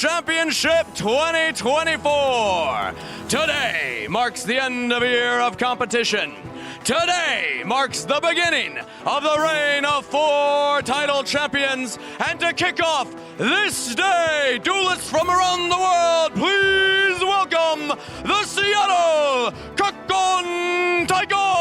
Championship 2024. Today marks the end of a year of competition. Today marks the beginning of the reign of 4 title champions. And to kick off this day, duelists from around the world, please welcome the Seattle Kraken Taiko!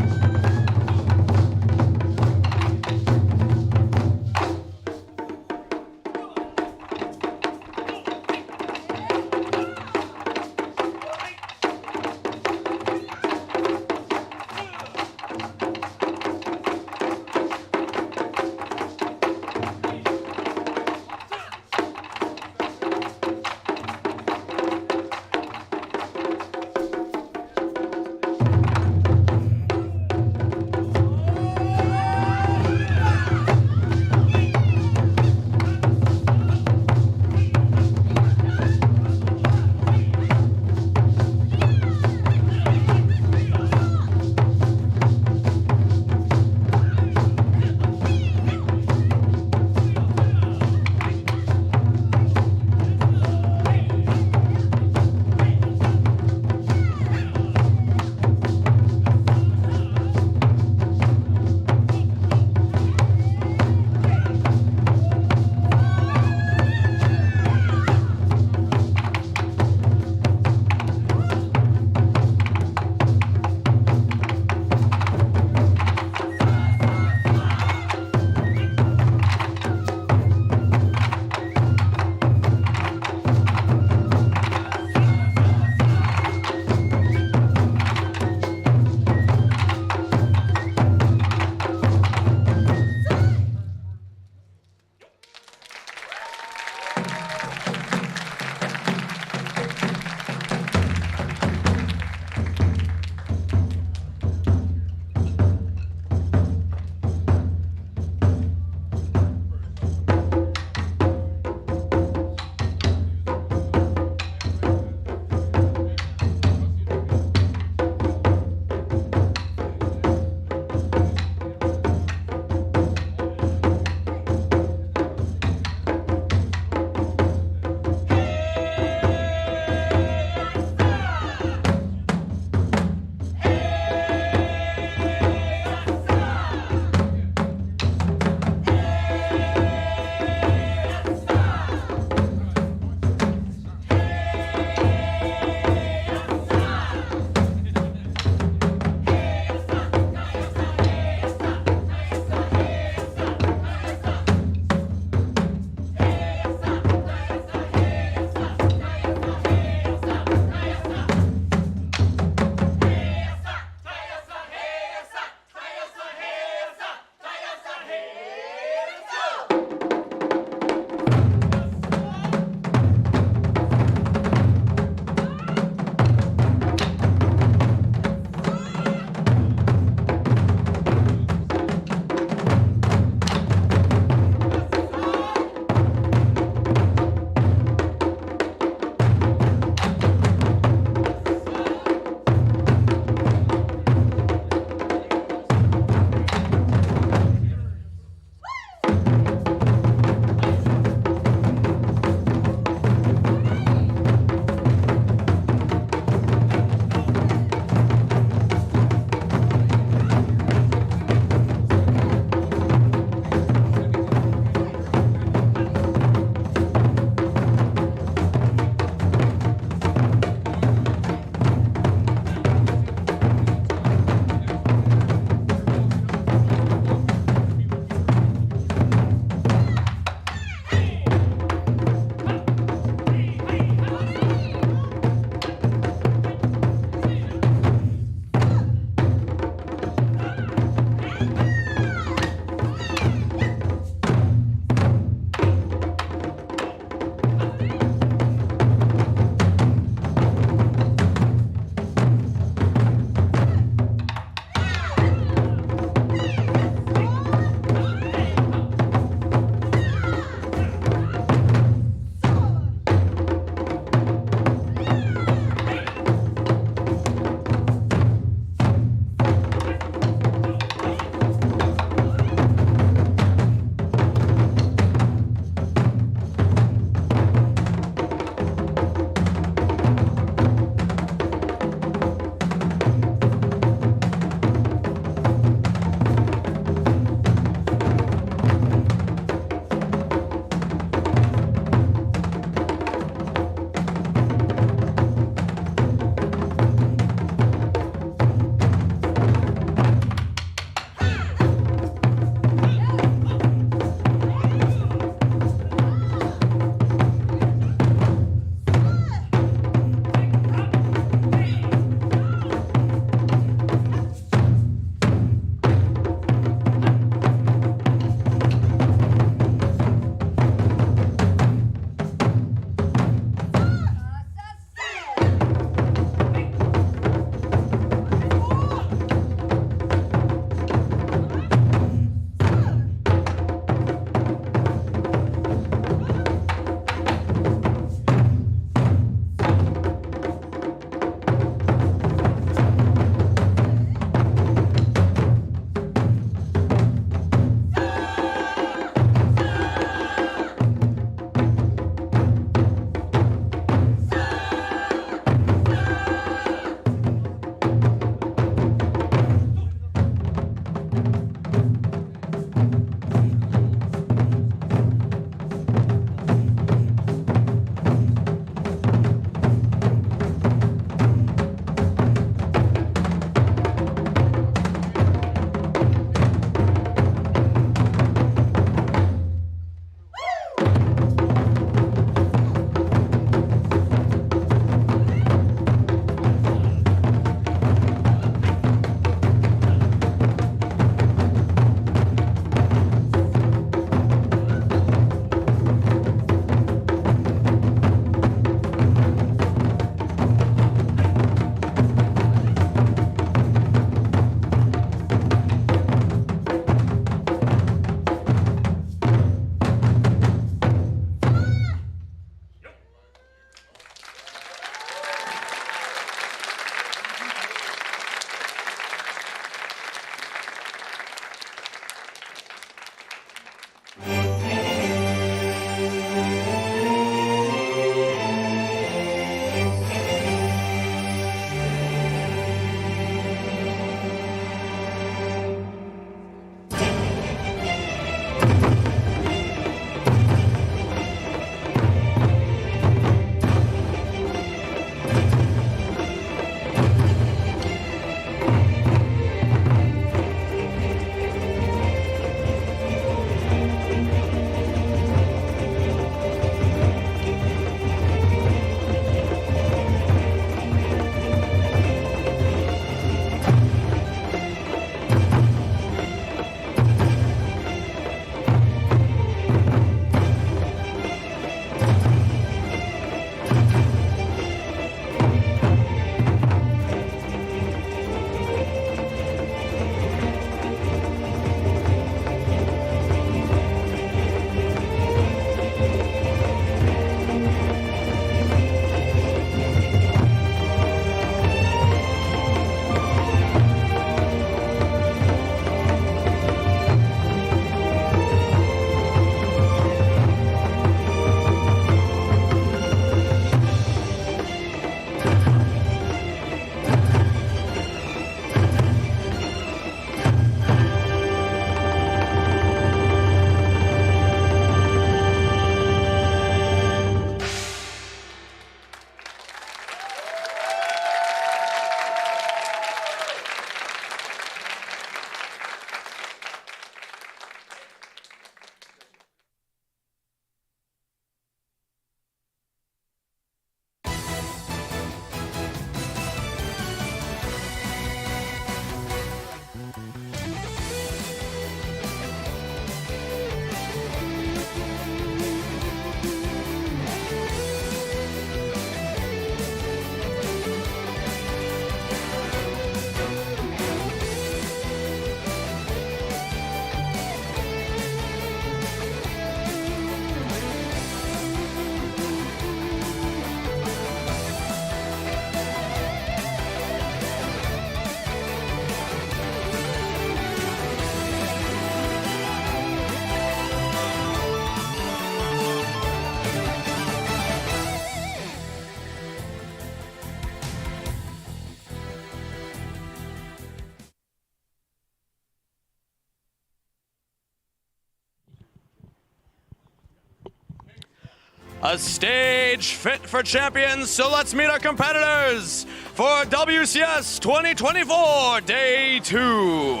A stage fit for champions, so let's meet our competitors for WCS 2024 Day 2.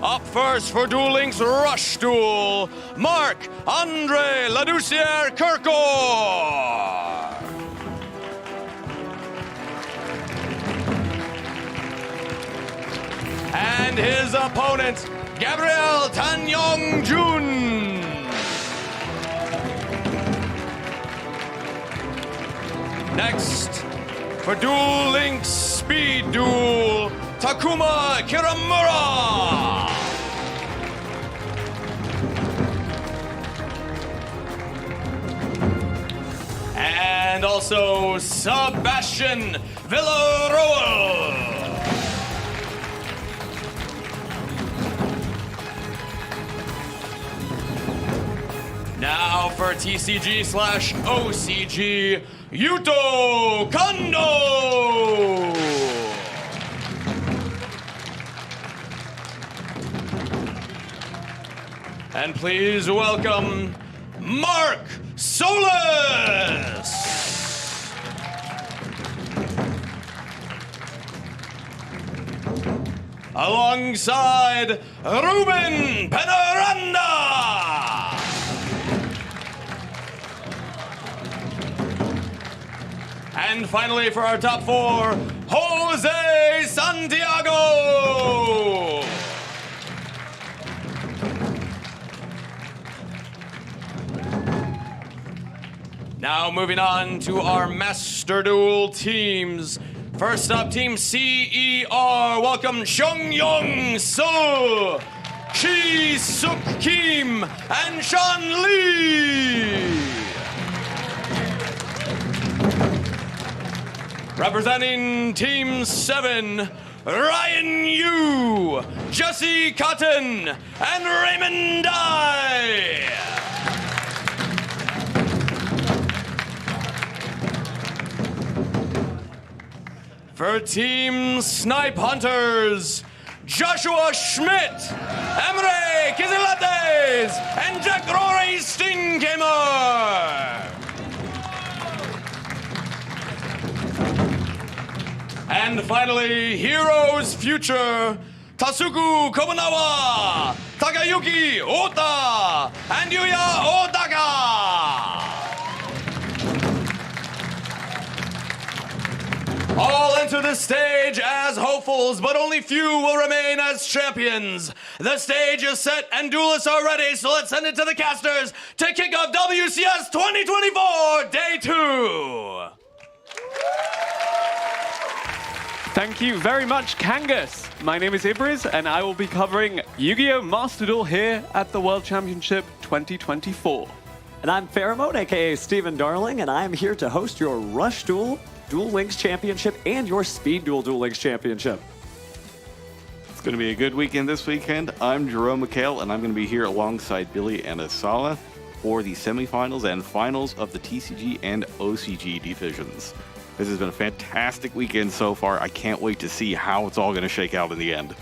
Up first for Dueling's Rush Duel, Marc-Andre Ladouceur-Kirkor. And his opponent, Gabriel Tan-Yong-Jun. Next, for Duel Link's Speed Duel, Takuma Kiramura. And also Sebastian Villarroel. Now for TCG/OCG, Yuto Kondo! And please welcome Mark Solis! Alongside Ruben Penaranda! And finally, for our top four, Jose Santiago! Now moving on to our Master Duel teams. First up, Team CER, welcome Seong-Yong So, Ki-Suk Kim, and Sean Lee! Representing Team 7, Ryan Yu, Jesse Cotton, and Raymond Dye. For Team Snipe Hunters, Joshua Schmidt, Emre Kizilates, and Jack Rory Stingkamer. And finally, Heroes Future, Tasuku Kobunawa, Takayuki Ota, and Yuya Otaka. All enter the stage as hopefuls, but only few will remain as champions. The stage is set and duelists are ready, so let's send it to the casters to kick off WCS 2024 Day 2. Thank you very much, Kangas. My name is Ibriz, and I will be covering Yu-Gi-Oh! Master Duel here at the World Championship 2024. And I'm Pheromone, aka Steven Darling, and I am here to host your Rush Duel, Duel Links Championship, and your Speed Duel Duel Links Championship. It's going to be a good weekend this weekend. I'm Jerome McHale, and I'm going to be here alongside Billy and Asala for the semifinals and finals of the TCG and OCG divisions. This has been a fantastic weekend so far. I can't wait to see how it's all going to shake out in the end.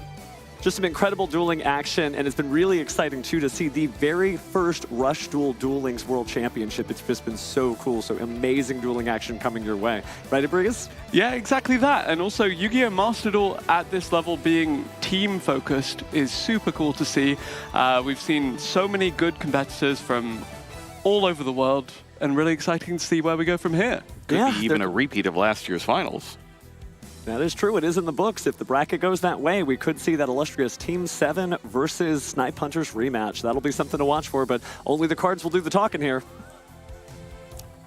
Just some incredible dueling action, and it's been really exciting, too, to see the very first Rush Duel Duel Links World Championship. It's just been so cool, so amazing dueling action coming your way. Right, Abrigas? Yeah, exactly that. And also, Yu-Gi-Oh! Master Duel at this level being team-focused is super cool to see. We've seen so many good competitors from all over the world, and really exciting to see where we go from here. Could be even a repeat of last year's finals. That is true. It is in the books. If the bracket goes that way, we could see that illustrious Team 7 versus Snipe Hunters rematch. That'll be something to watch for, but only the cards will do the talking here.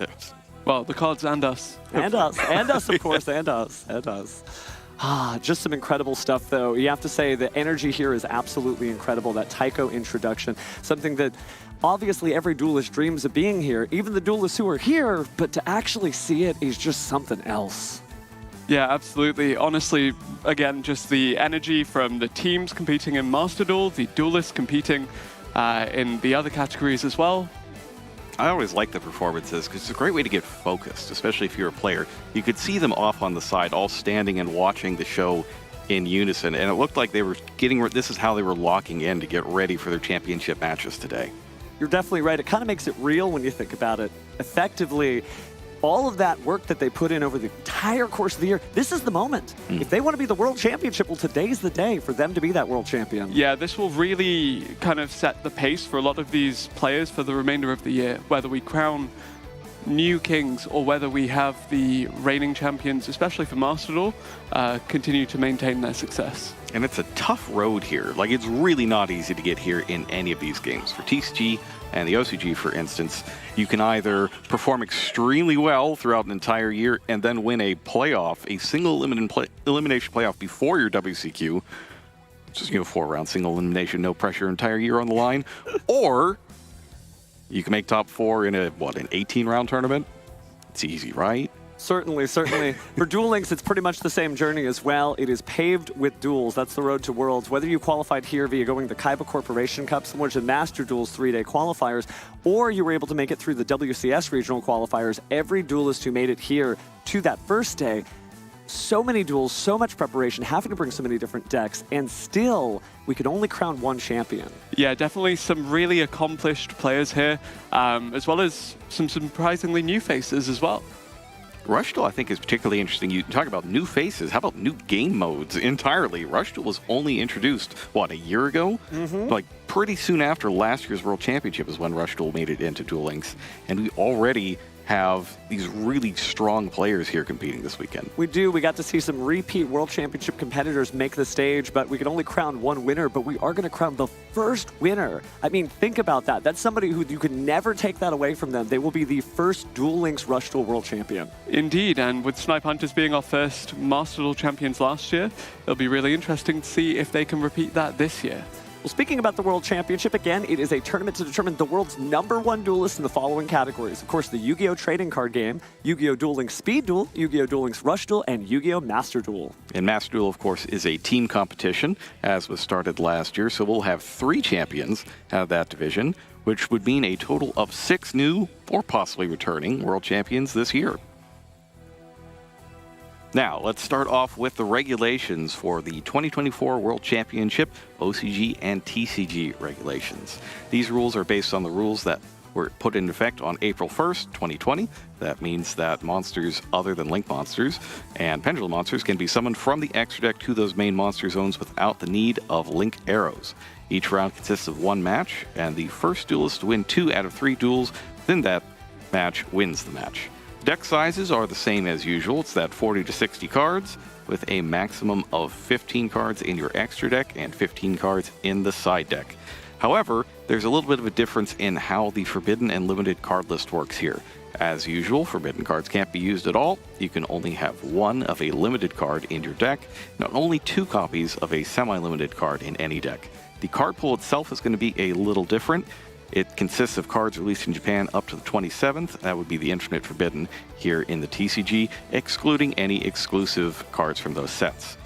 Yes. Well, the cards and us. And us. And us, of course. And us. And us. Just some incredible stuff, though. You have to say the energy here is absolutely incredible. That Taiko introduction, something that obviously every duelist dreams of being here, even the duelists who are here, but to actually see it is just something else. Yeah, absolutely. Honestly, again, just the energy from the teams competing in Master Duel, the duelists competing in the other categories as well. I always like the performances because it's a great way to get focused, especially if you're a player. You could see them off on the side, all standing and watching the show in unison, and it looked like they were this is how they were locking in to get ready for their championship matches today. you're definitely right. It kind of makes it real when you think about it. Effectively, all of that work that they put in over the entire course of the year, this is the moment. If they want to be the World Championship, well, today's the day for them to be that World Champion. Yeah, this will really kind of set the pace for a lot of these players for the remainder of the year, whether we crown new kings or whether we have the reigning champions, especially for Master Duel, continue to maintain their success. And it's a tough road here. Like, it's really not easy to get here in any of these games. For TCG and the OCG, for instance, you can either perform extremely well throughout an entire year and then win a playoff, a single elimination playoff before your WCQ, just, 4-round single elimination, no pressure, entire year on the line, or you can make top 4 in an 18-round tournament? It's easy, right? Certainly, certainly. For Duel Links, it's pretty much the same journey as well. It is paved with duels. That's the road to Worlds. Whether you qualified here via going the Kaiba Corporation Cup, similar to Master Duel's 3-day qualifiers, or you were able to make it through the WCS regional qualifiers, every duelist who made it here to that first day, so many duels, so much preparation, having to bring so many different decks, and still, we could only crown one champion. Yeah, definitely some really accomplished players here, as well as some surprisingly new faces as well. Rush Duel, I think, is particularly interesting. You talk about new faces. How about new game modes entirely? Rush Duel was only introduced, a year ago? Like, pretty soon after last year's World Championship is when Rush Duel made it into Duel Links. And we already have these really strong players here competing this weekend. We do. We got to see some repeat World Championship competitors make the stage, but we could only crown one winner, but we are going to crown the first winner. I mean, think about that. That's somebody who you could never take that away from them. They will be the first Duel Links Rush Duel World Champion. Indeed, and with Snipe Hunters being our first Master Duel champions last year, it'll be really interesting to see if they can repeat that this year. Well, speaking about the World Championship, again, it is a tournament to determine the world's #1 duelist in the following categories. Of course, the Yu-Gi-Oh! Trading card game, Yu-Gi-Oh! Duel Links Speed Duel, Yu-Gi-Oh! Duel Links Rush Duel, and Yu-Gi-Oh! Master Duel. And Master Duel, of course, is a team competition, as was started last year, so we'll have 3 champions out of that division, which would mean a total of 6 new, or possibly returning, world champions this year. Now, let's start off with the regulations for the 2024 World Championship, OCG and TCG regulations. These rules are based on the rules that were put in effect on April 1st, 2020. That means that monsters other than Link monsters and Pendulum monsters can be summoned from the extra deck to those main monster zones without the need of Link arrows. Each round consists of 1 match, and the first duelist to win 2 out of 3 duels within that match wins the match. Deck sizes are the same as usual. It's that 40 to 60 cards with a maximum of 15 cards in your extra deck and 15 cards in the side deck. However, there's a little bit of a difference in how the Forbidden and Limited card list works here. As usual, Forbidden cards can't be used at all. You can only have 1 of a limited card in your deck, and only 2 copies of a semi-limited card in any deck. The card pool itself is going to be a little different. It consists of cards released in Japan up to the 27th. That would be the Infinite Forbidden here in the TCG, excluding any exclusive cards from those sets.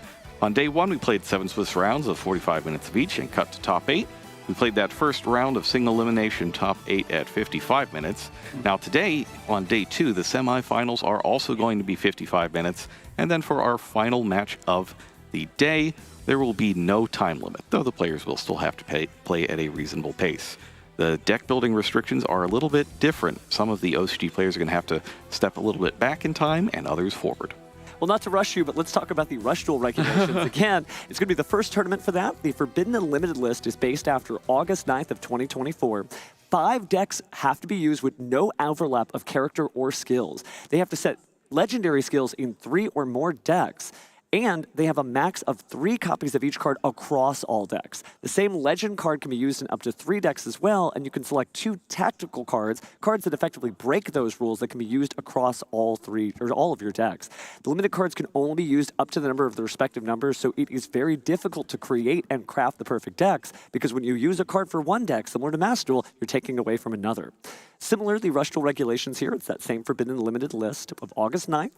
On day 1, we played 7 Swiss rounds of 45 minutes of each and cut to top 8. We played that first round of single elimination top 8 at 55 minutes. Now today, on day 2, the semifinals are also going to be 55 minutes. And then for our final match of the day, there will be no time limit, though the players will still have to play at a reasonable pace. The deck building restrictions are a little bit different. Some of the OCG players are going to have to step a little bit back in time and others forward. Well, not to rush you, but let's talk about the Rush Duel regulations. Again, it's going to be the first tournament for that. The Forbidden and Limited list is based after August 9th of 2024. 5 decks have to be used with no overlap of character or skills. They have to set legendary skills in 3 or more decks. And they have a max of 3 copies of each card across all decks. The same legend card can be used in up to 3 decks as well, and you can select 2 tactical cards, cards that effectively break those rules that can be used across all of your decks. The limited cards can only be used up to the number of the respective numbers, so it is very difficult to create and craft the perfect decks, because when you use a card for one deck, similar to Master Duel, you're taking away from another. Similarly, Rush Duel regulations here, it's that same Forbidden Limited list of August 9th,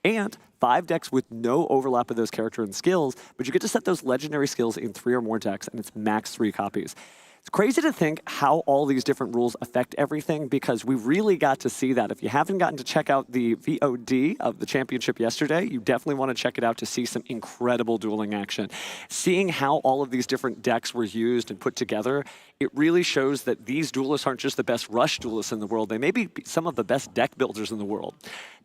and 5 decks with no overlap of those character and skills, but you get to set those legendary skills in 3 or more decks, and it's max 3 copies. It's crazy to think how all these different rules affect everything, because we really got to see that. If you haven't gotten to check out the VOD of the championship yesterday, you definitely want to check it out to see some incredible dueling action. Seeing how all of these different decks were used and put together, it really shows that these duelists aren't just the best rush duelists in the world, they may be some of the best deck builders in the world.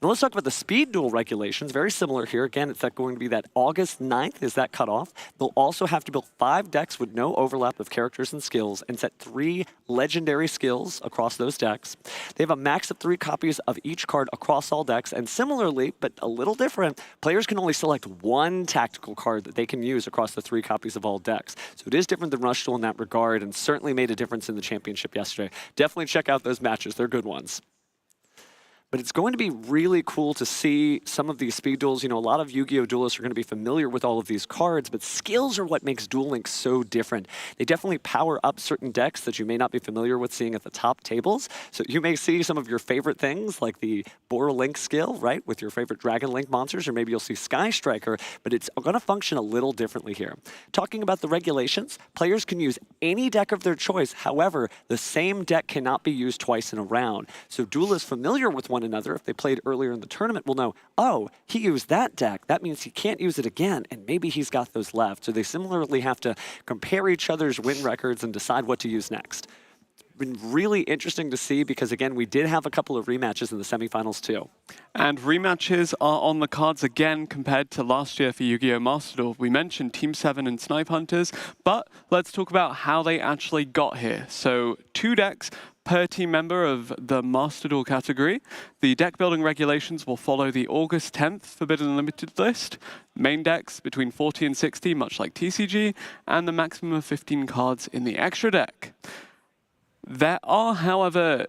Now let's talk about the speed duel regulations. Very similar here. Again, it's going to be that August 9th is that cutoff. They'll also have to build 5 decks with no overlap of characters and skills and set 3 legendary skills across those decks. They have a max of 3 copies of each card across all decks, and similarly, but a little different, players can only select 1 tactical card that they can use across the 3 copies of all decks. So it is different than Rush Duel in that regard, and certainly made a difference in the championship yesterday. Definitely check out those matches. They're good ones. But it's going to be really cool to see some of these speed duels. You know, a lot of Yu-Gi-Oh! Duelists are going to be familiar with all of these cards, but skills are what makes dueling so different. They definitely power up certain decks that you may not be familiar with seeing at the top tables. So you may see some of your favorite things, like the Boar Link skill, right, with your favorite Dragon Link monsters, or maybe you'll see Sky Striker, but it's going to function a little differently here. Talking about the regulations, players can use any deck of their choice. However, the same deck cannot be used twice in a round. So duelists familiar with one another, if they played earlier in the tournament, will know, oh, he used that deck. That means he can't use it again, and maybe he's got those left. So they similarly have to compare each other's win records and decide what to use next. It's been really interesting to see because, again, we did have a couple of rematches in the semifinals too. And rematches are on the cards again compared to last year for Yu-Gi-Oh! Master Duel. We mentioned Team 7 and Snipe Hunters, but let's talk about how they actually got here. So 2 decks per team member of the Master Duel category. The deck building regulations will follow the August 10th Forbidden Unlimited list. Main decks between 40 and 60, much like TCG, and the maximum of 15 cards in the extra deck. There are, however,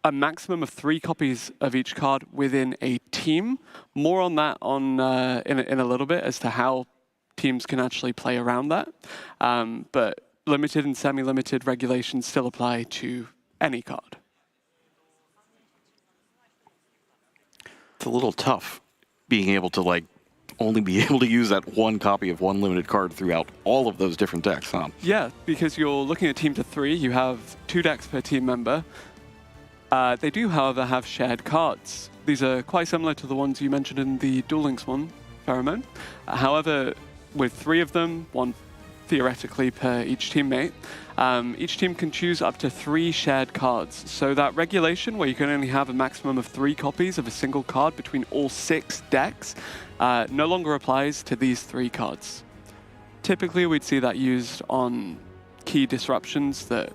a maximum of 3 copies of each card within a team. More on that in a little bit as to how teams can actually play around that. But limited and semi-limited regulations still apply to any card. It's a little tough being able to only be able to use that 1 copy of 1 limited card throughout all of those different decks, huh? Yeah, because you're looking at team to 3, you have 2 decks per team member. They do, however, have shared cards. These are quite similar to the ones you mentioned in the Duel Links one, Pheromone. However, with 3 of them, 1 theoretically per each teammate, each team can choose up to 3 shared cards. So that regulation where you can only have a maximum of 3 copies of a single card between all 6 decks no longer applies to these 3 cards. Typically we'd see that used on key disruptions that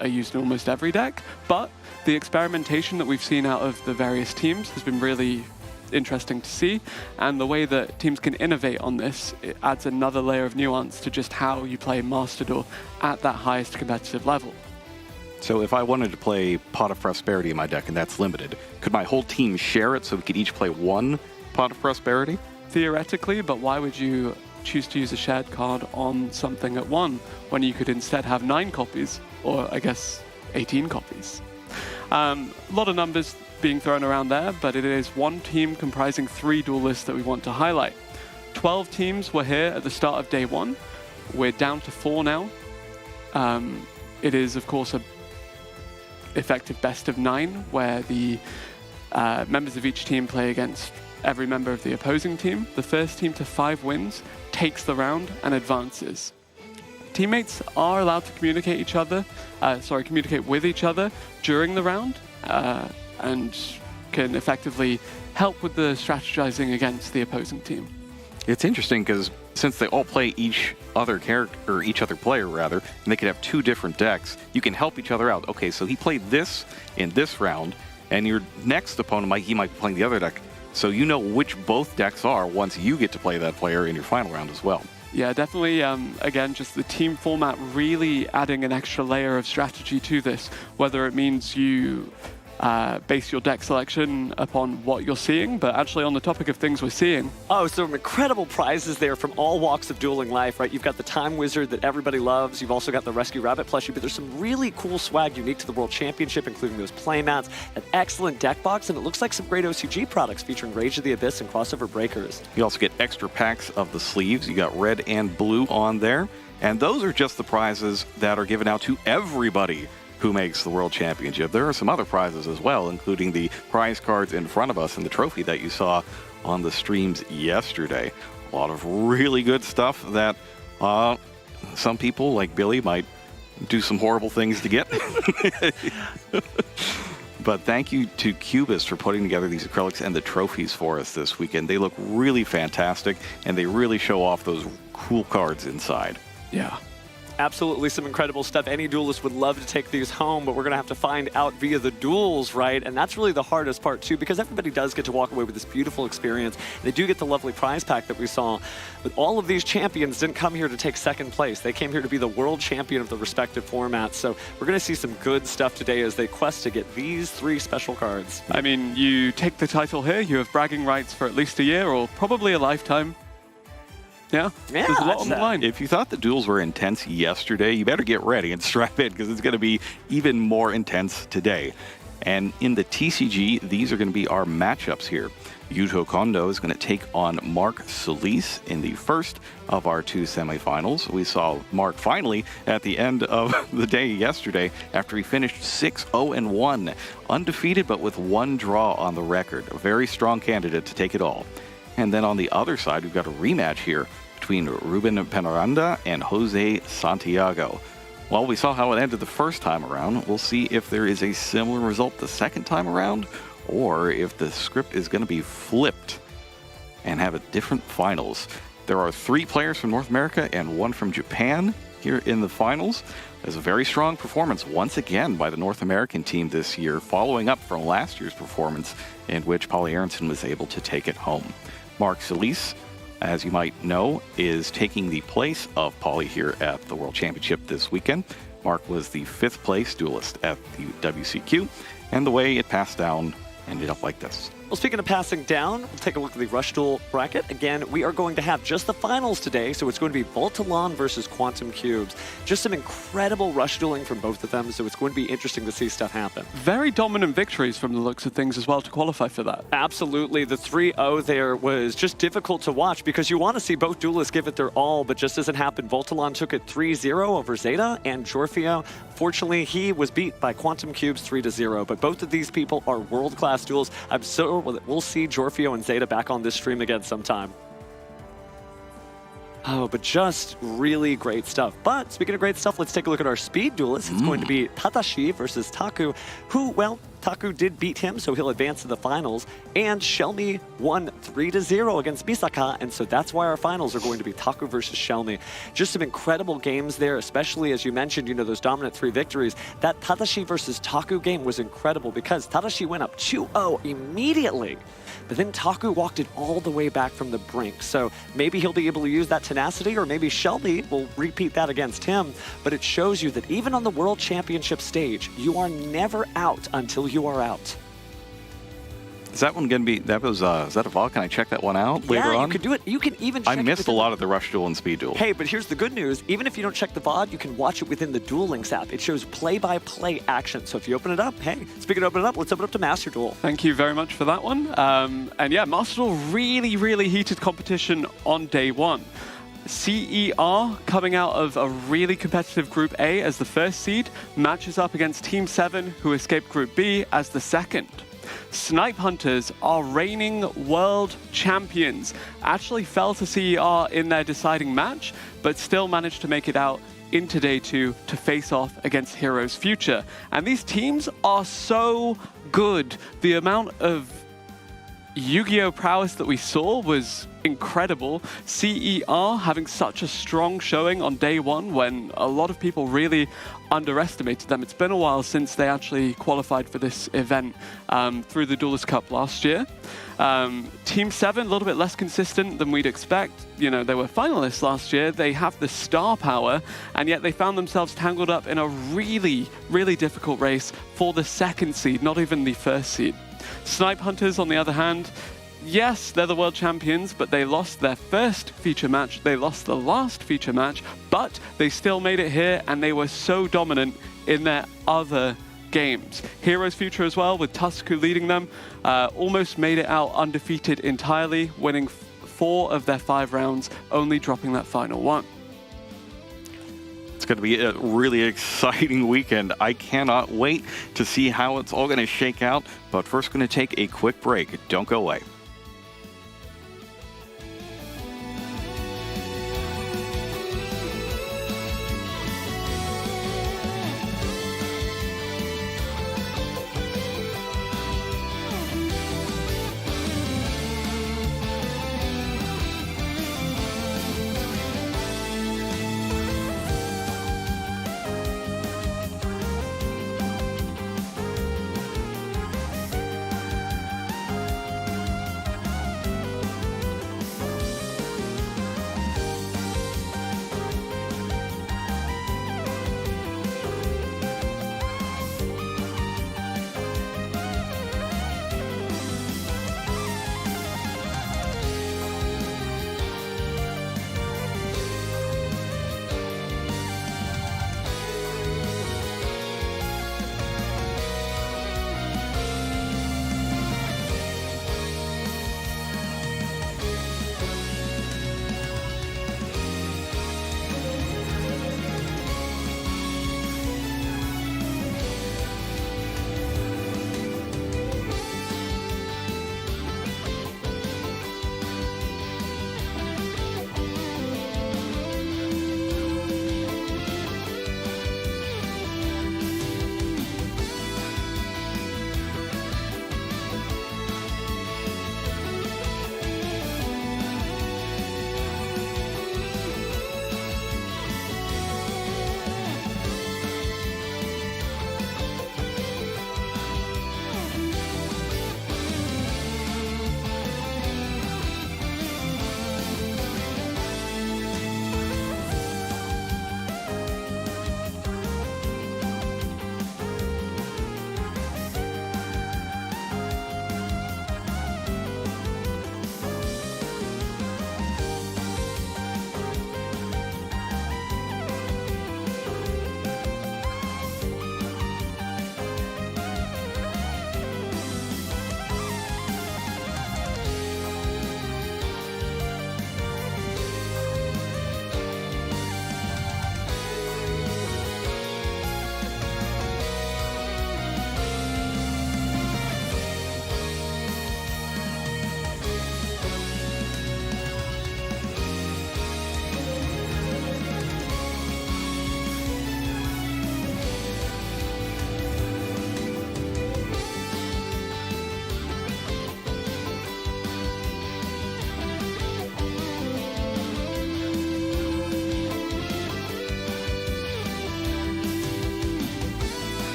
are used in almost every deck, but the experimentation that we've seen out of the various teams has been really interesting to see, and the way that teams can innovate on this, it adds another layer of nuance to just how you play Master Duel at that highest competitive level. So if I wanted to play Pot of Prosperity in my deck and that's limited, could my whole team share it so we could each play 1 Pot of Prosperity? Theoretically, but why would you choose to use a shared card on something at 1 when you could instead have 9 copies, or I guess 18 copies? A lot of numbers being thrown around there, but it is 1 team comprising 3 duelists that we want to highlight. 12 teams were here at the start of day 1. We're down to 4 now. It is, of course, a effective best of 9, where the members of each team play against every member of the opposing team. The first team to 5 wins takes the round and advances. Teammates are allowed to communicate with each other during the round, and can effectively help with the strategizing against the opposing team. It's interesting because since they all play each other character, or each other player rather, and they could have 2 different decks, you can help each other out. Okay, so he played this in this round, and your next opponent might be playing the other deck. So you know which both decks are once you get to play that player in your final round as well. Yeah, definitely, again, just the team format really adding an extra layer of strategy to this, whether it means you base your deck selection upon what you're seeing. But actually, on the topic of things we're seeing. Oh, some incredible prizes there from all walks of dueling life, right? You've got the Time Wizard that everybody loves. You've also got the Rescue Rabbit plushie, but there's some really cool swag unique to the World Championship, including those playmats, an excellent deck box, and it looks like some great OCG products featuring Rage of the Abyss and Crossover Breakers. You also get extra packs of the sleeves. You got red and blue on there. And those are just the prizes that are given out to everybody who makes the World Championship. There are some other prizes as well, including the prize cards in front of us and the trophy that you saw on the streams yesterday. A lot of really good stuff that some people, like Billy, might do some horrible things to get. But thank you to Cubist for putting together these acrylics and the trophies for us this weekend. They look really fantastic, and they really show off those cool cards inside. Yeah. Absolutely some incredible stuff. Any duelist would love to take these home, but we're going to have to find out via the duels, right? And that's really the hardest part, too, because everybody does get to walk away with this beautiful experience. They do get the lovely prize pack that we saw. But all of these champions didn't come here to take second place. They came here to be the world champion of the respective formats. So we're going to see some good stuff today as they quest to get these 3 special cards. I mean, you take the title here, you have bragging rights for at least a year or probably a lifetime. Yeah, there's a lot on the line. If you thought the duels were intense yesterday, you better get ready and strap in because it's going to be even more intense today. And in the TCG, these are going to be our matchups here. Yuto Kondo is going to take on Mark Solis in the first of our 2 semifinals. We saw Mark finally at the end of the day yesterday after he finished 6-0-1, undefeated but with 1 draw on the record. A very strong candidate to take it all. And then on the other side, we've got a rematch here between Ruben Penaranda and Jose Santiago. Well, we saw how it ended the first time around. We'll see if there is a similar result the second time around, or if the script is going to be flipped and have a different finals. There are 3 players from North America and 1 from Japan here in the finals. There's a very strong performance once again by the North American team this year, following up from last year's performance in which Polly Aronson was able to take it home. Mark Solis, as you might know, is taking the place of Polly here at the World Championship this weekend. Mark was the 5th place duelist at the WCQ, and the way it passed down ended up like this. Well, speaking of passing down, we'll take a look at the Rush Duel bracket. Again, we are going to have just the finals today, so it's going to be Voltalon versus Quantum Cubes. Just some incredible Rush Dueling from both of them, so it's going to be interesting to see stuff happen. Very dominant victories from the looks of things as well to qualify for that. Absolutely. The 3-0 there was just difficult to watch because you want to see both duelists give it their all, but just doesn't happen. Voltalon took it 3-0 over Zeta, and Jorfio, fortunately, he was beat by Quantum Cubes 3-0. But both of these people are world-class duels. I'm so we'll see Jorfio and Zeta back on this stream again sometime. Oh, but just really great stuff. But speaking of great stuff, let's take a look at our speed duelists. It's going to be Tadashi versus Taku, who, well, Taku did beat him, so he'll advance to the finals. And Shelmy won 3-0 against Misaka, and so that's why our finals are going to be Taku versus Shelmy. Just some incredible games there, especially as you mentioned, you know, those dominant 3 victories. That Tadashi versus Taku game was incredible because Tadashi went up 2-0 immediately. But then Taku walked it all the way back from the brink. So maybe he'll be able to use that tenacity, or maybe Shelby will repeat that against him. But it shows you that even on the World Championship stage, you are never out until you are out. Is that one going to be, is that a VOD? Can I check that one out later on? Yeah, you could do it. You can even check I missed a lot of the Rush Duel and Speed Duel. Hey, but here's the good news. Even if you don't check the VOD, you can watch it within the Duelinks app. It shows play-by-play action. So if you open it up, hey, speaking of open it up, let's open it up to Master Duel. Thank you very much for that one. And yeah, Master Duel, really, really heated competition on day 1. CER coming out of a really competitive Group A as the first seed, matches up against Team 7, who escaped Group B as the second. Snipe Hunters are reigning world champions. Actually fell to CER in their deciding match, but still managed to make it out into day 2 to face off against Heroes Future. And these teams are so good. The amount of Yu-Gi-Oh! Prowess that we saw was incredible. CER having such a strong showing on day one when a lot of people really underestimated them. It's been a while since they actually qualified for this event through the Duelist Cup last year. Team 7, a little bit less consistent than we'd expect. You know, they were finalists last year. They have the star power, and yet they found themselves tangled up in a really, really difficult race for the 2nd seed, not even the 1st seed. Snipe Hunters, on the other hand, yes, they're the world champions, but they lost their first feature match. They lost the last feature match, but they still made it here, and they were so dominant in their other games. Heroes Future as well, with Tusku leading them, almost made it out undefeated entirely, winning 4 of their 5 rounds, only dropping that final one. It's going to be a really exciting weekend. I cannot wait to see how it's all going to shake out. But first, going to take a quick break. Don't go away.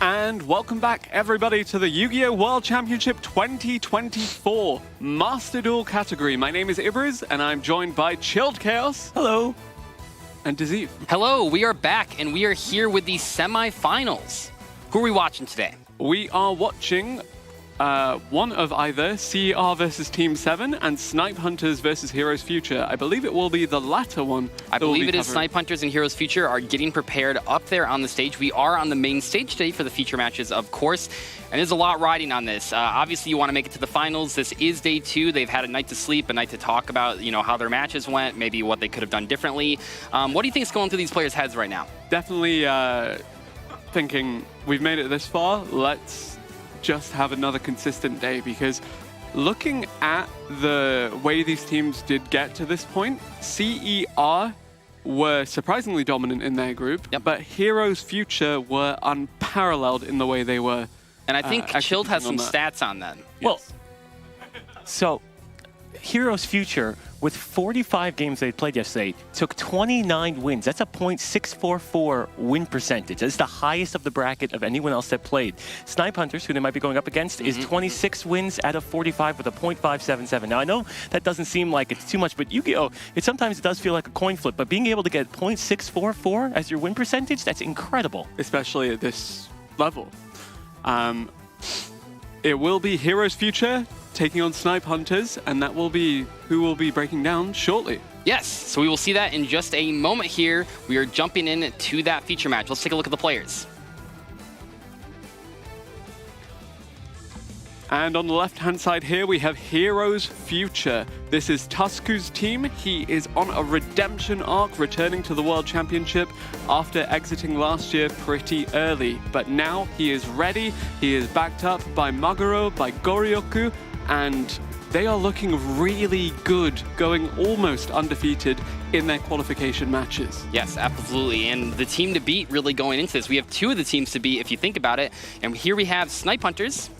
And welcome back, everybody, to the Yu-Gi-Oh! World Championship 2024 Master Duel category. My name is Ibriz, and I'm joined by Chilled Chaos. Hello. And Dazif. Hello, we are back, and we are here with the semifinals. Who are we watching today? We are watching one of either CER versus Team 7 and Snipe Hunters versus Heroes Future. I believe it will be the latter one. I believe it is. Snipe Hunters and Heroes Future are getting prepared up there on the stage. We are on the main stage today for the feature matches, of course, and there's a lot riding on this. Obviously, you want to make it to the finals. This is day 2. They've had a night to sleep, a night to talk about, how their matches went, maybe what they could have done differently. What do you think is going through these players' heads right now? Definitely thinking, we've made it this far, let's just have another consistent day, because looking at the way these teams did get to this point, CER were surprisingly dominant in their group, but Heroes Future were unparalleled in the way they were. And I think Chilled has some stats on them. Well, so Heroes Future, with 45 games they played yesterday, took 29 wins. That's a .644 win percentage. That's the highest of the bracket of anyone else that played. Snipe Hunters, who they might be going up against, is 26 wins out of 45 with a .577. Now, I know that doesn't seem like it's too much, but Yu-Gi-Oh! Sometimes it does feel like a coin flip, but being able to get .644 as your win percentage, that's incredible. Especially at this level. It will be Heroes Future taking on Snipe Hunters, and that will be who will be breaking down shortly. Yes, so we will see that in just a moment here. We are jumping in to that feature match. Let's take a look at the players. And on the left-hand side here, we have Heroes Future. This is Tusku's team. He is on a redemption arc, returning to the World Championship after exiting last year pretty early. But now he is ready. He is backed up by Maguro, by Goryoku, and they are looking really good, going almost undefeated in their qualification matches. Yes, absolutely. And the team to beat really going into this. We have 2 of the teams to beat, if you think about it. And here we have Snipe Hunters.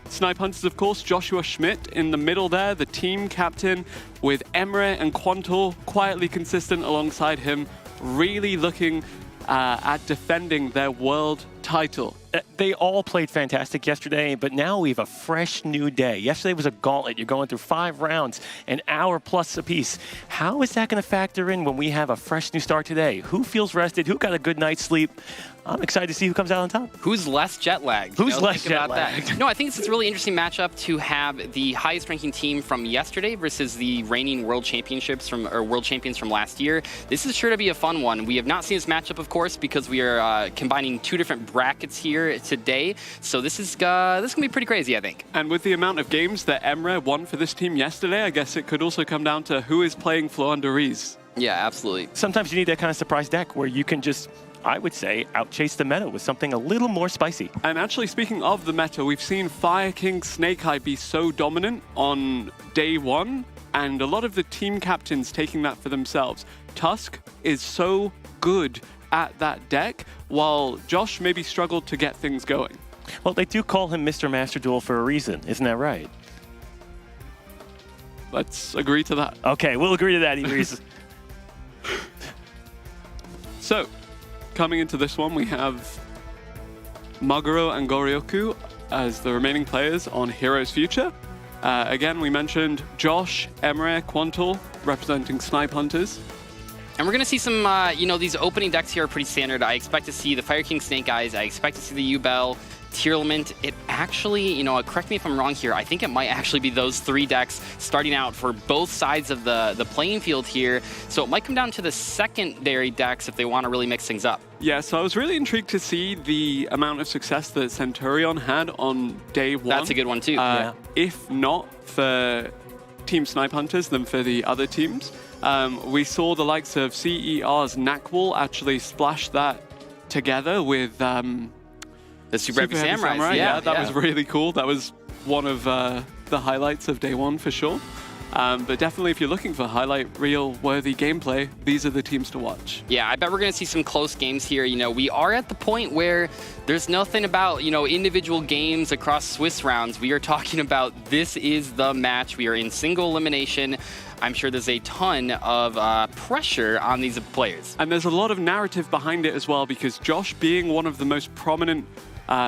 Snipe Hunters, of course, Joshua Schmidt in the middle there, the team captain, with Emre and Quantul quietly consistent alongside him, really looking at defending their world title. They all played fantastic yesterday, but now we have a fresh new day. Yesterday was a gauntlet. You're going through 5 rounds, an hour plus apiece. How is that going to factor in when we have a fresh new start today? Who feels rested? Who got a good night's sleep? I'm excited to see who comes out on top. Who's less jet lagged? Who's less jet lagged? No, I think it's a really interesting matchup to have the highest ranking team from yesterday versus the reigning world champions from last year. This is sure to be a fun one. We have not seen this matchup, of course, because we are combining 2 different brackets here today. So this is gonna be pretty crazy, I think. And with the amount of games that Emre won for this team yesterday, I guess it could also come down to who is playing Floanderiz. Yeah, absolutely. Sometimes you need that kind of surprise deck where you can just, I would say, outchase the meta with something a little more spicy. And actually, speaking of the meta, we've seen Fire King Snake Eye be so dominant on day 1, and a lot of the team captains taking that for themselves. Tusk is so good at that deck, while Josh maybe struggled to get things going. Well, they do call him Mr. Master Duel for a reason, isn't that right? Let's agree to that. Okay, we'll agree to that, Ibriz. So, coming into this one, we have Maguro and Goryoku as the remaining players on Heroes Future. Again, we mentioned Josh, Emre, Quantul representing Snipe Hunters. And we're going to see some, these opening decks here are pretty standard. I expect to see the Fire King Snake Eyes. I expect to see the U-Bell, Tearlament. It actually, correct me if I'm wrong here, I think it might actually be those 3 decks starting out for both sides of the playing field here. So it might come down to the secondary decks if they want to really mix things up. Yeah, so I was really intrigued to see the amount of success that Centurion had on day 1. That's a good one too. If not for Team Snipe Hunters, then for the other teams. We saw the likes of CER's Nakwall actually splash that together with the Super Heavy Samurai. Yeah, that was really cool. That was one of the highlights of day 1 for sure. But definitely, if you're looking for highlight reel-worthy gameplay, these are the teams to watch. Yeah, I bet we're going to see some close games here. We are at the point where there's nothing about, individual games across Swiss rounds. We are talking about this is the match. We are in single elimination. I'm sure there's a ton of pressure on these players. And there's a lot of narrative behind it as well, because Josh, being one of the most prominent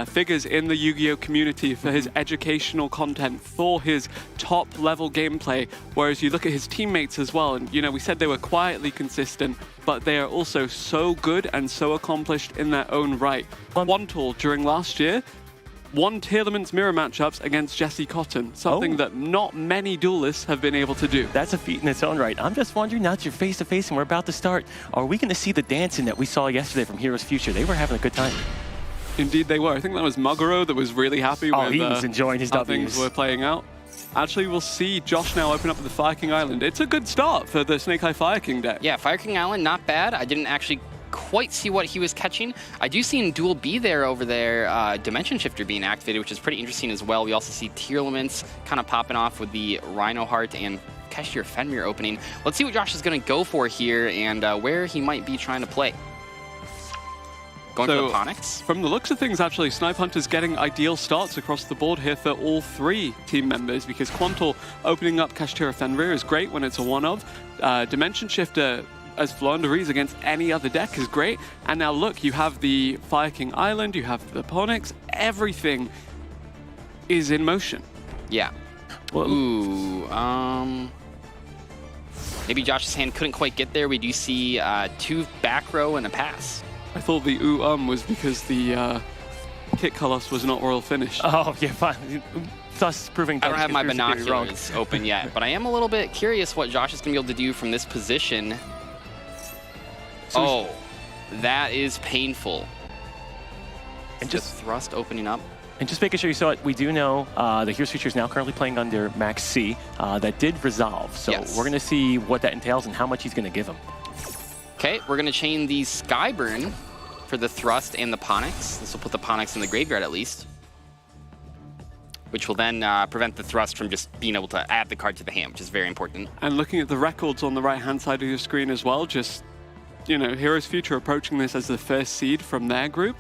figures in the Yu-Gi-Oh community for his educational content, for his top-level gameplay, whereas you look at his teammates as well, and we said they were quietly consistent, but they are also so good and so accomplished in their own right. Quantal, during last year, won Tearlament's mirror matchups against Jesse Cotton, something that not many duelists have been able to do. That's a feat in its own right. I'm just wondering, now that you're face-to-face and we're about to start, are we going to see the dancing that we saw yesterday from Heroes Future? They were having a good time. Indeed they were. I think that was Mugaro that was really happy with he was enjoying his how things were playing out. Actually, we'll see Josh now open up with the Fire King Island. It's a good start for the Snake Eye Fire King deck. Yeah, Fire King Island, not bad. I didn't actually quite see what he was catching. I do see in Duel B over there, Dimension Shifter being activated, which is pretty interesting as well. We also see Tearlaments kind of popping off with the Rhino Heart and Cashier Fenrir opening. Let's see what Josh is going to go for here and where he might be trying to play. Going for the Ponyx. From the looks of things, actually, Snipe Hunter's getting ideal starts across the board here for all three team members, because Quantal opening up Kashtira Fenrir is great when it's a one-of. Dimension Shifter as Flaunderies against any other deck is great. And now look, you have the Fire King Island, you have the Ponyx, everything is in motion. Yeah. Well, ooh, maybe Josh's hand couldn't quite get there. We do see 2 back row and a pass. I thought the was because the Kit Colossus was not royal finished. Oh, yeah, fine. Thus proving I don't have my binoculars open yet, but I am a little bit curious what Josh is going to be able to do from this position. Oh, that is painful. And just thrust opening up. And just making sure you saw it, we do know the Heroes Future is now currently playing under Max C. That did resolve, so we're going to see what that entails and how much he's going to give him. Okay, we're going to chain the Skyburn for the thrust and the Ponyx. This will put the Ponyx in the graveyard at least, which will then prevent the thrust from just being able to add the card to the hand, which is very important. And looking at the records on the right-hand side of your screen as well, just, Heroes Future approaching this as the first seed from their group,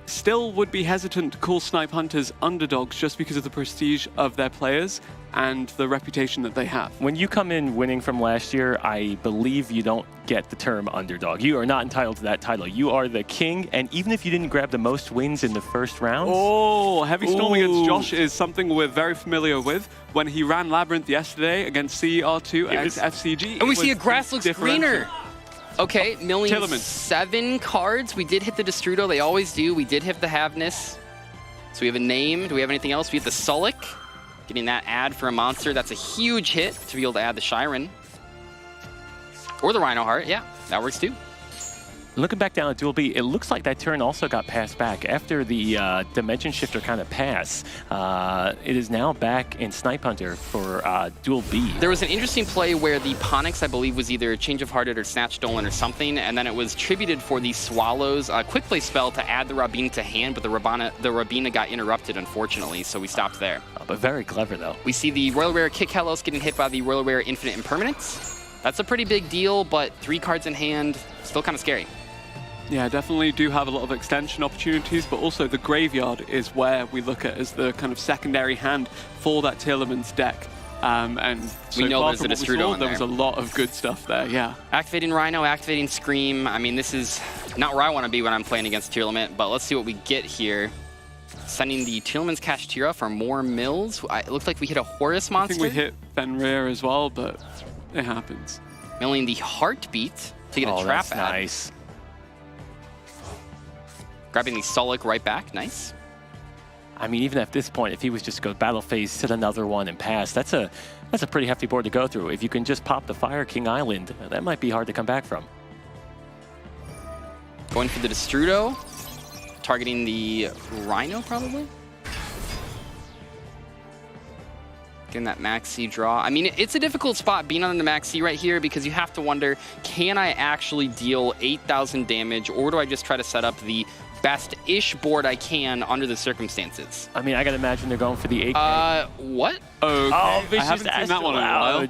still would be hesitant to call Snipe Hunters underdogs just because of the prestige of their players and the reputation that they have. When you come in winning from last year, I believe you don't get the term underdog. You are not entitled to that title. You are the king, and even if you didn't grab the most wins in the first round... Oh, Heavy Storm against Josh is something we're very familiar with. When he ran Labyrinth yesterday against CER2 against FCG... And we see a grass looks greener! Okay, milling 7 cards. We did hit the Destrudo, they always do. We did hit the Havness. So we have a name. Do we have anything else? We have the Sullik. Getting that add for a monster. That's a huge hit to be able to add the Shiren. Or the Rhino Heart. Yeah, that works too. Looking back down at Duel B, it looks like that turn also got passed back. After the Dimension Shifter kind of pass, it is now back in Snipe Hunter for Duel B. There was an interesting play where the Ponyx, I believe, was either Change of Hearted or Snatch Stolen or something, and then it was tributed for the Swallows quick play spell to add the Rabina to hand, but the Rabina got interrupted, unfortunately, so we stopped there. But very clever, though. We see the Royal Rare Kit Kalos getting hit by the Royal Rare Infinite Impermanence. That's a pretty big deal, but 3 cards in hand, still kind of scary. Yeah, definitely do have a lot of extension opportunities, but also the graveyard is where we look at as the kind of secondary hand for that Tearlament's deck. And so we know far there's from a what we Destrudo saw, in there there. was a lot of good stuff there, yeah. Activating Rhino, activating Scream. I mean, this is not where I want to be when I'm playing against Tearlament, but let's see what we get here. Sending the Tearlament's Kashtira for more mills. It looks like we hit a Horus monster. I think we hit Fenrir as well, but it happens. Milling the Heartbeat to get a trap that's add. Nice. Grabbing the Sullik right back, nice. I mean, even at this point, if he was just to go battle phase, sit another one and pass, that's a pretty hefty board to go through. If you can just pop the Fire King Island, that might be hard to come back from. Going for the Destrudo, targeting the Rhino probably. Getting that Maxi draw. I mean, it's a difficult spot being on the Maxi right here because you have to wonder, can I actually deal 8,000 damage, or do I just try to set up the best-ish board I can under the circumstances? I mean, I gotta imagine they're going for the 8K. What? Okay. Oh, I haven't seen that one in a while.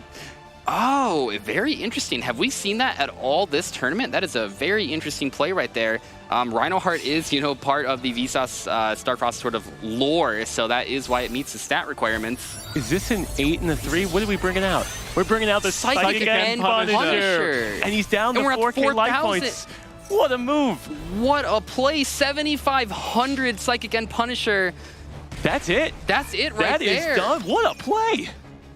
Oh, very interesting. Have we seen that at all this tournament? That is a very interesting play right there. Rhino Heart is, part of the Vsauce Starcross sort of lore, so that is why it meets the stat requirements. Is this an 8 and a 3? What are we bringing out? We're bringing out the Psychic End Punisher. And he's down to 4K life points. What a move. What a play. 7,500 Psychic End Punisher. That's it. That's it right there. That is done. What a play.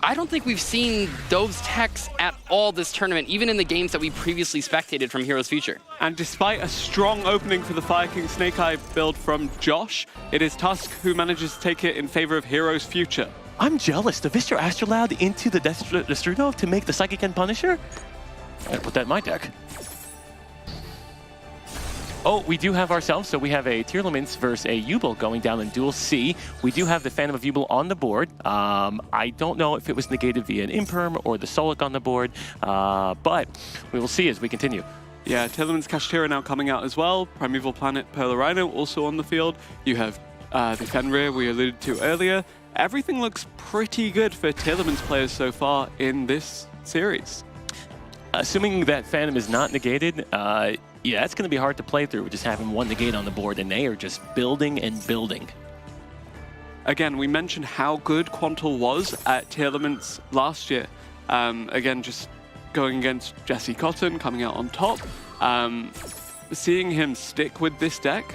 I don't think we've seen those techs at all this tournament, even in the games that we previously spectated from Heroes Future. And despite a strong opening for the Fire King Snake Eye build from Josh, it is Tusk who manages to take it in favor of Heroes Future. I'm jealous. The Viscer Astrolabe into the Destrudo to make the Psychic End Punisher? I'm gonna put that in my deck. Oh, we do have ourselves, so we have a Tearlaments versus a Yubel going down in Duel C. We do have the Phantom of Yubel on the board. I don't know if it was negated via an Imperm or the Solic on the board, but we will see as we continue. Yeah, Tearlaments Kashtira now coming out as well. Primeval Planet Pearl Rhino also on the field. You have the Fenrir we alluded to earlier. Everything looks pretty good for Tearlaments players so far in this series. Assuming that Phantom is not negated, yeah, it's going to be hard to play through with just having one negate on the board, and they are just building and building. Again, we mentioned how good Quantal was at Tearlaments last year. Again, just going against Jesse Cotton, coming out on top. Seeing him stick with this deck,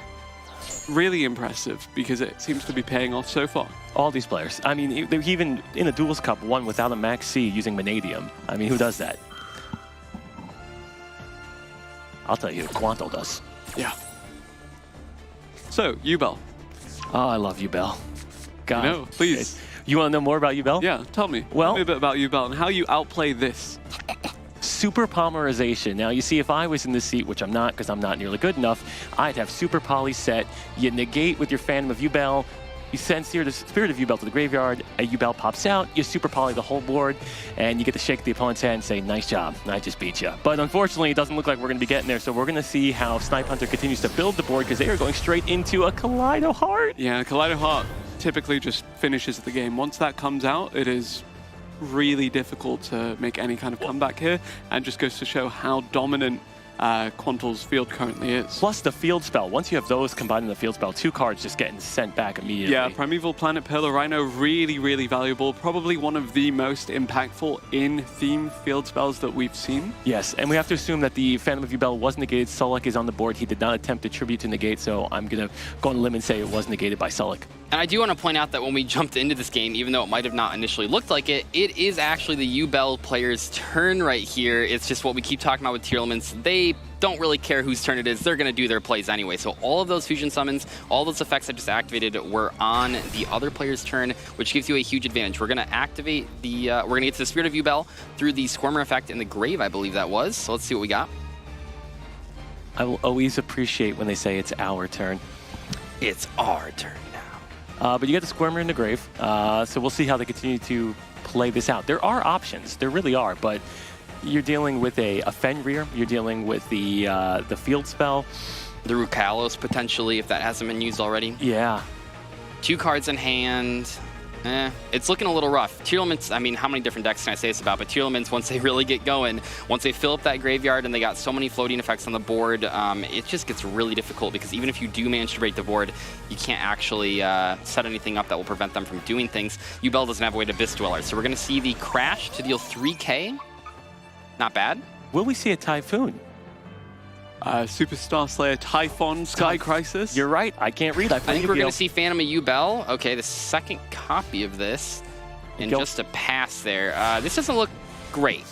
really impressive, because it seems to be paying off so far. All these players. I mean, they're even in a Duels Cup won without a Max C using Vanadium. I mean, who does that? I'll tell you, Quantal does. Yeah. So, Yubel. Oh, I love Yubel. God. No, please. You want to know more about Yubel? Yeah, tell me. Well, tell me a bit about Yubel and how you outplay this. Super polymerization. Now, you see, if I was in this seat, which I'm not because I'm not nearly good enough, I'd have super poly set. You negate with your Phantom of Yubel. You send the Spirit of Yubel to the graveyard, a Yubel pops out, you super poly the whole board, and you get to shake the opponent's hand and say, nice job, I just beat you. But unfortunately, it doesn't look like we're going to be getting there, so we're going to see how Snipe Hunter continues to build the board, because they are going straight into a Kaleido Heart. Yeah, Kaleido Heart typically just finishes the game. Once that comes out, it is really difficult to make any kind of comeback here, and just goes to show how dominant Quantal's field currently is. Plus the field spell. Once you have those combined in the field spell, 2 cards just getting sent back immediately. Yeah, Primeval Planet Pearl Rhino, really, really valuable. Probably one of the most impactful in-theme field spells that we've seen. Yes, and we have to assume that the Phantom of Yubel was negated. Solic is on the board. He did not attempt to tribute to negate, so I'm going to go on a limb and say it was negated by Solic. And I do want to point out that when we jumped into this game, even though it might have not initially looked like it, it is actually the Yubel player's turn right here. It's just what we keep talking about with Tearlaments. They don't really care whose turn it is. They're going to do their plays anyway. So all of those fusion summons, all those effects I just activated were on the other player's turn, which gives you a huge advantage. We're going to activate the, we're going to get to the Spirit of Yubel through the Squirmer effect in the grave, I believe that was. So let's see what we got. I will always appreciate when they say it's our turn. It's our turn now. But you get the Squirmer in the grave, so we'll see how they continue to play this out. There are options, there really are, but you're dealing with a Fenrir, you're dealing with the field spell. The Rukalos, potentially, if that hasn't been used already. Yeah. 2 cards in hand. It's looking a little rough. Tearlaments, I mean, how many different decks can I say this about? But Tearlaments, once they really get going, once they fill up that graveyard and they got so many floating effects on the board, it just gets really difficult, because even if you do manage to break the board, you can't actually set anything up that will prevent them from doing things. Yubel doesn't have a way to Abyss Dweller, so we're going to see the Crash to deal 3K. Not bad. Will we see a Typhoon? Superstar Slayer, Typhon, Sky Crisis. You're right. I can't read. I think we're going to see Phantom of Yubel. Okay, the second copy of this. And just a pass there. This doesn't look great.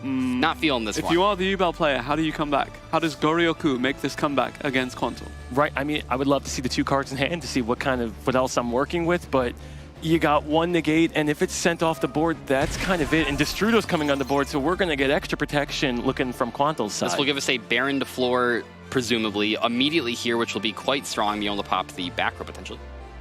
Not feeling this one. If you are the Yubel player, how do you come back? How does Goryoku make this comeback against Quantal? Right. I mean, I would love to see the 2 cards in hand to see what else I'm working with, but you got 1 negate, and if it's sent off the board, that's kind of it. And Destrudo's coming on the board, so we're going to get extra protection looking from Quantal's side. This will give us a Baron to floor, presumably, immediately here, which will be quite strong, being able to pop the back row potentially.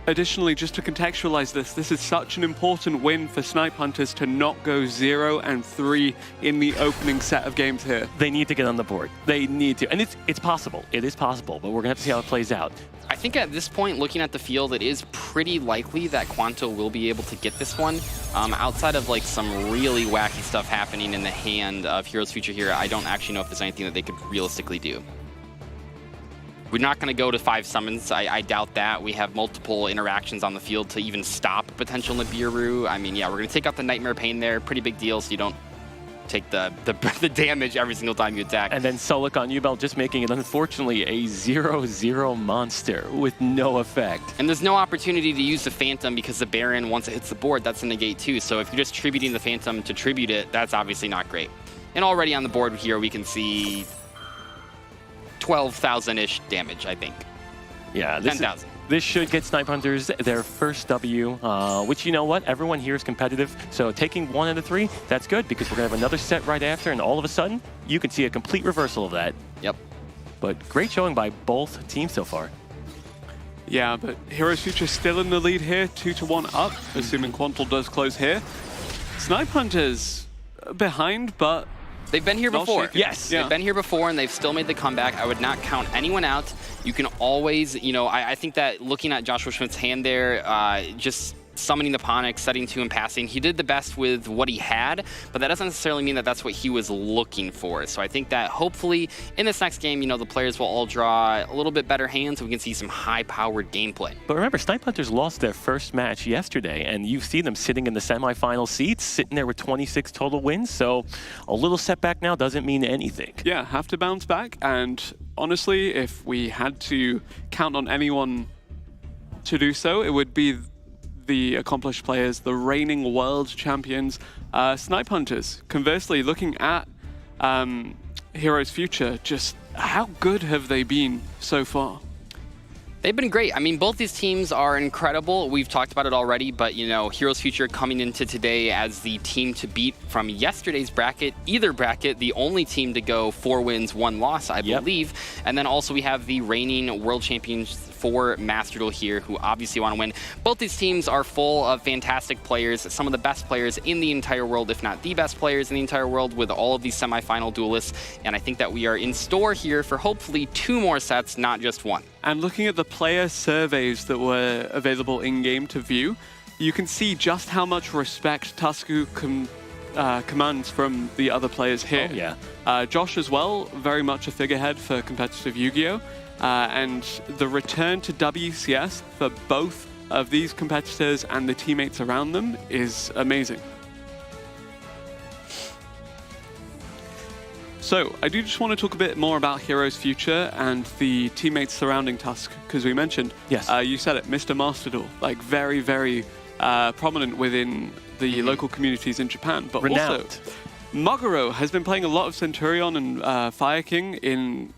Additionally, just to contextualize this is such an important win for Snipe Hunters to not go 0-3 in the opening set of games here. They need to get on the board. They need to. And it's possible. It is possible, but we're going to have to see how it plays out. think at this point, looking at the field, it is pretty likely that Quanto will be able to get this one. Outside of like some really wacky stuff happening in the hand of Heroes Future here, I don't actually know if there's anything that they could realistically do. We're not going to go to 5 summons. I doubt that. We have multiple interactions on the field to even stop potential Nibiru. I mean, yeah, we're going to take out the Nightmare Pain there. Pretty big deal, so you don't take the damage every single time you attack. And then Solik on Ubel just making it, unfortunately, a 0/0 monster with no effect. And there's no opportunity to use the Phantom because the Baron, once it hits the board, that's a negate too. So if you're just tributing the Phantom to tribute it, that's obviously not great. And already on the board here, we can see 12,000-ish damage, I think. Yeah, 10,000. This should get Snipe Hunters their first W, which, you know what, everyone here is competitive. So taking 1 out of 3, that's good because we're going to have another set right after, and all of a sudden, you can see a complete reversal of that. Yep. But great showing by both teams so far. Yeah, but Heroes Future still in the lead here, 2-1 up, assuming Quantal does close here. Snipe Hunters behind, but they've been here before. Yes. They've been here before, and they've still made the comeback. I would not count anyone out. You can always, you know, I think that looking at Joshua Schmidt's hand there, just summoning the Ponic, setting 2 and passing, he did the best with what he had, but that doesn't necessarily mean that that's what he was looking for. So I think that hopefully in this next game, you know, the players will all draw a little bit better hands so we can see some high-powered gameplay. But remember, Snipe Hunters lost their first match yesterday, and you see them sitting in the semifinal seats, sitting there with 26 total wins, so a little setback now doesn't mean anything. yeah, have to bounce back. And honestly, if we had to count on anyone to do so, it would be the accomplished players, the reigning world champions, Snipe Hunters. Conversely, looking at Heroes Future, just how good have they been so far? They've been great. I mean, both these teams are incredible. We've talked about it already, but, you know, Heroes Future coming into today as the team to beat from yesterday's bracket, either bracket, the only team to go 4 wins, 1 loss, I believe. And then also we have the reigning world champions for Master Duel here, who obviously want to win. Both these teams are full of fantastic players, some of the best players in the entire world, if not the best players in the entire world, with all of these semifinal duelists. And I think that we are in store here for hopefully 2 more sets, not just 1. And looking at the player surveys that were available in-game to view, you can see just how much respect Tusku commands from the other players here. Oh, yeah. Josh as well, very much a figurehead for competitive Yu-Gi-Oh! And the return to WCS for both of these competitors and the teammates around them is amazing. So, I do just want to talk a bit more about Heroes Future and the teammates surrounding Tusk, because we mentioned, yes, you said it, Mr. Master Duel, like very, very prominent within the local communities in Japan. But renowned. Also, Moguro has been playing a lot of Centurion and Fire King in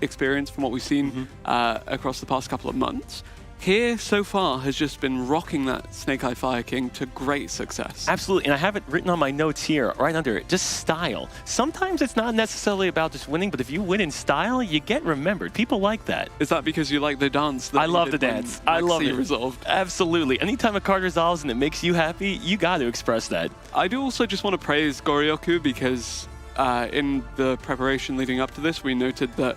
experience from what we've seen across the past couple of months. Here, so far, has just been rocking that Snake Eye Fire King to great success. Absolutely, and I have it written on my notes here, right under it, just style. Sometimes it's not necessarily about just winning, but if you win in style, you get remembered. People like that. Is that because you like the dance? I love the dance. I love it. Resolved? Absolutely. Anytime a card resolves and it makes you happy, you got to express that. I do also just want to praise Goryoku because in the preparation leading up to this, we noted that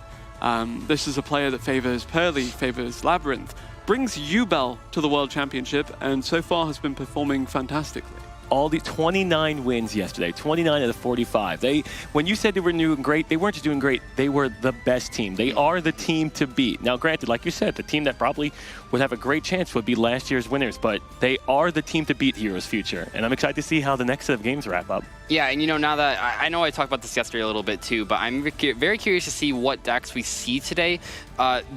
this is a player that favors Pearly, favors Labyrinth, brings Ubel to the World Championship, and so far has been performing fantastically. All the 29 wins yesterday, 29 out of 45. When you said they were doing great, they weren't just doing great, they were the best team. They are the team to beat. Now, granted, like you said, the team that probably would have a great chance would be last year's winners, but they are the team to beat Heroes Future, and I'm excited to see how the next set of games wrap up. Yeah, and you know, now that I know I talked about this yesterday a little bit too, but I'm very curious to see what decks we see today.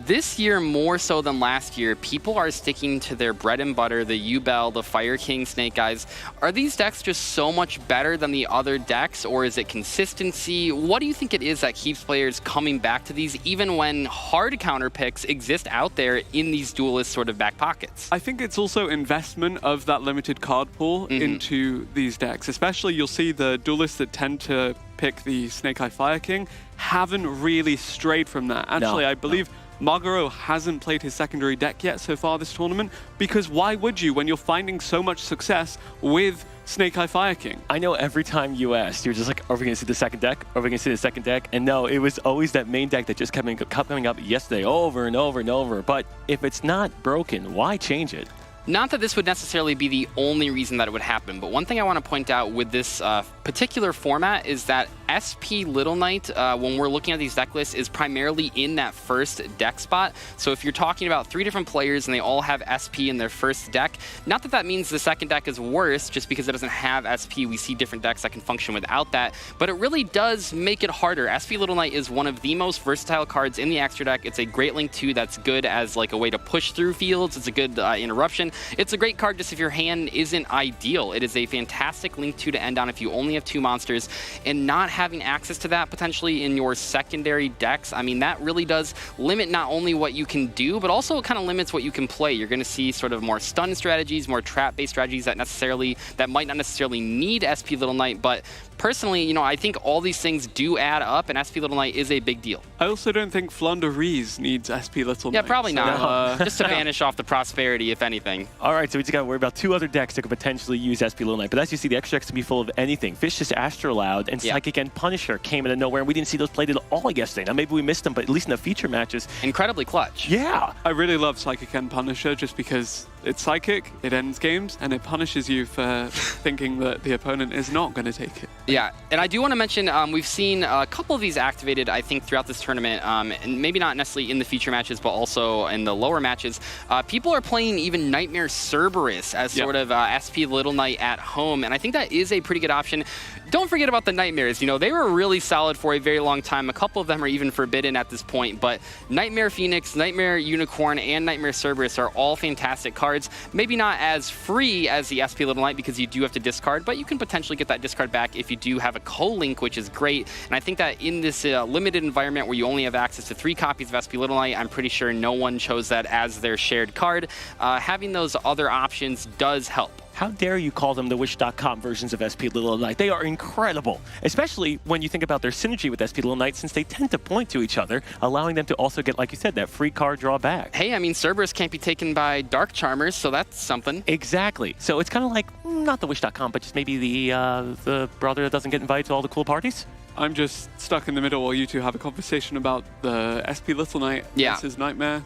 This year, more so than last year, people are sticking to their bread and butter, the Ubel, the Fire King, Snake Eyes. Are these decks just so much better than the other decks, or is it consistency? What do you think it is that keeps players coming back to these, even when hard counter picks exist out there in these duelist sort of back pockets? I think it's also investment of that limited card pool into these decks. Especially, you'll see the duelists that tend to pick the Snake Eye Fire King haven't really strayed from that. Actually, I believe Margaro hasn't played his secondary deck yet so far this tournament, because why would you when you're finding so much success with Snake Eye Fire King? I know every time you asked, you're just like, are we going to see the second deck? Are we going to see the second deck? And no, it was always that main deck that just kept coming up yesterday over and over and over. But if it's not broken, why change it? Not that this would necessarily be the only reason that it would happen, but one thing I want to point out with this particular format is that SP Little Knight, when we're looking at these deck lists, is primarily in that first deck spot. So if you're talking about 3 different players and they all have SP in their first deck, not that that means the second deck is worse just because it doesn't have SP. We see different decks that can function without that, but it really does make it harder. SP Little Knight is one of the most versatile cards in the extra deck. It's a great link too that's good as like a way to push through fields. It's a good interruption. It's a great card just if your hand isn't ideal. It is a fantastic link to end on if you only have 2 monsters, and not having access to that potentially in your secondary decks, I mean, that really does limit not only what you can do, but also it kind of limits what you can play. You're going to see sort of more stun strategies, more trap-based strategies that might not necessarily need SP Little Knight, but personally, you know, I think all these things do add up, and SP Little Knight is a big deal. I also don't think Flanderies needs SP Little Knight. Yeah, probably not. So, just to vanish off the prosperity, if anything. All right, so we just got to worry about 2 other decks that could potentially use SP Little Knight. But as you see, the extra decks can be full of anything. Vicious Astrolaud and Psychic and Punisher came out of nowhere, and we didn't see those played at all yesterday. Now, maybe we missed them, but at least in the feature matches. Incredibly clutch. Yeah. I really love Psychic and Punisher just because it's Psychic, it ends games, and it punishes you for thinking that the opponent is not going to take it. Yeah, and I do want to mention, we've seen a couple of these activated, I think, throughout this tournament, and maybe not necessarily in the feature matches, but also in the lower matches. People are playing even Nightmare Cerberus as sort of SP Little Knight at home, and I think that is a pretty good option. Don't forget about the Nightmares. You know, they were really solid for a very long time. A couple of them are even forbidden at this point, but Nightmare Phoenix, Nightmare Unicorn, and Nightmare Cerberus are all fantastic cards. Maybe not as free as the SP Little Knight because you do have to discard, but you can potentially get that discard back if you do have a co-link, which is great. And I think that in this limited environment where you only have access to 3 copies of SP Little Knight, I'm pretty sure no one chose that as their shared card. Having those other options does help. How dare you call them the Wish.com versions of SP Little Knight? They are incredible, especially when you think about their synergy with SP Little Knight, since they tend to point to each other, allowing them to also get, like you said, that free card draw back. Hey, I mean, Cerberus can't be taken by Dark Charmers, so that's something. Exactly. So it's kind of like, not the Wish.com, but just maybe the brother that doesn't get invited to all the cool parties? I'm just stuck in the middle while you two have a conversation about the SP Little Knight versus Nightmare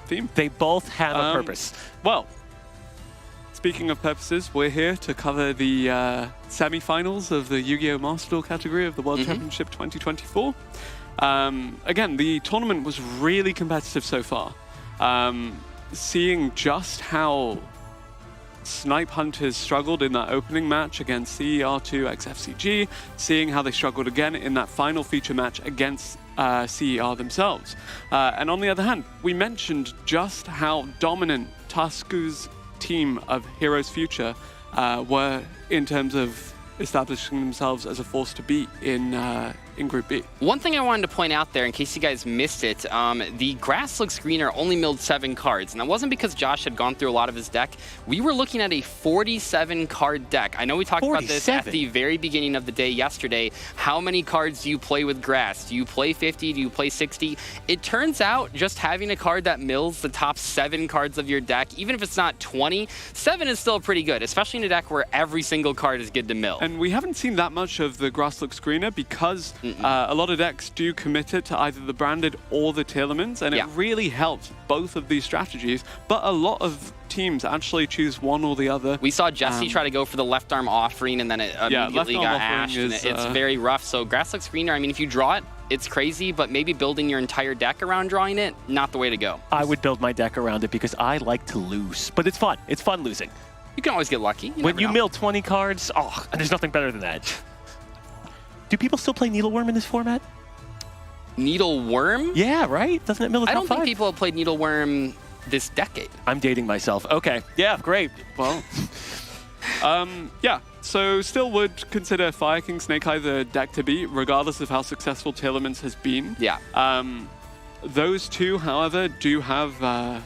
theme. They both have a purpose. Well, speaking of purposes, we're here to cover the semi-finals of the Yu-Gi-Oh! Master Duel category of the World Championship 2024. Again, the tournament was really competitive so far. Seeing just how Snipe Hunters struggled in that opening match against CER2 x FCG, seeing how they struggled again in that final feature match against CER themselves. And on the other hand, we mentioned just how dominant Tasku's team of Heroes Future were in terms of establishing themselves as a force to beat in Group B. One thing I wanted to point out there, in case you guys missed it, the Grass Looks Greener only milled 7 cards, and that wasn't because Josh had gone through a lot of his deck. We were looking at a 47-card deck. I know we talked about this at the very beginning of the day yesterday. How many cards do you play with Grass? Do you play 50? Do you play 60? It turns out just having a card that mills the top 7 cards of your deck, even if it's not 20, 7 is still pretty good, especially in a deck where every single card is good to mill. And we haven't seen that much of the Grass Looks Greener because a lot of decks do commit it to either the branded or the Telemans, and it really helps both of these strategies, but a lot of teams actually choose one or the other. We saw Jesse try to go for the left arm offering, and then it immediately got ashed, and it's very rough. So Grass Looks Greener, I mean, if you draw it, it's crazy, but maybe building your entire deck around drawing it, not the way to go. I would build my deck around it because I like to lose, but it's fun. It's fun losing. You can always get lucky. When you mill 20 cards, there's nothing better than that. Do people still play Needleworm in this format? Needleworm? Yeah, right? Doesn't it mill the top 5? I don't think people have played Needleworm this decade. I'm dating myself. Okay. Yeah, great. Well, yeah. So still would consider Fire King Snake Eye the deck to beat, regardless of how successful Telemans has been. Yeah. Those two, however, do have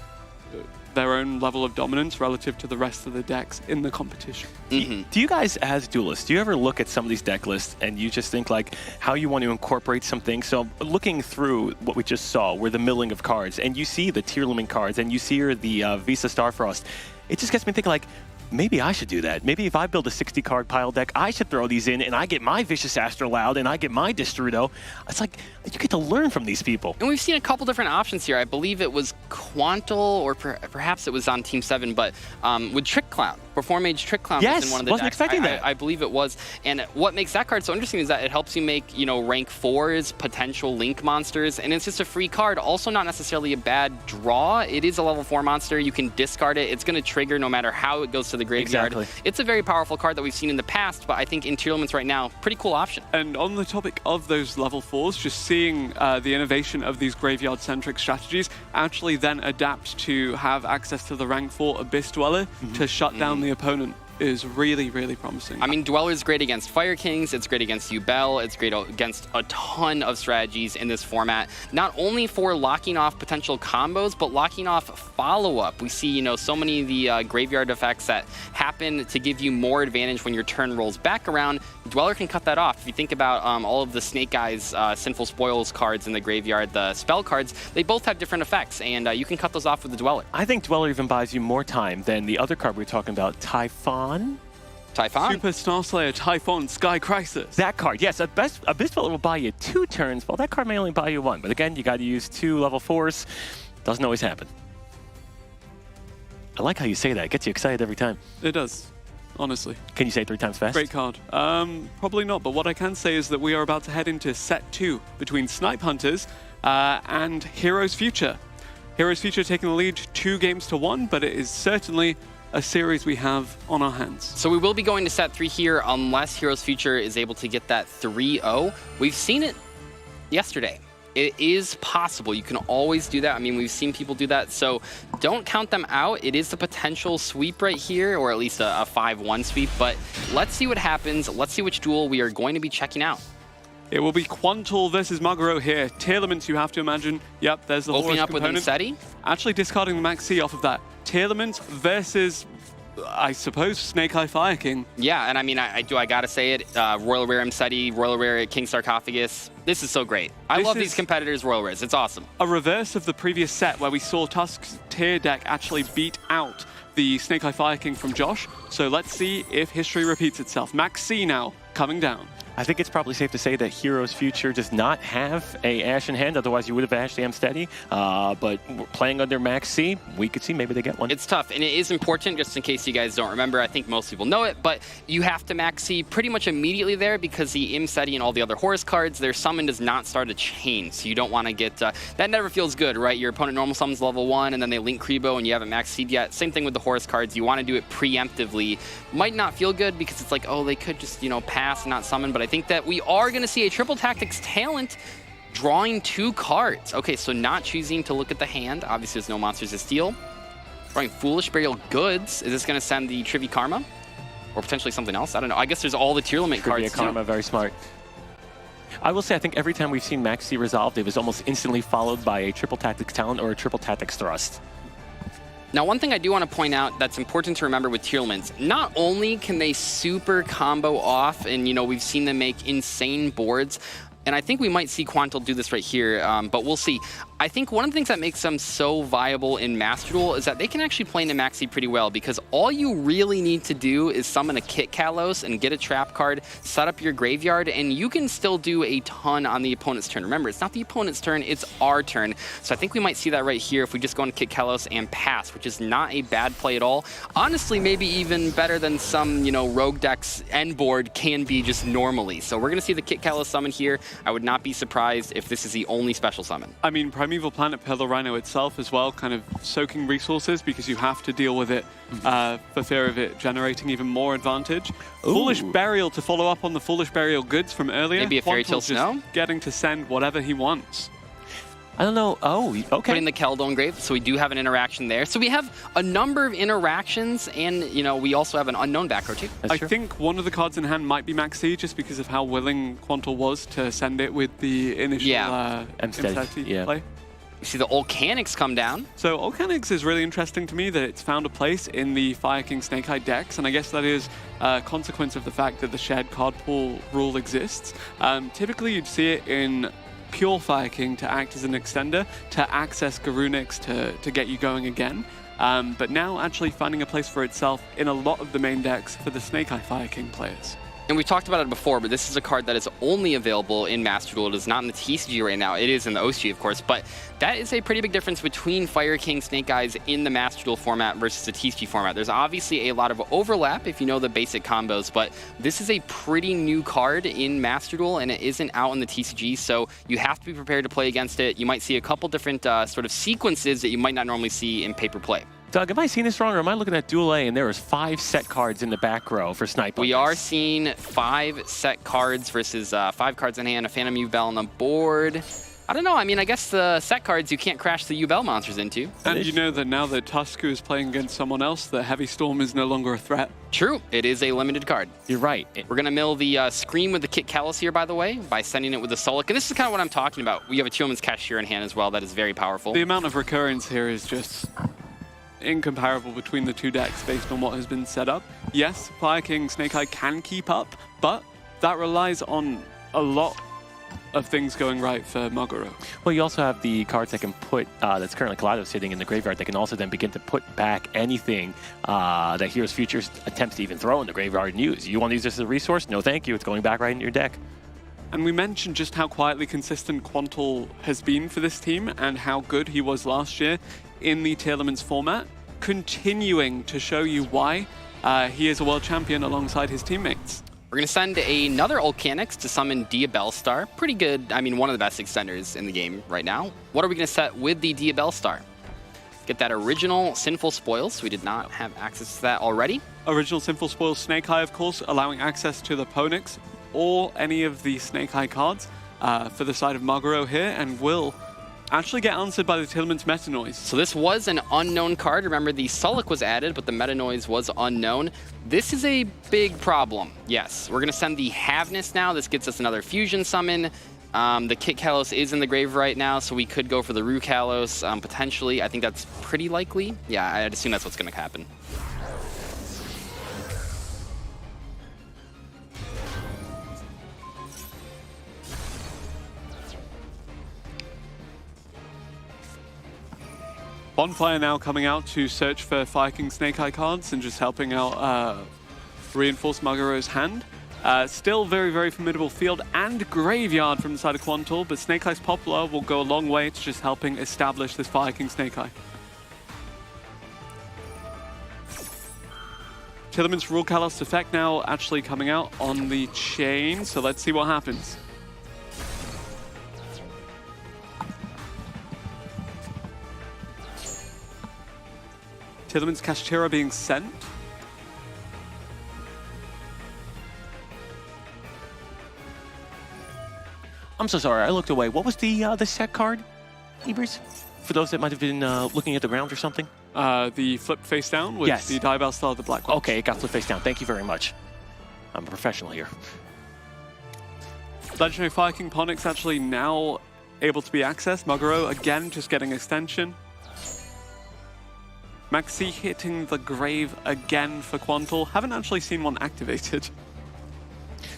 their own level of dominance relative to the rest of the decks in the competition. Do you guys, as duelists, do you ever look at some of these deck lists and you just think like how you want to incorporate some things? So looking through what we just saw, where the milling of cards, and you see the tier limit cards, and you see the Visa Starfrost, it just gets me thinking like, maybe I should do that. Maybe if I build a 60-card pile deck, I should throw these in, and I get my Vicious Astrolaud, and I get my Destrudo. It's like, you get to learn from these people. And we've seen a couple different options here. I believe it was Quantal, or perhaps it was on Team 7, but with Trick Clown. Perform Mage Trick Clown was in one of the wasn't decks. expecting that. I believe it was. And what makes that card so interesting is that it helps you make, you know, rank 4s, potential Link monsters, and it's just a free card. Also not necessarily a bad draw. It is a level 4 monster. You can discard it. It's going to trigger no matter how it goes to the graveyard. Exactly. It's a very powerful card that we've seen in the past, but I think in tier limits right now, pretty cool option. And on the topic of those level 4s, just seeing the innovation of these graveyard-centric strategies actually then adapt to have access to the rank 4 Abyss Dweller to shut down the opponent is really, really promising. I mean, Duel is great against Fire Kings, it's great against Ubel, it's great against a ton of strategies in this format, not only for locking off potential combos, but locking off follow-up. We see, you know, so many of the graveyard effects that happen to give you more advantage when your turn rolls back around. Dweller can cut that off. If you think about all of the Snake Eyes Sinful Spoils cards in the graveyard, the spell cards, they both have different effects, and you can cut those off with the Dweller. I think Dweller even buys you more time than the other card we were talking about, Typhon. Typhon? Super Star Slayer, Typhon, Sky Crisis. That card, yes, Abyss Dweller will buy you 2 turns. Well, that card may only buy you 1. But again, you got to use 2 level 4s. Doesn't always happen. I like how you say that. It gets you excited every time. It does, honestly. Can you say it 3 times fast? Great card. Probably not, but what I can say is that we are about to head into set 2 between Snipe Hunters and Heroes Future. Heroes Future taking the lead 2-1, but it is certainly a series we have on our hands. So we will be going to set 3 here unless Heroes Future is able to get that 3-0. We've seen it yesterday. It is possible. You can always do that. I mean, we've seen people do that, so don't count them out. It is the potential sweep right here, or at least a 5-1 sweep, but let's see what happens. Let's see which duel we are going to be checking out. It will be Quantal versus Magaro here. Tier elements, you have to imagine. Yep, there's the Opening Horus up with component. Insetti. Actually discarding the Max C off of that. Tier elements versus, I suppose, Snake Eye Fire King. Yeah, and I mean, I gotta say it. Royal Rare Insetti, Royal Rare King Sarcophagus. This is so great. I love these competitors' Royal Rares. It's awesome. A reverse of the previous set where we saw Tusk's tier deck actually beat out the Snake Eye Fire King from Josh. So let's see if history repeats itself. Max C now coming down. I think it's probably safe to say that Heroes Future does not have a Ash in hand, otherwise you would have Ashed Amsteady. But playing under Max C, we could see maybe they get one. It's tough, and it is important, just in case you guys don't remember. I think most people know it, but you have to Max C pretty much immediately there because the Imseti and all the other Horus cards, their summon does not start a chain, so you don't want to get... that never feels good, right? Your opponent normal summons level 1, and then they link Kribo, and you haven't Max C'd yet. Same thing with the Horus cards. You want to do it preemptively. Might not feel good because it's like, oh, they could just, you know, pass and not summon, but I think that we are going to see a Triple Tactics talent drawing 2 cards. Okay, so not choosing to look at the hand. Obviously, there's no monsters to steal. Drawing Foolish Burial Goods. Is this going to send the Trivia Karma? Or potentially something else? I don't know. I guess there's all the tier limit Trivia cards, Karma, too. very smart. I will say, I think every time we've seen Max C resolved, it was almost instantly followed by a Triple Tactics talent or a Triple Tactics thrust. Now, one thing I do want to point out that's important to remember with tier limits, not only can they super combo off, and, you know, we've seen them make insane boards, and I think we might see Quantal do this right here, but we'll see. I think one of the things that makes them so viable in Master Duel is that they can actually play into Maxi pretty well, because all you really need to do is summon a Kit Kalos and get a trap card, set up your graveyard, and you can still do a ton on the opponent's turn. Remember, it's not the opponent's turn, it's our turn. So I think we might see that right here if we just go into Kit Kalos and pass, which is not a bad play at all. Honestly, maybe even better than some, you know, rogue decks end board can be just normally. So we're going to see the Kit Kalos summon here. I would not be surprised if this is the only special summon. I mean, Primeval Planet Pillar Rhino itself as well, kind of soaking resources because you have to deal with it for fear of it generating even more advantage. Ooh. Foolish Burial to follow up on the Foolish Burial goods from earlier. Maybe a Fairy Tale Quantal's Snow? just getting to send whatever he wants. I don't know. Oh, okay. Put in the Keldon Grave, so we do have an interaction there. So we have a number of interactions, and, you know, we also have an unknown back row too. That's I true. think one of the cards in hand might be Max C just because of how willing Quantal was to send it with the initial Amsteady, Imseti yeah. play. You see the Volcanics come down. So Volcanics is really interesting to me that it's found a place in the Fire King Snake Eye decks, and I guess that is a consequence of the fact that the shared card pool rule exists. Typically you'd see it in pure Fire King to act as an extender, to access Garunix to get you going again. But now actually finding a place for itself in a lot of the main decks for the Snake Eye Fire King players. And we talked about it before, but this is a card that is only available in Master Duel. It is not in the TCG right now. It is in the OCG, of course, but that is a pretty big difference between Fire King Snake Eyes in the Master Duel format versus the TCG format. There's obviously a lot of overlap if you know the basic combos, but this is a pretty new card in Master Duel, and it isn't out in the TCG, so you have to be prepared to play against it. You might see a couple different sort of sequences that you might not normally see in paper play. Doug, have I seen this wrong, or am I looking at Duel A and there was 5 set cards in the back row for Snipe? We are seeing 5 set cards versus 5 cards in hand, a Phantom U-Bell on the board. I don't know, I mean, I guess the set cards you can't crash the U-Bell monsters into. And you know that now that Tusku is playing against someone else, the Heavy Storm is no longer a threat. True, it is a limited card. You're right. We're going to mill the Scream with the Kit Callus here, by the way, by sending it with the Solic. And this is kind of what I'm talking about. We have a Teal'c's Cashier in hand as well. That is very powerful. The amount of recurrence here is just incomparable between the two decks based on what has been set up. Yes, Fire King Snake Eye can keep up, but that relies on a lot of things going right for Maguro. Well, you also have the cards that can put, that's currently Kaleido sitting in the graveyard, that can also then begin to put back anything that Heroes Future attempts to even throw in the graveyard and use. You want to use this as a resource? No, thank you. It's going back right into your deck. And we mentioned just how quietly consistent Quantal has been for this team and how good he was last year in the Teal'c's format, continuing to show you why he is a world champion alongside his teammates. We're going to send another Volcanics to summon Diabellstar. Pretty good, I mean, one of the best extenders in the game right now. What are we going to set with the Diabellstar? Get that original Sinful Spoils. We did not have access to that already. Original Sinful Spoils Snake Eye, of course, allowing access to the Ponix or any of the Snake Eye cards for the side of Maguro here, and will actually get answered by the Teal'c's Meta Noise. So this was an unknown card. Remember, the Solic was added, but the Meta Noise was unknown. This is a big problem. Yes, we're going to send the Havness now. This gets us another fusion summon. The Kit Kalos is in the grave right now, so we could go for the Rue Kalos potentially. I think that's pretty likely. Yeah, I'd assume that's what's going to happen. Bonfire now coming out to search for Fire King Snake Eye cards and just helping out reinforce Maguro's hand. Still very, very formidable field and graveyard from the side of Quantal, but Snake Eye's Popular will go a long way to just helping establish this Fire King Snake Eye. Teal'c's Rule Kalos effect now actually coming out on the chain, so let's see what happens. Teal'c's Kashtira being sent. I'm so sorry, I looked away. What was the set card, Ebers? For those that might have been looking at the ground or something? The flip face down with Yes. the Diabellstar, the black one. Okay, it got flipped face down. Thank you very much. I'm a professional here. Legendary Fire King Ponix actually now able to be accessed. Maguro again just getting extension. Maxi hitting the grave again for Quantal. Haven't actually seen one activated.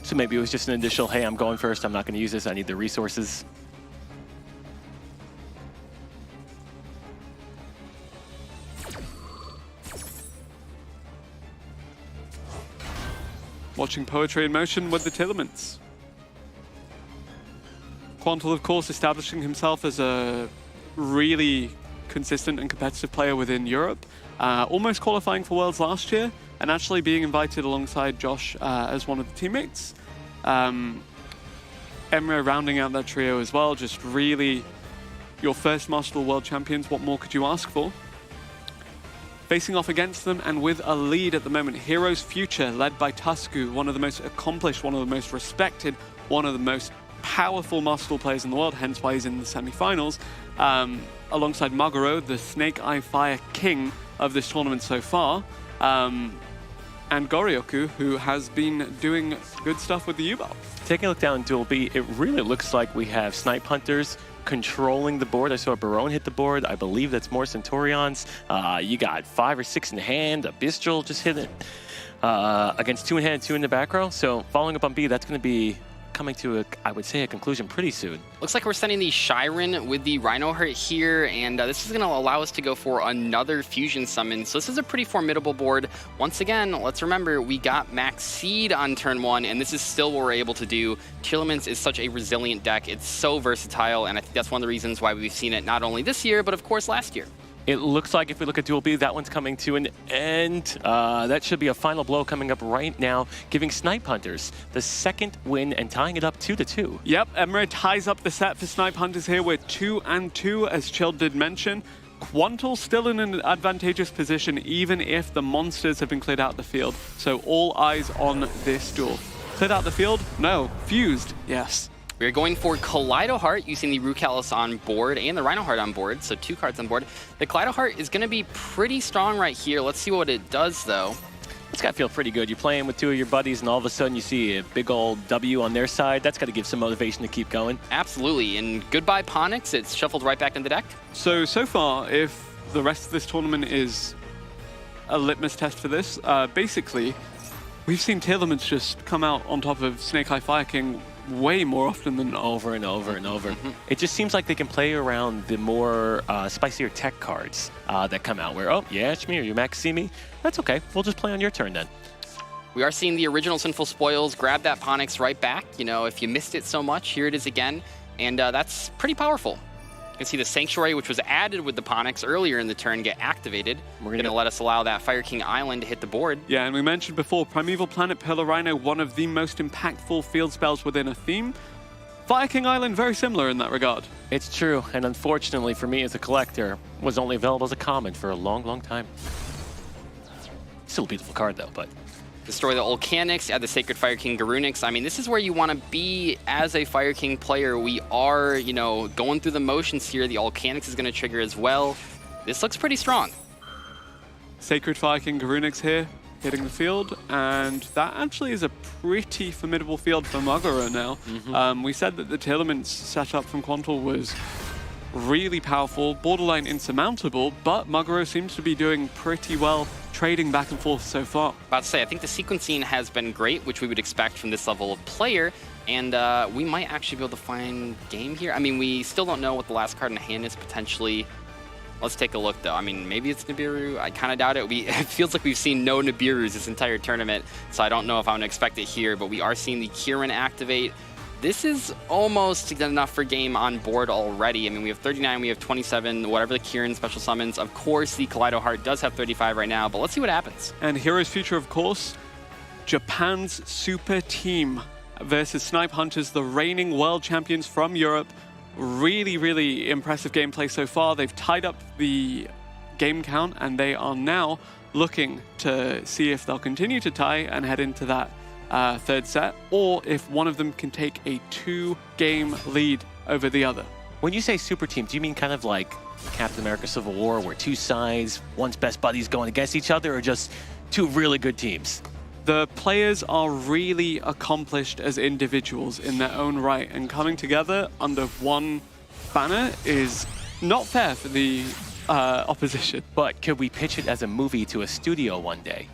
So maybe it was just an initial, hey, I'm going first, I'm not going to use this, I need the resources. Watching Poetry in Motion with the Teal'cs. Quantal, of course, establishing himself as a really consistent and competitive player within Europe, almost qualifying for Worlds last year, and actually being invited alongside Josh as one of the teammates. Emre rounding out that trio as well, just really your first Master Duel World Champions, what more could you ask for? Facing off against them and with a lead at the moment, Heroes Future, led by Tusku, one of the most accomplished, one of the most respected, one of the most powerful Master Duel players in the world, hence why he's in the semi-finals, alongside Maguro, the Snake Eye Fire King of this tournament so far, and Goryoku, who has been doing good stuff with the U-Bell. Taking a look down in Duel B, it really looks like we have Snipe Hunters controlling the board. I saw a Barone hit the board. I believe that's more Centaurions. You got 5 or 6 in hand. A Bistral just hit it against 2 in hand, 2 in the back row. So following up on B, that's going to be coming to, I would say, a conclusion pretty soon. Looks like we're sending the Shiren with the Rhino Heart here, and this is going to allow us to go for another Fusion Summon. So this is a pretty formidable board. Once again, let's remember, we got Max Seed on turn 1, and this is still what we're able to do. Tearlaments is such a resilient deck. It's so versatile, and I think that's one of the reasons why we've seen it not only this year, but of course last year. It looks like if we look at Duel B, that one's coming to an end. That should be a final blow coming up right now, giving Snipe Hunters the second win and tying it up 2-2. Yep, Emerald ties up the set for Snipe Hunters here with 2-2, as Chill did mention. Quantal still in an advantageous position, even if the monsters have been cleared out of the field. So all eyes on this duel. Cleared out the field? No. Fused? Yes. We're going for Kaleido Heart using the Rukalis on board and the Rhino Heart on board, so 2 cards on board. The Kaleido Heart is going to be pretty strong right here. Let's see what it does, though. It's got to feel pretty good. You're playing with 2 of your buddies, and all of a sudden you see a big old W on their side. That's got to give some motivation to keep going. Absolutely, and goodbye Ponix. It's shuffled right back in the deck. So far, if the rest of this tournament is a litmus test for this, basically, we've seen Tearlaments just come out on top of Snake Eye Fire King way more often than over and over and over. It just seems like they can play around the more spicier tech cards that come out where, oh, yeah, it's me, or you Max see me. That's okay. We'll just play on your turn then. We are seeing the original Sinful Spoils grab that Ponix right back. You know, if you missed it so much, here it is again. And that's pretty powerful. You can see the Sanctuary, which was added with the Ponix earlier in the turn, get activated. We're going to let us allow that Fire King Island to hit the board. Yeah, and we mentioned before, Primeval Planet Pillar Rhino, one of the most impactful field spells within a theme. Fire King Island, very similar in that regard. It's true, and unfortunately for me as a collector, was only available as a common for a long, long time. Still a beautiful card though, but... Destroy the Volcanics, add the Sacred Fire King Garunix. I mean, this is where you want to be as a Fire King player. We are, you know, going through the motions here. The Volcanics is going to trigger as well. This looks pretty strong. Sacred Fire King Garunix here, hitting the field, and that actually is a pretty formidable field for Maguro now. We said that the Tearlaments setup from Quantal was really powerful, borderline insurmountable, but Maguro seems to be doing pretty well trading back and forth so far. About to say, I think the sequencing has been great, which we would expect from this level of player, and we might actually be able to find game here. I mean, we still don't know what the last card in the hand is potentially. Let's take a look, though. I mean, maybe it's Nibiru. I kind of doubt it. It feels like we've seen no Nibirus this entire tournament, so I don't know if I'm going to expect it here, but we are seeing the Kirin activate. This is almost enough for game on board already. I mean, we have 39, we have 27, whatever the Kirin special summons. Of course, the Kaleido Heart does have 35 right now, but let's see what happens. And Heroes Future, of course, Japan's super team versus Snipe Hunters, the reigning world champions from Europe. Really, really impressive gameplay so far. They've tied up the game count, and they are now looking to see if they'll continue to tie and head into that third set, or if one of them can take a 2-game lead over the other. When you say super team, do you mean kind of like Captain America Civil War, where 2 sides, one's best buddies going against each other, or just 2 really good teams? The players are really accomplished as individuals in their own right, and coming together under one banner is not fair for the opposition. But could we pitch it as a movie to a studio one day?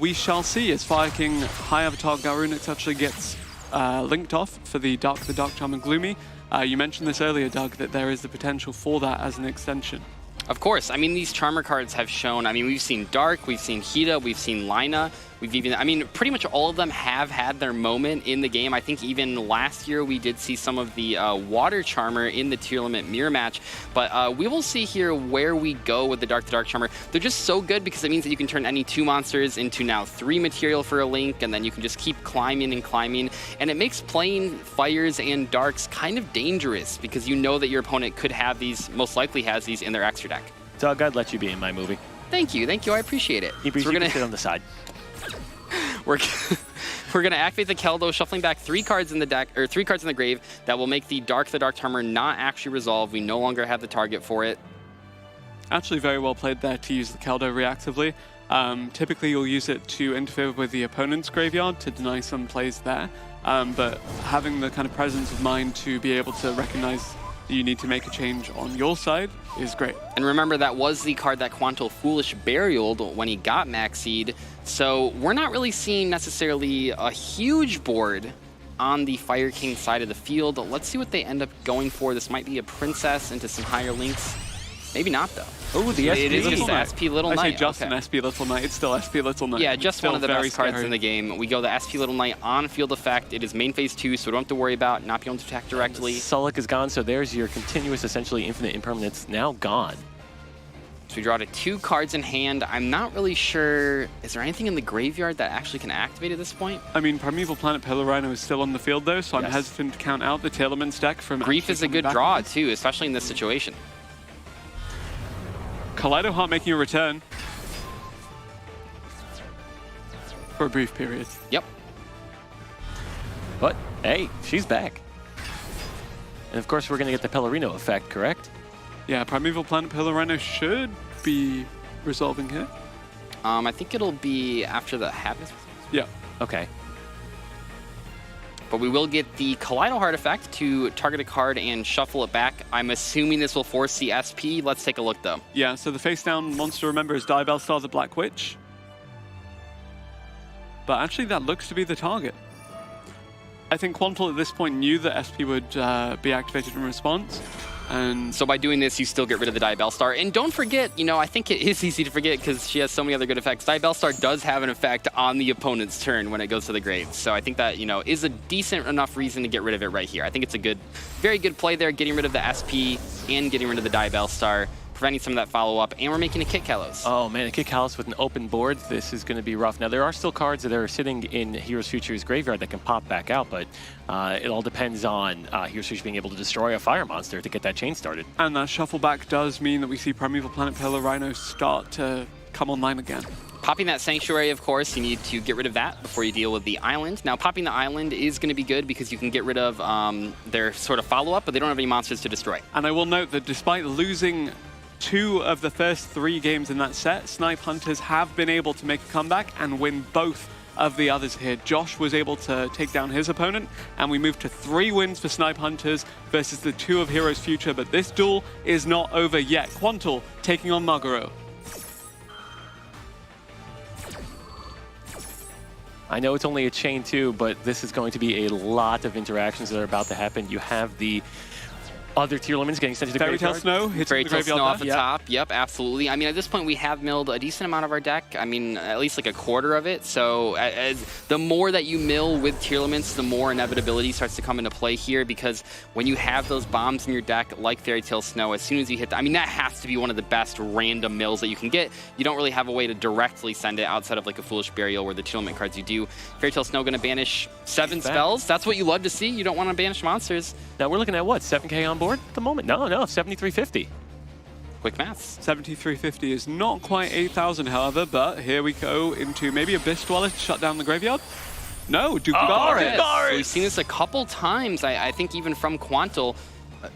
We shall see as Fire King High Avatar Garunix actually gets linked off for the Dark Charm and Gloomy. You mentioned this earlier, Doug, that there is the potential for that as an extension. Of course. I mean, these Charmer cards have shown, I mean, we've seen Dark, we've seen Hida, we've seen Lina. We've even, I mean, pretty much all of them have had their moment in the game. I think even last year we did see some of the Water Charmer in the Tier Limit Mirror match. But we will see here where we go with the Dark Charmer. They're just so good because it means that you can turn any 2 monsters into now 3 material for a link, and then you can just keep climbing and climbing. And it makes playing Fires and Darks kind of dangerous because you know that your opponent could have these, most likely has these in their extra deck. Doug, I'd let you be in my movie. Thank you, I appreciate it. You can sit on the side. We're going to activate the Keldo, shuffling back 3 cards in the deck, or 3 cards in the grave. That will make the Dark Charmer not actually resolve. We no longer have the target for it. Actually very well played there to use the Keldo reactively. Typically you'll use it to interfere with the opponent's graveyard to deny some plays there. but having the kind of presence of mind to be able to recognize that you need to make a change on your side is great. And remember, that was the card that Quanto Foolish burialed when he got Maxied. So we're not really seeing necessarily a huge board on the Fire King side of the field. Let's see what they end up going for. This might be a Princess into some higher links. Maybe not, though. Oh, the It is just SP Little Knight. I say just okay. an SP Little Knight. It's still SP Little Knight. Yeah, It's just still one of the very best cards scary. in the game. We go the SP Little Knight on field effect. It is main phase 2, so we don't have to worry about not being able to attack directly. Sulik is gone, so there's your continuous, essentially infinite impermanence now gone. So we draw to 2 cards in hand. I'm not really sure. Is there anything in the graveyard that actually can activate at this point? I mean, Primeval Planet Pillar Rhino is still on the field, though, so I'm Yes. hesitant to count out the Tailman's deck from... Grief actually is a coming good back draw, on this. too, especially in this situation. Kaleido Heart making a return. For a brief period. Yep. But, hey, she's back. And of course, we're going to get the Pellerino effect, correct? Yeah, Primeval Planet Pillar Rhino should be resolving here. I think it'll be after the Habits. Yeah. Okay. But we will get the Kaleido Heart effect to target a card and shuffle it back. I'm assuming this will force the SP. Let's take a look, though. Yeah, so the face-down monster, remember, is Diabellstar the Black Witch. But actually, that looks to be the target. I think Quantal at this point knew that SP would be activated in response. And So by doing this, you still get rid of the Diabellstar. And don't forget, you know, I think it is easy to forget because she has so many other good effects. Diabellstar does have an effect on the opponent's turn when it goes to the grave. So I think that, you know, is a decent enough reason to get rid of it right here. I think it's a good, very good play there, getting rid of the SP and getting rid of the Diabellstar, preventing some of that follow-up. And we're making a Kit Kalos. Oh man, a Kit Kalos with an open board. This is going to be rough. Now, there are still cards that are sitting in Heroes Future's graveyard that can pop back out, but it all depends on Heroes Future being able to destroy a fire monster to get that chain started. And that shuffle back does mean that we see Primeval Planet Pillar Rhino start to come online again. Popping that Sanctuary, of course, you need to get rid of that before you deal with the island. Now, popping the island is going to be good because you can get rid of their sort of follow-up, but they don't have any monsters to destroy. And I will note that despite losing 2 of the first 3 games in that set, Snipe Hunters have been able to make a comeback and win both of the others here. Josh was able to take down his opponent, and we moved to 3 wins for Snipe Hunters versus the 2 of Heroes Future, but this duel is not over yet. Quantal taking on Maguro. I know it's only a chain 2, but this is going to be a lot of interactions that are about to happen. You have the other tier limits getting sent to the Fairy Tale graveyard. Snow hitting Fairy the Tale graveyard Snow off there. the top. Yep, absolutely. I mean, at this point, we have milled a decent amount of our deck. I mean, at least like a quarter of it. So the more that you mill with tier limits, the more inevitability starts to come into play here, because when you have those bombs in your deck, like Fairy Tale Snow, as soon as you hit that, I mean, that has to be one of the best random mills that you can get. You don't really have a way to directly send it outside of like a Foolish Burial where the tier limit cards you do. Fairy Tale Snow going to banish 7 spells. That's what you love to see. You don't want to banish monsters. Now we're looking at what, 7K on board at the moment? No, 7,350. Quick maths. 7,350 is not quite 8,000, however, but here we go into maybe Abyss Dweller to shut down the graveyard. No, Dugaris. So we've seen this a couple times, I think even from Quantal.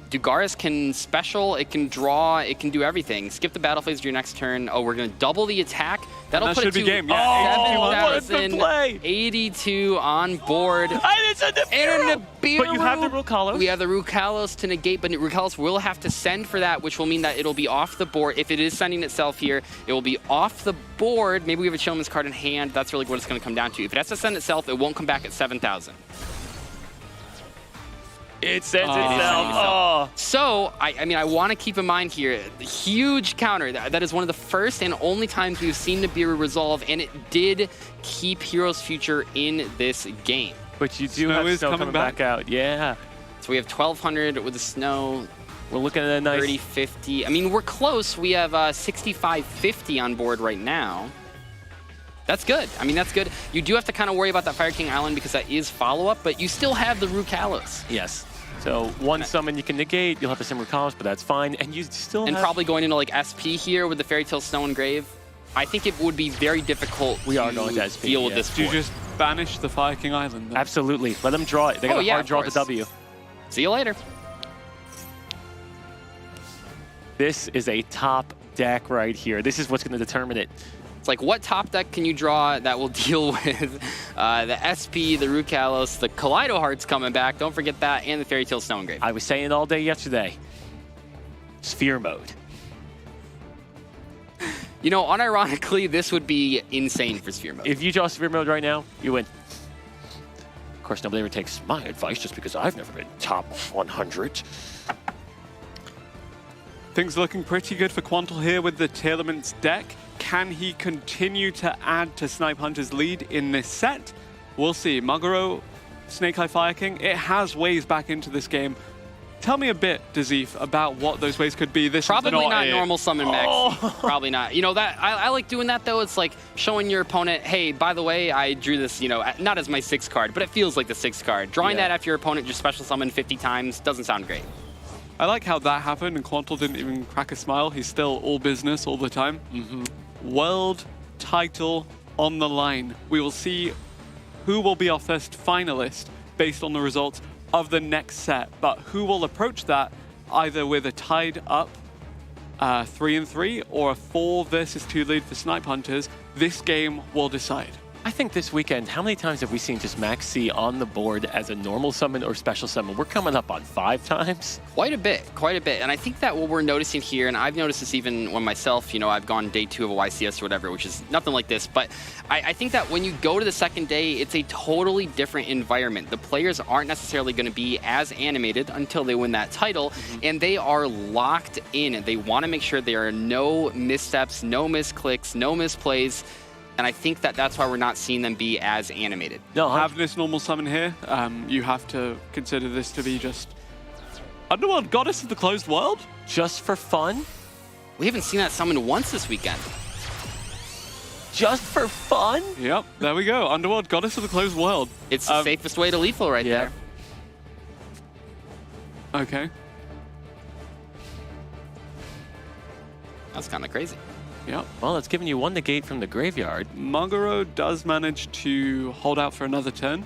Dugaris can special, it can draw, it can do everything. Skip the battle phase to your next turn. Oh, we're going to double the attack. That'll That put should it be to game. Yeah, what a good play. 82 on board. And it's a And a Nibiru. But you have the Rukalos. We have the Rukalos to negate, but Rukalos will have to send for that, which will mean that it'll be off the board. If it is sending itself here, it will be off the board. Maybe we have a Chillman's card in hand. That's really what it's going to come down to. If it has to send itself, it won't come back at 7,000. It sends itself. Oh. So, I mean, I want to keep in mind here, the huge counter. That is one of the first and only times we've seen Nibiru resolve, and it did keep Heroes Future in this game. But you do Snow have is Snow coming coming back out. Yeah. So we have 1,200 with the Snow, We're looking at a nice... 30-50. I mean, we're close. We have 65-50 on board right now. That's good. I mean, that's good. You do have to kind of worry about that Fire King Island because that is follow-up, but you still have the Rukalos. Yes. So one summon you can negate, you'll have to summon Rukalos, but that's fine. And you still And have... probably going into like SP here with the Fairy Tale Snow and Grave. I think it would be very difficult We are going to SP, deal with yeah. this Do you board. just banish the Fire King Island? Then? Absolutely. Let them draw it. They got a hard of draw to course. W. See you later. This is a top deck right here. This is what's going to determine it. It's like, what top deck can you draw that will deal with the SP, the Rukalos, the Kaleido Hearts coming back, don't forget that, and the Fairy Tale Snow Engrave. I was saying all day yesterday, Sphere mode. You know, unironically, this would be insane for Sphere mode. If you draw Sphere mode right now, you win. Of course, nobody ever takes my advice just because I've never been top 100. Things looking pretty good for Quantal here with the Tearlament's deck. Can he continue to add to Snipe Hunter's lead in this set? We'll see. Maguro, Snake Eye Fire King, it has ways back into this game. Tell me a bit, Dazif, about what those ways could be. This Probably is not normal summon max. Probably not. You know, that I like doing that, though. It's like showing your opponent, hey, by the way, I drew this, you know, not as my 6th card, but it feels like the 6th card. Drawing that after your opponent just special summon 50 times doesn't sound great. I like how that happened and Quantal didn't even crack a smile. He's still all business all the time. World title on the line. We will see who will be our first finalist based on the results of the next set, but who will approach that either with a tied up 3-3 or a 4 versus 2 lead for Snipe Hunters. This game will decide. I think this weekend, how many times have we seen just Max C on the board as a normal summon or special summon? We're coming up on 5 times. Quite a bit. And I think that what we're noticing here, and I've noticed this even when myself, you know, I've gone day 2 of a YCS or whatever, which is nothing like this, but I think that when you go to the second day, it's a totally different environment. The players aren't necessarily going to be as animated until they win that title, and they are locked in. They want to make sure there are no missteps, no misclicks, no misplays. And I think that that's why we're not seeing them be as animated. No, have this normal summon here, you have to consider this to be just Underworld Goddess of the Closed World? Just for fun? We haven't seen that summon once this weekend. Just for fun? Yep, there we go. Underworld Goddess of the Closed World. It's the safest way to lethal right there. Okay. That's kind of crazy. Yep. Well, it's giving you 1 negate from the graveyard. Maguro does manage to hold out for another turn.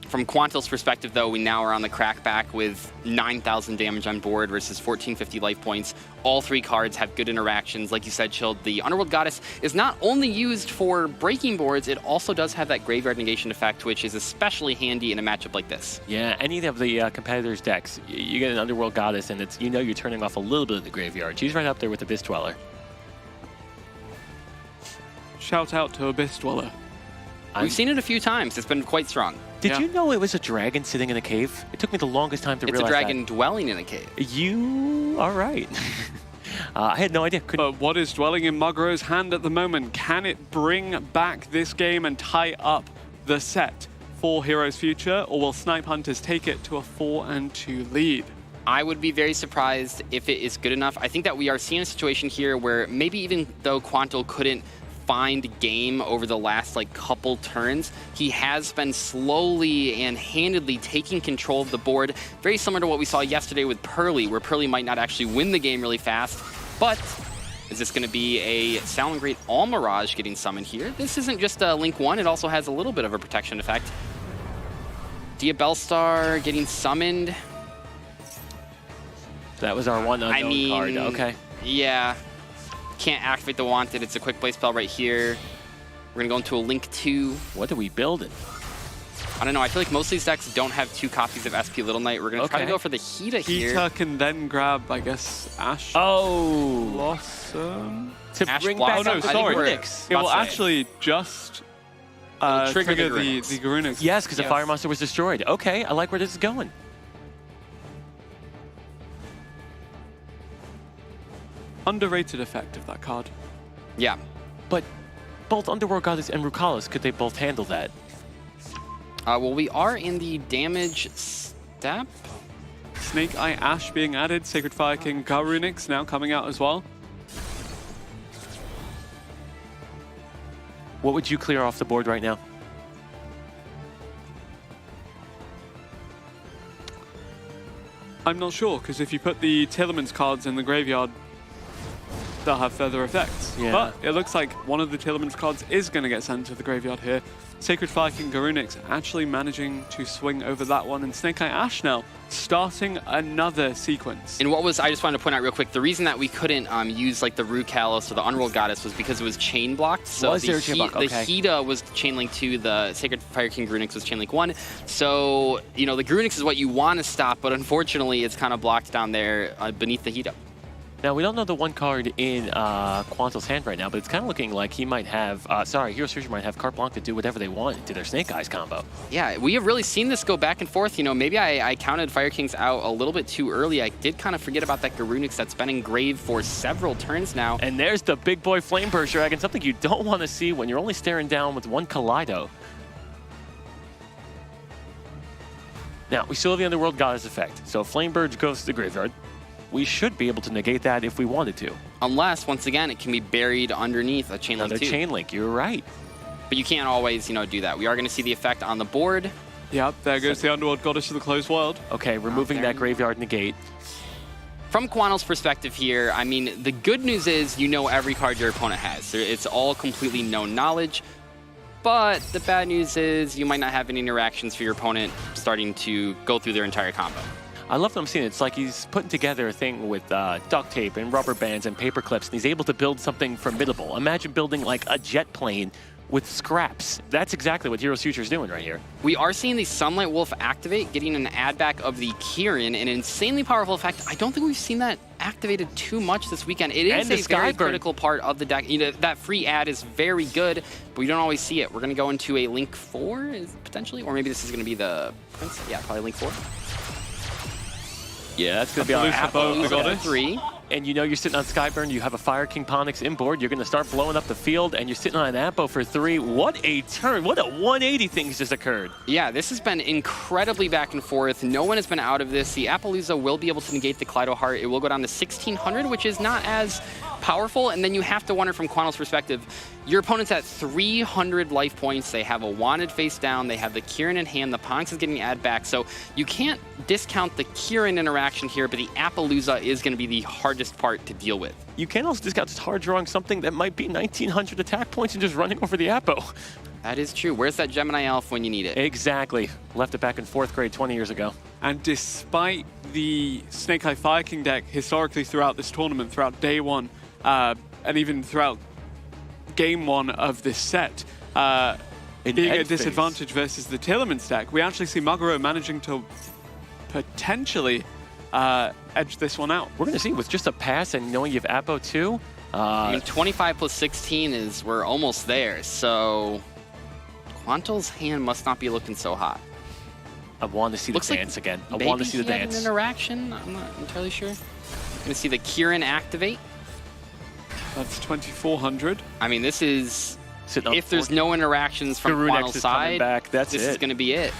From Quantal's perspective, though, we now are on the crackback with 9,000 damage on board versus 1,450 life points. All 3 cards have good interactions. Like you said, Chilled, the Underworld Goddess is not only used for breaking boards, it also does have that graveyard negation effect, which is especially handy in a matchup like this. Yeah, any of the competitors' decks, you get an Underworld Goddess, and it's, you know, you're turning off a little bit of the graveyard. She's right up there with Abyss Dweller. Shout out to Abyss Dweller. We've seen it a few times. It's been quite strong. Did you know it was a dragon sitting in a cave? It took me the longest time to realize It's a dragon dwelling in a cave. You are right. I had no idea. But what is dwelling in Maguro's hand at the moment? Can it bring back this game and tie up the set for Heroes Future, or will Snipe Hunters take it to a 4-2 lead? I would be very surprised if it is good enough. I think that we are seeing a situation here where maybe even though Quantal couldn't find game over the last couple turns, he has been slowly and handedly taking control of the board, very similar to what we saw yesterday with Pearly, where Pearly might not actually win the game really fast, but is this going to be a Sound Great All Mirage getting summoned here? This isn't just a Link 1, it also has a little bit of a protection effect. Diabellstar getting summoned. That was our one unknown card, okay. Yeah. Can't activate the Wanted. It's a quick play spell right here. We're going to go into a Link 2. What are we building? I don't know. I feel like most of these decks don't have 2 copies of SP Little Knight. We're going to try to go for the Hita here. Hita can then grab, I guess, Ash Oh! Blossom. To Ash bring Blossom? back Oh, no, sorry. Garunix. It will actually just trigger the the Garunix. Yes, because the Fire Monster was destroyed. Okay, I like where this is going. Underrated effect of that card. Yeah. But both Underworld Goddess and Rukalos, could they both handle that? Well, we are in the damage step. Snake Eye Ash being added. Sacred Fire King Garunix now coming out as well. What would you clear off the board right now? I'm not sure, because if you put the Tearlament's cards in the graveyard, they'll have further effects. Yeah. But it looks like one of the Tearlament's cards is going to get sent to the graveyard here. Sacred Fire King Garunix actually managing to swing over that one, and Snake Eye Ash now starting another sequence. And what was, I just wanted to point out real quick, the reason that we couldn't use like the Rue Kalos or the Unrolled Goddess was because it was chain blocked. So Was there a chain block? the Okay. Hida was chain link 2, the Sacred Fire King Garunix was chain link 1. So, you know, the Garunix is what you want to stop, but unfortunately it's kind of blocked down there beneath the Hida. Now, we don't know the one card in Quanto's hand right now, but it's kind of looking like he might have, Hero Surgeon might have carte blanche to do whatever they want to their Snake Eyes combo. Yeah, we have really seen this go back and forth. You know, maybe I counted Fire Kings out a little bit too early. I did kind of forget about that Garunix that's been engraved for several turns now. And there's the big boy Flame Burst Dragon, something you don't want to see when you're only staring down with one Kaleido. Now, we still have the Underworld Goddess effect, so if Flame Burst goes to the graveyard, we should be able to negate that if we wanted to. Unless, once again, it can be buried underneath a chain link Another 2. chain link, you're right. But you can't always, you know, do that. We are going to see the effect on the board. Yep, there goes the Underworld Goddess of the Closed World. Okay, removing there. that graveyard negate. From Quanto's perspective here, I mean, the good news is you know every card your opponent has. It's all completely known knowledge. But the bad news is you might not have any interactions for your opponent starting to go through their entire combo. I love what I'm seeing. It's like he's putting together a thing with duct tape and rubber bands and paper clips, and he's able to build something formidable. Imagine building like a jet plane with scraps. That's exactly what Heroes Future is doing right here. We are seeing the Sunlight Wolf activate, getting an add back of the Kieran, an insanely powerful effect. I don't think we've seen that activated too much this weekend. It is a very critical part of the deck. You know, that free add is very good, but we don't always see it. We're going to go into a Link 4, potentially, or maybe this is going to be the Prince. Yeah, probably Link 4. Yeah, that's going to be our Appaloosa Apple Goddess. 3. And you know you're sitting on Skyburn, you have a Fire King Ponix inboard, you're going to start blowing up the field, and you're sitting on an Appo for 3. What a turn. What a 180 things just occurred. Yeah, this has been incredibly back and forth. No one has been out of this. The Appaloosa will be able to negate the Kaleido Heart. It will go down to 1600, which is not as powerful. And then you have to wonder from Quanto's perspective, your opponent's at 300 life points. They have a Wanted face down. They have the Kieran in hand. The Ponix is getting add back. So you can't discount the Kieran interaction here, but the Appaloosa is going to be the hardest part to deal with. You can also discount just hard drawing something that might be 1900 attack points and just running over the Appo. That is true. Where's that Gemini Elf when you need it? Exactly. Left it back in 4th grade 20 years ago. And despite the Snake Eye Fire King deck historically throughout this tournament, throughout day one, and even throughout game one of this set, being a disadvantage versus the Tearlament's deck, we actually see Maguro managing to potentially edge this one out. We're going to see with just a pass and knowing you have Appo too. I mean, 25 plus 16 is, we're almost there. So Quanto's hand must not be looking so hot. I want to see the dance again. I want to see the Maybe he had dance. an interaction. I'm not entirely sure. Gonna see the Kieran activate. That's 2400. I mean, this is, Sitting on if there's 4. no interactions from Garunix Quanto's is coming side, back. That's this it. is gonna be it.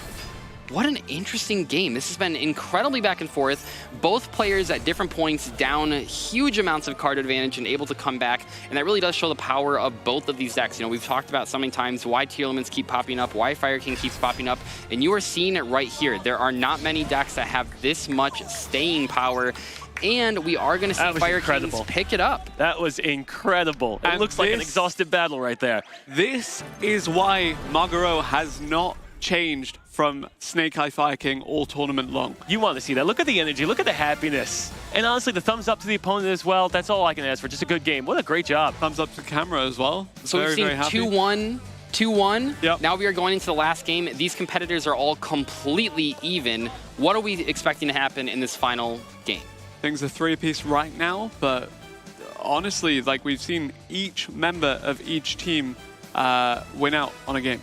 What an interesting game. This has been incredibly back and forth. Both players at different points down huge amounts of card advantage and able to come back. And that really does show the power of both of these decks. You know, we've talked about so many times why Tearlaments keep popping up, why Fire King keeps popping up. And you are seeing it right here. There are not many decks that have this much staying power. And we are going to see Fire Kings pick it up. That was incredible. It looks like an exhausted battle right there. This is why Maguro has not changed from Snake Eye Fire King all tournament long. You want to see that. Look at the energy. Look at the happiness. And honestly, the thumbs up to the opponent as well. That's all I can ask for. Just a good game. What a great job. Thumbs up to camera as well. So very, we've seen very happy. 2-1, 2-1. Yep. Now we are going into the last game. These competitors are all completely even. What are we expecting to happen in this final game? Things are 3 apiece right now, but honestly, like we've seen each member of each team win out on a game.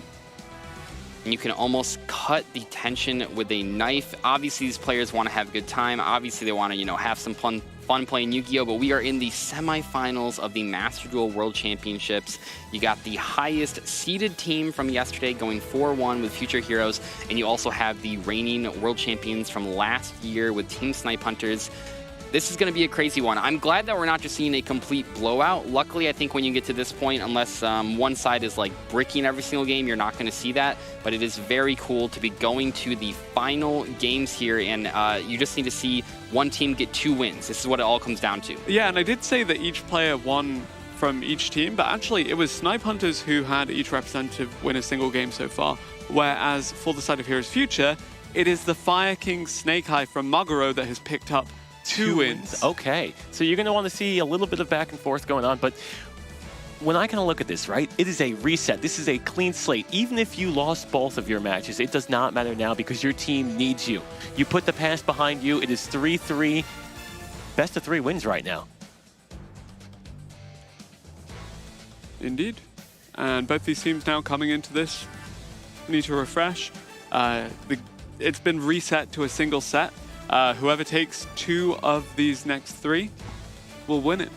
And you can almost cut the tension with a knife. Obviously, these players want to have a good time. Obviously, they want to, you know, have some fun playing Yu-Gi-Oh! But we are in the semifinals of the Master Duel World Championships. You got the highest seeded team from yesterday going 4-1 with Future Heroes, and you also have the reigning world champions from last year with Team Snipe Hunters. This is going to be a crazy one. I'm glad that we're not just seeing a complete blowout. Luckily, I think when you get to this point, unless one side is like bricking every single game, you're not going to see that. But it is very cool to be going to the final games here, and you just need to see one team get 2 wins. This is what it all comes down to. Yeah, and I did say that each player won from each team, but actually it was Snipe Hunters who had each representative win a single game so far. Whereas for the side of Heroes Future, it is the Fire King Snake Eye from Maguro that has picked up 2 wins. Okay, so you're going to want to see a little bit of back and forth going on, but when I kind of look at this, right, it is a reset. This is a clean slate. Even if you lost both of your matches, it does not matter now because your team needs you. You put the past behind you. It is 3-3. Best of 3 wins right now. Indeed. And both these teams now coming into this need to refresh. It's been reset to a single set. Whoever takes 2 of these next 3 will win it.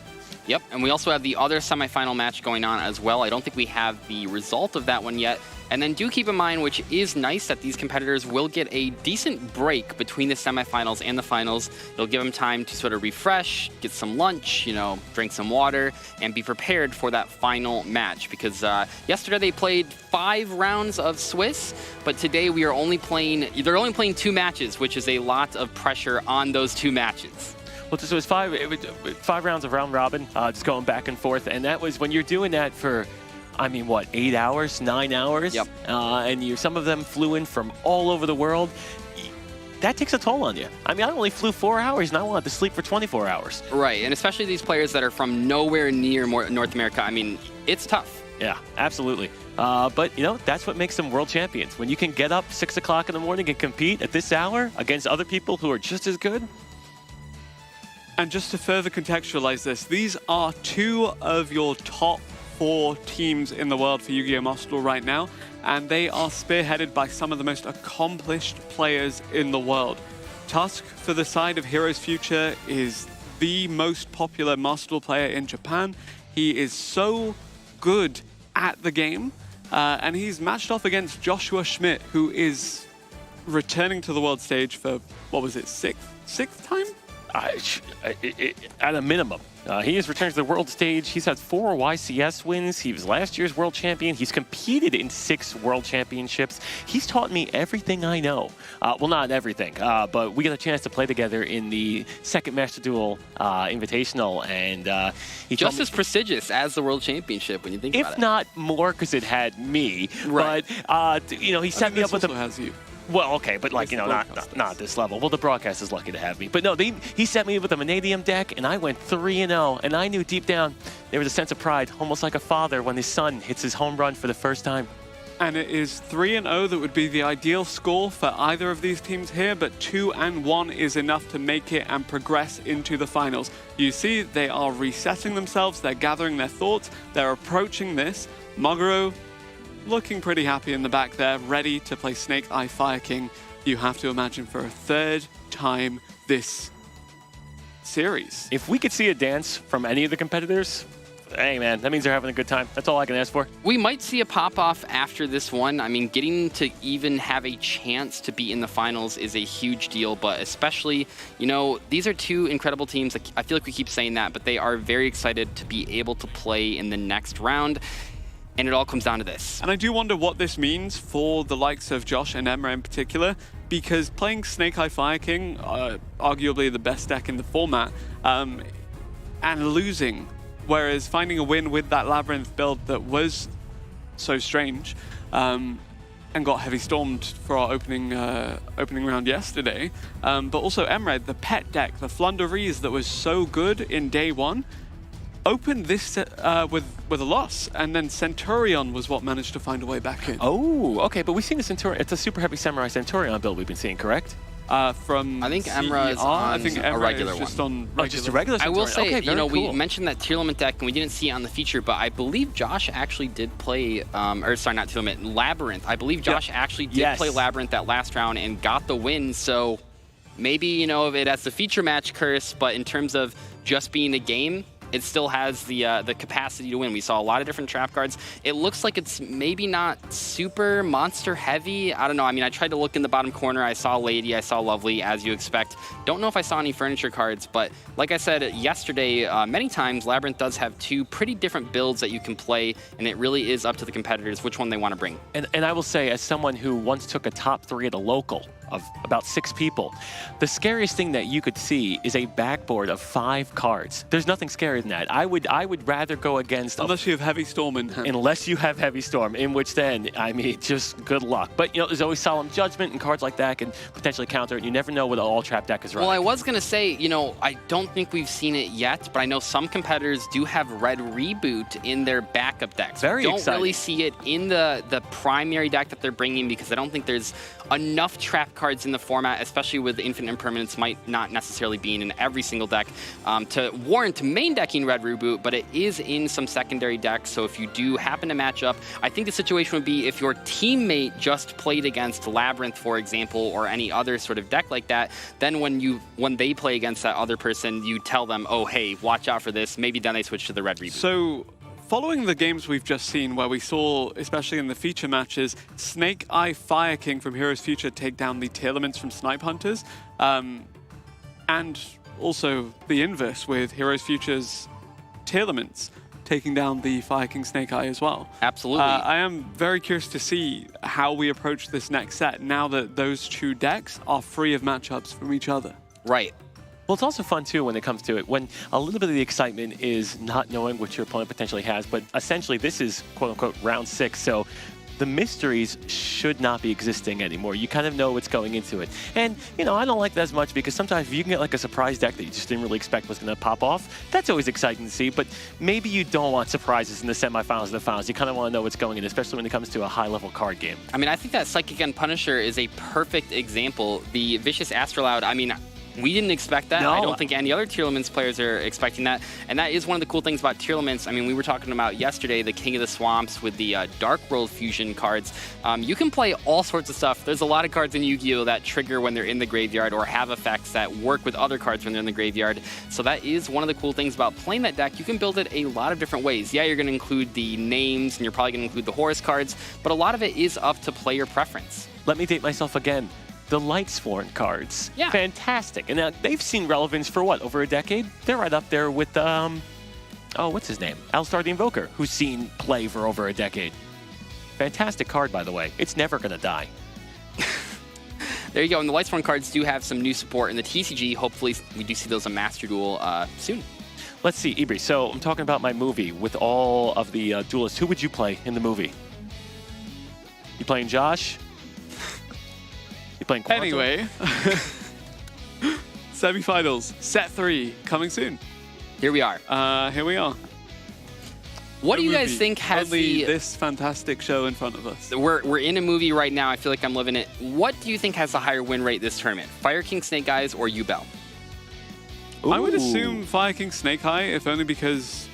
Yep, and we also have the other semifinal match going on as well. I don't think we have the result of that one yet. And then do keep in mind, which is nice, that these competitors will get a decent break between the semifinals and the finals. It'll give them time to sort of refresh, get some lunch, you know, drink some water, and be prepared for that final match. Because yesterday they played 5 rounds of Swiss, but today we are only playing, they're only playing 2 matches, which is a lot of pressure on those 2 matches. Well, so it was 5 rounds of round robin, just going back and forth. And that was when you're doing that for, I mean, what, 8 hours, 9 hours? Yep. And some of them flew in from all over the world. That takes a toll on you. I mean, I only flew 4 hours and I wanted to sleep for 24 hours. Right, and especially these players that are from nowhere near North America. I mean, it's tough. Yeah, absolutely. But, you know, that's what makes them world champions. When you can get up 6 o'clock in the morning and compete at this hour against other people who are just as good. And just to further contextualize this, these are 2 of your top 4 teams in the world for Yu-Gi-Oh! Master Duel right now, and they are spearheaded by some of the most accomplished players in the world. Tusk, for the side of Heroes Future, is the most popular Master Duel player in Japan. He is so good at the game, and he's matched off against Joshua Schmidt, who is returning to the world stage for, what was it, sixth time? At a minimum. He has returned to the world stage. He's had 4 YCS wins. He was last year's world champion. He's competed in 6 world championships. He's taught me everything I know. Well, not everything, but we got a chance to play together in the second Master Duel Invitational, and he just as prestigious as the world championship when you think about it. If not more, because it had me. Right. But you know, he set me up with a. Has you. Well, okay, but like, you know, not at this level. Well, the broadcast is lucky to have me. But no, he set me with a Vanadium deck, and I went 3-0. And I knew deep down there was a sense of pride, almost like a father when his son hits his home run for the first time. And it is 3-0 that would be the ideal score for either of these teams here, but 2-1 is enough to make it and progress into the finals. You see, they are resetting themselves, they're gathering their thoughts, they're approaching this. Maguro looking pretty happy in the back there, ready to play Snake Eye Fire King. You have to imagine for a 3rd time this series. If we could see a dance from any of the competitors, hey man, that means they're having a good time. That's all I can ask for. We might see a pop-off after this one. I mean, getting to even have a chance to be in the finals is a huge deal, but especially, you know, these are 2 incredible teams. I feel like we keep saying that, but they are very excited to be able to play in the next round. And it all comes down to this. And I do wonder what this means for the likes of Josh and Emra in particular, because playing Snake Eye Fire King, arguably the best deck in the format, and losing, whereas finding a win with that Labyrinth build that was so strange, and got heavy stormed for our opening round yesterday, but also Emra, the pet deck, the Flunderies that was so good in day 1, opened this with a loss, and then Centurion was what managed to find a way back in. Oh, okay, but we've seen the Centurion. It's a super heavy Samurai Centurion build we've been seeing, correct? From I think Emra is on a regular one. Just on regular. just a regular Centurion. I will say, okay, you know, cool. We mentioned that Tier Limit deck, and we didn't see it on the feature, but I believe Josh actually did play, or sorry, not Tier Limit, Labyrinth. I believe Josh actually did play Labyrinth that last round and got the win, so maybe, you know, it has the feature match curse, but in terms of just being a game, it still has the capacity to win. We saw a lot of different trap cards. It looks like it's maybe not super monster heavy. I don't know. I mean, I tried to look in the bottom corner. I saw Lady, I saw Lovely, as you expect. Don't know if I saw any furniture cards, but like I said yesterday, many times Labyrinth does have two pretty different builds that you can play, and it really is up to the competitors which one they want to bring. And I will say, as someone who once took a top 3 at a local of about 6 people, the scariest thing that you could see is a backboard of 5 cards. There's nothing scarier than that. I would rather go against... Unless you have Heavy Storm in hand. Unless you have Heavy Storm, in which then, I mean, just good luck. But, you know, there's always Solemn Judgment, and cards like that can potentially counter it. You never know what an all-trap deck is running. Well, I was going to say, you know, I don't think we've seen it yet, but I know some competitors do have Red Reboot in their backup decks. Very don't exciting. really see it in the primary deck that they're bringing, because I don't think there's enough trap cards in the format, especially with Infinite Impermanence might not necessarily be in every single deck, to warrant main decking Red Reboot, but it is in some secondary decks. So if you do happen to match up, I think the situation would be if your teammate just played against Labyrinth, for example, or any other sort of deck like that, then when they play against that other person, you tell them, oh, hey, watch out for this. Maybe then they switch to the Red Reboot. So, following the games we've just seen, where we saw, especially in the feature matches, Snake Eye Fire King from Heroes Future take down the Tearlaments from Snipe Hunters, and also the inverse with Heroes Future's Tearlaments taking down the Fire King Snake Eye as well. Absolutely. I am very curious to see how we approach this next set now that those two decks are free of matchups from each other. Right. Well, it's also fun, too, when it comes to it, when a little bit of the excitement is not knowing what your opponent potentially has, but essentially this is, quote-unquote, round 6, so the mysteries should not be existing anymore. You kind of know what's going into it. And, you know, I don't like that as much, because sometimes if you can get like a surprise deck that you just didn't really expect was going to pop off, that's always exciting to see, but maybe you don't want surprises in the semifinals and the finals. You kind of want to know what's going in, especially when it comes to a high-level card game. I mean, I think that Psychic End Punisher is a perfect example. The Vicious Astrolabe, I mean, we didn't expect that. No. I don't think any other Tearlaments players are expecting that. And that is one of the cool things about Tearlaments. I mean, we were talking about yesterday the King of the Swamps with the Dark World Fusion cards. You can play all sorts of stuff. There's a lot of cards in Yu-Gi-Oh! That trigger when they're in the graveyard, or have effects that work with other cards when they're in the graveyard. So that is one of the cool things about playing that deck. You can build it a lot of different ways. Yeah, you're going to include the names, and you're probably going to include the Horus cards, but a lot of it is up to player preference. Let me date myself again. The Lightsworn cards. Yeah. Fantastic. And they've seen relevance for what, over a decade? They're right up there with, oh, what's his name? Alistar the Invoker, who's seen play for over a decade. Fantastic card, by the way. It's never going to die. There you go. And the Lightsworn cards do have some new support in the TCG. Hopefully, we do see those in Master Duel soon. Let's see, Ibri. So I'm talking about my movie with all of the duelists. Who would you play in the movie? You playing Josh? You playing Quantum? Anyway, semifinals, set 3, coming soon. Here we are. Here we are. What do you guys movie, think has only the... this fantastic show in front of us? We're in a movie right now. I feel like I'm living it. What do you think has the higher win rate this tournament? Fire King Snake Eyes or Yubel? I would Ooh. assume Fire King Snake Eye, if only because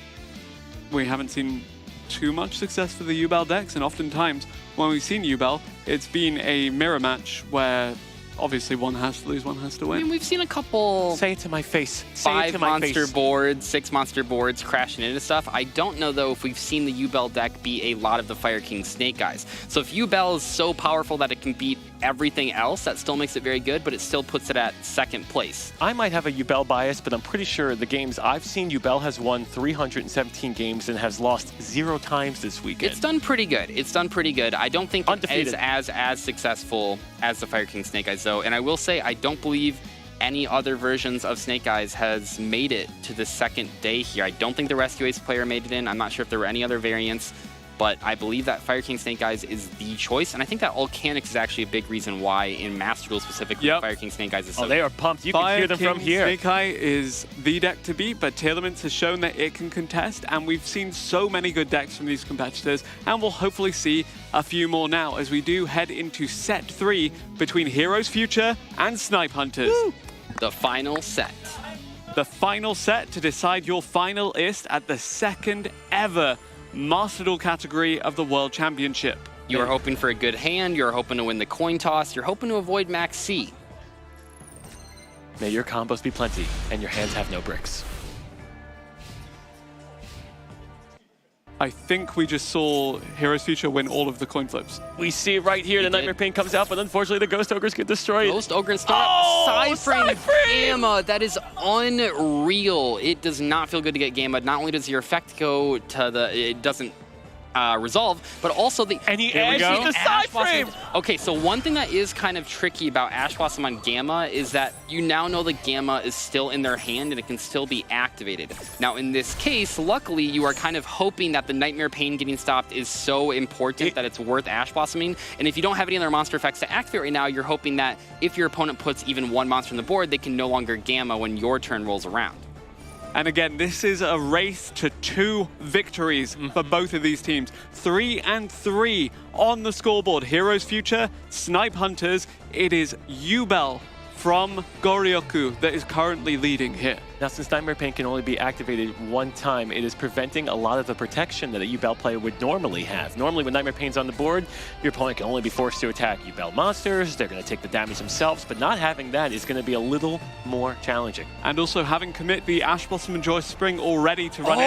we haven't seen too much success for the Yubel decks, and oftentimes when we've seen Yubel, it's been a mirror match where obviously one has to lose, one has to I win. mean, we've seen a couple... Say it to my face. Say it 5 to my monster face. boards, 6 monster boards crashing into stuff. I don't know, though, if we've seen the Yubel deck beat a lot of the Fire King Snake Eyes. So if Yubel is so powerful that it can beat everything else, that still makes it very good, but it still puts it at 2nd place. I might have a Yubel bias, but I'm pretty sure the games I've seen, Yubel has won 317 games and has lost 0 times this weekend. It's done pretty good. It's done pretty good. I don't think Undefeated. it is as successful as the Fire King Snake Eyes, though. And I will say, I don't believe any other versions of Snake Eyes has made it to the 2nd day here. I don't think the Rescue Ace player made it in. I'm not sure if there were any other variants, but I believe that Fire King Snake Eyes is the choice. And I think that Volcanics is actually a big reason why in Master Duel specifically, Yep. Fire King Snake Eyes is so Oh, they are pumped. You can hear them from here. Snake Eye is the deck to beat, but Tearlaments has shown that it can contest, and we've seen so many good decks from these competitors, and we'll hopefully see a few more now as we do head into set 3 between Heroes Future and Snipe Hunters. Woo! The final set. The final set to decide your finalist at the 2nd ever Master Duel category of the World Championship. You are hoping for a good hand. You're hoping to win the coin toss. You're hoping to avoid Max C. May your combos be plenty and your hands have no bricks. I think we just saw Heroes Future win all of the coin flips. We see it right here. The Nightmare Pain comes out, but unfortunately the Ghost Ogres get destroyed. Ghost Ogre and start Psy-Frame Gamma. That is unreal. It does not feel good to get Gamma. Not only does your effect go to it doesn't resolve, but also and he edges the Psy-Frame. Okay, so one thing that is kind of tricky about Ash Blossom on Gamma is that you now know the Gamma is still in their hand and it can still be activated. Now in this case, luckily you are kind of hoping that the Nightmare Pain getting stopped is so important that it's worth Ash Blossoming. And if you don't have any other monster effects to activate right now, you're hoping that if your opponent puts even one monster on the board, they can no longer Gamma when your turn rolls around. And again, this is a race to 2 victories for both of these teams. 3-3 on the scoreboard. Heroes Future, Snipe Hunters. It is Yubel from Goryoku that is currently leading here. Now, since Nightmare Pain can only be activated one time, it is preventing a lot of the protection that a Yubel player would normally have. Normally, when Nightmare Pain's on the board, your opponent can only be forced to attack Yubel monsters. They're going to take the damage themselves, but not having that is going to be a little more challenging. And also having commit the Ash Blossom and Joy Spring already to run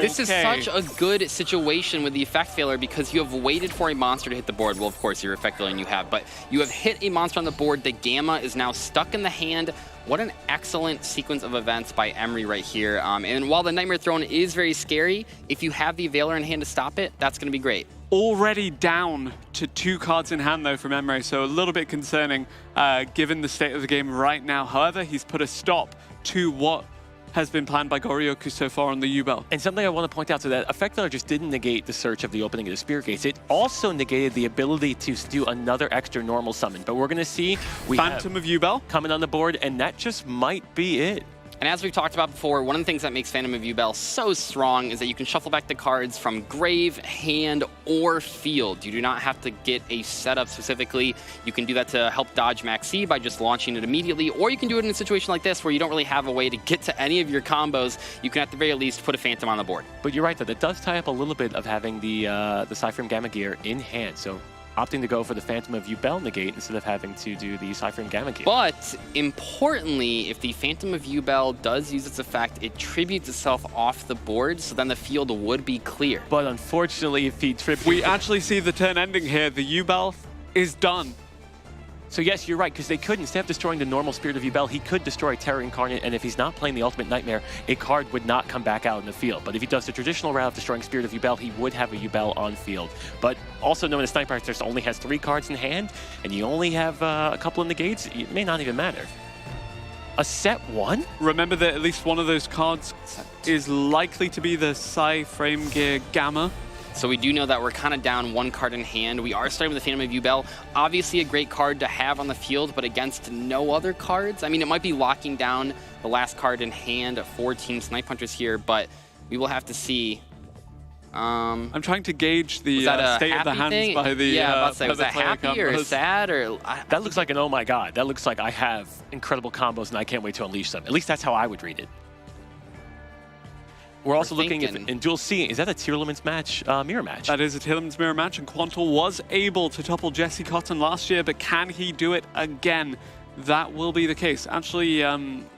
This is such a good situation with the effect failure because you have waited for a monster to hit the board. Well, of course, your effect failure you have, but you have hit a monster on the board. The Gamma is now stuck in the hand. What an excellent sequence of events by Emery right here. And while the Nightmare Throne is very scary, if you have the Veiler in hand to stop it, that's going to be great. Already down to 2 cards in hand, though, from Emery, so a little bit concerning given the state of the game right now. However, he's put a stop to what has been planned by Goryoku so far on the Yubel. And something I want to point out, so that Effect Failure just didn't negate the search of the opening of the Spirit Gates. It also negated the ability to do another extra normal summon. But we're going to see Phantom of Yubel coming on the board, and that just might be it. And as we've talked about before, one of the things that makes Phantom of Yubel so strong is that you can shuffle back the cards from grave, hand, or field. You do not have to get a setup specifically. You can do that to help dodge Maxi by just launching it immediately, or you can do it in a situation like this where you don't really have a way to get to any of your combos. You can at the very least put a Phantom on the board. But you're right, though. That does tie up a little bit of having the Psy-Frame Gamma gear in hand. So opting to go for the Phantom of Yubel negate instead of having to do the Psy-Frame Gamma gear. But importantly, if the Phantom of Yubel does use its effect, it tributes itself off the board, so then the field would be clear. But unfortunately, if he tributes... We actually see the turn ending here. The Yubel is done. So yes, you're right, because they could, instead of destroying the normal Spirit of Yubel, he could destroy Terror Incarnate, and if he's not playing the Ultimate Nightmare, a card would not come back out in the field. But if he does the traditional route of destroying Spirit of Yubel, he would have a Yubel on field. But also knowing that Sniper Artist only has 3 cards in hand, and you only have a couple of negates, it may not even matter. A set 1? Remember that at least one of those cards is likely to be the Psy-Frame Gear Gamma. So we do know that we're kind of down 1 card in hand. We are starting with the Phantom of Yubel. Obviously a great card to have on the field, but against no other cards. I mean, it might be locking down the last card in hand for Team Snipe Hunters here, but we will have to see. I'm trying to gauge the state of the hands thing? by the Yeah, I was about to say, was that player happy or combos. sad? Or That looks like an oh my god. That looks like I have incredible combos and I can't wait to unleash them. At least that's how I would read it. We're also looking at, in Duel C, is that a Tier Limits match, mirror match? That is a Tier Limits mirror match, and Quantal was able to topple Jesse Cotton last year, but can he do it again? That will be the case. Actually,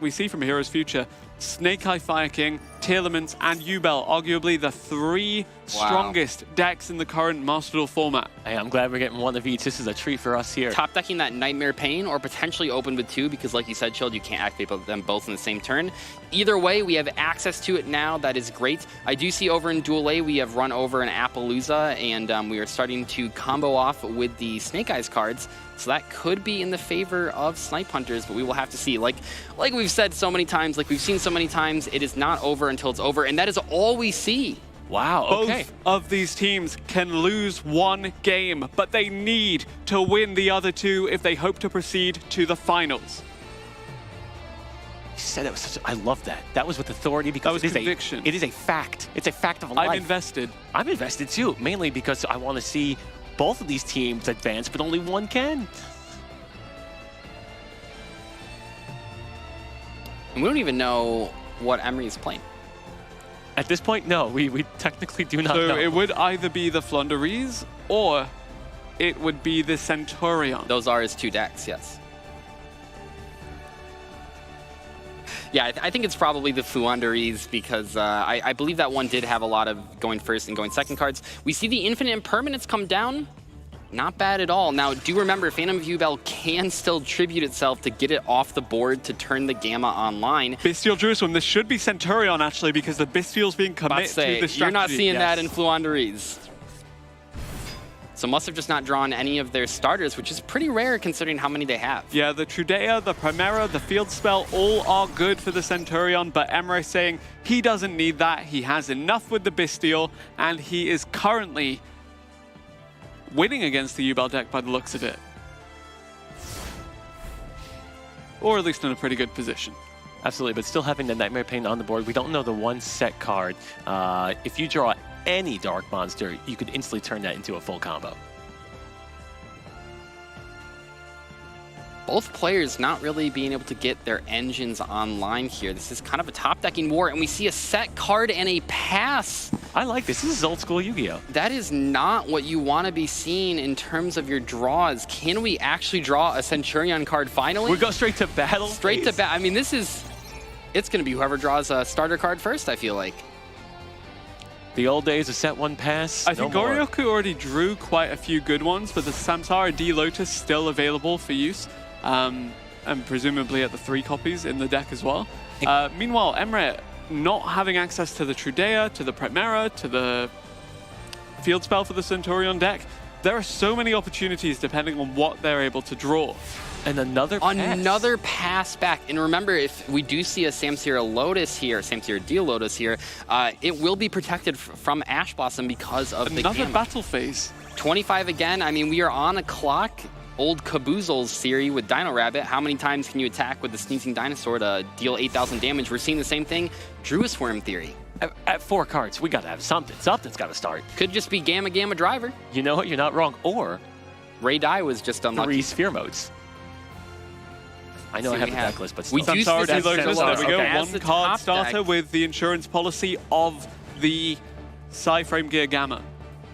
we see from Heroes Future, Snake Eye Fire King, Tier Limits, and Yubel, arguably the 3 strongest decks in the current Master Duel format. Hey, I'm glad we're getting one of each. This is a treat for us here. top decking that Nightmare Pain, or potentially open with 2, because like you said, Chilled, you can't activate them both in the same turn. Either way, we have access to it now. That is great. I do see over in Duel A, we have run over an Appaloosa, and we are starting to combo off with the Snake Eyes cards. So that could be in the favor of Snipe Hunters, but we will have to see. Like we've said so many times, like we've seen so many times, it is not over until it's over, and that is all we see. Wow, okay. Both of these teams can lose 1 game, but they need to win the other 2 if they hope to proceed to the finals. You said that was such I love that. That was with authority because That was conviction. It is a fact. It's a fact of life. I'm invested. I'm invested too, mainly because I want to see both of these teams advance, but only one can. And we don't even know what Emery is playing. At this point, no, we technically do not know. So it would either be the Flunderies or it would be the Centurion. Those are his 2 decks, yes. Yeah, I think it's probably the Fluanderies because I believe that one did have a lot of going first and going second cards. We see the Infinite Impermanence come down. Not bad at all. Now, do remember, Phantom of Yubel can still tribute itself to get it off the board to turn the Gamma online. Bestial Jerusalem, this should be Centurion, actually, because the Bestial's being committed to the strategy. You're not seeing that in Fluanderies. So must have just not drawn any of their starters, which is pretty rare considering how many they have. Yeah, the Trudea, the Primera, the Field Spell, all are good for the Centurion, but Emre saying he doesn't need that. He has enough with the Bestial, and he is currently winning against the Yubel deck by the looks of it. Or at least in a pretty good position. Absolutely, but still having the Nightmare Pain on the board, we don't know the one set card. If you draw any Dark Monster, you could instantly turn that into a full combo. Both players not really being able to get their engines online here. This is kind of a top-decking war, and we see a set card and a pass. I like this. This is old school Yu-Gi-Oh! That is not what you want to be seeing in terms of your draws. Can we actually draw a Centurion card finally? We go straight to battle. Straight to battle. I mean, this is... It's going to be whoever draws a starter card first, I feel like. The old days of set one pass. I think Goryoku already drew quite a few good ones, but the Samsara D Lotus still available for use. And presumably at the 3 copies in the deck as well. Meanwhile, Emre not having access to the Trudea, to the Primera, to the Field Spell for the Centurion deck. There are so many opportunities depending on what they're able to draw. And another pass. Another pass back. And remember, if we do see a Samsara Lotus here, Samsara D Lotus here, it will be protected from Ash Blossom because of the Another Gamma. battle phase. 25 again. I mean, we are on a clock. Old Caboozle's theory with Dino Rabbit. How many times can you attack with the Sneezing Dinosaur to deal 8,000 damage? We're seeing the same thing. Druid Swarm theory. At 4 cards, we got to have something. Something's got to start. Could just be Gamma Gamma Driver. You know what? You're not wrong. Or Ray Dai was just unlucky. 3 Sphere Modes. I know I have the deck list, but still. We do Samsara see D Lotus, there we go. Okay. As the One card top starter deck. with the insurance policy of the Psy-Frame Gear Gamma.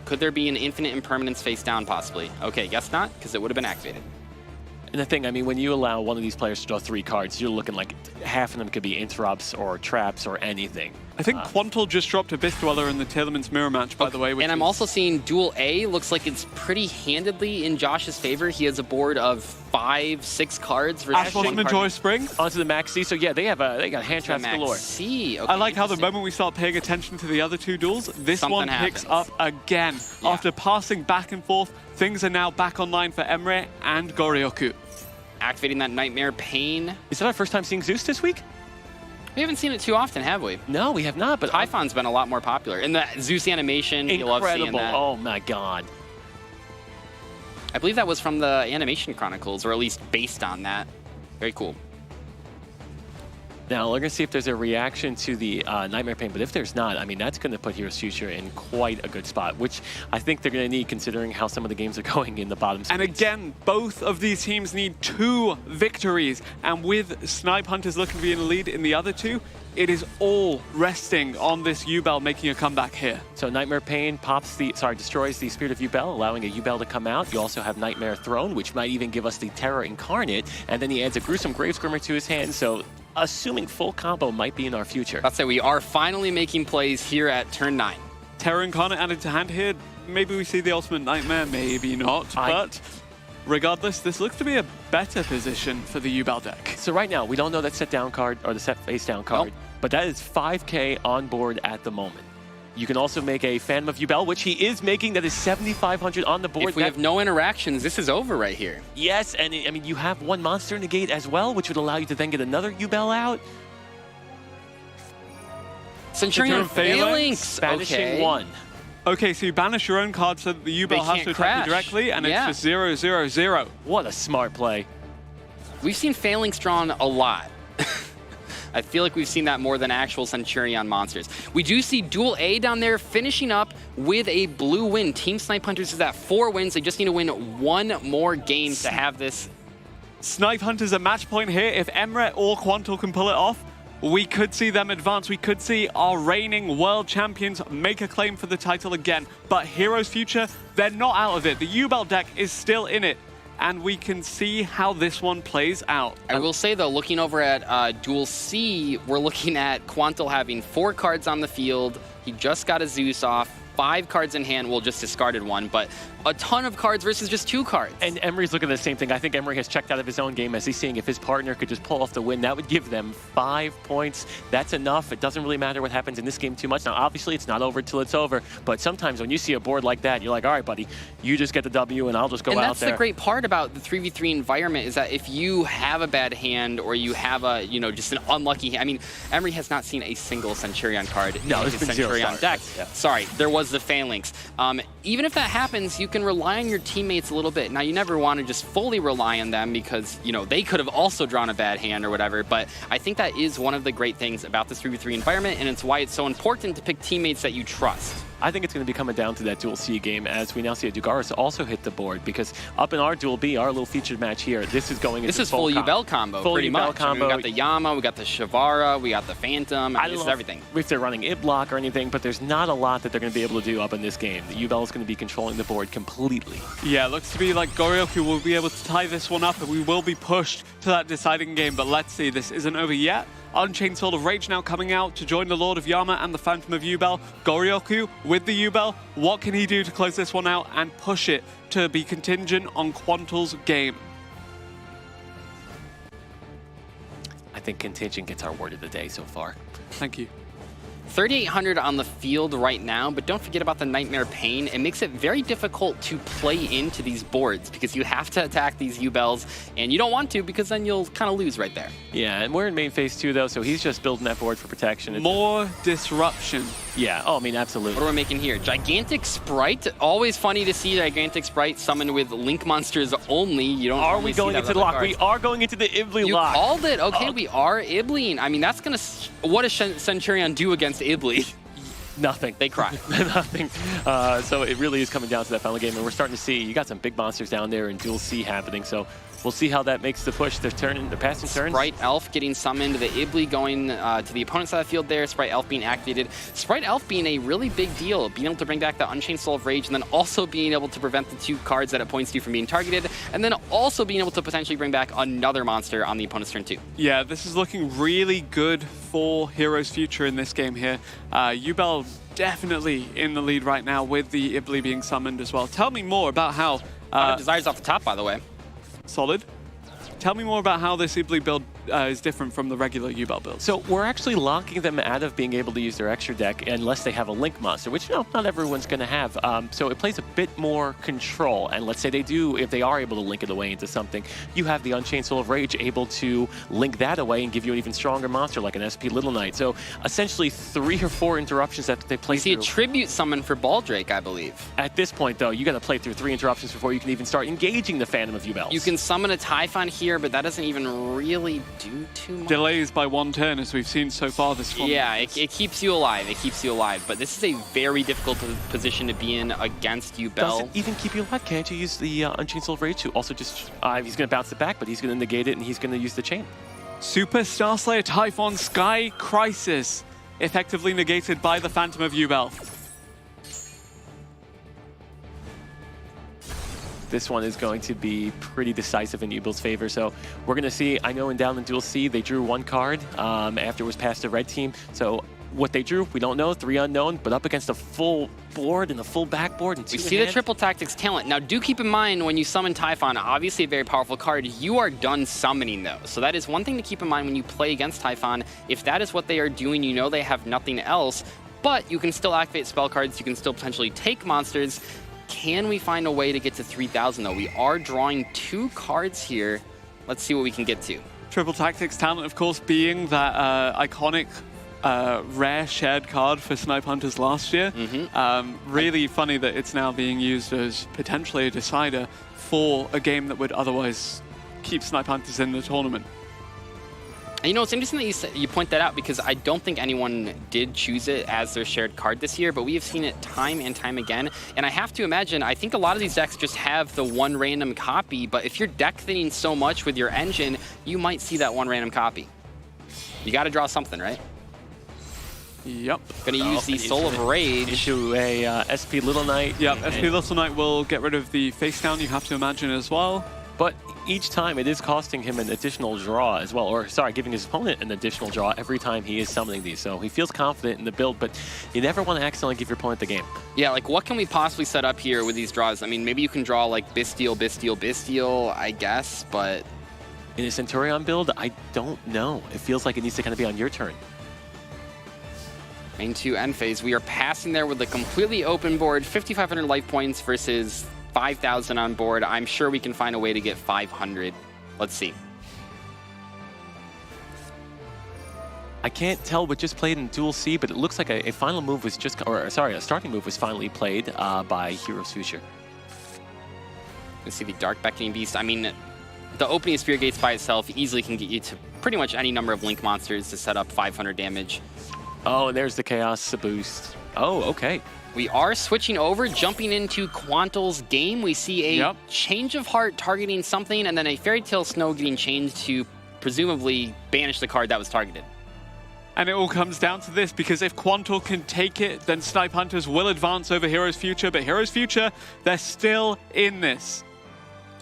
Could there be an Infinite Impermanence face down, possibly? Okay, guess not, because it would have been activated. And the thing, I mean, when you allow one of these players to draw 3 cards, you're looking like half of them could be interrupts or traps or anything. I think Quantal just dropped Abyss Dweller in the Telemans Mirror match, by the way. And I'm also seeing Duel A looks like it's pretty handedly in Josh's favor. He has a board of 5, 6 cards. Ash Blossom and Joy Spring. Onto the Max C. So yeah, they got hand traps galore. Okay, I like how the moment we start paying attention to the other 2 duels, this Something one picks happens. up again. Yeah. After passing back and forth, things are now back online for Emre and Goryoku. Activating that Nightmare Pain. Is that our first time seeing Zeus this week? We haven't seen it too often, have we? No, we have not. But Typhon's been a lot more popular. And the Zeus animation, you love seeing incredible. that. Oh my god. I believe that was from the Animation Chronicles, or at least based on that. Very cool. Now, we're going to see if there's a reaction to the Nightmare Pain, but if there's not, I mean, that's going to put Heroes Future in quite a good spot, which I think they're going to need considering how some of the games are going in the bottom And screens. again, both of these teams need 2 victories. And with Snipe Hunters looking to be in the lead in the other 2, it is all resting on this Yubel making a comeback here. So Nightmare Pain destroys the Spirit of Yubel, allowing a Yubel to come out. You also have Nightmare Throne, which might even give us the Terror Incarnate, and then he adds a Gruesome Grave Scrimmer to his hand, so assuming full combo might be in our future. I'll say we are finally making plays here at turn 9. Terror Incarnate added to hand here. Maybe we see the Ultimate Nightmare, maybe not. But regardless, this looks to be a better position for the Yubel deck. So right now, we don't know that set down card or the set face down card, but that is 5K on board at the moment. You can also make a Phantom of Yubel, which he is making. That is 7,500 on the board. If we have no interactions, this is over right here. Yes, and I mean, you have 1 monster in the gate as well, which would allow you to then get another Yubel out. Centurion Phalanx. Banishing 1. Okay, so you banish your own card so that the Yubel has to attack you directly, and it's just 0, 0, 0. What a smart play. We've seen Phalanx drawn a lot. I feel like we've seen that more than actual Centurion monsters. We do see Duel A down there finishing up with a blue win. Team Snipe Hunters is at 4 wins. They just need to win 1 more game to have this. Snipe Hunters a match point here. If Emre or Quantal can pull it off, we could see them advance. We could see our reigning world champions make a claim for the title again. But Heroes Future, they're not out of it. The Yubel deck is still in it. and we can see how this one plays out. I will say, though, looking over at Duel C, we're looking at Quantal having 4 cards on the field. He just got a Zeus off. 5 cards in hand, well, just discarded 1, but a ton of cards versus just 2 cards. And Emery's looking at the same thing. I think Emery has checked out of his own game as he's seeing if his partner could just pull off the win. That would give them 5 points. That's enough. It doesn't really matter what happens in this game too much. Now, obviously, it's not over till it's over, but sometimes when you see a board like that, you're like, all right, buddy, you just get the W and I'll just go out there. And that's the great part about the 3v3 environment is that if you have a bad hand or you have a, just an unlucky hand. I mean, Emery has not seen a single Centurion card in his Centurion deck. Yeah. Sorry, there was the Phalanx. Even if that happens, you can rely on your teammates a little bit. Now, you never want to just fully rely on them because, they could have also drawn a bad hand or whatever, but I think that is one of the great things about this 3v3 environment, and it's why it's so important to pick teammates that you trust. I think it's going to be coming down to that Duel C game as we now see a Dugaris also hit the board because up in our Duel B, our little featured match here, this is going into This is full Yubel combo, pretty much. Combo. I mean, we got the Yama, we got the Shavara, we got the Phantom, this is everything. If they're running Iblock or anything, but there's not a lot that they're going to be able to do up in this game. The Yubel is going to be controlling the board completely. Yeah, it looks to be like Goryoku will be able to tie this one up and we will be pushed to that deciding game, but let's see, this isn't over yet. Unchained Soul of Rage now coming out to join the Lord of Yama and the Phantom of Yubel. Goryoku with the Yubel. What can he do to close this one out and push it to be contingent on Quantal's game? I think contingent gets our word of the day so far. Thank you. 3,800 on the field right now, but don't forget about the Nightmare Pain. It makes it very difficult to play into these boards because you have to attack these U-Bells, and you don't want to because then you'll kind of lose right there. Yeah, and we're in main phase 2, though, so he's just building that board for protection. More disruption. Yeah, I mean, absolutely. What are we making here? Gigantic Sprite. Always funny to see Gigantic Sprite summoned with Link monsters only. You don't. Are we going into the lock? Cards. We are going into the Ibli lock. You called it. Okay, we are Ibling. I mean, that's gonna. What does Centurion do against Ibli? Nothing. They cry. Nothing. So it really is coming down to that final game, and we're starting to see you got some big monsters down there and Duel C happening. So we'll see how that makes the push. They're passing turns. Sprite Elf getting summoned. The Ibli going to the opponent's side of the field there. Sprite Elf being activated. Sprite Elf being a really big deal. Being able to bring back the Unchained Soul of Rage and then also being able to prevent the 2 cards that it points to from being targeted. And then also being able to potentially bring back another monster on the opponent's turn too. Yeah, this is looking really good for Hero's future in this game here. Yubel definitely in the lead right now with the Ibli being summoned as well. Tell me more about how... Desires off the top, by the way. Solid. Tell me more about how this Ibli build is different from the regular Yubel build. So we're actually locking them out of being able to use their extra deck unless they have a Link monster, which not everyone's going to have. So it plays a bit more control. And let's say they do, if they are able to link it away into something, you have the Unchained Soul of Rage able to link that away and give you an even stronger monster like an SP Little Knight. So essentially 3 or 4 interruptions that they play through. You see a tribute summon for Baldrake, I believe. At this point, though, you got to play through 3 interruptions before you can even start engaging the Phantom of Yubels. You can summon a Typhon here, but that doesn't even really do too much. Delays by 1 turn, as we've seen so far this one. Yeah, it keeps you alive. It keeps you alive. But this is a very difficult position to be in against Yubel. Does it even keep you alive? Can't you use the Unchained Soul of Rage to also just... he's going to bounce it back, but he's going to negate it, and he's going to use the chain. Super Starslayer Typhon Sky Crisis, effectively negated by the Phantom of Yubel. This one is going to be pretty decisive in Yubel's favor. So we're going to see, I know down in Duel C, they drew 1 card after it was past the red team. So what they drew, we don't know, 3 unknown, but up against a full board and a full backboard. And 2 we see the triple tactics talent. Now, do keep in mind when you summon Typhon, obviously a very powerful card, you are done summoning though. So that is one thing to keep in mind when you play against Typhon. If that is what they are doing, you know they have nothing else, but you can still activate spell cards, you can still potentially take monsters. Can we find a way to get to 3,000 though? We are drawing 2 cards here. Let's see what we can get to. Triple Tactics talent, of course, being that iconic rare shared card for Snipe Hunters last year. Really funny that it's now being used as potentially a decider for a game that would otherwise keep Snipe Hunters in the tournament. And you know, it's interesting that you point that out because I don't think anyone did choose it as their shared card this year, but we have seen it time and time again. And I have to imagine, I think a lot of these decks just have the 1 random copy, but if you're deck thinning so much with your engine, you might see that 1 random copy. You got to draw something, right? Yep. Gonna use the Soul of Rage. Into a SP Little Knight. Yep, SP Little Knight will get rid of the face down, you have to imagine as well. But each time it is costing him an additional draw as well, or sorry, giving his opponent an additional draw every time he is summoning these. So he feels confident in the build, but you never want to accidentally give your opponent the game. Yeah, like what can we possibly set up here with these draws? I mean, maybe you can draw like Bisteel, Bisteel, Bisteel, I guess, but... In a Centurion build, I don't know. It feels like it needs to kind of be on your turn. Main 2 end phase, we are passing there with a completely open board, 5,500 life points versus 5,000 on board. I'm sure we can find a way to get 500. Let's see. I can't tell what just played in Duel C, but it looks like a final move was just, or sorry, a starting move was finally played by Heroes Future. Let's see the Dark Beckoning Beast. I mean, the opening of Spirit Gates by itself easily can get you to pretty much any number of Link monsters to set up 500 damage. Oh, and there's the Chaos boost. Oh, okay. We are switching over, jumping into Quantel's game. We see a change of heart targeting something, and then a Fairy Tale Snow getting changed to presumably banish the card that was targeted. And it all comes down to this, because if Quantel can take it, then Snipe Hunters will advance over Heroes Future, but Heroes Future, they're still in this.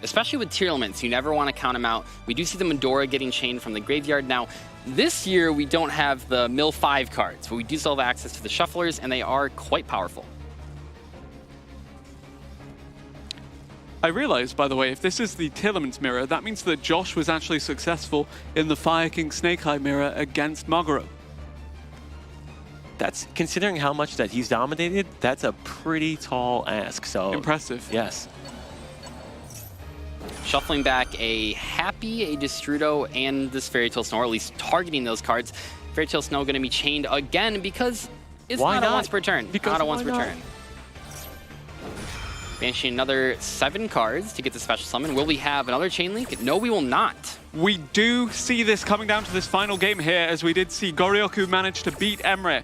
Especially with tier elements, you never want to count them out. We do see the Medora getting chained from the graveyard. Now, this year we don't have the Mill 5 cards, but we do still have access to the Shufflers, and they are quite powerful. I realized, by the way, if this is the Tillerman's mirror, that means that Josh was actually successful in the Fire King Snake Eye mirror against Maguro. That's, considering how much that he's dominated, that's a pretty tall ask. So impressive. Yes. Shuffling back a Happy, a Destrudo, and this Fairy Tale Snow, or at least targeting those cards. Fairy Tale Snow going to be chained again because it's not a once per turn. Not a once per turn. Banishing another 7 cards to get the special summon. Will we have another Chain Link? No, we will not. We do see this coming down to this final game here, as we did see Goryoku manage to beat Emre.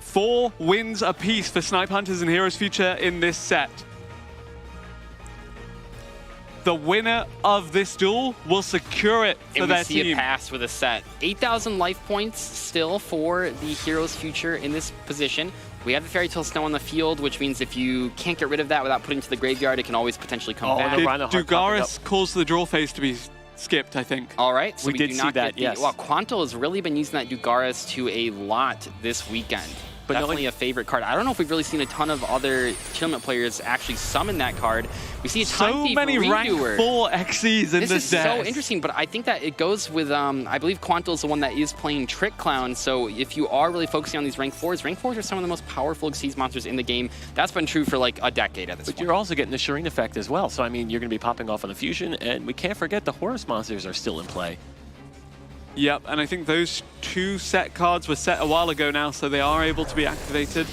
4 wins apiece for Snipe Hunters and Heroes Future in this set. The winner of this duel will secure it for their team. And we see a pass with a set. 8,000 life points still for the Heroes Future in this position. We have the Fairy Tale Snow on the field, which means if you can't get rid of that without putting it to the graveyard, it can always potentially come back. Dugaris caused the draw phase to be skipped, I think. All right, so we did see that, yes. Well, Quantel has really been using that Dugaris to a lot this weekend. But definitely a favorite card. I don't know if we've really seen a ton of other tournament players actually summon that card. We see a so many rank 4 XCs in this is deck. So interesting, but I think that it goes with, I believe Quantel is the one that is playing Trick Clown, so if you are really focusing on these rank 4s are some of the most powerful Xyz monsters in the game. That's been true for like a decade at this point. But you're also getting the Shireen effect as well, so I mean, you're going to be popping off on the Fusion, and we can't forget the Horus monsters are still in play. Yep, and I think those 2 set cards were set a while ago now, so they are able to be activated.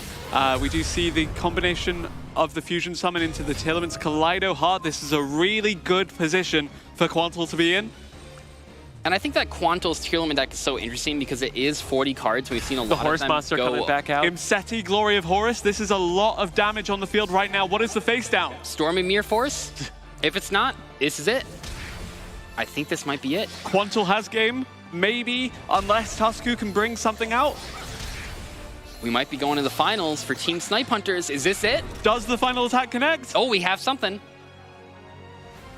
We do see the combination of the Fusion Summon into the Tillerman's Kaleido Heart. This is a really good position for Quantel to be in. And I think that Quantel's Tearlament deck is so interesting because it is 40 cards. We've seen a lot Horus of them monster go coming back out. Imseti, Glory of Horus. This is a lot of damage on the field right now. What is the face down? Stormy Mirror Force? If it's not, this is it. I think this might be it. Quantel has game. Maybe, unless Tusku can bring something out. We might be going to the finals for Team Snipe Hunters. Is this it? Does the final attack connect? Oh, we have something.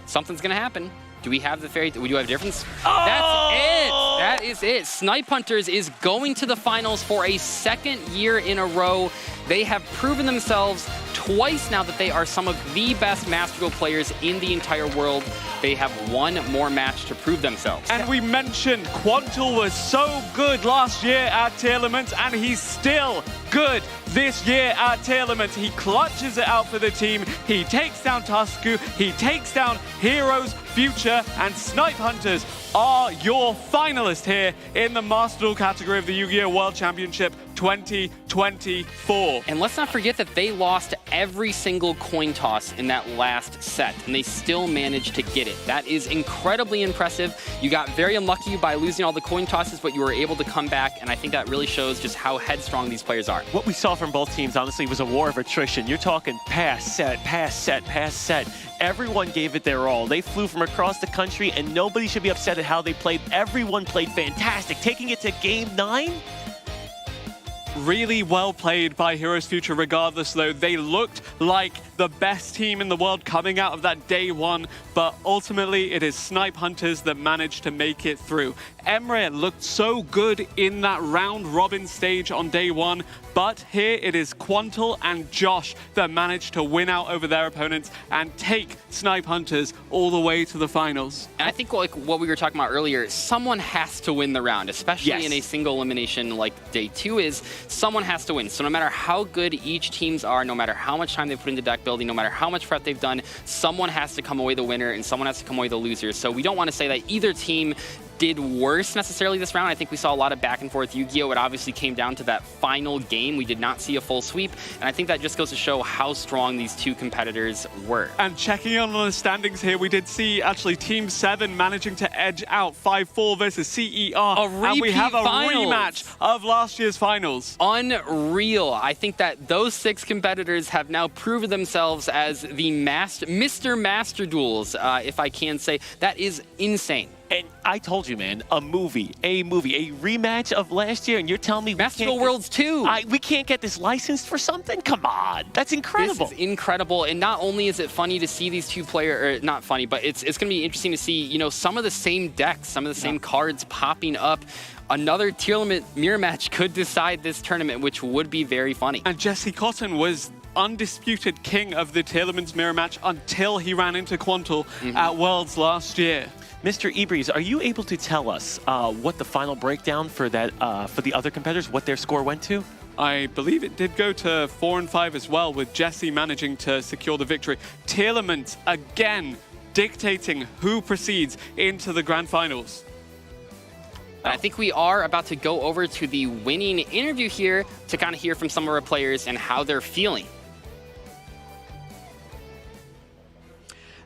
Something's going to happen. Do we have the fairy? We do have a difference. Oh! That's it. That is it. Snipe Hunters is going to the finals for a 2nd year in a row. They have proven themselves twice now that they are some of the best Master Duel players in the entire world. They have one more match to prove themselves. And we mentioned Quantel was so good last year at Tearlament, and he's still good this year at Tearlament. He clutches it out for the team. He takes down Tusku. He takes down Heroes Future, and Snipe Hunters are your finalists here in the Master Duel category of the Yu-Gi-Oh! World Championship 2024. And let's not forget that they lost every single coin toss in that last set, and they still managed to get it. That is incredibly impressive. You got very unlucky by losing all the coin tosses, but you were able to come back, and I think that really shows just how headstrong these players are. What we saw from both teams, honestly, was a war of attrition. You're talking pass, set, pass, set, pass, set. Everyone gave it their all. They flew from across the country, and nobody should be upset at how they played. Everyone played fantastic. Taking it to Game 9? Really well played by Heroes Future regardless, though. They looked like the best team in the world coming out of that day one, but ultimately it is Snipe Hunters that managed to make it through. Emre looked so good in that round robin stage on day one, but here it is Quantal and Josh that managed to win out over their opponents and take Snipe Hunters all the way to the finals. And I think like what we were talking about earlier, someone has to win the round, especially in a single elimination like day two is, someone has to win. So no matter how good each teams are, no matter how much time they put into deck building, no matter how much prep they've done, someone has to come away the winner and someone has to come away the loser. So we don't want to say that either team did worse necessarily this round. I think we saw a lot of back and forth Yu-Gi-Oh! It obviously came down to that final game. We did not see a full sweep, and I think that just goes to show how strong these two competitors were. And checking on the standings here, we did see actually Team 7 managing to edge out 5-4 versus CER. And we have a rematch of last year's finals. Unreal. I think that those 6 competitors have now proven themselves as the Mr. Master Duels, if I can say. That is insane. And I told you, man, a rematch of last year, and you're telling me Master Duel Worlds 2. We can't get this licensed for something? Come on, that's incredible. This is incredible, and not only is it funny to see these two players, not funny, but it's going to be interesting to see, you know, some of the same decks, some of the same cards popping up. Another tier limit mirror match could decide this tournament, which would be very funny. And Jesse Cotton was undisputed king of the tier limits mirror match until he ran into Quantal at Worlds last year. Mr. Ebrees, are you able to tell us what the final breakdown for that for the other competitors, what their score went to? I believe it did go to 4 and 5 as well, with Jesse managing to secure the victory. Tierlement again dictating who proceeds into the grand finals. I think we are about to go over to the winning interview here to kind of hear from some of our players and how they're feeling.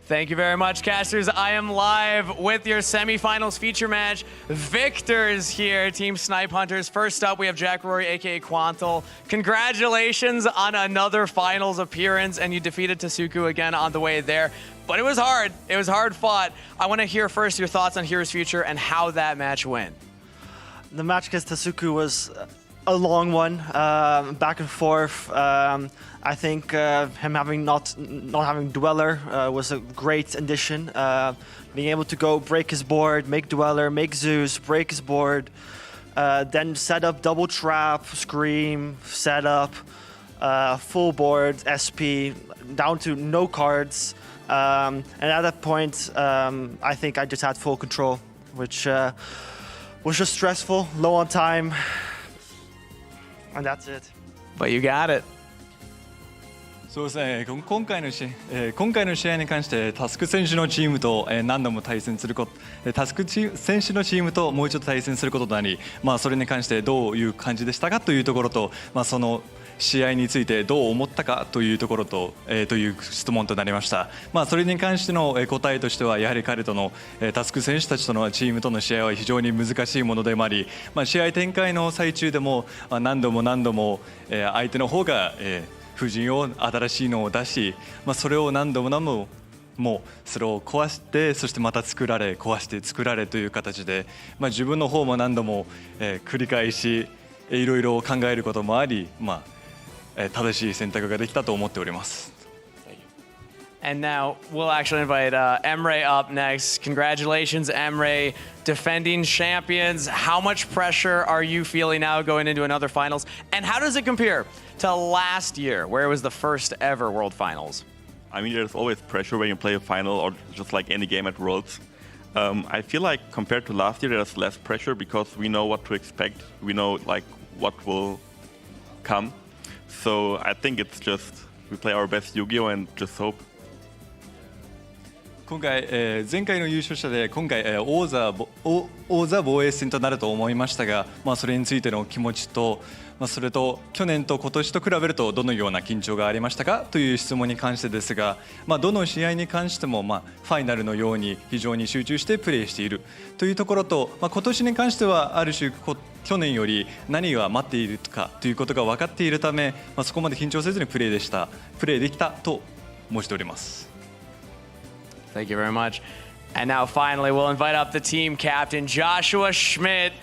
Thank you very much, casters. I am live with your semifinals feature match. Victors here, Team Snipe Hunters. First up, we have Jack Rory, aka Quantal. Congratulations on another finals appearance, and you defeated Tasuku again on the way there. But it was hard. It was hard fought. I want to hear first your thoughts on Hero's Future and how that match went. The match against Tasuku was a long one, back and forth. I think him having not having Dweller was a great addition. Being able to go break his board, make Dweller, make Zeus, break his board, then set up double trap, scream, set up, full board, SP, down to no cards. And at that point, I think I just had full control, which was just stressful, low on time, and that's it. But you got it. そうですね、今回の試合に関してタスク選手のチームと何度も対戦することタスク選手のチームともう一度対戦することとなり、それに関してどういう感じでしたかというところと、その試合についてどう思ったかというところと、という質問となりました。それに関しての答えとしてはやはり彼とのタスク選手たちとのチームとの試合は非常に難しいものでもあり、試合展開の最中でも何度も相手の方が布陣を新しいのを出し、それを何度もそれを壊してそしてまた作られ壊して作られという形で、自分の方も何度も繰り返しいろいろ考えることもあり、正しい選択ができたと思っております。And now we'll actually invite Emre up next. Congratulations, Emre, defending champions. How much pressure are you feeling now going into another finals? And how does it compare to last year, where it was the first ever World Finals? I mean, there's always pressure when you play a final or just like any game at Worlds. I feel like compared to last year, there's less pressure because we know what to expect. We know like what will come. So I think it's just we play our best Yu-Gi-Oh! And just hope. 今回、前回の優勝者で今回、王座防衛戦となると思いましたが、それについての気持ちと、それと去年と今年と比べるとどのような緊張がありましたかという質問に関してですが、どの試合に関しても、ファイナルのように非常に集中してプレーしているというところと、今年に関してはある種去年より何が待っているかということが分かっているため、そこまで緊張せずにプレーできたと申しております。Thank you very much. And now finally, we'll invite up the team captain, Joshua Schmidt.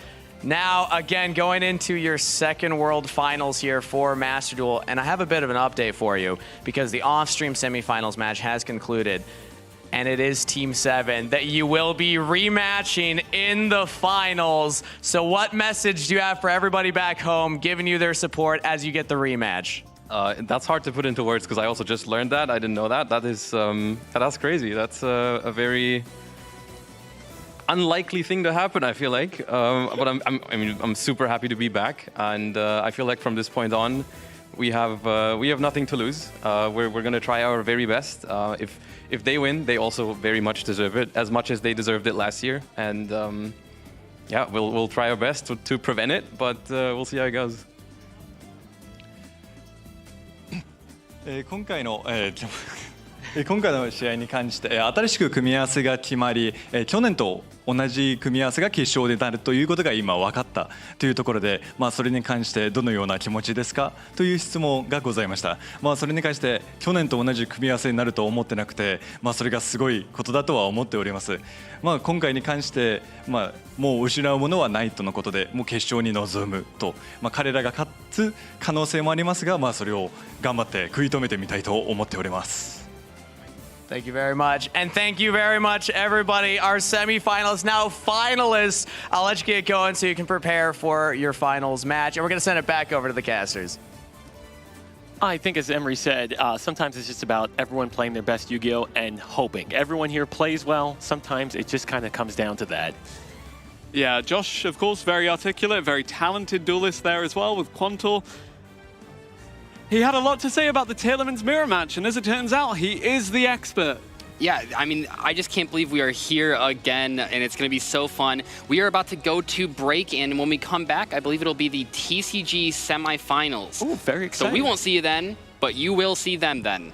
Now, again, going into your second World Finals here for Master Duel, and I have a bit of an update for you because the off-stream semifinals match has concluded, and it is Team 7 that you will be rematching in the finals. So what message do you have for everybody back home giving you their support as you get the rematch? That's hard to put into words because I also just learned that. I didn't know that. That's crazy. That's a very unlikely thing to happen, I feel like. But I'm super happy to be back, and I feel like from this point on, we have nothing to lose. We're going to try our very best. If they win, they also very much deserve it, as much as they deserved it last year. And yeah, we'll try our best to prevent it, but we'll see how it goes. 今回の試合に関して新しく組み合わせが決まり、去年と同じ組み合わせが決勝でなるということが今分かったというところで、それに関してどのような気持ちですかという質問がございました。それに関して去年と同じ組み合わせになると思ってなくて、それがすごいことだとは思っております。今回に関して、もう失うものはないとのことで、もう決勝に臨むと、彼らが勝つ可能性もありますが、それを頑張って食い止めてみたいと思っております。Thank you very much. And thank you very much, everybody. Our semifinalists, now finalists. I'll let you get going so you can prepare for your finals match. And we're going to send it back over to the casters. I think, as Emery said, sometimes it's just about everyone playing their best Yu-Gi-Oh! And hoping. Everyone here plays well. Sometimes it just kind of comes down to that. Yeah, Josh, of course, very articulate, very talented duelist there as well with Quantal. He had a lot to say about the Taylorman's mirror match, and as it turns out, he is the expert. Yeah, I mean, I just can't believe we are here again, and it's going to be so fun. We are about to go to break, and when we come back, I believe it'll be the TCG semifinals. Oh, very exciting. So we won't see you then, but you will see them then.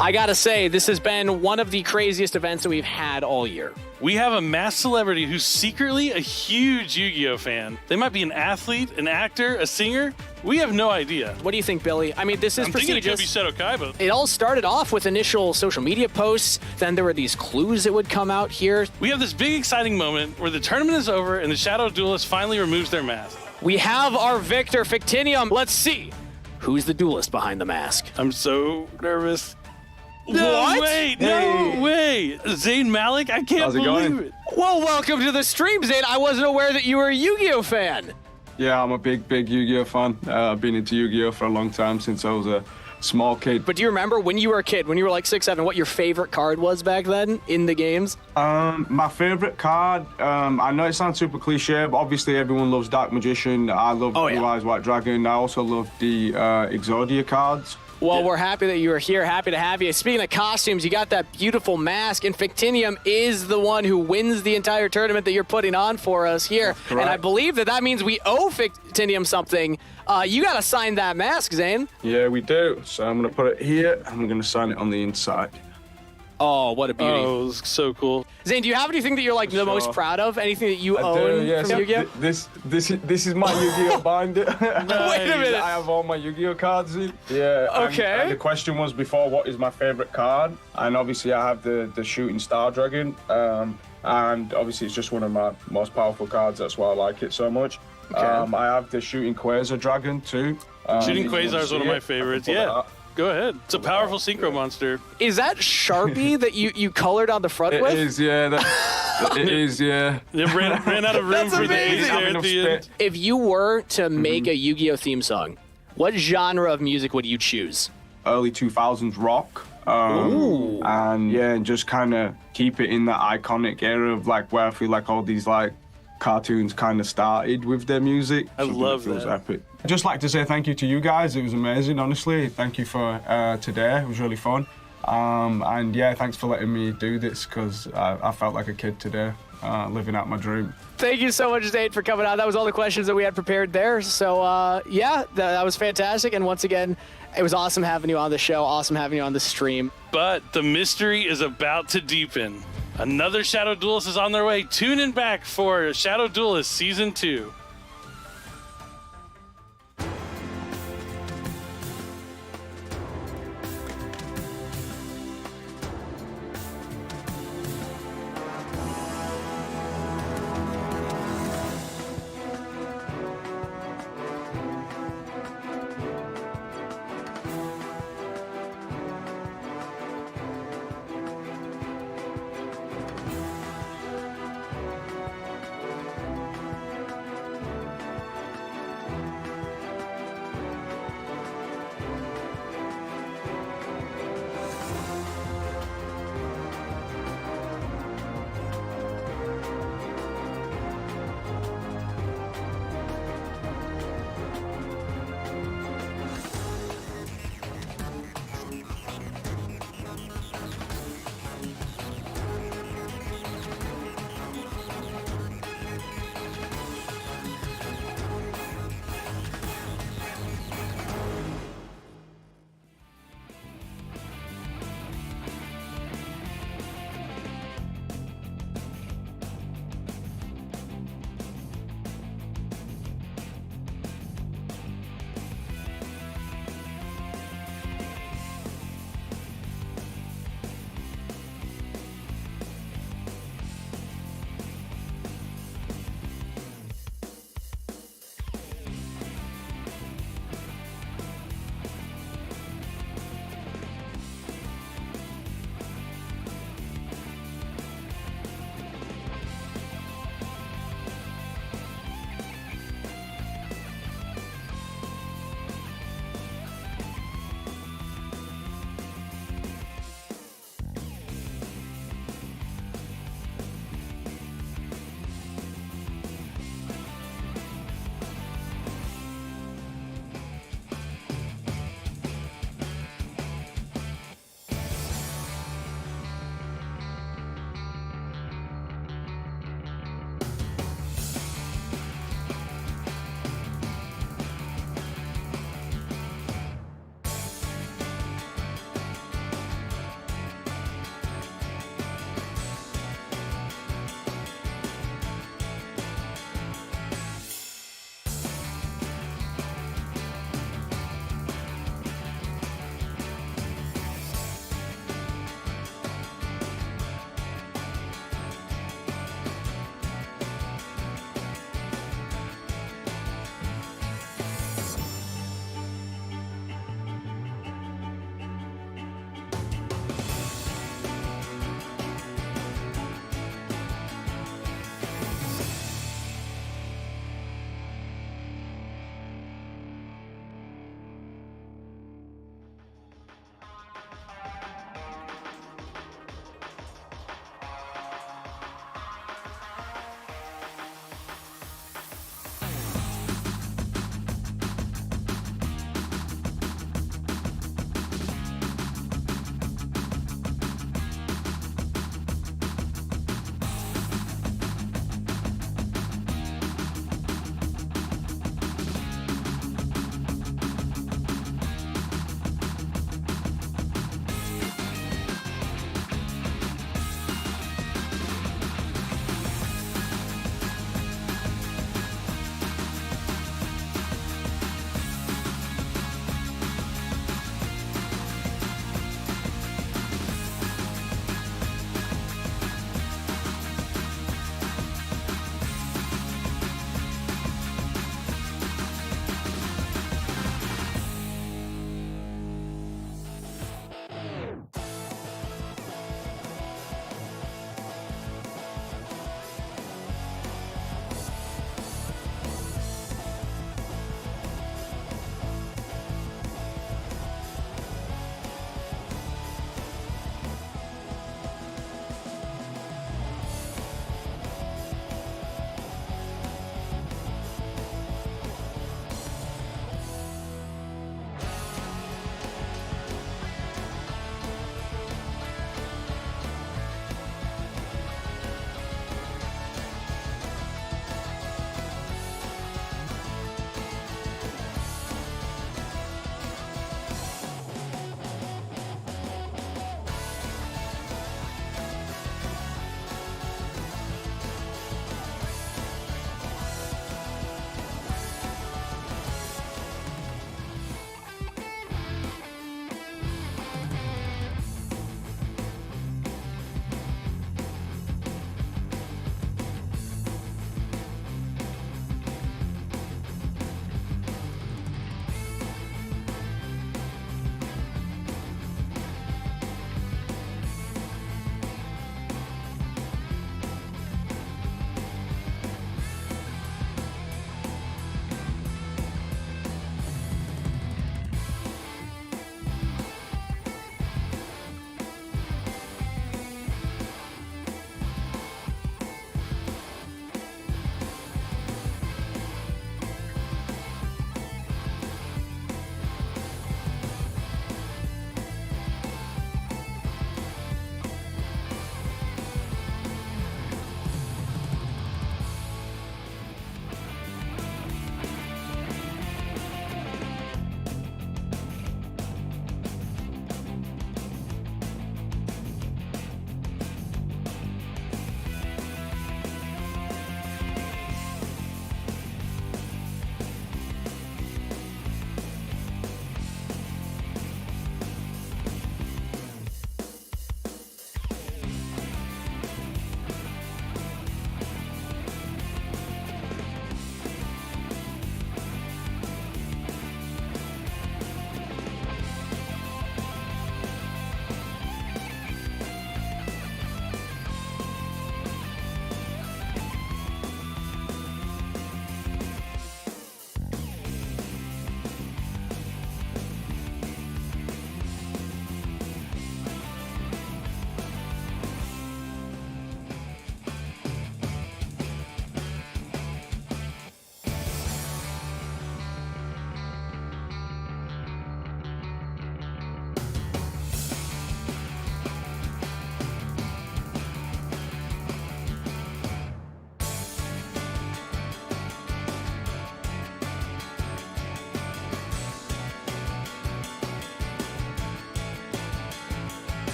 I gotta say, this has been one of the craziest events that we've had all year. We have a mass celebrity who's secretly a huge Yu-Gi-Oh fan. They might be an athlete, an actor, a singer. We have no idea. What do you think, Billy? I mean, this is prestigious. Thinking it could be Seto Kaiba. It all started off with initial social media posts. Then there were these clues that would come out here. We have this big, exciting moment where the tournament is over and the Shadow Duelist finally removes their mask. We have our victor, Fictinium. Let's see. Who's the duelist behind the mask? I'm so nervous. No what? way! No way! Zayn Malik? I can't believe it. Well, welcome to the stream, Zayn. I wasn't aware that you were a Yu-Gi-Oh fan. Yeah, I'm a big Yu-Gi-Oh fan. I've been into Yu-Gi-Oh for a long time, since I was a small kid. But do you remember when you were a kid, when you were like 6, 7, what your favorite card was back then in the games? My favorite card, I know it sounds super cliche, but obviously everyone loves Dark Magician. I love Blue Eyes White Dragon. I also love the Exodia cards. Well, we're happy that you are here. Happy to have you. Speaking of costumes, you got that beautiful mask, and Fictinium is the one who wins the entire tournament that you're putting on for us here. And I believe that means we owe Fictinium something. You got to sign that mask, Zane. Yeah, we do. So I'm going to put it here, and we're going to sign it on the inside. Oh, what a beauty. Oh, it was so cool. Zane, do you have anything that you're like the most proud of? Anything that you own yeah, from so Yu-Gi-Oh? This is my Yu-Gi-Oh binder. Wait a minute. I have all my Yu-Gi-Oh cards in. Yeah. Okay. And the question was before, what is my favorite card? And obviously I have the Shooting Star Dragon. And obviously it's just one of my most powerful cards. That's why I like it so much. Okay. I have the Shooting Quasar Dragon too. Shooting Quasar is one of my favorites. Yeah. Go ahead. It's a powerful synchro monster. Is that Sharpie that you colored on the front with? It is, yeah. It is, yeah. It ran out of room for the A's there at the end. If you were to make a Yu-Gi-Oh theme song, what genre of music would you choose? Early 2000s rock. And yeah, and just kind of keep it in that iconic era of like where I feel like all these like cartoons kind of started with their music. I love feels that. Epic. I'd just like to say thank you to you guys. It was amazing, honestly. Thank you for today. It was really fun. And yeah, thanks for letting me do this because I felt like a kid today, living out my dream. Thank you so much, Zane, for coming on. That was all the questions that we had prepared there. So yeah, that was fantastic. And once again, it was awesome having you on the show. Awesome having you on the stream. But the mystery is about to deepen. Another Shadow Duelist is on their way. Tune in back for Shadow Duelist Season 2.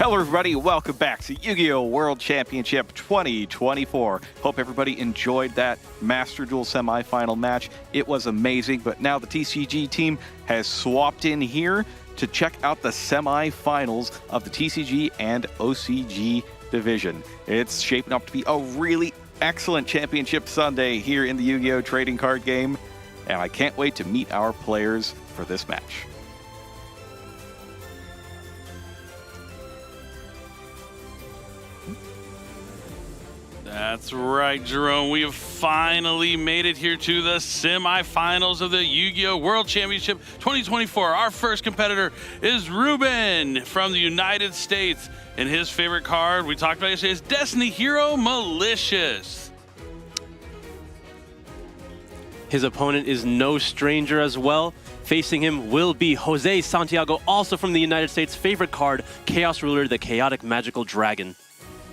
Hello, everybody. Welcome back to Yu-Gi-Oh! World Championship 2024. Hope everybody enjoyed that Master Duel semifinal match. It was amazing, but now the TCG team has swapped in here to check out the semifinals of the TCG and OCG division. It's shaping up to be a really excellent championship Sunday here in the Yu-Gi-Oh! Trading card game, and I can't wait to meet our players for this match. That's right, Jerome. We have finally made it here to the semifinals of the Yu-Gi-Oh! World Championship 2024. Our first competitor is Ruben from the United States. And his favorite card we talked about yesterday is Destiny Hero Malicious. His opponent is no stranger as well. Facing him will be Jose Santiago, also from the United States. Favorite card, Chaos Ruler, the Chaotic Magical Dragon.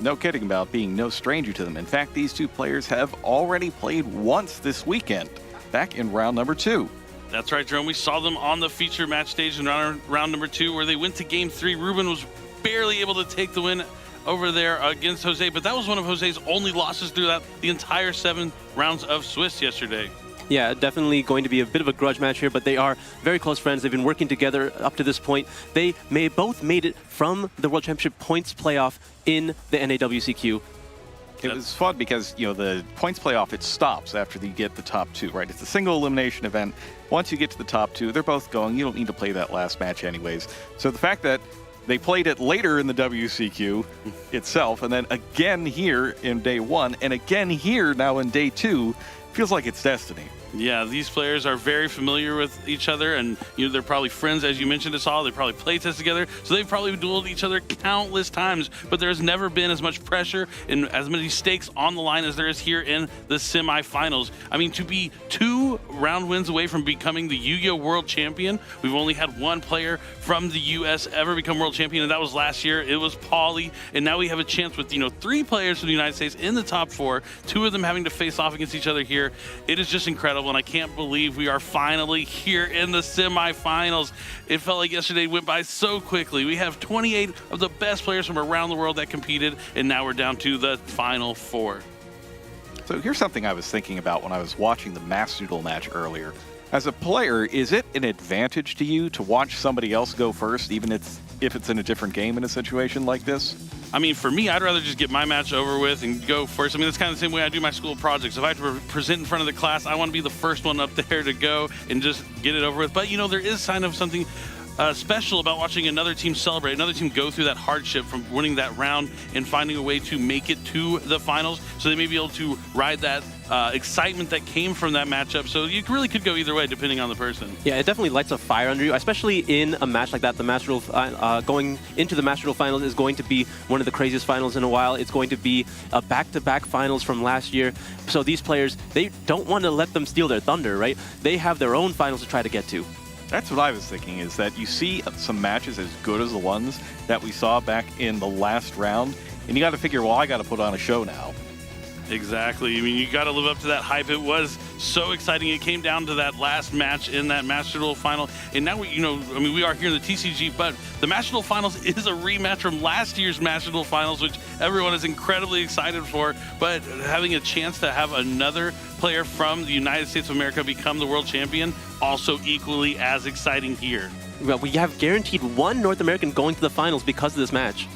No kidding about being no stranger to them. In fact, these two players have already played once this weekend, back in round number 2. That's right, Jerome. We saw them on the feature match stage in round number 2, where they went to game 3. Ruben was barely able to take the win over there against Jose, but that was one of Jose's only losses throughout the entire 7 rounds of Swiss yesterday. Yeah, definitely going to be a bit of a grudge match here, but they are very close friends. They've been working together up to this point. They both made it from the World Championship points playoff in the NAWCQ. It was fun because, you know, the points playoff, it stops after you get the top 2, right? It's a single elimination event. Once you get to the top 2, they're both going. You don't need to play that last match anyways. So the fact that they played it later in the WCQ itself, and then again here in day 1, and again here now in day 2, feels like it's destiny. Yeah, these players are very familiar with each other, and they're probably friends, as you mentioned, Asal. They probably play test together, so they've probably dueled each other countless times. But there's never been as much pressure and as many stakes on the line as there is here in the semifinals. I mean, to be 2 round wins away from becoming the Yu-Gi-Oh! World Champion, we've only had one player from the U.S. ever become World Champion, and that was last year. It was Paulie, and now we have a chance with 3 players from the United States in the top 4, 2 of them having to face off against each other here. It is just incredible. And I can't believe we are finally here in the semifinals. It felt like yesterday went by so quickly. We have 28 of the best players from around the world that competed, and now we're down to the final 4. So here's something I was thinking about when I was watching the Master Duel match earlier. As a player, is it an advantage to you to watch somebody else go first, even if it's in a different game in a situation like this? I mean, for me, I'd rather just get my match over with and go first. I mean, that's kind of the same way I do my school projects. If I have to present in front of the class, I want to be the first one up there to go and just get it over with. But, there is kind of something special about watching another team celebrate, another team go through that hardship from winning that round and finding a way to make it to the finals. So they may be able to ride that excitement that came from that matchup. So you really could go either way depending on the person. Yeah, it definitely lights a fire under you, especially in a match like that. The Master Duel, going into the Master Duel finals is going to be one of the craziest finals in a while. It's going to be a back-to-back finals from last year. So these players, they don't want to let them steal their thunder, right? They have their own finals to try to get to. That's what I was thinking, is that you see some matches as good as the ones that we saw back in the last round, and you got to figure, well, I got to put on a show now. Exactly. I mean, you got to live up to that hype. It was so exciting. It came down to that last match in that Master Duel final. And now, we are here in the TCG, but the Master Duel finals is a rematch from last year's Master Duel finals, which everyone is incredibly excited for. But having a chance to have another player from the United States of America become the world champion, also equally as exciting here. Well, we have guaranteed one North American going to the finals because of this match.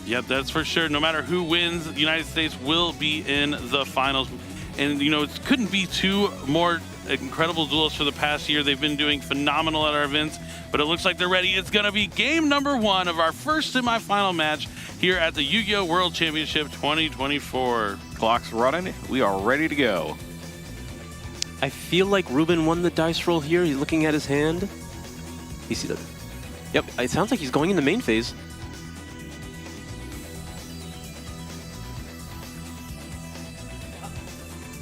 Yep, that's for sure. No matter who wins, the United States will be in the finals. And, it couldn't be 2 more incredible duelists for the past year. They've been doing phenomenal at our events, but it looks like they're ready. It's going to be game number 1 of our first semifinal match here at the Yu-Gi-Oh! World Championship 2024. Clock's running. We are ready to go. I feel like Ruben won the dice roll here. He's looking at his hand. Yep, it sounds like he's going in the main phase.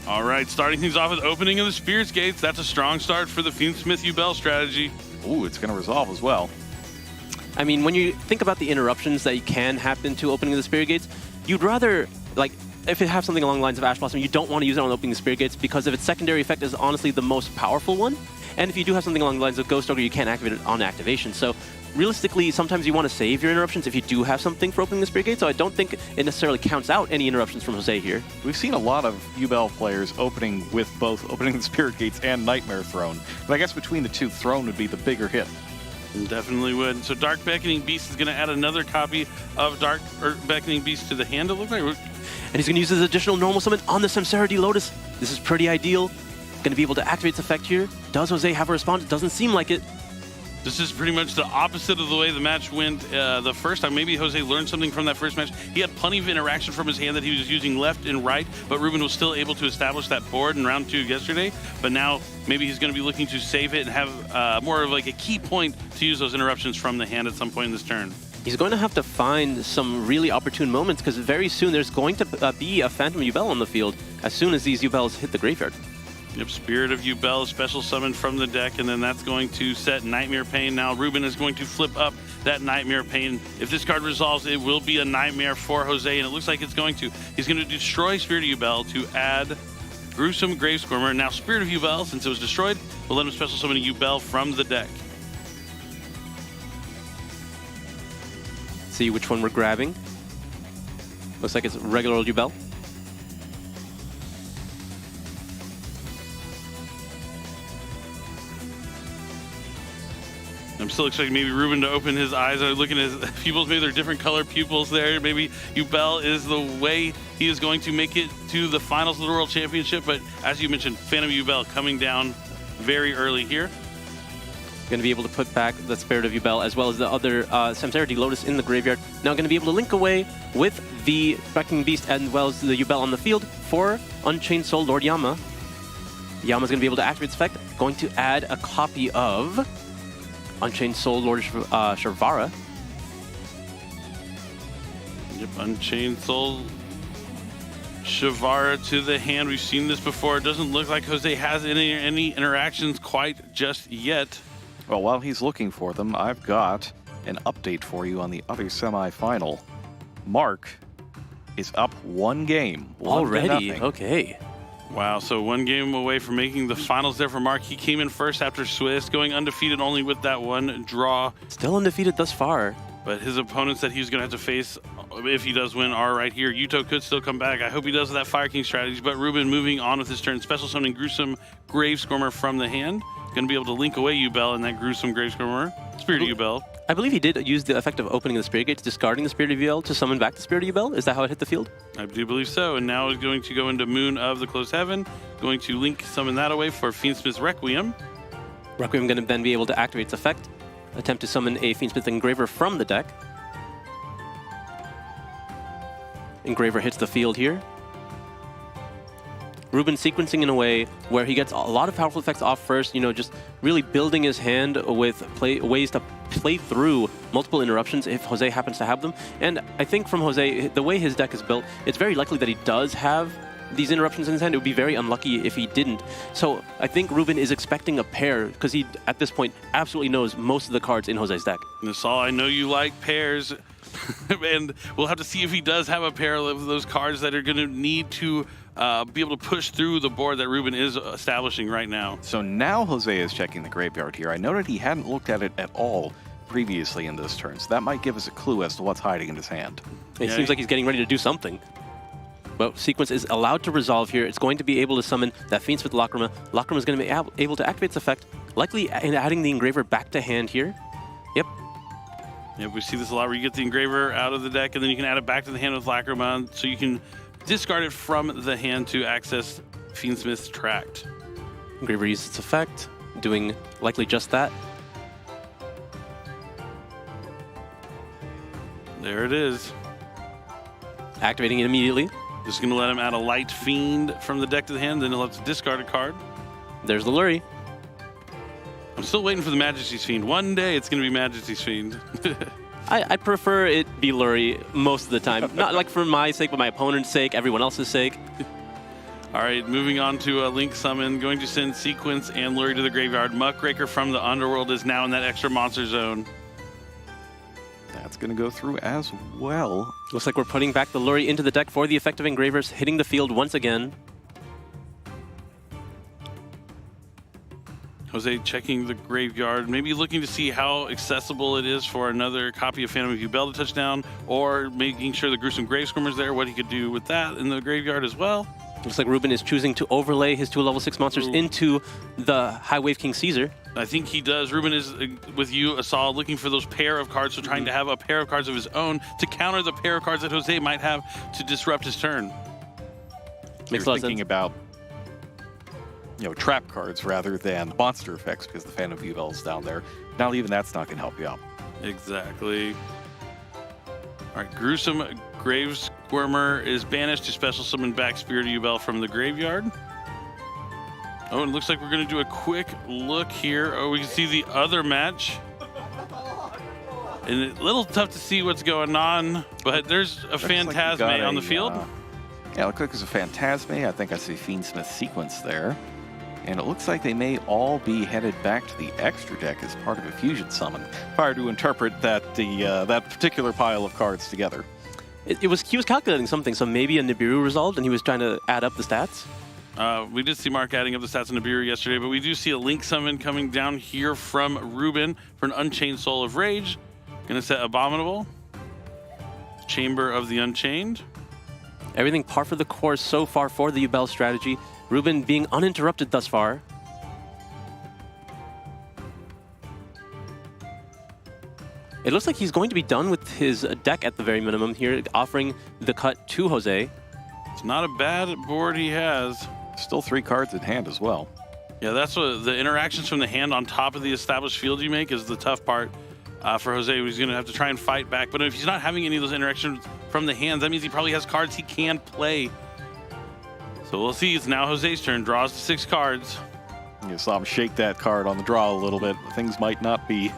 All right, starting things off with opening of the Spirits Gates. That's a strong start for the Fiendsmith U-Bell strategy. Ooh, it's going to resolve as well. I mean, when you think about the interruptions that can happen to opening the Spirit Gates, you'd rather, if you have something along the lines of Ash Blossom, you don't want to use it on opening the Spirit Gates because of its secondary effect is honestly the most powerful one. And if you do have something along the lines of Ghost Ogre, you can't activate it on activation. So realistically, sometimes you want to save your interruptions if you do have something for opening the Spirit Gate, so I don't think it necessarily counts out any interruptions from Jose here. We've seen a lot of Yubel players opening with both opening the Spirit Gates and Nightmare Throne. But I guess between the two, Throne would be the bigger hit. Definitely would. So Dark Beckoning Beast is going to add another copy of Beckoning Beast to the hand, it looks like. And he's going to use his additional normal summon on the Samsarity Lotus. This is pretty ideal. Going to be able to activate its effect here. Does Jose have a response? It doesn't seem like it. This is pretty much the opposite of the way the match went the first time. Maybe Jose learned something from that first match. He had plenty of interaction from his hand that he was using left and right, but Ruben was still able to establish that board in round 2 yesterday. But now maybe he's going to be looking to save it and have more of like a key point to use those interruptions from the hand at some point in this turn. He's going to have to find some really opportune moments because very soon there's going to be a Phantom Yubel on the field as soon as these Yubels hit the graveyard. Yep, Spirit of Yubel, special summon from the deck, and then that's going to set Nightmare Pain. Now Ruben is going to flip up that Nightmare Pain. If this card resolves, it will be a nightmare for Jose, and it looks like it's going to. He's going to destroy Spirit of Yubel to add Gruesome Grave Squirmer. Now Spirit of Yubel, since it was destroyed, will let him special summon a Yubel from the deck. See which one we're grabbing. Looks like it's regular old Yubel. I'm still expecting maybe Ruben to open his eyes. I'm looking at his pupils. Maybe they're different color pupils there. Maybe Yubel is the way he is going to make it to the finals of the World Championship. But as you mentioned, Phantom Yubel coming down very early here. Going to be able to put back the Spirit of Yubel as well as the other Samsarity Lotus in the graveyard. Now going to be able to link away with the Beckoning Beast as well as the Yubel on the field for Unchained Soul Lord Yama. Yama's going to be able to activate its effect. Going to add a copy of Unchained Soul Lord Sharvara. Yep, Unchained Soul Sharvara to the hand. We've seen this before. It doesn't look like Jose has any interactions quite just yet. Well, while he's looking for them, I've got an update for you on the other semi-final. Mark is up 1 game. Already? Okay. Wow, so 1 game away from making the finals there for Mark. He came in first after Swiss, going undefeated only with that 1 draw. Still undefeated thus far. But his opponents that he's going to have to face, if he does win, are right here. Yuto could still come back. I hope he does with that Fire King strategy. But Ruben moving on with his turn. Special summoning Gruesome Grave Squirmer from the hand. Going to be able to link away Yubel in that Gruesome Grave Squirmer. Spirit of Yubel. I believe he did use the effect of opening the Spirit Gates, discarding the Spirit of Yubel to summon back the Spirit of Yubel. Is that how it hit the field? I do believe so. And now is going to go into Moon of the Closed Heaven. Going to link summon that away for Fiendsmith's Requiem. Requiem going to then be able to activate its effect. Attempt to summon a Fiendsmith Engraver from the deck. Engraver hits the field here. Ruben sequencing in a way where he gets a lot of powerful effects off first, you know, just really building his hand with ways to play through multiple interruptions if Jose happens to have them. And I think from Jose, the way his deck is built, it's very likely that he does have these interruptions in his hand. It would be very unlucky if he didn't. So I think Ruben is expecting a pair because he, at this point, absolutely knows most of the cards in Jose's deck. Nasal, I know you like pairs. And we'll have to see if he does have a pair of those cards that are going to need to be able to push through the board that Ruben is establishing right now. So now Jose is checking the graveyard here. I noted he hadn't looked at it at all previously in this turn, so that might give us a clue as to what's hiding in his hand. It seems like he's getting ready to do something. But sequence is allowed to resolve here. It's going to be able to summon that Fiendsmith Lacrima. Lacrima is going to be able to activate its effect, likely adding the Engraver back to hand here. Yep. Yeah, we see this a lot where you get the Engraver out of the deck and then you can add it back to the hand with Lacrima, so you can discard it from the hand to access Fiendsmith's Tract. Engraver uses its effect, doing likely just that. There it is. Activating it immediately. Just going to let him add a Light Fiend from the deck to the hand, then he'll have to discard a card. There's the Lurie. I'm still waiting for the Majesty's Fiend. One day it's going to be Majesty's Fiend. I prefer it be Lurie most of the time. Not like for my sake, but my opponent's sake, everyone else's sake. All right, moving on to a Link Summon. Going to send Sequence and Lurie to the graveyard. Muckraker from the Underworld is now in that extra monster zone. That's going to go through as well. Looks like we're putting back the Lurie into the deck for the effective Engravers, hitting the field once again. Jose checking the graveyard, maybe looking to see how accessible it is for another copy of Phantom of Yubel to touch down, or making sure the Gruesome Gravesquirmer's there, what he could do with that in the graveyard as well. Looks like Ruben is choosing to overlay his 2 level 6 monsters into the High Wave King Caesar. I think he does. Ruben is, with you, Asal, looking for those pair of cards, so trying to have a pair of cards of his own to counter the pair of cards that Jose might have to disrupt his turn. You're thinking about, trap cards rather than monster effects because the Phantom Yubel is down there. Now even that's not going to help you out. Exactly. All right, Gruesome Gravesquirmer is banished to special summon back Spirit of Yubel from the graveyard. Oh, and it looks like we're going to do a quick look here. Oh, we can see the other match. And it's a little tough to see what's going on, but there's a Phantasme on the field. Yeah, it looks like there's a Phantasme. I think I see Fiendsmith sequence there. And it looks like they may all be headed back to the extra deck as part of a fusion summon. If I were to interpret that that particular pile of cards together. He was calculating something, so maybe a Nibiru resolved, and he was trying to add up the stats. We did see Mark adding up the stats on Nibiru yesterday, but we do see a Link summon coming down here from Ruben for an Unchained Soul of Rage. Gonna set Abominable. Chamber of the Unchained. Everything par for the course so far for the Yubel strategy. Ruben being uninterrupted thus far. It looks like he's going to be done with his deck at the very minimum here, offering the cut to Jose. It's not a bad board he has. Still 3 cards in hand as well. Yeah, that's what the interactions from the hand on top of the established field you make is the tough part for Jose. He's going to have to try and fight back. But if he's not having any of those interactions from the hands, that means he probably has cards he can play. So we'll see. It's now Jose's turn. Draws 6 cards. You saw him shake that card on the draw a little bit. Things might not be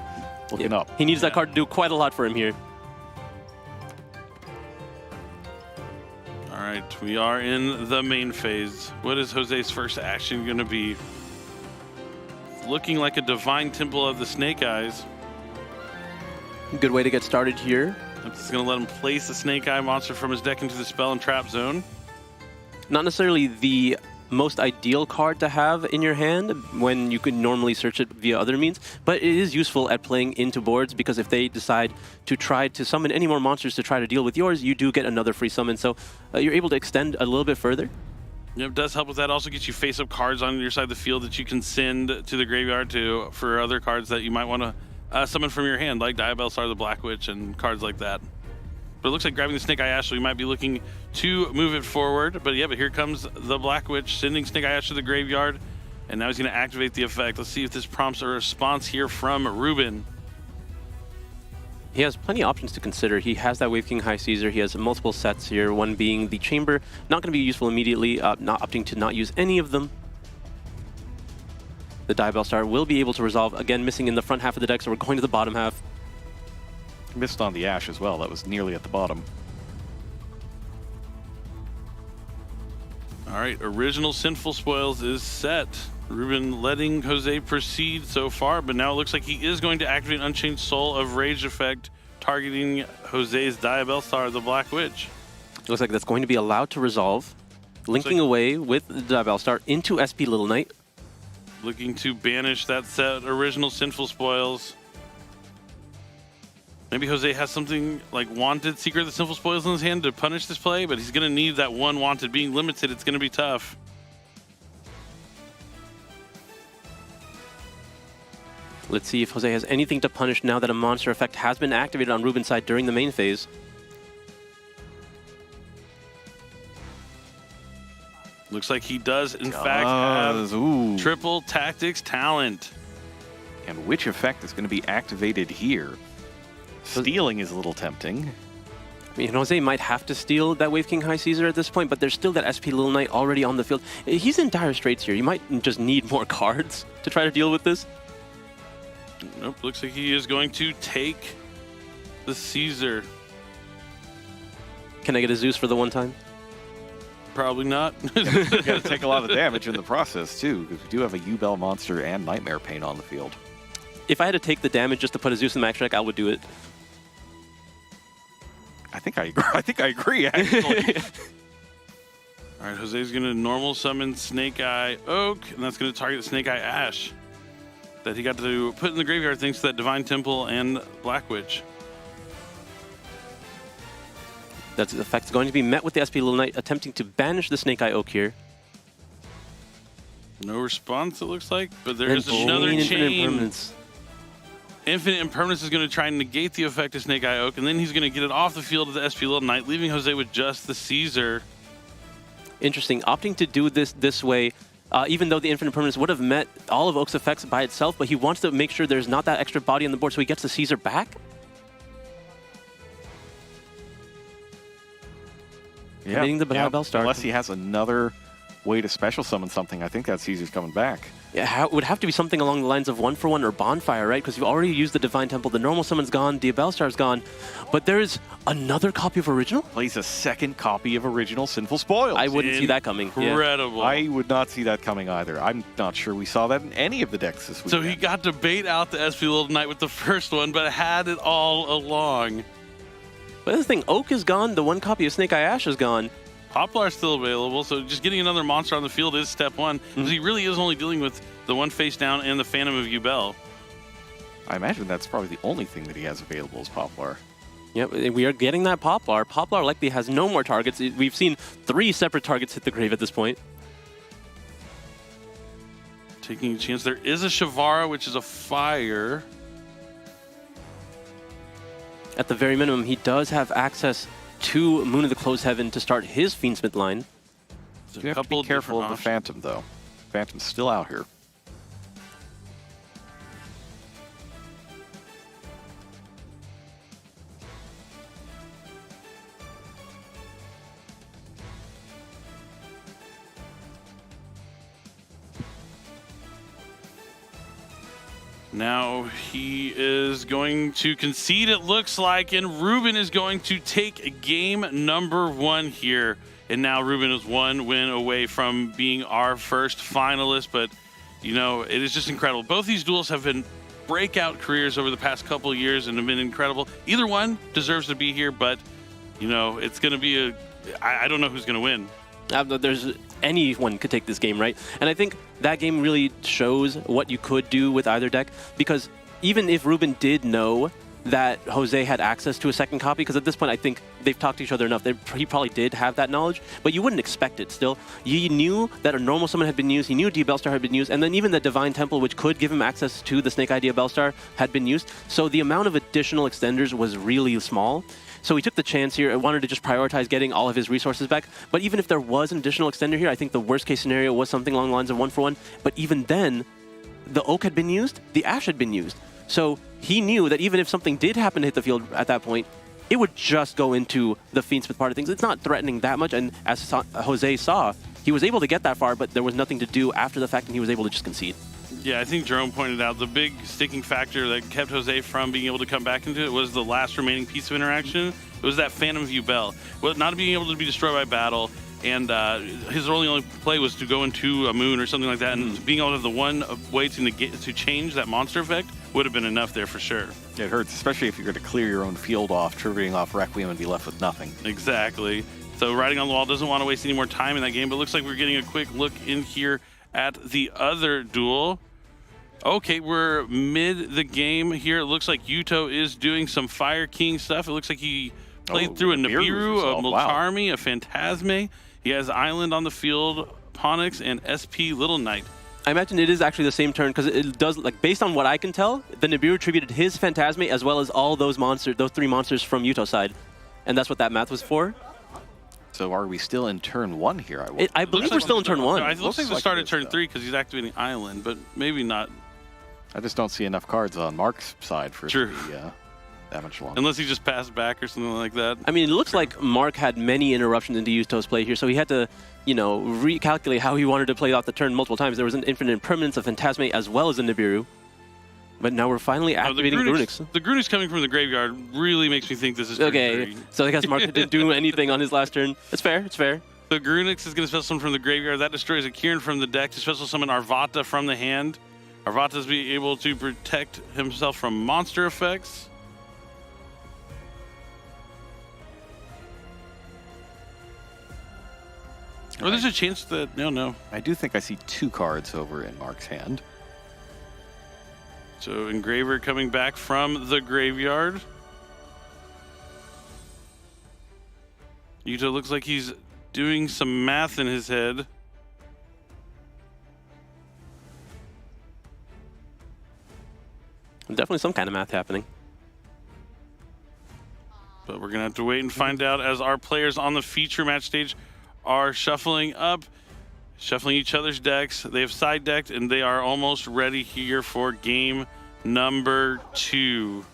looking up. He needs that card to do quite a lot for him here. All right, we are in the main phase. What is Jose's first action going to be? Looking like a Divine Temple of the Snake Eyes. Good way to get started here. He's going to let him place the Snake Eye monster from his deck into the spell and trap zone. Not necessarily the most ideal card to have in your hand when you could normally search it via other means, but it is useful at playing into boards because if they decide to try to summon any more monsters to try to deal with yours, you do get another free summon, so you're able to extend a little bit further. Yeah, it does help with that. Also gets you face-up cards on your side of the field that you can send to the graveyard for other cards that you might want to summon from your hand, like Diabellstar the Black Witch and cards like that. But it looks like grabbing the Snake Eye Ash, so we might be looking to move it forward. But yeah, but here comes the Black Witch, sending Snake Eye Ash to the graveyard. And now he's going to activate the effect. Let's see if this prompts a response here from Ruben. He has plenty of options to consider. He has that Wave King High Caesar. He has multiple sets here, one being the Chamber. Not going to be useful immediately, not opting to not use any of them. The Diabellstar will be able to resolve, again, missing in the front half of the deck, so we're going to the bottom half. Missed on the Ash as well. That was nearly at the bottom. All right, original Sinful Spoils is set. Ruben letting Jose proceed so far, but now it looks like he is going to activate Unchained Soul of Rage effect, targeting Jose's Diabellstar, the Black Witch. Looks like that's going to be allowed to resolve, linking away with the Diabellstar into SP Little Knight. Looking to banish that set original Sinful Spoils. Maybe Jose has something like Wanted, Secret of the Sinful Spoils in his hand to punish this play, but he's going to need that one Wanted. Being limited, it's going to be tough. Let's see if Jose has anything to punish now that a monster effect has been activated on Ruben's side during the main phase. Looks like he does, in fact, have triple Tactics Talent. And which effect is going to be activated here? Stealing is a little tempting. I mean, Jose might have to steal that Wave King High Caesar at this point, but there's still that SP Little Knight already on the field. He's in dire straits here. You might just need more cards to try to deal with this. Nope, looks like he is going to take the Caesar. Can I get a Zeus for the one time? Probably not. You got to take a lot of damage in the process, too, because we do have a Yubel monster and Nightmare Pain on the field. If I had to take the damage just to put a Zeus in the max deck, I would do it. I think I agree, actually. All right, Jose's going to normal summon Snake Eye Oak, and that's going to target Snake Eye Ash. that he got to put in the graveyard thanks to that Divine Temple and Black Witch. That's in fact going to be met with the SP Little Knight attempting to banish the Snake Eye Oak here. No response, it looks like, but there And is another Infinite chain. Impermanence. Infinite Impermanence is going to try and negate the effect of Snake Eye Oak, and then he's going to get it off the field of the SP Little Knight, leaving Jose with just the Caesar. Interesting, opting to do this way, even though the Infinite Impermanence would have met all of Oak's effects by itself, but he wants to make sure there's not that extra body on the board, so he gets the Caesar back. Committing the Bellstar. Unless he has another way to special summon something, I think that Caesar's coming back. Yeah, it would have to be something along the lines of 1-for-1 or Bonfire, right? Because you've already used the Divine Temple, the normal summon's gone, the Bellstar's gone, but there's another copy of Original? Plays a second copy of Original Sinful Spoils. I wouldn't see that coming. Incredible. Yeah. I would not see that coming either. I'm not sure we saw that in any of the decks this week. So he got to bait out the SP Little Knight with the first one, but had it all along. But the thing, Oak is gone, the one copy of Snake Eye Ash is gone. Poplar is still available, so just getting another monster on the field is step one. Because he really is only dealing with the one face down and the Phantom of Yubel. I imagine that's probably the only thing that he has available is Poplar. Yep, we are getting that Poplar. Poplar likely has no more targets. We've seen 3 separate targets hit the grave at this point. Taking a chance. There is a Shavara, which is a fire. At the very minimum, he does have access to Moon of the Closed Heaven to start his Fiendsmith line. You have to be careful of the Phantom, though. Phantom's still out here. Now he is going to concede, it looks like, and Ruben is going to take game number 1 here. And now Ruben is 1 win away from being our first finalist, but you know, it is just incredible. Both these duels have been breakout careers over the past couple of years and have been incredible. Either one deserves to be here, but you know, it's going to be I don't know who's going to win. Anyone could take this game, right? And I think that game really shows what you could do with either deck, because even if Ruben did know that Jose had access to a second copy, because at this point I think they've talked to each other enough, he probably did have that knowledge, but you wouldn't expect it still. You knew that a normal summon had been used, he knew Diabellstar had been used, and then even the Divine Temple, which could give him access to the Snake Eye Diabellstar, had been used. So the amount of additional extenders was really small. So he took the chance here. I wanted to just prioritize getting all of his resources back. But even if there was an additional extender here, I think the worst case scenario was something along the lines of 1-for-1. But even then, the Oak had been used, the Ash had been used. So he knew that even if something did happen to hit the field at that point, it would just go into the Fiendsmith part of things. It's not threatening that much. And as Jose saw, he was able to get that far, but there was nothing to do after the fact, and he was able to just concede. Yeah, I think Jerome pointed out the big sticking factor that kept Jose from being able to come back into it was the last remaining piece of interaction. It was that Phantom of Yubel. Well, not being able to be destroyed by battle, and his only play was to go into a moon or something like that, and being able to have the one way to change that monster effect would have been enough there for sure. It hurts, especially if you're going to clear your own field off, triggering off Requiem and be left with nothing. Exactly. So Riding on the Wall doesn't want to waste any more time in that game, but it looks like we're getting a quick look in here at the other duel. Okay, we're mid the game here. It looks like Yuto is doing some Fire King stuff. It looks like he played through a Nibiru, a Multarmi, a Phantasme. He has Island on the field, Ponix, and SP Little Knight. I imagine it is actually the same turn, because it does, like, based on what I can tell, the Nibiru attributed his Phantasme as well as all those monsters, those 3 monsters from Yuto's side. And that's what that math was for. So are we still in turn 1 here? I believe we're still in turn 1. No, it looks like we started turn 3 because he's activating Island, but maybe not. I just don't see enough cards on Mark's side for it to be that much longer. Unless he just passed back or something like that. I mean, it looks like Mark had many interruptions into Yuto's play here, so he had to, you know, recalculate how he wanted to play out the turn multiple times. There was an Infinite Impermanence, a Phantasme, as well as a Nibiru. But now we're finally activating Grunix. The Grunix coming from the graveyard really makes me think this is turn 3. So I guess Mark didn't do anything on his last turn. It's fair, it's fair. The Grunix is going to special summon from the graveyard. That destroys a Kieran from the deck to special summon Arvata from the hand. Arvata's be able to protect himself from monster effects. Oh, there's a chance that... No. I do think I see 2 cards over in Mark's hand. So Engraver coming back from the graveyard. Yuta looks like he's doing some math in his head. Definitely some kind of math happening. But we're going to have to wait and find out as our players on the feature match stage are shuffling up, shuffling each other's decks. They have side decked and they are almost ready here for game number 2.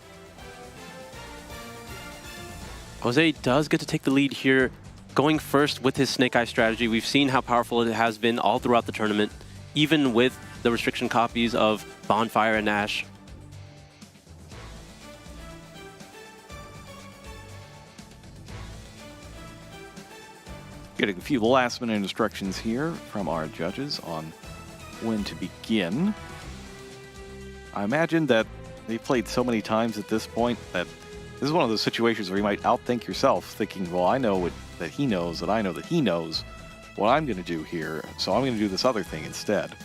Jose does get to take the lead here, going first with his Snake Eye strategy. We've seen how powerful it has been all throughout the tournament, even with the restriction copies of Bonfire and Ash. Getting a few last-minute instructions here from our judges on when to begin. I imagine that they've played so many times at this point that this is one of those situations where you might outthink yourself, thinking, well, I know that he knows, that I know that he knows what I'm going to do here, so I'm going to do this other thing instead.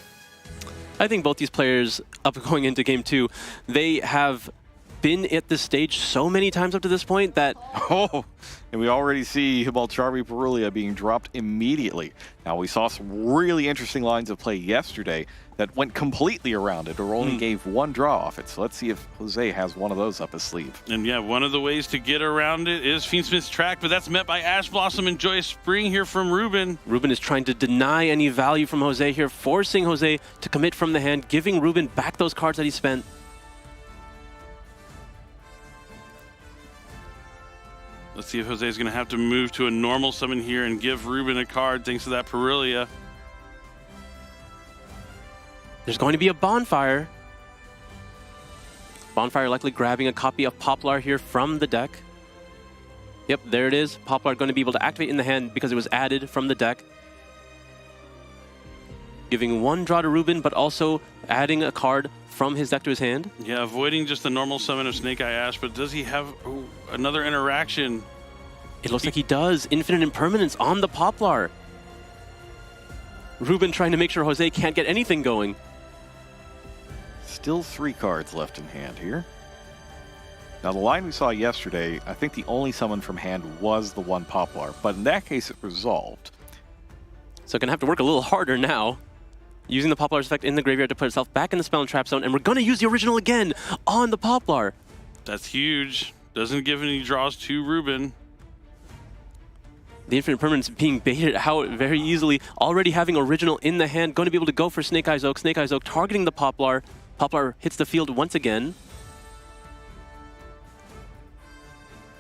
I think both these players, up going into Game 2, they have been at this stage so many times up to this point that... Oh, and we already see Hibalcharvi Perulia being dropped immediately. Now, we saw some really interesting lines of play yesterday that went completely around it or only gave one draw off it. So let's see if Jose has one of those up his sleeve. And yeah, one of the ways to get around it is Fiendsmith's Track, but that's met by Ash Blossom and Joyous Spring here from Ruben. Ruben is trying to deny any value from Jose here, forcing Jose to commit from the hand, giving Ruben back those cards that he spent. Let's see if Jose's going to have to move to a normal summon here and give Ruben a card thanks to that Perulia. There's going to be a Bonfire. Bonfire likely grabbing a copy of Poplar here from the deck. Yep, there it is. Poplar going to be able to activate in the hand because it was added from the deck. Giving one draw to Ruben, but also adding a card from his deck to his hand. Yeah, avoiding just the normal summon of Snake Eye Ash, but does he have another interaction? It looks like he does. Infinite Impermanence on the Poplar. Ruben trying to make sure Jose can't get anything going. Still 3 cards left in hand here. Now, the line we saw yesterday, I think the only summon from hand was the one Poplar, but in that case it resolved. So going to have to work a little harder now. Using the Poplar's effect in the graveyard to put itself back in the spell and trap zone, and we're going to use the original again on the Poplar. That's huge. Doesn't give any draws to Ruben. The Infinite Permanence being baited out very easily, already having original in the hand, going to be able to go for Snake Eyes Oak. Snake Eyes Oak targeting the Poplar. Poplar hits the field once again.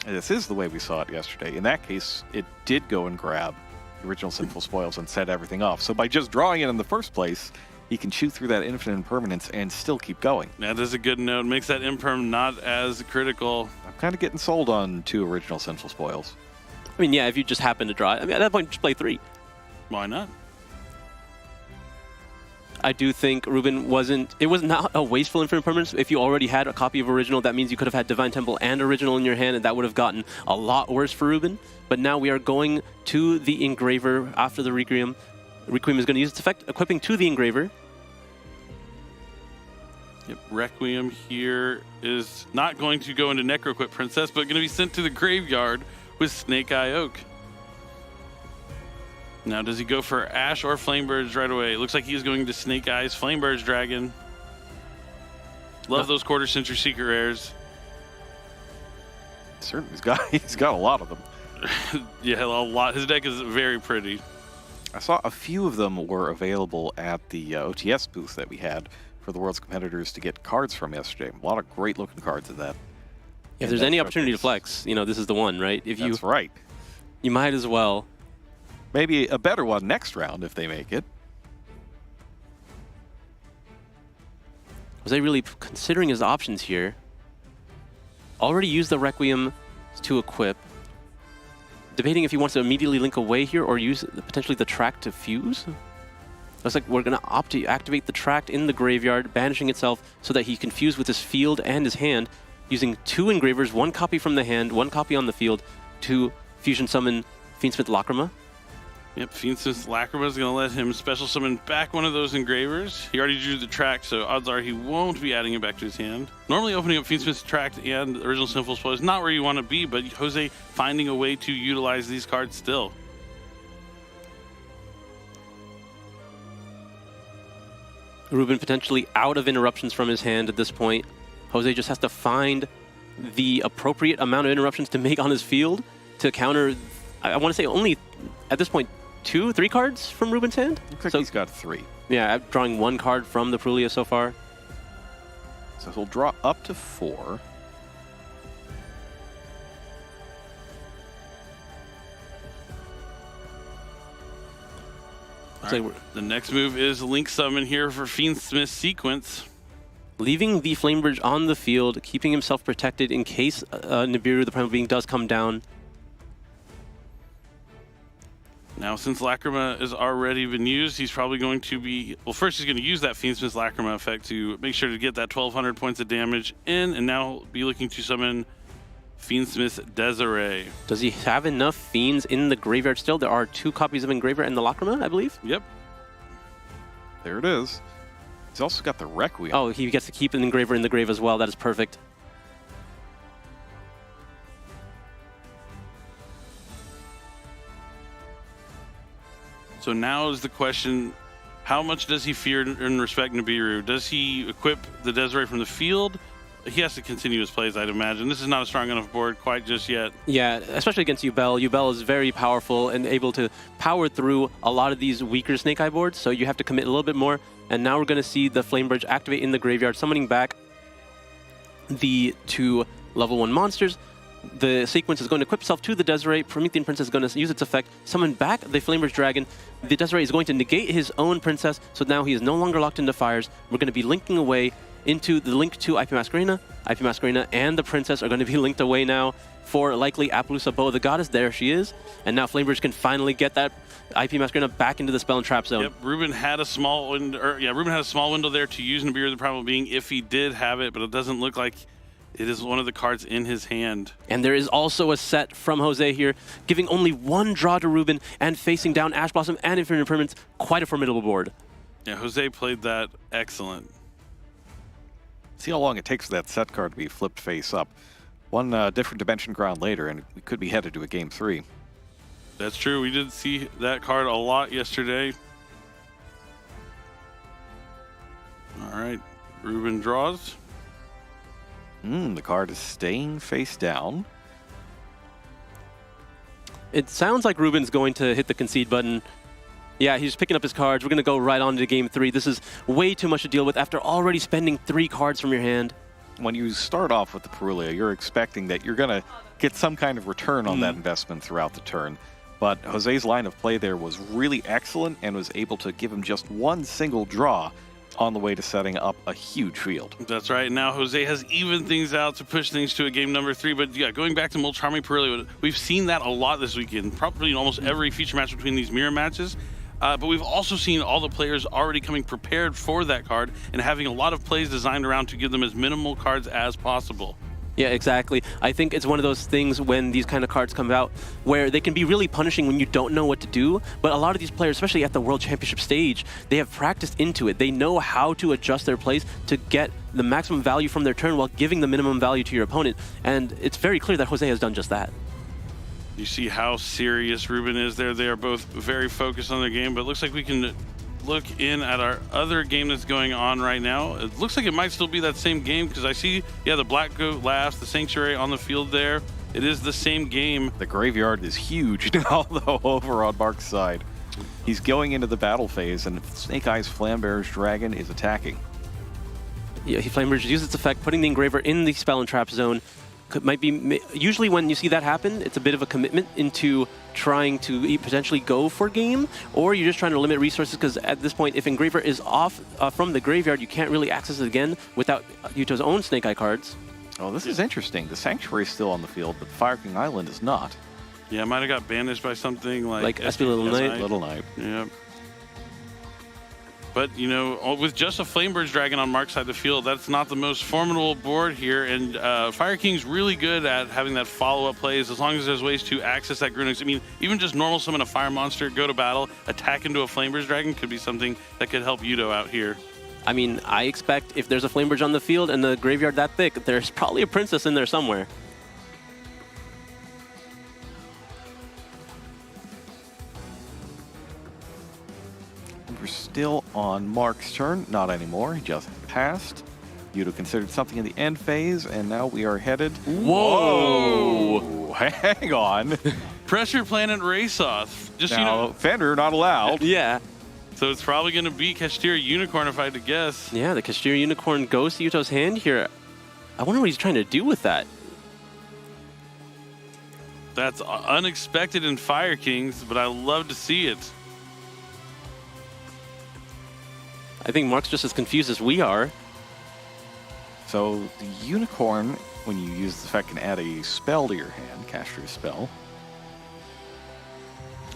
And this is the way we saw it yesterday. In that case, it did go and grab the original Sinful Spoils and set everything off. So by just drawing it in the first place, he can shoot through that Infinite Impermanence and still keep going. That is a good note. Makes that Imperm not as critical. I'm kind of getting sold on 2 original Sinful Spoils. I mean, yeah, if you just happen to draw it. I mean, at that point, just play 3. Why not? I do think Ruben it was not a wasteful Infinite Permanence. If you already had a copy of original, that means you could have had Divine Temple and original in your hand, and that would have gotten a lot worse for Ruben. But now we are going to the Engraver after the Requiem. Requiem is going to use its effect, equipping to the Engraver. Yep, Requiem here is not going to go into Necroquip Princess, but going to be sent to the graveyard with Snake Eye Oak. Now, does he go for Ash or Flamebirds right away? It looks like he's going to Snake Eyes, Flamebirds Dragon. Love those quarter century secret rares. Certainly, he's got a lot of them. Yeah, a lot. His deck is very pretty. I saw a few of them were available at the OTS booth that we had for the World's Competitors to get cards from yesterday. A lot of great looking cards in that. If there's any opportunity to flex, this is the one, right? That's right. You might as well. Maybe a better one next round if they make it. Was I really considering his options here? Already used the Requiem to equip. Debating if he wants to immediately link away here or use potentially the Track to fuse. Looks like we're going to opt to activate the Track in the graveyard, banishing itself so that he can fuse with his field and his hand, using 2 Engravers, 1 copy from the hand, 1 copy on the field, to fusion summon Fiendsmith Lacrima. Yep, Fiendsmith's Lacrima is going to let him special summon back one of those engravers. He already drew the track, so odds are he won't be adding it back to his hand. Normally opening up Fiendsmith's track and the original Sinful Spoil is not where you want to be, but Jose finding a way to utilize these cards still. Ruben potentially out of interruptions from his hand at this point. Jose just has to find the appropriate amount of interruptions to make on his field to counter, I want to say only, at this point, 2-3 cards from Ruben's hand? Looks like he's got 3. Yeah, drawing 1 card from the Prulia so far. So he'll draw up to 4. Right. The next move is Link Summon here for Fiendsmith Sequence. Leaving the Flame Bridge on the field, keeping himself protected in case Nibiru, the Primal Being, does come down. Now, since Lacrima has already been used, he's probably going to be... Well, first he's going to use that Fiendsmith's Lacrima effect to make sure to get that 1,200 points of damage in, and now be looking to summon Fiendsmith's Desiree. Does he have enough Fiends in the graveyard still? There are 2 copies of Engraver and the Lacrima, I believe? Yep. There it is. He's also got the Requiem. Oh, he gets to keep an Engraver in the grave as well. That is perfect. So now is the question, how much does he fear and respect Nibiru? Does he equip the Desiree from the field? He has to continue his plays, I'd imagine. This is not a strong enough board quite just yet. Yeah, especially against Yubel. Yubel is very powerful and able to power through a lot of these weaker Snake Eye boards, so you have to commit a little bit more. And now we're going to see the Flame Bridge activate in the graveyard, summoning back the 2 level 1 monsters. The sequence is going to equip itself to the Desiree. Promethean Princess is going to use its effect, summon back the Flame Bridge Dragon. The Desiree is going to negate his own Princess, so now he is no longer locked into fires. We're going to be linking away into the link to IP Masquerena. IP Masquerena and the Princess are going to be linked away now for likely Appaloosa Boa, the Goddess. There she is. And now Flame Bridge can finally get that IP Masquerena back into the Spell and Trap zone. Yep, Ruben had a small window, Ruben had a small window there to use Nibiru the Primal Being if he did have it, but it doesn't look like it is one of the cards in his hand. And there is also a set from Jose here, giving only 1 draw to Ruben and facing down Ash Blossom and Infinite Impermanence. Quite a formidable board. Yeah, Jose played that excellent. See how long it takes for that set card to be flipped face up. 1 different dimension ground later, and we could be headed to a game 3. That's true. We did see that card a lot yesterday. All right, Ruben draws. The card is staying face down. It sounds like Ruben's going to hit the concede button. Yeah, he's picking up his cards. We're going to go right on to game 3. This is way too much to deal with after already spending 3 cards from your hand. When you start off with the Prulia, you're expecting that you're going to get some kind of return on that investment throughout the turn. But Jose's line of play there was really excellent and was able to give him just 1 single draw on the way to setting up a huge field. That's right. Now Jose has evened things out to push things to a game number 3. But yeah, going back to Mulcharming Purlia, we've seen that a lot this weekend. Probably in almost every feature match between these mirror matches. But we've also seen all the players already coming prepared for that card and having a lot of plays designed around to give them as minimal cards as possible. Yeah, exactly. I think it's one of those things when these kind of cards come out where they can be really punishing when you don't know what to do. But a lot of these players, especially at the World Championship stage, they have practiced into it. They know how to adjust their plays to get the maximum value from their turn while giving the minimum value to your opponent. And it's very clear that Jose has done just that. You see how serious Ruben is there. They are both very focused on their game, but it looks like we can look in at our other game that's going on right now. It looks like it might still be that same game because I see, yeah, the Black Goat laughs, the Sanctuary on the field there. It is the same game. The graveyard is huge now, though, over on Mark's side. He's going into the battle phase, and Snake Eyes Flambearer's Dragon is attacking. Yeah, Flambearers uses its effect, putting the Engraver in the Spell and Trap zone. Might be usually when you see that happen, it's a bit of a commitment into trying to potentially go for game, or you're just trying to limit resources because at this point, if Engraver is off from the graveyard, you can't really access it again without Yuto's own Snake Eye cards. Oh, this is interesting. The Sanctuary is still on the field, but Fire King Island is not. Yeah, it might have got banished by something like SP Little Knight. Little Knight. Yep. But, you know, with just a Flamebird's Dragon on Mark's side of the field, that's not the most formidable board here. And Fire King's really good at having that follow-up plays as long as there's ways to access that Grunix. I mean, even just normal summon a Fire Monster, go to battle, attack into a Flamebird's Dragon could be something that could help Yudo out here. I mean, I expect if there's a Flamebridge on the field and the graveyard that thick, there's probably a Princess in there somewhere. We're still on Mark's turn. Not anymore. He just passed. Yudo considered something in the end phase, and now we are headed... Whoa! Hang on. Pressure Planet Race-Off. Just, now, you know... Fender not allowed. Yeah. So it's probably going to be Kashtira Unicorn if I had to guess. Yeah, the Kashtira Unicorn goes to Yuto's hand here. I wonder what he's trying to do with that. That's unexpected in Fire Kings, but I love to see it. I think Mark's just as confused as we are. So the Unicorn, when you use the effect, can add a spell to your hand, cast your spell.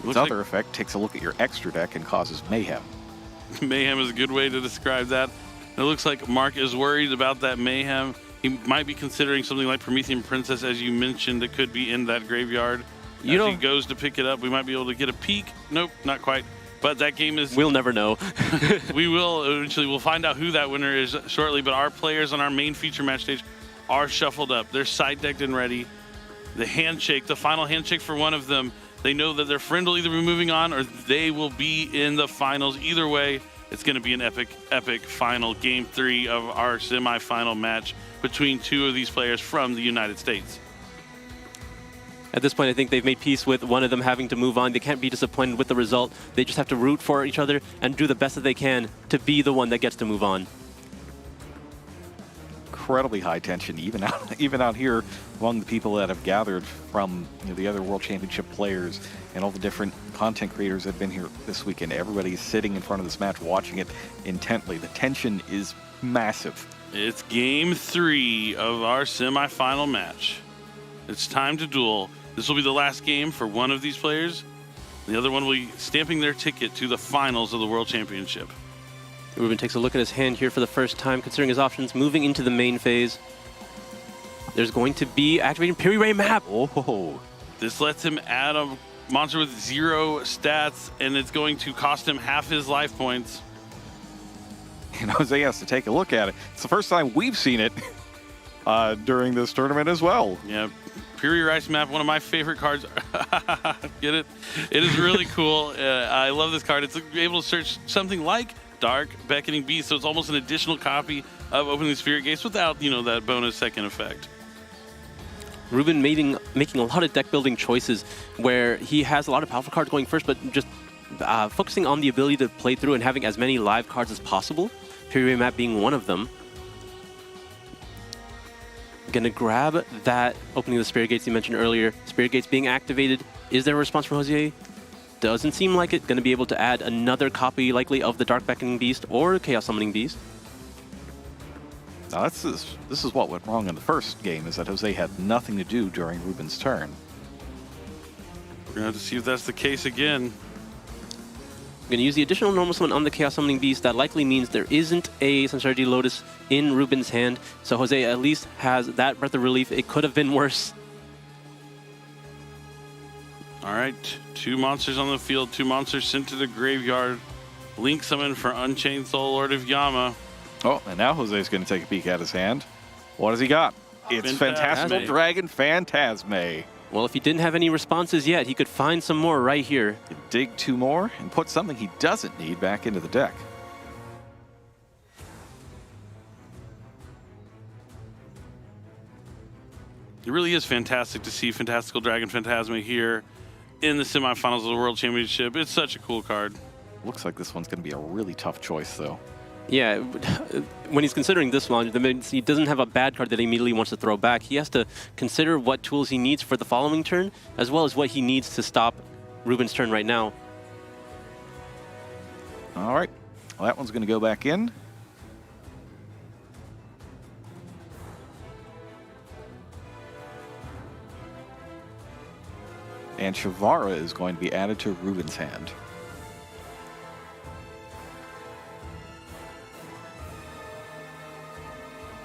Its other effect takes a look at your extra deck and causes mayhem. Mayhem is a good way to describe that. It looks like Mark is worried about that mayhem. He might be considering something like Promethean Princess, as you mentioned. It could be in that graveyard. As he goes to pick it up, we might be able to get a peek. Nope, not quite. But that game is... We'll never know. We will eventually. We'll find out who that winner is shortly. But our players on our main feature match stage are shuffled up. They're side decked and ready. The handshake, the final handshake for one of them. They know that their friend will either be moving on or they will be in the finals. Either way, it's going to be an epic, epic final. Game 3 of our semifinal match between two of these players from the United States. At this point, I think they've made peace with one of them having to move on. They can't be disappointed with the result. They just have to root for each other and do the best that they can to be the one that gets to move on. Incredibly high tension, even out here among the people that have gathered from the other World Championship players and all the different content creators that have been here this weekend. Everybody's sitting in front of this match, watching it intently. The tension is massive. It's game 3 of our semifinal match. It's time to duel. This will be the last game for one of these players. The other one will be stamping their ticket to the finals of the World Championship. Ruben takes a look at his hand here for the first time, considering his options, moving into the main phase. There's going to be activating Piri Ray map. Oh, this lets him add a monster with 0 stats, and it's going to cost him half his life points. And Jose has to take a look at it. It's the first time we've seen it during this tournament as well. Yeah, Piri Rice map, one of my favorite cards. Get it? It is really cool. I love this card. It's able to search something like Dark Beckoning Beast, so it's almost an additional copy of Opening the Spirit Gates without, that bonus second effect. Ruben making a lot of deck building choices where he has a lot of powerful cards going first, but just focusing on the ability to play through and having as many live cards as possible. Piri Ray map being one of them. Gonna grab that Opening the Spirit Gates you mentioned earlier. Spirit Gates being activated. Is there a response from Jose? Doesn't seem like it. Gonna be able to add another copy likely of the Dark Beckoning Beast or Chaos Summoning Beast. Now this is what went wrong in the first game, is that Jose had nothing to do during Ruben's turn. We're gonna have to see if that's the case again. I'm going to use the additional normal summon on the Chaos Summoning Beast. That likely means there isn't a Sanctuary Lotus in Ruben's hand. So Jose at least has that Breath of Relief. It could have been worse. All right, 2 monsters on the field, 2 monsters sent to the graveyard. Link summon for Unchained Soul, Lord of Yama. Oh, and now Jose's going to take a peek at his hand. What has he got? It's Phantasmal Dragon Phantasme. Well, if he didn't have any responses yet, he could find some more right here. Dig 2 more and put something he doesn't need back into the deck. It really is fantastic to see Fantastical Dragon Phantasma here in the semifinals of the World Championship. It's such a cool card. Looks like this one's going to be a really tough choice, though. Yeah, when he's considering this one, he doesn't have a bad card that he immediately wants to throw back. He has to consider what tools he needs for the following turn, as well as what he needs to stop Ruben's turn right now. All right. Well, that one's going to go back in. And Shavara is going to be added to Ruben's hand.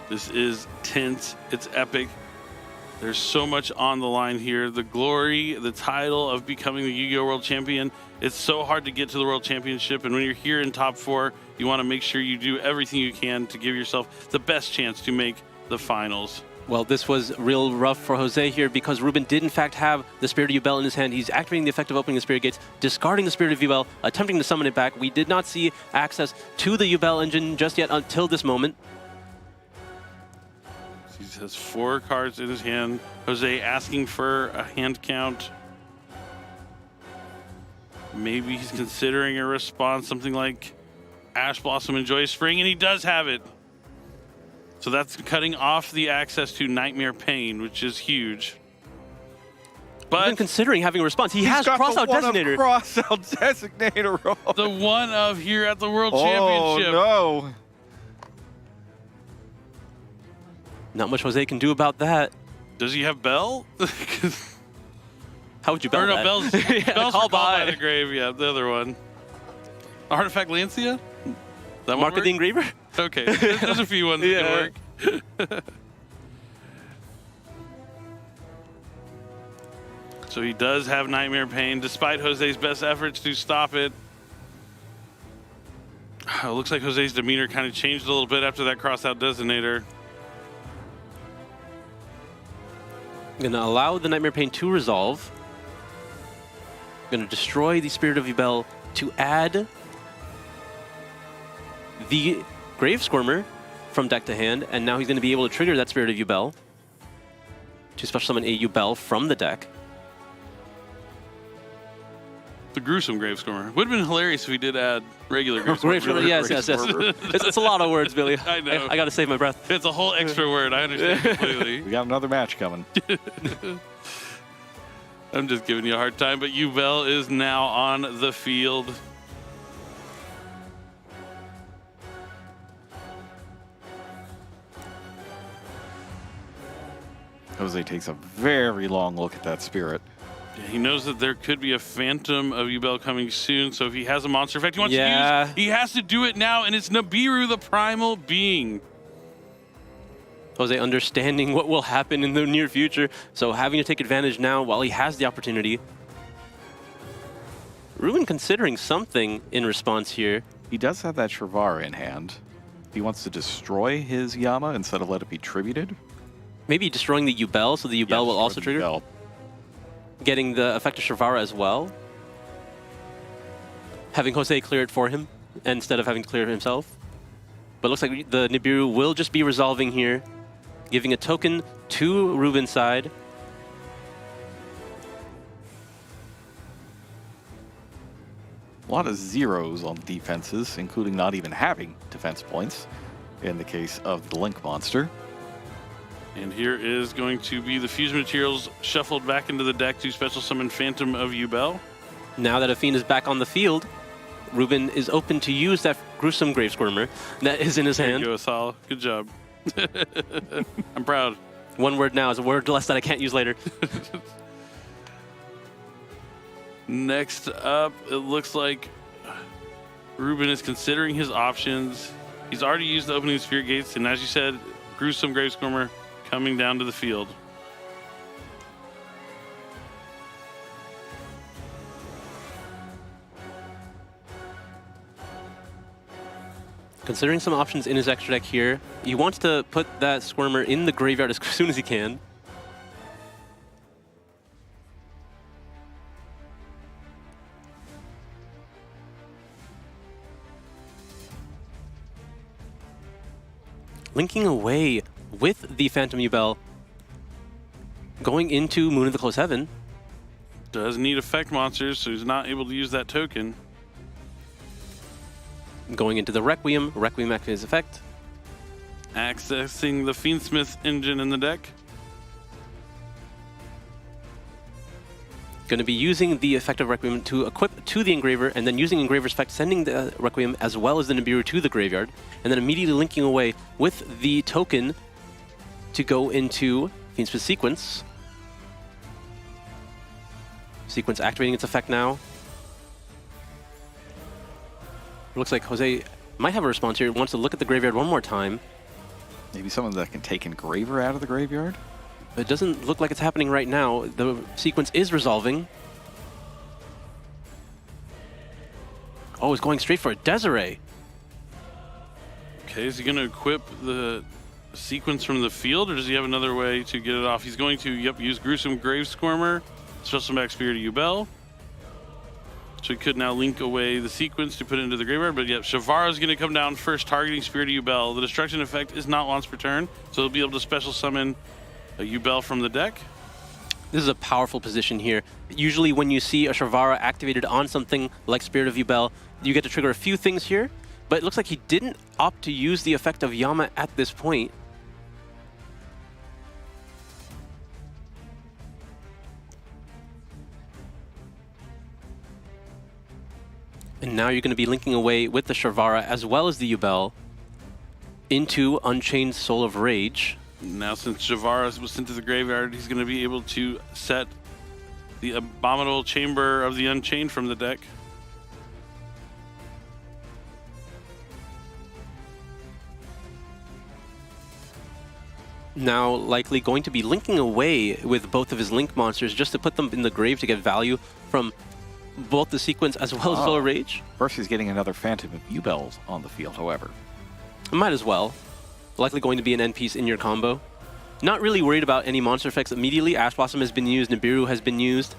This is tense. It's epic. There's so much on the line here. The glory, the title of becoming the Yu-Gi-Oh! World Champion. It's so hard to get to the World Championship, and when you're here in top 4, you want to make sure you do everything you can to give yourself the best chance to make the finals. Well, this was real rough for Jose here because Ruben did in fact have the Spirit of Yubel in his hand. He's activating the effect of opening the Spirit Gates, discarding the Spirit of Yubel, attempting to summon it back. We did not see access to the Yubel engine just yet until this moment. He has 4 cards in his hand. Jose asking for a hand count. Maybe he's considering a response, something like Ash Blossom and Joyous Spring, and he does have it. So that's cutting off the access to Nightmare Pain, which is huge. But even considering having a response, he has Crossout Designator. Crossout Designator. The one of here at the World Championship. Oh, no. Not much Jose can do about that. Does he have Bell? How would you bell no, that? Bell's, Yeah, Bell's call by by. the grave. Yeah, the other one. Artifact Lancia? That Mark of the Engraver? Okay, there's a few ones that can work. So he does have Nightmare Pain, despite Jose's best efforts to stop it. It looks like Jose's demeanor kind of changed a little bit after that Crossout Designator. Gonna allow the Nightmare Pain to resolve. Gonna destroy the Spirit of Yubel to add the Grave Squirmer from deck to hand, and now he's gonna be able to trigger that Spirit of Yubel to special summon a Yubel from the deck. The gruesome Grave Squirmer. Would have been hilarious if he did add regular Grave Squirmer. Grave Squirmer, yes. It's a lot of words, Billy. I know. I gotta save my breath. It's a whole extra word. I understand completely. We got another match coming. I'm just giving you a hard time, but Yubel is now on the field. Jose takes a very long look at that spirit. Yeah, he knows that there could be a Phantom of Yubel coming soon, so if he has a monster effect he wants to use, he has to do it now, and it's Nibiru, the Primal Being. Jose understanding what will happen in the near future, so having to take advantage now while he has the opportunity. Ruben considering something in response here. He does have that Shrivara in hand. He wants to destroy his Yama instead of let it be tributed. Maybe destroying the Yubel, so the Yubel will also trigger. Yubel. Getting the effect of Shrivara as well. Having Jose clear it for him instead of having to clear it himself. But it looks like the Nibiru will just be resolving here, giving a token to Ruben's side. A lot of zeros on defenses, including not even having defense points in the case of the Link monster. And here is going to be the fusion materials shuffled back into the deck to special summon Phantom of Yubel. Now that Afin is back on the field, Ruben is open to use that gruesome Grave Squirmer that is in his hand. There you go, Asala. Good job. I'm proud. One word now is a word less that I can't use later. Next up, it looks like Ruben is considering his options. He's already used the opening Spirit Gates, and as you said, gruesome Grave Squirmer coming down to the field. Considering some options in his extra deck here, he wants to put that Squirmer in the graveyard as soon as he can. Linking away with the Phantom Yubel, going into Moon of the Close Heaven. Does need effect monsters, so he's not able to use that token. Going into the Requiem activates his effect. Accessing the Fiendsmith engine in the deck. Going to be using the effect of Requiem to equip to the Engraver, and then using Engraver's effect, sending the Requiem as well as the Nibiru to the graveyard, and then immediately linking away with the token to go into Fiendsmith Sequence. Sequence activating its effect now. It looks like Jose might have a response here. Wants to look at the graveyard one more time. Maybe someone that can take Engraver out of the graveyard? It doesn't look like it's happening right now. The sequence is resolving. Oh, it's going straight for a Desiree. Okay, is he going to equip the sequence from the field, or does he have another way to get it off? He's going to, use Gruesome Grave Squirmer, special back Spirit of Yubel. So he could now link away the sequence to put it into the graveyard, but Shavara's going to come down first, targeting Spirit of Yubel. The destruction effect is not once per turn, so he'll be able to special summon a Yubel from the deck. This is a powerful position here. Usually when you see a Shavara activated on something like Spirit of Yubel, you get to trigger a few things here, but it looks like he didn't opt to use the effect of Yama at this point. And now you're going to be linking away with the Shavara as well as the Yubel into Unchained Soul of Rage. Now since Shavara was sent to the graveyard, he's going to be able to set the Abominable Chamber of the Unchained from the deck. Now likely going to be linking away with both of his Link monsters just to put them in the grave to get value from both the sequence as well as Soul of Rage. First, he's getting another Phantom of Yubel on the field, however. Might as well. Likely going to be an end piece in your combo. Not really worried about any monster effects immediately. Ash Blossom has been used, Nibiru has been used.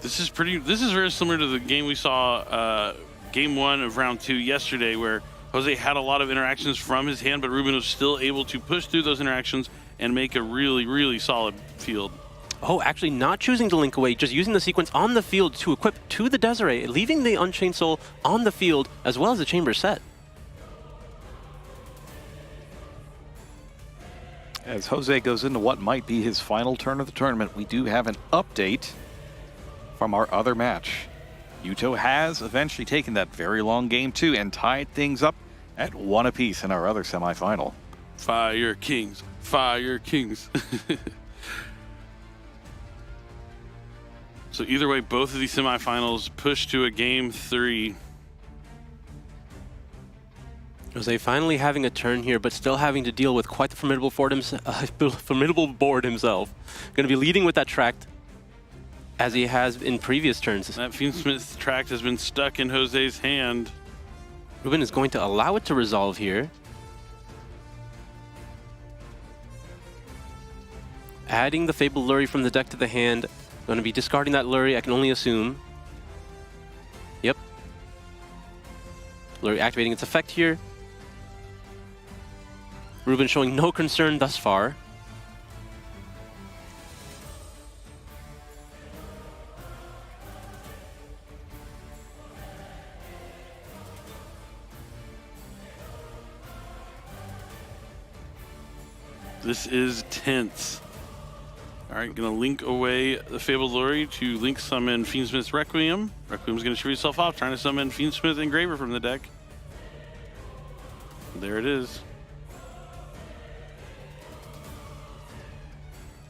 This is very similar to the game we saw, game 1 of round 2 yesterday, where Jose had a lot of interactions from his hand, but Ruben was still able to push through those interactions and make a really, really solid field. Oh, actually not choosing to link away, just using the sequence on the field to equip to the Desiree, leaving the Unchained Soul on the field as well as the chamber set. As Jose goes into what might be his final turn of the tournament, we do have an update from our other match. Yuto has eventually taken that very long game 2 and tied things up at 1 apiece in our other semifinal. Fire Kings, Fire Kings. So either way, both of these semifinals push to a game 3. Jose finally having a turn here, but still having to deal with quite the formidable board himself. Going to be leading with that tract, as he has in previous turns. That Fiendsmith tract has been stuck in Jose's hand. Ruben is going to allow it to resolve here. Adding the Fabled Lurry from the deck to the hand. Going to be discarding that Lurry, I can only assume. Yep. Lurry activating its effect here. Ruben showing no concern thus far. This is tense. All right, gonna link away the Fabled Lurry to link summon Fiendsmith's Requiem. Requiem's gonna show himself off, trying to summon Fiendsmith Engraver from the deck. There it is.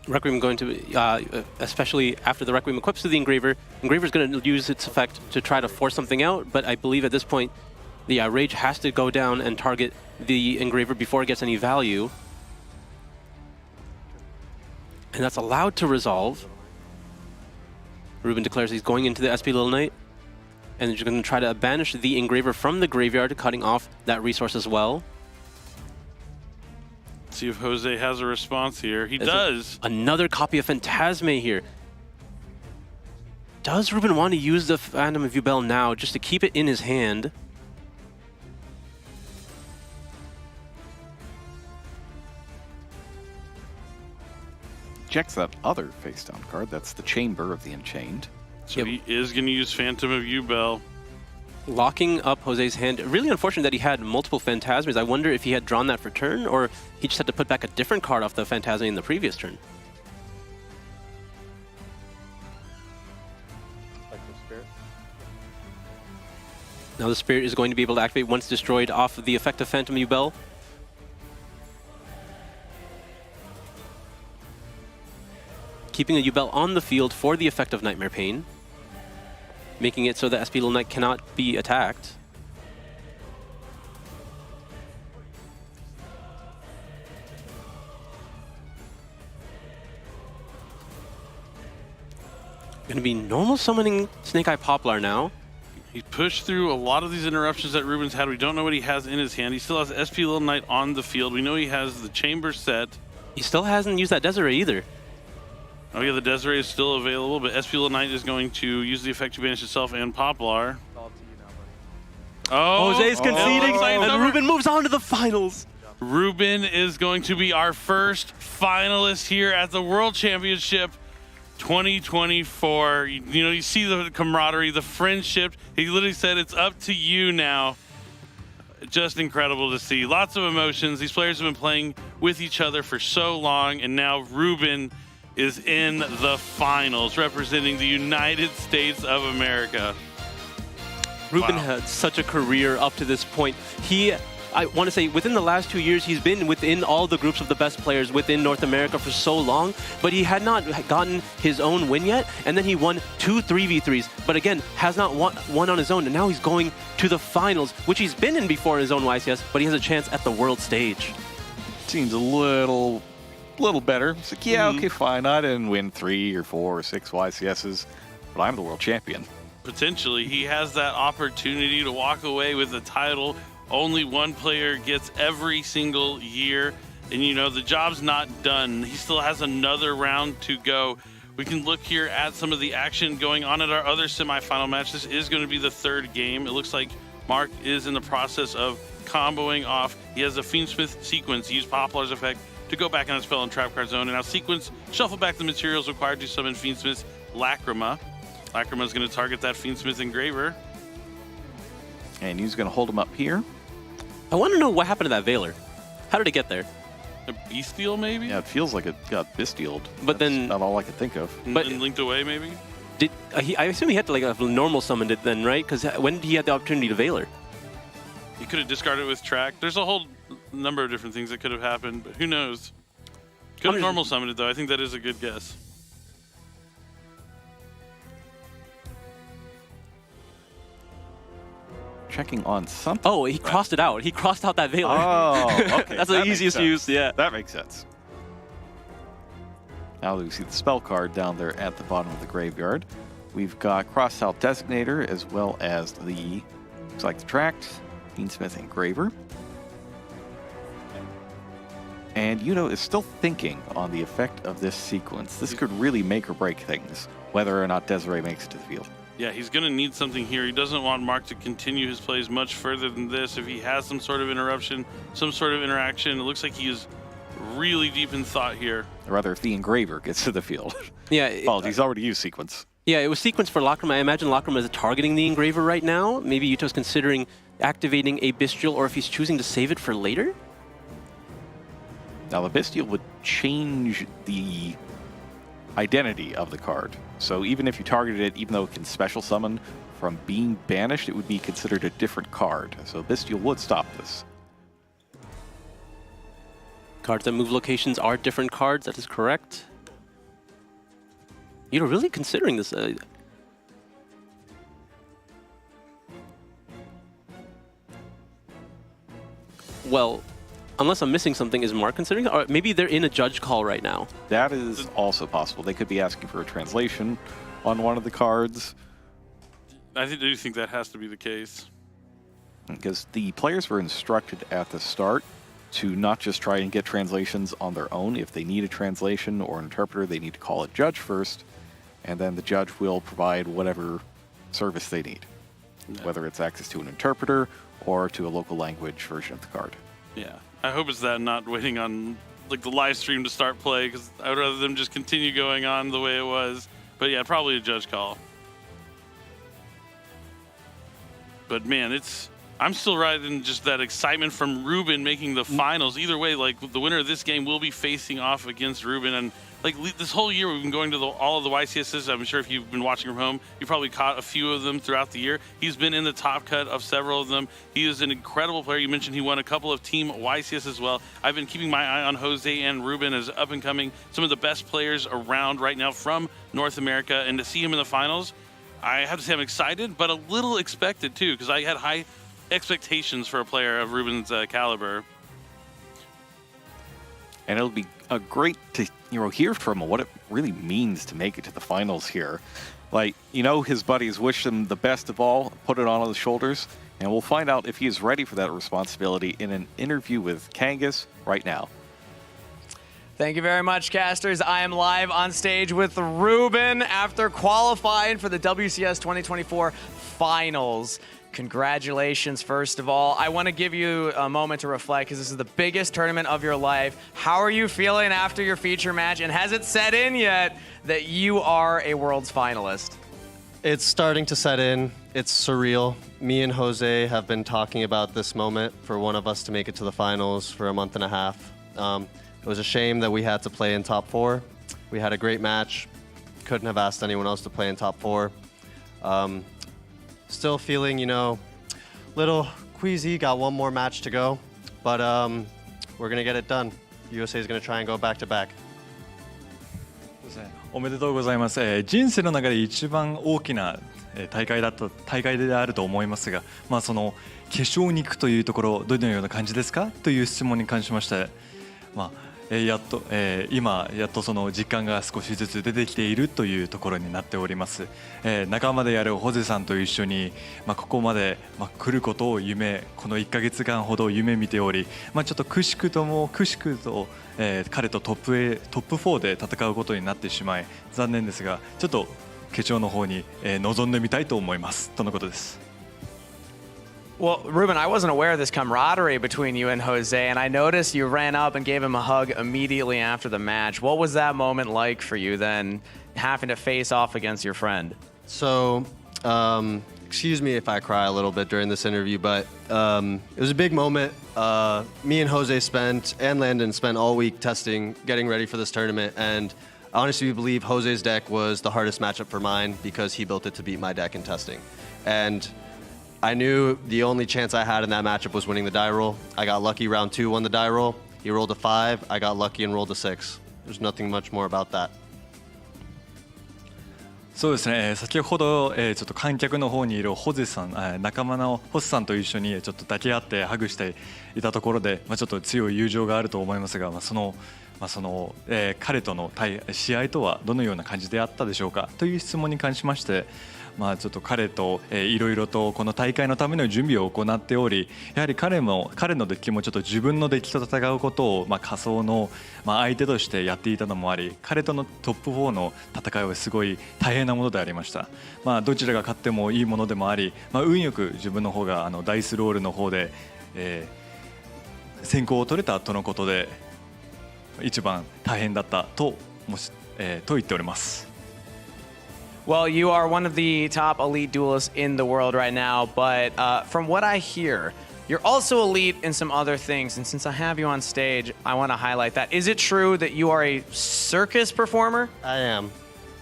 Requiem going to, especially after the Requiem equips to the Engraver, Engraver's going to use its effect to try to force something out, but I believe at this point the Rage has to go down and target the Engraver before it gets any value. And that's allowed to resolve. Ruben declares he's going into the SP Little Knight, and he's going to try to banish the Engraver from the graveyard, cutting off that resource as well. See if Jose has a response here. He does. Another copy of Phantasme here. Does Ruben want to use the Phantom of Yubel now just to keep it in his hand? Checks that other face down card. That's the Chamber of the Unchained. So he is going to use Phantom of Yubel. Locking up Jose's hand. Really unfortunate that he had multiple Phantasmas. I wonder if he had drawn that for turn, or he just had to put back a different card off the Phantasma in the previous turn. Now the Spirit is going to be able to activate once destroyed off of the effect of Phantom Yubel. Keeping a Yubel on the field for the effect of Nightmare Pain, making it so that SP Little Knight cannot be attacked. Going to be normal summoning Snake Eye Poplar now. He pushed through a lot of these interruptions that Ruben's had. We don't know what he has in his hand. He still has SP Little Knight on the field. We know he has the Chamber set. He still hasn't used that Desiree either. Oh yeah, the Desiree is still available, but SP Little Knight is going to use the effect to banish itself and Poplar. Oh, Jose's conceding, and Ruben moves on to the finals. Ruben is going to be our first finalist here at the World Championship 2024. You know, you see the camaraderie, the friendship. He literally said, it's up to you now. Just incredible to see. Lots of emotions. These players have been playing with each other for so long, and now Ruben is in the finals representing the United States of America. Ruben had such a career up to this point. I want to say within the last 2 years, he's been within all the groups of the best players within North America for so long, but he had not gotten his own win yet, and then he won 2 3v3s, but again, has not won on his own, and now he's going to the finals, which he's been in before in his own YCS, but he has a chance at the world stage. Seems a little better. It's like, yeah, okay, fine. I didn't win 3 or 4 or 6 YCSs, but I'm the world champion. Potentially, he has that opportunity to walk away with the title. Only one player gets every single year. And, you know, the job's not done. He still has another round to go. We can look here at some of the action going on at our other semifinal match. This is going to be the 3rd game. It looks like Mark is in the process of comboing off. He has a Fiendsmith sequence. He used Poplar's effect to go back on his spell and trap card zone. And now sequence, shuffle back the materials required to summon Fiendsmith's Lacrima. Lacrima is going to target that Fiendsmith Engraver. And he's going to hold him up here. I want to know what happened to that Veiler. How did it get there? A Bestial, maybe? Yeah, it feels like it got Bestialed. But That's then not all I could think of. But and linked away, maybe? Did I assume he had to like have normal summoned it then, right? Because when did he have the opportunity to Veiler? He could have discarded it with track. There's a whole number of different things that could have happened, but who knows? Could have normal summoned it, though. I think that is a good guess. Checking on something. Oh, he crossed it out. He crossed out that Veiler. Oh, okay. That's the easiest use, yeah. That makes sense. Now that we see the spell card down there at the bottom of the graveyard, we've got Cross-Out Designator as well as the, looks like the Tract, Fiendsmith Engraver. And Yuno is still thinking on the effect of this sequence. This could really make or break things, whether or not Desiree makes it to the field. Yeah, he's going to need something here. He doesn't want Mark to continue his plays much further than this. If he has some sort of interruption, some sort of interaction, it looks like he is really deep in thought here. Or rather, if the Engraver gets to the field. Yeah. Apologies, already used sequence. Yeah, it was sequenced for Lacrima. I imagine Lacrima is targeting the Engraver right now. Maybe Yuto's considering activating a Bestial, or if he's choosing to save it for later? Now, the Bestial would change the identity of the card. So even if you targeted it, even though it can special summon from being banished, it would be considered a different card. So Bestial would stop this. Cards that move locations are different cards. That is correct. You're really considering this. Well, unless I'm missing something, is Mark considering it? Or maybe they're in a judge call right now. That is also possible. They could be asking for a translation on one of the cards. I do think that has to be the case. Because the players were instructed at the start to not just try and get translations on their own. If they need a translation or an interpreter, they need to call a judge first, and then the judge will provide whatever service they need, whether it's access to an interpreter or to a local language version of the card. Yeah, I hope it's that, not waiting on like the live stream to start play, because I would rather them just continue going on the way it was. But yeah, probably a judge call. But man, I'm still riding just that excitement from Ruben making the finals. Either way, like the winner of this game will be facing off against Ruben. And like this whole year, we've been going to all of the YCSs. I'm sure if you've been watching from home, you probably caught a few of them throughout the year. He's been in the top cut of several of them. He is an incredible player. You mentioned he won a couple of team YCS as well. I've been keeping my eye on Jose and Ruben as up and coming, some of the best players around right now from North America. And to see him in the finals, I have to say I'm excited, but a little expected too, because I had high expectations for a player of Ruben's caliber. And it'll be great to hear from what it really means to make it to the finals here. Like, you know, his buddies wish him the best of all, put it on his shoulders, and we'll find out if he is ready for that responsibility in an interview with Kangas right now. Thank you very much, casters. I am live on stage with Ruben after qualifying for the WCS 2024 finals. Congratulations, first of all. I want to give you a moment to reflect because this is the biggest tournament of your life. How are you feeling after your feature match? And has it set in yet that you are a Worlds finalist? It's starting to set in. It's surreal. Me and Jose have been talking about this moment for one of us to make it to the finals for a month and a half. It was a shame that we had to play in top 4. We had a great match. Couldn't have asked anyone else to play in top 4. Still feeling, you know, little queasy. Got one more match to go, but we're gonna get it done. USA is gonna try and go back to back. おめでとうございます。人生の中で一番大きな大会であると思いますが、まあその決勝に行くというところどのような感じですかという質問に関しまして、まあ。今やっとその実感が少しずつ出てきているというところになっております。仲間であるホゼさんと一緒に、ここまで来ることをこの1ヶ月間ほど夢見ており、ちょっとくしくと彼とトップ4で戦うことになってしまい残念ですが、ちょっと決勝の方に臨んでみたいと思いますとのことです。Well, Ruben, I wasn't aware of this camaraderie between you and Jose, and I noticed you ran up and gave him a hug immediately after the match. What was that moment like for you then, having to face off against your friend? So, excuse me if I cry a little bit during this interview, but it was a big moment. Me and Jose and Landon spent all week testing, getting ready for this tournament, and I honestly believe Jose's deck was the hardest matchup for mine because he built it to beat my deck in testing. And I knew the only chance I had in that matchup was winning the die roll. I got lucky round 2, won the die roll. He rolled a 5. I got lucky and rolled a 6. There's nothing much more about that. そうですね、先ほど、ちょっと観客の方にいるホゼさん、仲間のホゼさんと一緒にちょっと抱き合ってハグしていたところで、ちょっと強い友情があると思いますが、彼との試合とはどのような感じであったでしょうかという質問に関しまして、ちょっと彼といろいろとこの大会のための準備を行っており、やはり彼のデッキもちょっと自分のデッキと戦うことを仮想の相手としてやっていたのもあり、彼とのトップ4の戦いはすごい大変なものでありました。どちらが勝ってもいいものでもあり、運よく自分の方がダイスロールの方で、先行を取れたとのことで一番大変だったと言っております。Well, you are one of the top elite duelists in the world right now, but from what I hear, you're also elite in some other things. And since I have you on stage, I want to highlight that. Is it true that you are a circus performer? I am.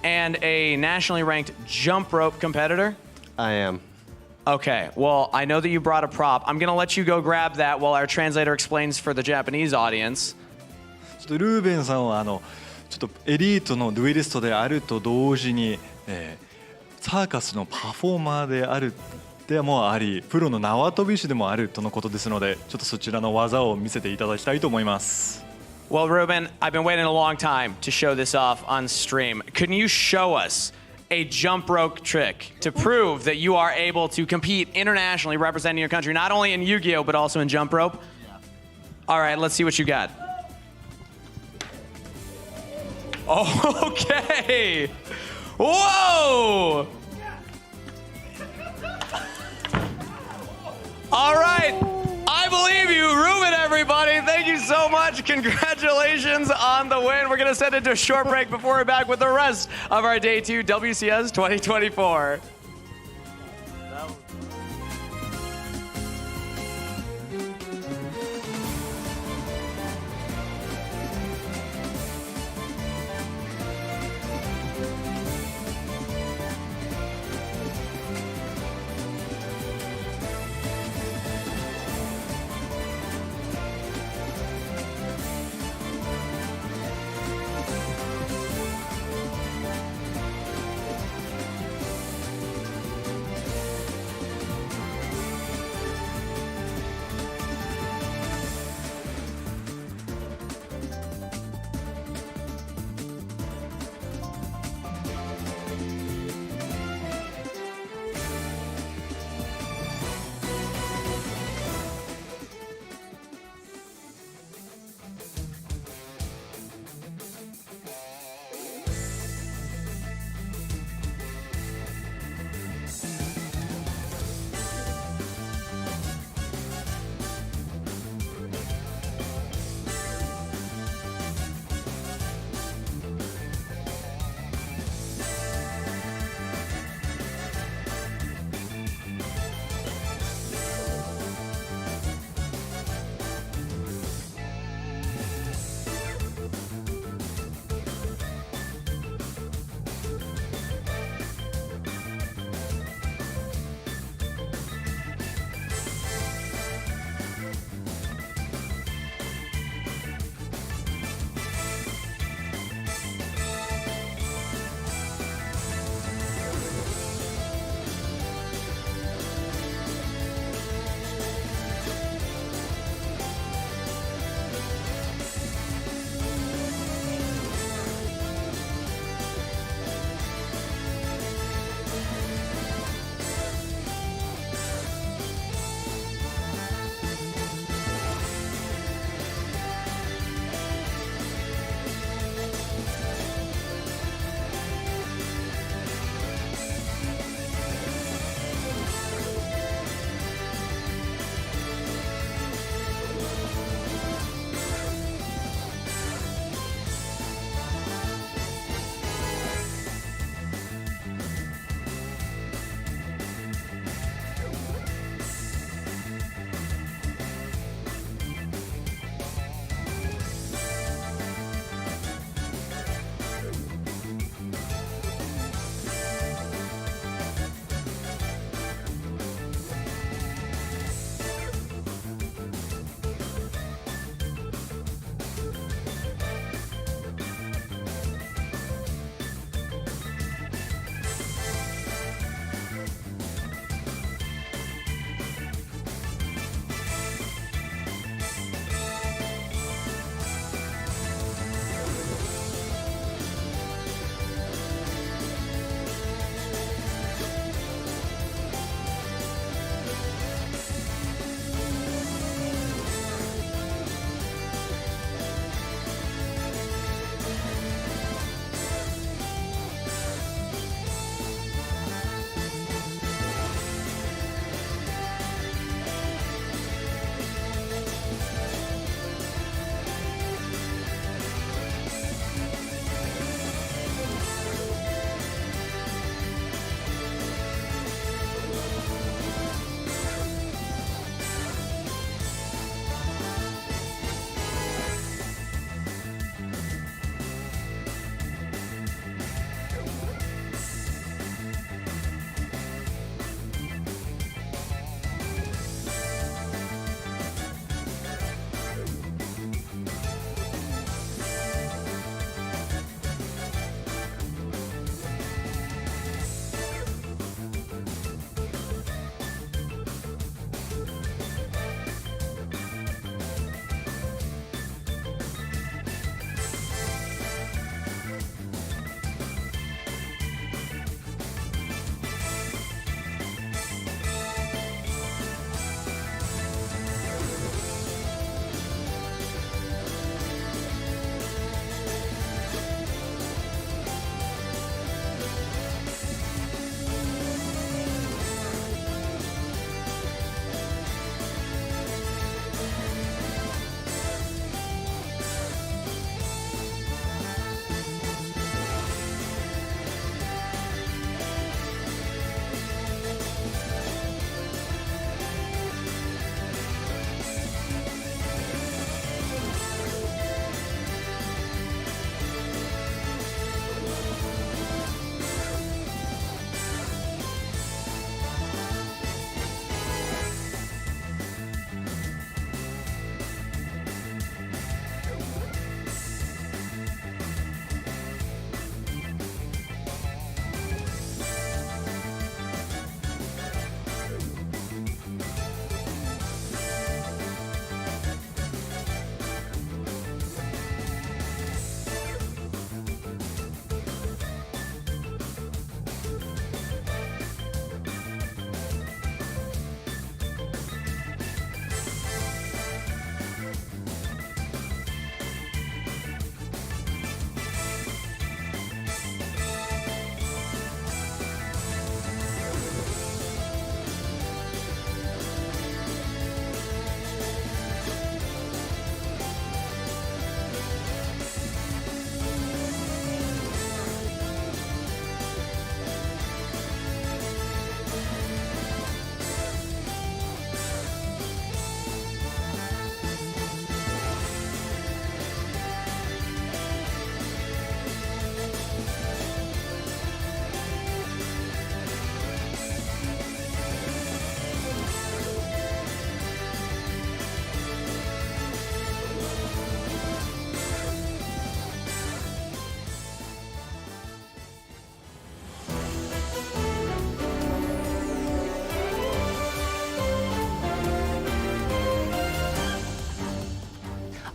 And a nationally ranked jump rope competitor? I am. Okay, well, I know that you brought a prop. I'm going to let you go grab that while our translator explains for the Japanese audience. ルーベンさんはちょっとエリートのデュエリストであると同時に、サーカスのパフォーマーであるでもあり、プロの縄跳び師でもあるとのことですので、ちょっとそちらの技を見せていただきたいと思います。Well, Ruben, I've been waiting a long time to show this off on stream. Can you show us a jump rope trick to prove that you are able to compete internationally representing your country, not only in Yu-Gi-Oh, but also in jump rope? All right, let's see what you got. Oh, okay. Whoa! All right. I believe you, Ruben, everybody. Thank you so much. Congratulations on the win. We're going to send it to a short break before we're back with the rest of our Day 2 WCS 2024.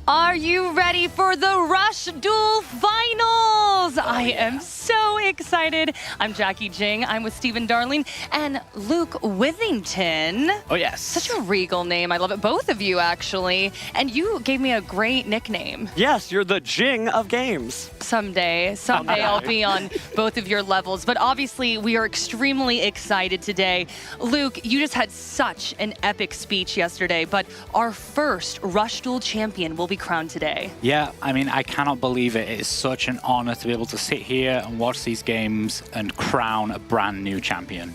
Are you ready for the Rush Duel Finals? I am so excited. I'm Jackie Jing. I'm with Stephen Darling and Luke Withington. Oh, yes. Such a regal name. I love it. Both of you, actually. And you gave me a great nickname. Yes, you're the Jing of games. Someday I'll be on both of your levels. But obviously, we are extremely excited today. Luke, you just had such an epic speech yesterday, but our first Rush Duel champion will be crowned today. Yeah, I mean, I cannot believe it. It is such an honor to be able to sit here and watch these games and crown a brand new champion.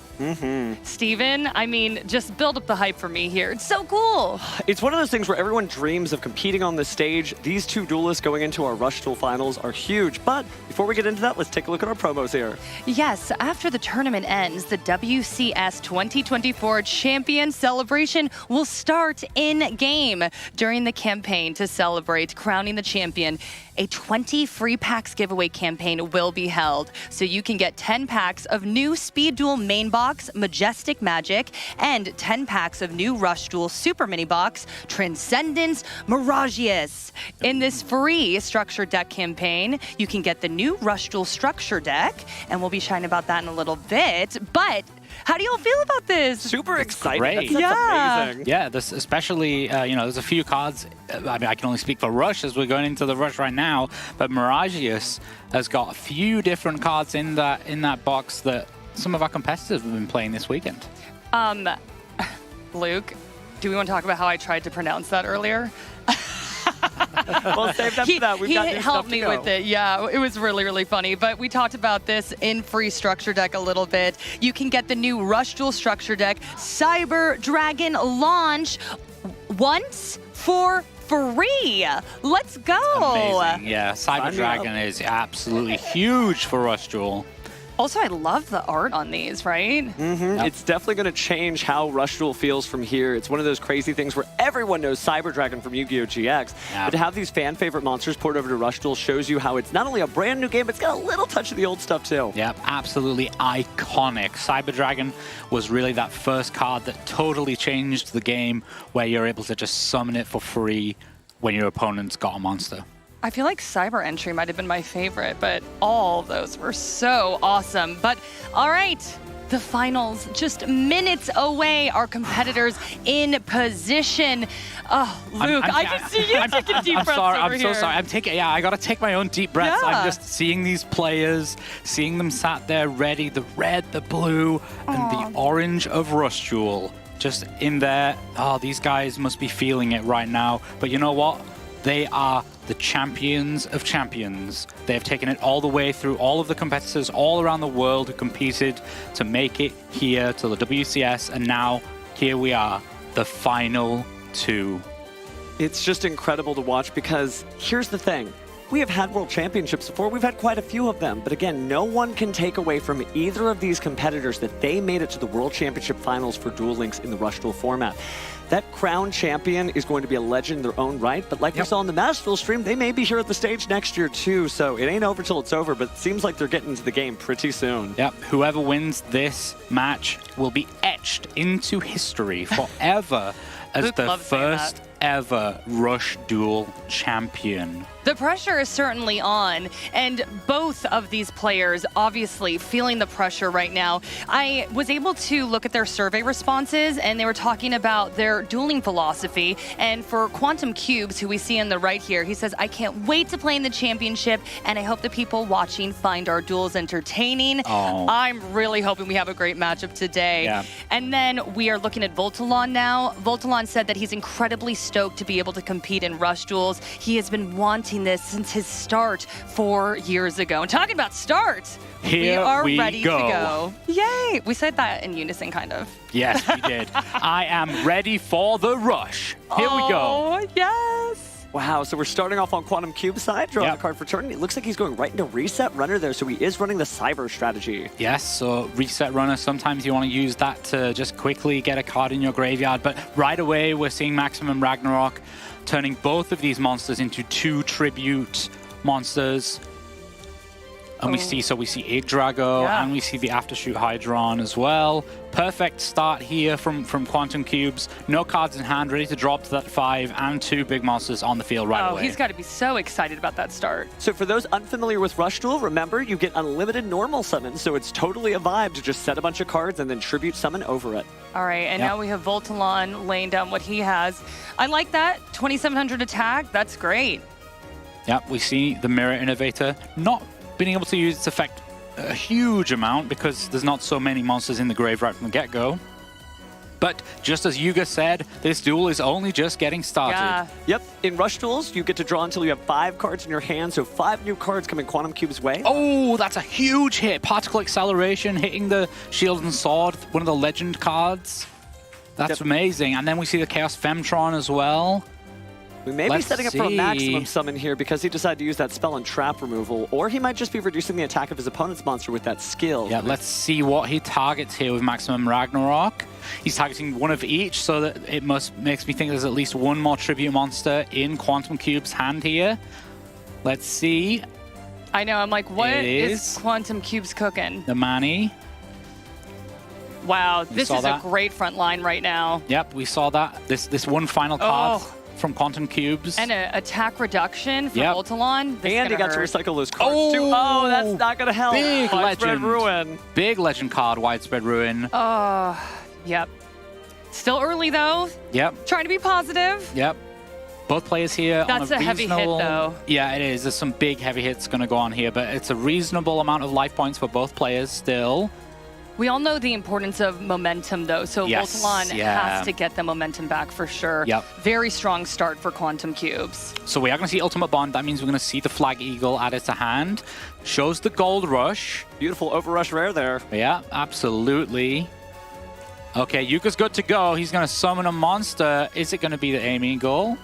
Steven, I mean, just build up the hype for me here. It's so cool. It's one of those things where everyone dreams of competing on this stage. These two duelists going into our Rush Duel finals are huge. But before we get into that, let's take a look at our promos here. Yes, after the tournament ends, the WCS 2024 Champion Celebration will start in-game. During the campaign to celebrate crowning the champion, a 20 free packs giveaway campaign will be held. So you can get 10 packs of new Speed Duel main box, Majestic Magic, and 10 packs of new Rush Duel Super Mini Box, Transcendence Miragius. In this free structure deck campaign, you can get the new Rush Duel structure deck, and we'll be shining about that in a little bit. But how do y'all feel about this? Super excited. Great. That's amazing. Yeah, this especially, there's a few cards. I mean, I can only speak for Rush as we're going into the Rush right now, but Miragius has got a few different cards in that box that some of our competitors have been playing this weekend. Luke, do we want to talk about how I tried to pronounce that earlier? Well, save that for that. We've got new He stuff helped to me go. with it. Yeah, it was really, really funny. But we talked about this in free structure deck a little bit. You can get the new Rush Duel structure deck Cyber Dragon launch once for free. Let's go. Amazing. Yeah, Cyber Dragon is absolutely huge for Rush Duel. Also, I love the art on these, right? It's definitely going to change how Rush Duel feels from here. It's one of those crazy things where everyone knows Cyber Dragon from Yu-Gi-Oh! GX. But to have these fan favorite monsters poured over to Rush Duel shows you how it's not only a brand new game, it's got a little touch of the old stuff too. Yeah, absolutely iconic. Cyber Dragon was really that first card that totally changed the game, where you're able to just summon it for free when your opponent's got a monster. I feel like Cyber Entry might have been my favorite, but all of those were so awesome. But all right, the finals just minutes away. Our competitors in position. Oh, Luke, I can see you taking deep breaths over here. I'm so sorry. I got to take my own deep breaths. Yeah. I'm just seeing these players, seeing them sat there ready, the red, the blue, and the orange of Rush Duel. Just in there. Oh, these guys must be feeling it right now. But you know what? They are the champions of champions. They have taken it all the way through all of the competitors all around the world who competed to make it here to the WCS, and now here we are, the final two. It's just incredible to watch because here's the thing. We have had World Championships before. We've had quite a few of them. But again, no one can take away from either of these competitors that they made it to the World Championship Finals for Duel Links in the Rush Duel format. That crowned champion is going to be a legend in their own right. But like we saw in the Masterville stream, they may be here at the stage next year too. So it ain't over till it's over, but it seems like they're getting into the game pretty soon. Yep, whoever wins this match will be etched into history forever as the first ever Rush Duel champion. The pressure is certainly on, and both of these players obviously feeling the pressure right now. I was able to look at their survey responses, and they were talking about their dueling philosophy. And for Quantum Cubes, who we see on the right here, he says, I can't wait to play in the championship, and I hope the people watching find our duels entertaining. I'm really hoping we have a great matchup today. Yeah. And then we are looking at Voltalon now. Voltalon said that he's incredibly stoked to be able to compete in Rush Duels. He has been wanting this since his start 4 years ago. And talking about start, we are ready to go. Yay! We said that in unison, kind of. Yes, we did. I am ready for the rush. Here we go. Oh, yes! Wow, so we're starting off on Quantum Cube side, drawing the card for turn. It looks like he's going right into Reset Runner there, so he is running the Cyber strategy. Yes, so Reset Runner, sometimes you want to use that to just quickly get a card in your graveyard, but right away we're seeing Maximum Ragnarok turning both of these monsters into 2 tribute monsters. And we see Yggdrago, and we see the Aftershoot Hydron as well. Perfect start here from Quantum Cubes. No cards in hand, ready to drop to that 5 and 2 big monsters on the field right away. He's got to be so excited about that start. So for those unfamiliar with Rush Duel, remember you get unlimited normal summons, so it's totally a vibe to just set a bunch of cards and then tribute summon over it. All right, and now we have Voltalon laying down what he has. I like that. 2,700 attack, that's great. Yep, we see the Mirror Innovator not being able to use its effect a huge amount because there's not so many monsters in the grave right from the get-go. But just as Yuga said, this duel is only just getting started. Yeah. Yep, in Rush Duels, you get to draw until you have 5 cards in your hand, so 5 new cards coming Quantum Cube's way. Oh, that's a huge hit. Particle Acceleration hitting the Shield and Sword, one of the legend cards. That's amazing. And then we see the Chaos Femtron as well. We may be setting up for a maximum summon here because he decided to use that spell and trap removal, or he might just be reducing the attack of his opponent's monster with that skill. Yeah, let's see what he targets here with Maximum Ragnarok. He's targeting one of each, so that it makes me think there's at least one more tribute monster in Quantum Cube's hand here. Let's see. I know, I'm like, what is Quantum Cube's cooking? The Manny. Wow, this is a great front line right now. Yep, we saw that. This one final card from Quantum Cubes. And an attack reduction from Voltalon. And he got to recycle those cards too. Oh, that's not going to help. Big Widespread legend. Ruin. Big legend card, Widespread Ruin. Yep. Still early though. Yep. Trying to be positive. Yep. Both players here That's on a heavy hit though. Yeah, it is. There's some big heavy hits going to go on here, but it's a reasonable amount of life points for both players still. We all know the importance of momentum, though, so Voltalon has to get the momentum back for sure. Yep. Very strong start for Quantum Cubes. So we are going to see Ultimate Bond. That means we're going to see the Flag Eagle added to hand. Shows the Gold Rush. Beautiful Overrush rare there. Yeah, absolutely. Okay, Yuka's good to go. He's going to summon a monster. Is it going to be the Aim Eagle?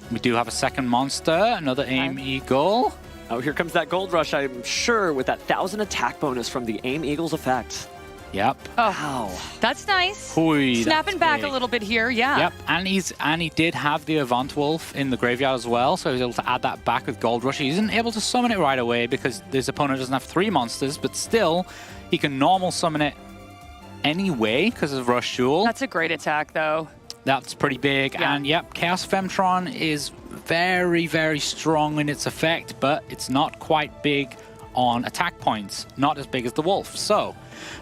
We do have a second monster, another Aim Eagle. Oh, here comes that Gold Rush, I'm sure, with that 1,000 attack bonus from the Aim Eagle's effect. Yep. Wow. That's nice. Hoi, Snapping back a little bit here, yeah. Yep, and he did have the Avant Wolf in the graveyard as well, so he was able to add that back with Gold Rush. He isn't able to summon it right away because his opponent doesn't have 3 monsters, but still, he can normal summon it anyway because of Rush Duel. That's a great attack, though. That's pretty big. Yeah. And yep, Chaos Femtron is very, very strong in its effect, but it's not quite big on attack points. Not as big as the Wolf. So,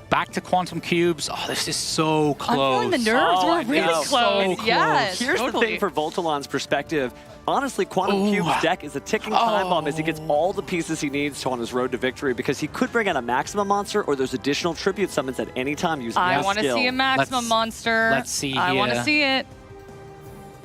back to Quantum Cubes. Oh, this is so close. I'm feeling the nerves. We're really close. Yes, Here's the thing for Voltalon's perspective. Honestly, Quantum Cube's deck is a ticking time bomb as he gets all the pieces he needs on his road to victory because he could bring out a maximum monster or there's additional tribute summons at any time using I want to see a maximum monster. Let's see here. I want to see it.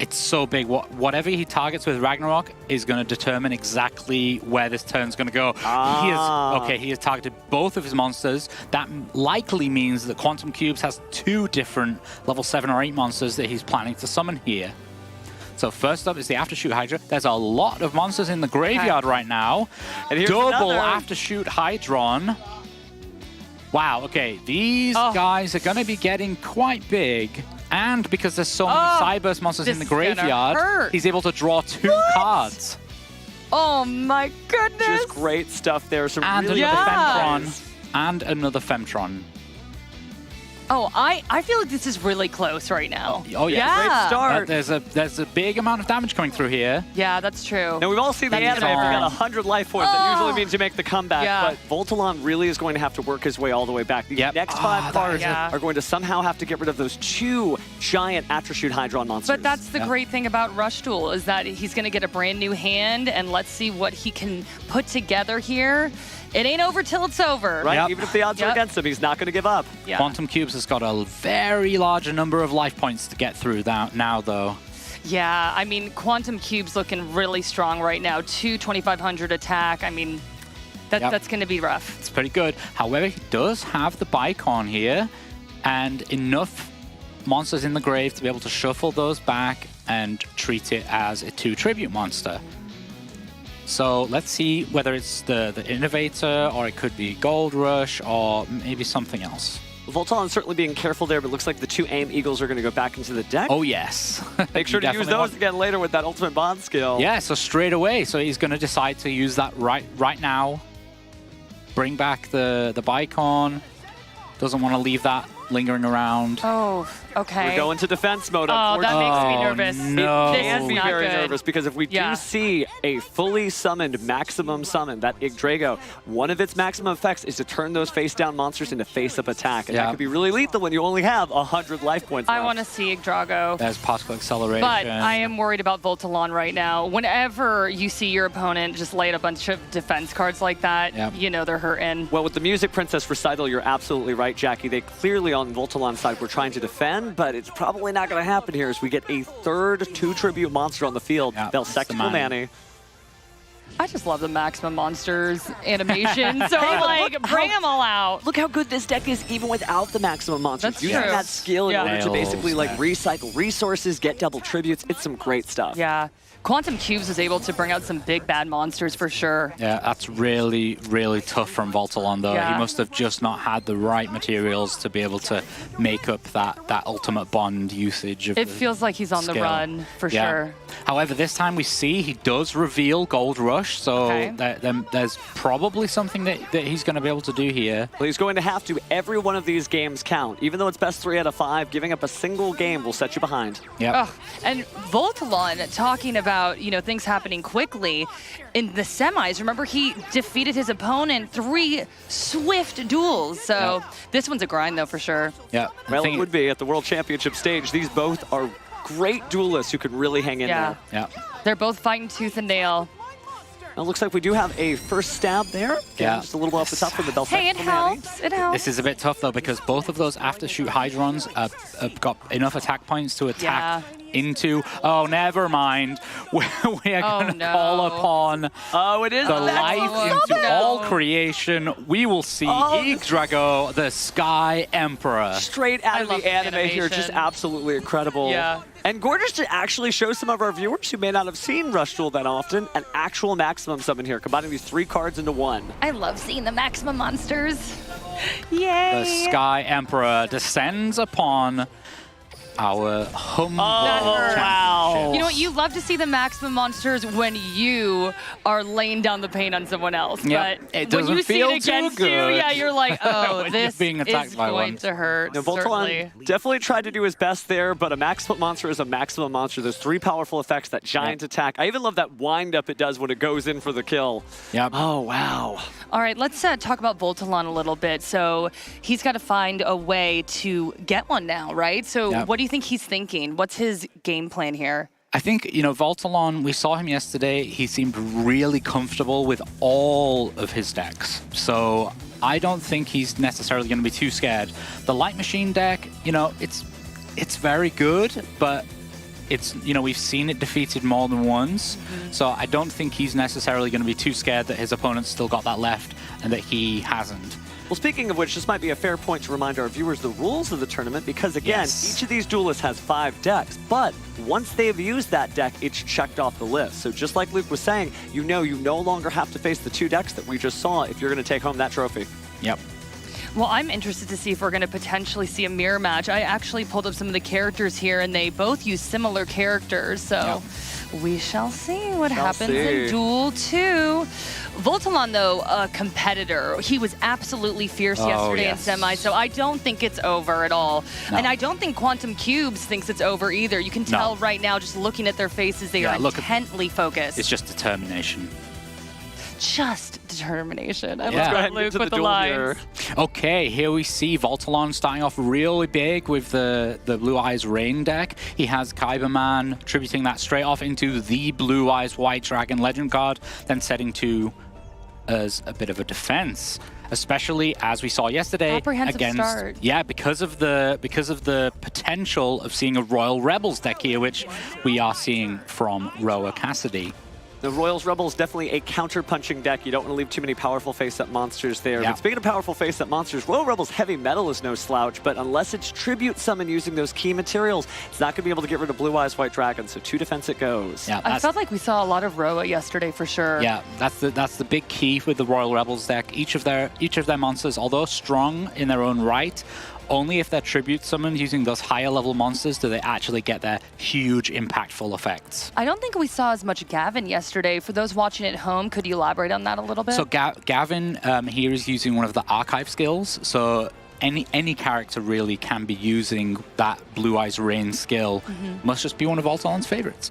It's so big. Whatever he targets with Ragnarok is going to determine exactly where this turn's going to go. He has targeted both of his monsters. That likely means that Quantum Cubes has 2 different level 7 or 8 monsters that he's planning to summon here. So first up is the Aftershoot Hydra. There's a lot of monsters in the graveyard right now. And here's double another. Aftershoot Hydron. Wow, okay. These guys are going to be getting quite big. And because there's so many Cyburst monsters in the graveyard, he's able to draw 2 cards. Oh my goodness. Just great stuff there. Some And really another fun Femtron. And another Femtron. Oh, I feel like this is really close right now. Oh yeah, Great start. There's a big amount of damage coming through here. Yeah, that's true. Now, we've all seen the anime. If you got 100 life points, that usually means you make the comeback. Yeah. But Voltalon really is going to have to work his way all the way back. The next 5 cards are going to somehow have to get rid of those 2 giant Aftershoot Hydron monsters. But that's the great thing about Rush Duel is that he's going to get a brand new hand, and let's see what he can put together here. It ain't over till it's over. Right? Even if the odds are against him, he's not going to give up. Yeah. Quantum Cubes has got a very large number of life points to get through now, though. Yeah, I mean, Quantum Cube's looking really strong right now. 2,500 attack. I mean, that's going to be rough. It's pretty good. However, he does have the Bicon here and enough monsters in the grave to be able to shuffle those back and treat it as a 2 tribute monster. So let's see whether it's the Innovator or it could be Gold Rush or maybe something else. Voltalon certainly being careful there, but it looks like the 2 aim eagles are going to go back into the deck. Oh, yes. Make sure to use those again later with that ultimate bond skill. Yeah, so straight away. So he's going to decide to use that right now. Bring back the Bicon. Doesn't want to leave that lingering around. Oh, okay. We're going to defense mode, Oh, that makes me Oh, nervous. no. It This can is be not very good. nervous because if we do see a fully summoned maximum summon, that Yggdrago, one of its maximum effects is to turn those face-down monsters into face-up attack. And that could be really lethal when you only have 100 life points I left. want to see Yggdrago. There's particle acceleration. But I am worried about Voltalon right now. Whenever you see your opponent just lay a bunch of defense cards like that, you know they're hurting. Well, with the Music Princess recital, you're absolutely right, Jackie. They clearly, on Voltalon's side, were trying to defend, but it's probably not going to happen here as we get a third 2 tribute monster on the field. They'll second Manny. I just love the maximum monsters animation, so Hey, I'm but like, look bring how- them all out. Look how good this deck is even without the maximum monsters. That's Using true. that skill in order to Nails basically like that. recycle resources, get double tributes. It's some great stuff. Yeah. Quantum Cubes was able to bring out some big bad monsters for sure. Yeah, that's really, really tough from Voltalon, though. Yeah. He must have just not had the right materials to be able to make up that ultimate bond usage. Of It the feels like he's on the skill. run for Yeah. sure. However, this time we see he does reveal Gold Rush, so there's probably something that he's going to be able to do here. Well, he's going to have to. Every one of these games count. Even though it's best 3 out of 5, giving up a single game will set you behind. Yeah. And Voltalon talking about, things happening quickly in the semis. Remember, he defeated his opponent 3 swift duels. So this one's a grind, though, for sure. Yeah. Well, it would be at the World Championship stage. These both are great duelists who could really hang in there. Yeah. They're both fighting tooth and nail. It looks like we do have a first stab there. Yeah. Just a little bit off the top from the bell. Hey, it helps. It helps. This is a bit tough, though, because both of those aftershoot Hydrons have got enough attack points to attack into. Oh, never mind. We are going to call upon it is the life into all creation. We will see Yggdrago, the Sky Emperor. Straight out of the anime here, just absolutely incredible. Yeah. And gorgeous to actually show some of our viewers who may not have seen Rush Duel that often, an actual maximum summon here, combining these 3 cards into 1. I love seeing the maximum monsters. Yay! The Sky Emperor descends upon our humble You know what? You love to see the maximum monsters when you are laying down the pain on someone else. Yeah, But it when doesn't you see feel it too against you, good. yeah, you're like, oh, When you're this being attacked is by going one. to hurt. Now, Certainly. Voltalon definitely tried to do his best there, but a maximum monster is a maximum monster. There's 3 powerful effects, that giant attack. I even love that wind up it does when it goes in for the kill. Yep. Oh, wow. All right, let's talk about Voltalon a little bit. So he's got to find a way to get one now, right? So Yeah. what do you think he's thinking? What's his game plan here? I think, Voltalon, we saw him yesterday. He seemed really comfortable with all of his decks. So I don't think he's necessarily going to be too scared. The Light Machine deck, it's very good, but it's, we've seen it defeated more than once. So I don't think he's necessarily going to be too scared that his opponent's still got that left and that he hasn't. Well, speaking of which, this might be a fair point to remind our viewers the rules of the tournament, because again, each of these duelists has 5 decks, but once they've used that deck, it's checked off the list. So just like Luke was saying, you no longer have to face the 2 decks that we just saw if you're going to take home that trophy. Yep. Well, I'm interested to see if we're going to potentially see a mirror match. I actually pulled up some of the characters here, and they both use similar characters, so we shall see what happens in Duel 2. Voltalon, though, a competitor. He was absolutely fierce yesterday in semi, so I don't think it's over at all. No. And I don't think Quantum Cubes thinks it's over either. You can tell right now, just looking at their faces, they are intently focused. It's just determination. Just determination. I Yeah. love Luke with the lines. Okay, here we see Voltalon starting off really big with the Blue Eyes Rain deck. He has Kyberman tributing that straight off into the Blue Eyes White Dragon Legend card, then setting to as a bit of a defense, especially as we saw yesterday Apprehensive against start. because of the potential of seeing a Royal Rebels deck here, which we are seeing from Roa Cassidy. The Royals Rebels definitely a counter-punching deck. You don't want to leave too many powerful face-up monsters there. Yeah. But speaking of powerful face-up monsters, Royal Rebels Heavy Metal is no slouch, but unless it's Tribute Summon using those key materials, it's not going to be able to get rid of Blue Eyes White Dragon, so 2 defense it goes. Yeah, I felt like we saw a lot of Roa yesterday for sure. Yeah, that's the big key with the Royal Rebels deck. Each of their monsters, although strong in their own right, only if they're tribute summoned using those higher level monsters do they actually get their huge impactful effects. I don't think we saw as much Gavin yesterday. For those watching at home, could you elaborate on that a little bit? So Gavin here is using one of the archive skills. So any character really can be using that Blue Eyes Rain skill. Must just be one of Voltalon's favorites.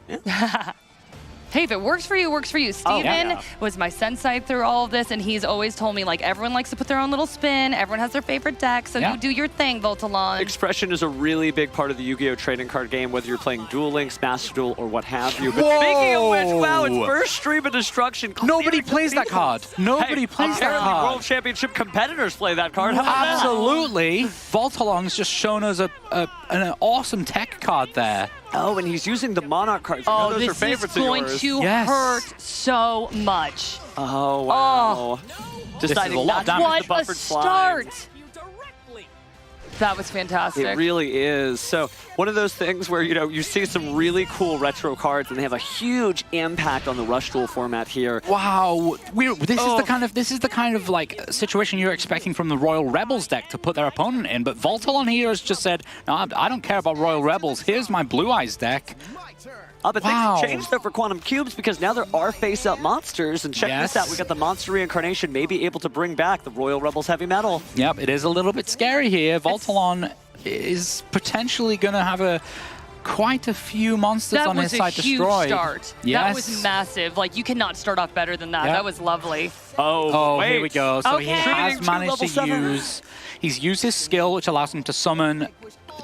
Hey, if it works for you, it works for you. Steven was my sensei through all of this, and he's always told me, like, everyone likes to put their own little spin. Everyone has their favorite deck, so you do your thing, Voltalon. Expression is a really big part of the Yu-Gi-Oh! Trading card game, whether you're playing Dueling, Smash Duel, or what have you. But speaking of which, wow, it's first Stream of Destruction. Nobody plays that card. Nobody plays that apparently card. World Championship competitors play that card. How about Absolutely. Voltalon's just shown us an awesome tech card there. Oh, and he's using the Monarch cards. Oh, those are this is favorites going of yours. to hurt so much. Oh, wow. Deciding not to use the What a buffered slime. start. That was fantastic. It really is. So one of those things where, you know, you see some really cool retro cards and they have a huge impact on the Rush Duel format here. Wow, this is the kind of like situation you're expecting from the Royal Rebels deck to put their opponent in, but Voltalon here has just said, no, I don't care about Royal Rebels. Here's my Blue Eyes deck. But things have changed though for Quantum Cubes because now there are face-up monsters, and check this out, we got the Monster Reincarnation maybe able to bring back the Royal Rebels Heavy Metal. Yep, it is a little bit scary here. Voltalon is potentially going to have quite a few monsters on his side destroyed. That was a huge start. Yes. That was massive. Like, you cannot start off better than that. Yep. That was lovely. Oh, wait. here we go. So he has managed to he's used his skill, which allows him to summon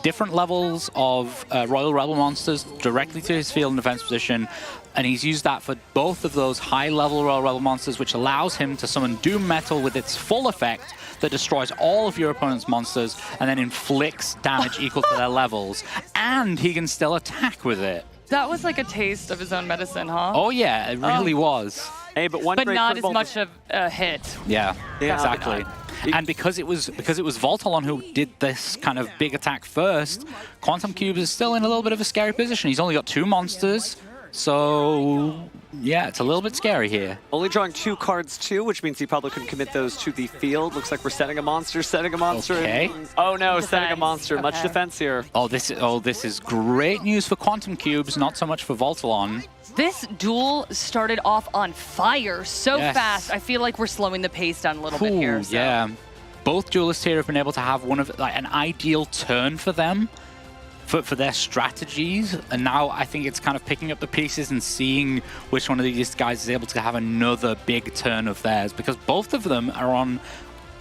different levels of Royal Rebel monsters directly to his field and defense position, and he's used that for both of those high-level Royal Rebel monsters, which allows him to summon Doom Metal with its full effect that destroys all of your opponent's monsters and then inflicts damage equal to their levels, and he can still attack with it. That was like a taste of his own medicine, huh? Oh yeah, it really was. Hey, but not as much of a hit. Yeah, exactly. And because it was Voltalon who did this kind of big attack first, Quantum Cubes is still in a little bit of a scary position. He's only got 2 monsters, so yeah, it's a little bit scary here. Only drawing 2 cards too, which means he probably couldn't commit those to the field. Looks like we're setting a monster. Okay. Oh no, setting a monster. Much defense here. Oh, this is great news for Quantum Cubes, not so much for Voltalon. This duel started off on fire so fast. I feel like we're slowing the pace down a little bit here. So. Yeah, both duelists here have been able to have an ideal turn for them, for their strategies, and now I think it's kind of picking up the pieces and seeing which one of these guys is able to have another big turn of theirs, because both of them are on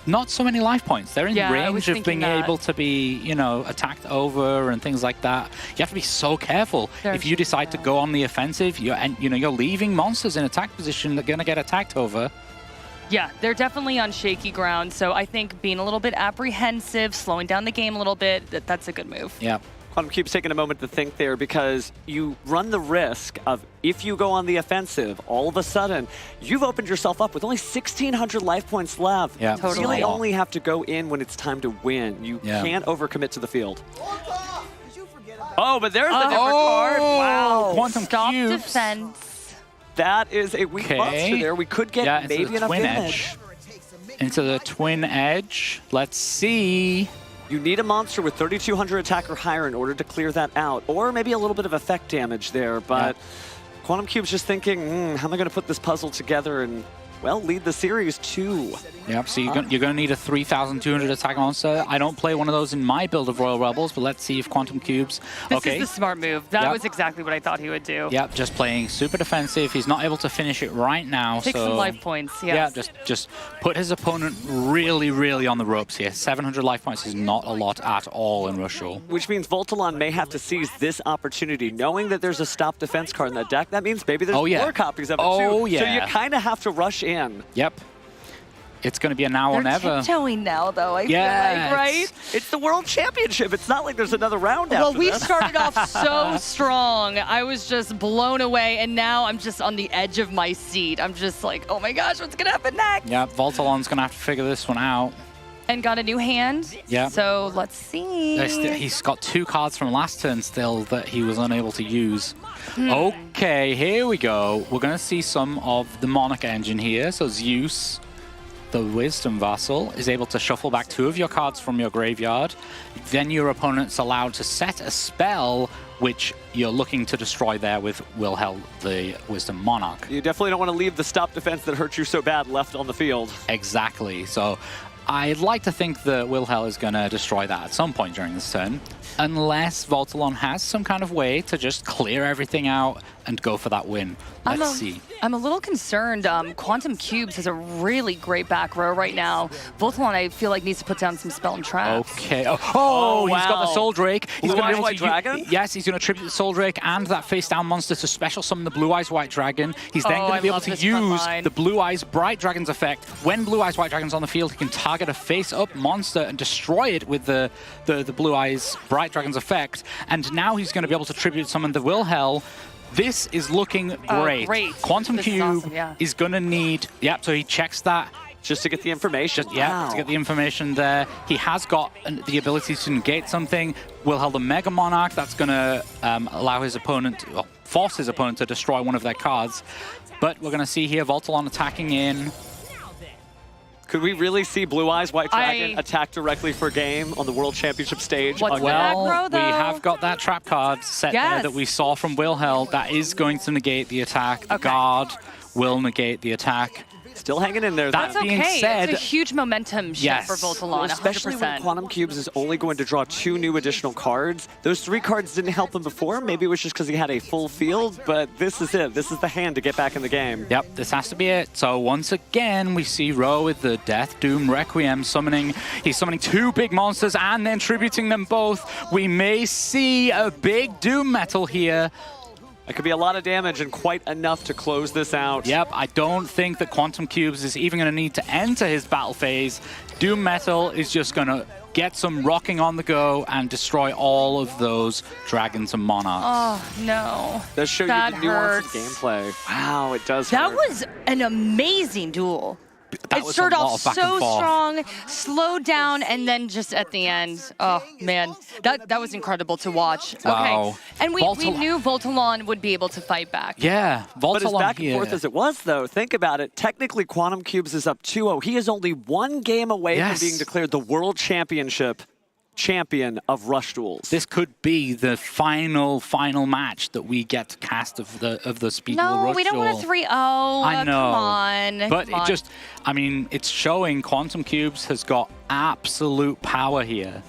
not so many life points. They're in range of being able to be, you know, attacked over and things like that. You have to be so careful. If you decide to go on the offensive, you're leaving monsters in attack position that are going to get attacked over. Yeah, they're definitely on shaky ground, so I think being a little bit apprehensive, slowing down the game a little bit, that's a good move. Yeah. Quantum Cube's taking a moment to think there, because you run the risk of, if you go on the offensive, all of a sudden, you've opened yourself up with only 1,600 life points left. Yeah, You really only have to go in when it's time to win. You can't overcommit to the field. Oh, but there's a different card. Wow. Quantum Stop Cubes. defense. That is a weak monster there. We could get maybe enough damage. Into the Twin Edge. Let's see. You need a monster with 3,200 attack or higher in order to clear that out, or maybe a little bit of effect damage there, but Quantum Cube's just thinking, how am I going to put this puzzle together and, well, lead the series too? Yep, so you're going to need a 3,200 attack monster. I don't play one of those in my build of Royal Rebels, but let's see if Quantum Cubes... This is the smart move. That was exactly what I thought he would do. Yep, just playing super defensive. He's not able to finish it right now. Take some life points, Yeah, just put his opponent really, really on the ropes here. 700 life points is not a lot at all in Rush Duel. Which means Voltalon may have to seize this opportunity. Knowing that there's a stop defense card in that deck, that means maybe there's more copies of it too. Oh, yeah. So you kind of have to rush in. Yep. It's going to be a now or They're never. tiptoeing now, though, I feel Yeah, like, right? It's the World Championship. It's not like there's another round Well, after we this. started off so strong. I was just blown away, and now I'm just on the edge of my seat. I'm just like, oh my gosh, what's going to happen next? Yeah, Voltalon's going to have to figure this one out. And got a new hand. Yeah. So let's see. He's got 2 cards from last turn still that he was unable to use. Okay, here we go. We're going to see some of the Monarch engine here. So Zeus, the Wisdom Vassal, is able to shuffle back 2 of your cards from your graveyard. Then your opponent's allowed to set a spell which you're looking to destroy there with Wilhelm, the Wisdom Monarch. You definitely don't want to leave the stop defense that hurt you so bad left on the field. Exactly. So I'd like to think that Wilhelm is going to destroy that at some point during this turn, unless Voltalon has some kind of way to just clear everything out and go for that win. Let's see. I'm a little concerned. Quantum Cubes has a really great back row right now. Voltalon, I feel like, needs to put down some spell and traps. Okay. Oh, he's got the Soul Drake. He's Blue going Eyes White Dragon? Yes, he's going to tribute the Soul Drake and that face-down monster to special summon the Blue Eyes White Dragon. He's then going to be able to use the Blue Eyes Bright Dragon's effect. When Blue Eyes White Dragon's on the field, he can target a face-up monster and destroy it with the Blue Eyes Bright Dragon's effect. And now he's going to be able to tribute summon the Wilhelm. This is looking great. Great. Quantum This Cube is awesome, yeah. is going to need... Yep, so he checks that. Just to get the information. Yeah, to get the information there. He has got the ability to negate something. Wilhelm the Mega Monarch. That's going to allow his opponent, well, force his opponent to destroy one of their cards. But we're going to see here Voltalon attacking in. Could we really see Blue Eyes White Dragon attack directly for game on the World Championship stage? What's the aggro, though? We have got that trap card set there that we saw from Wilhelm. That is going to negate the attack. The guard will negate the attack. Still hanging in there. That's being okay. said, It's a huge momentum shift for Voltalon, especially 100%. when Quantum Cubes is only going to draw 2 new additional cards. Those 3 cards didn't help him before. Maybe it was just because he had a full field, but this is it. This is the hand to get back in the game. Yep, this has to be it. So once again, we see Ro with the Death Doom Requiem summoning. He's summoning 2 big monsters and then tributing them both. We may see a big Doom Metal here. It could be a lot of damage and quite enough to close this out. Yep, I don't think that Quantum Cubes is even going to need to enter his battle phase. Doom Metal is just going to get some rocking on the go and destroy all of those dragons and monarchs. Oh, no. Does show That you the nuance of hurts. gameplay. Wow, it does That hurt. was an amazing duel. That It was started a lot off of back so and forth. strong, slowed down, and then just at the end, oh man, that was incredible to watch. Wow. Okay, and we knew Voltalon would be able to fight back. Yeah, Voltalon But as back and here. forth as it was, though, think about it. Technically, Quantum Cubes is up 2-0. He is only 1 game away from being declared the World Championship champion of Rush Duels. This could be the final match that we get to cast of the Speed Duel No, Rush we don't want a Duel. 3-0. I know. Come on. But come it on. just, I mean, it's showing Quantum Cubes has got absolute power here.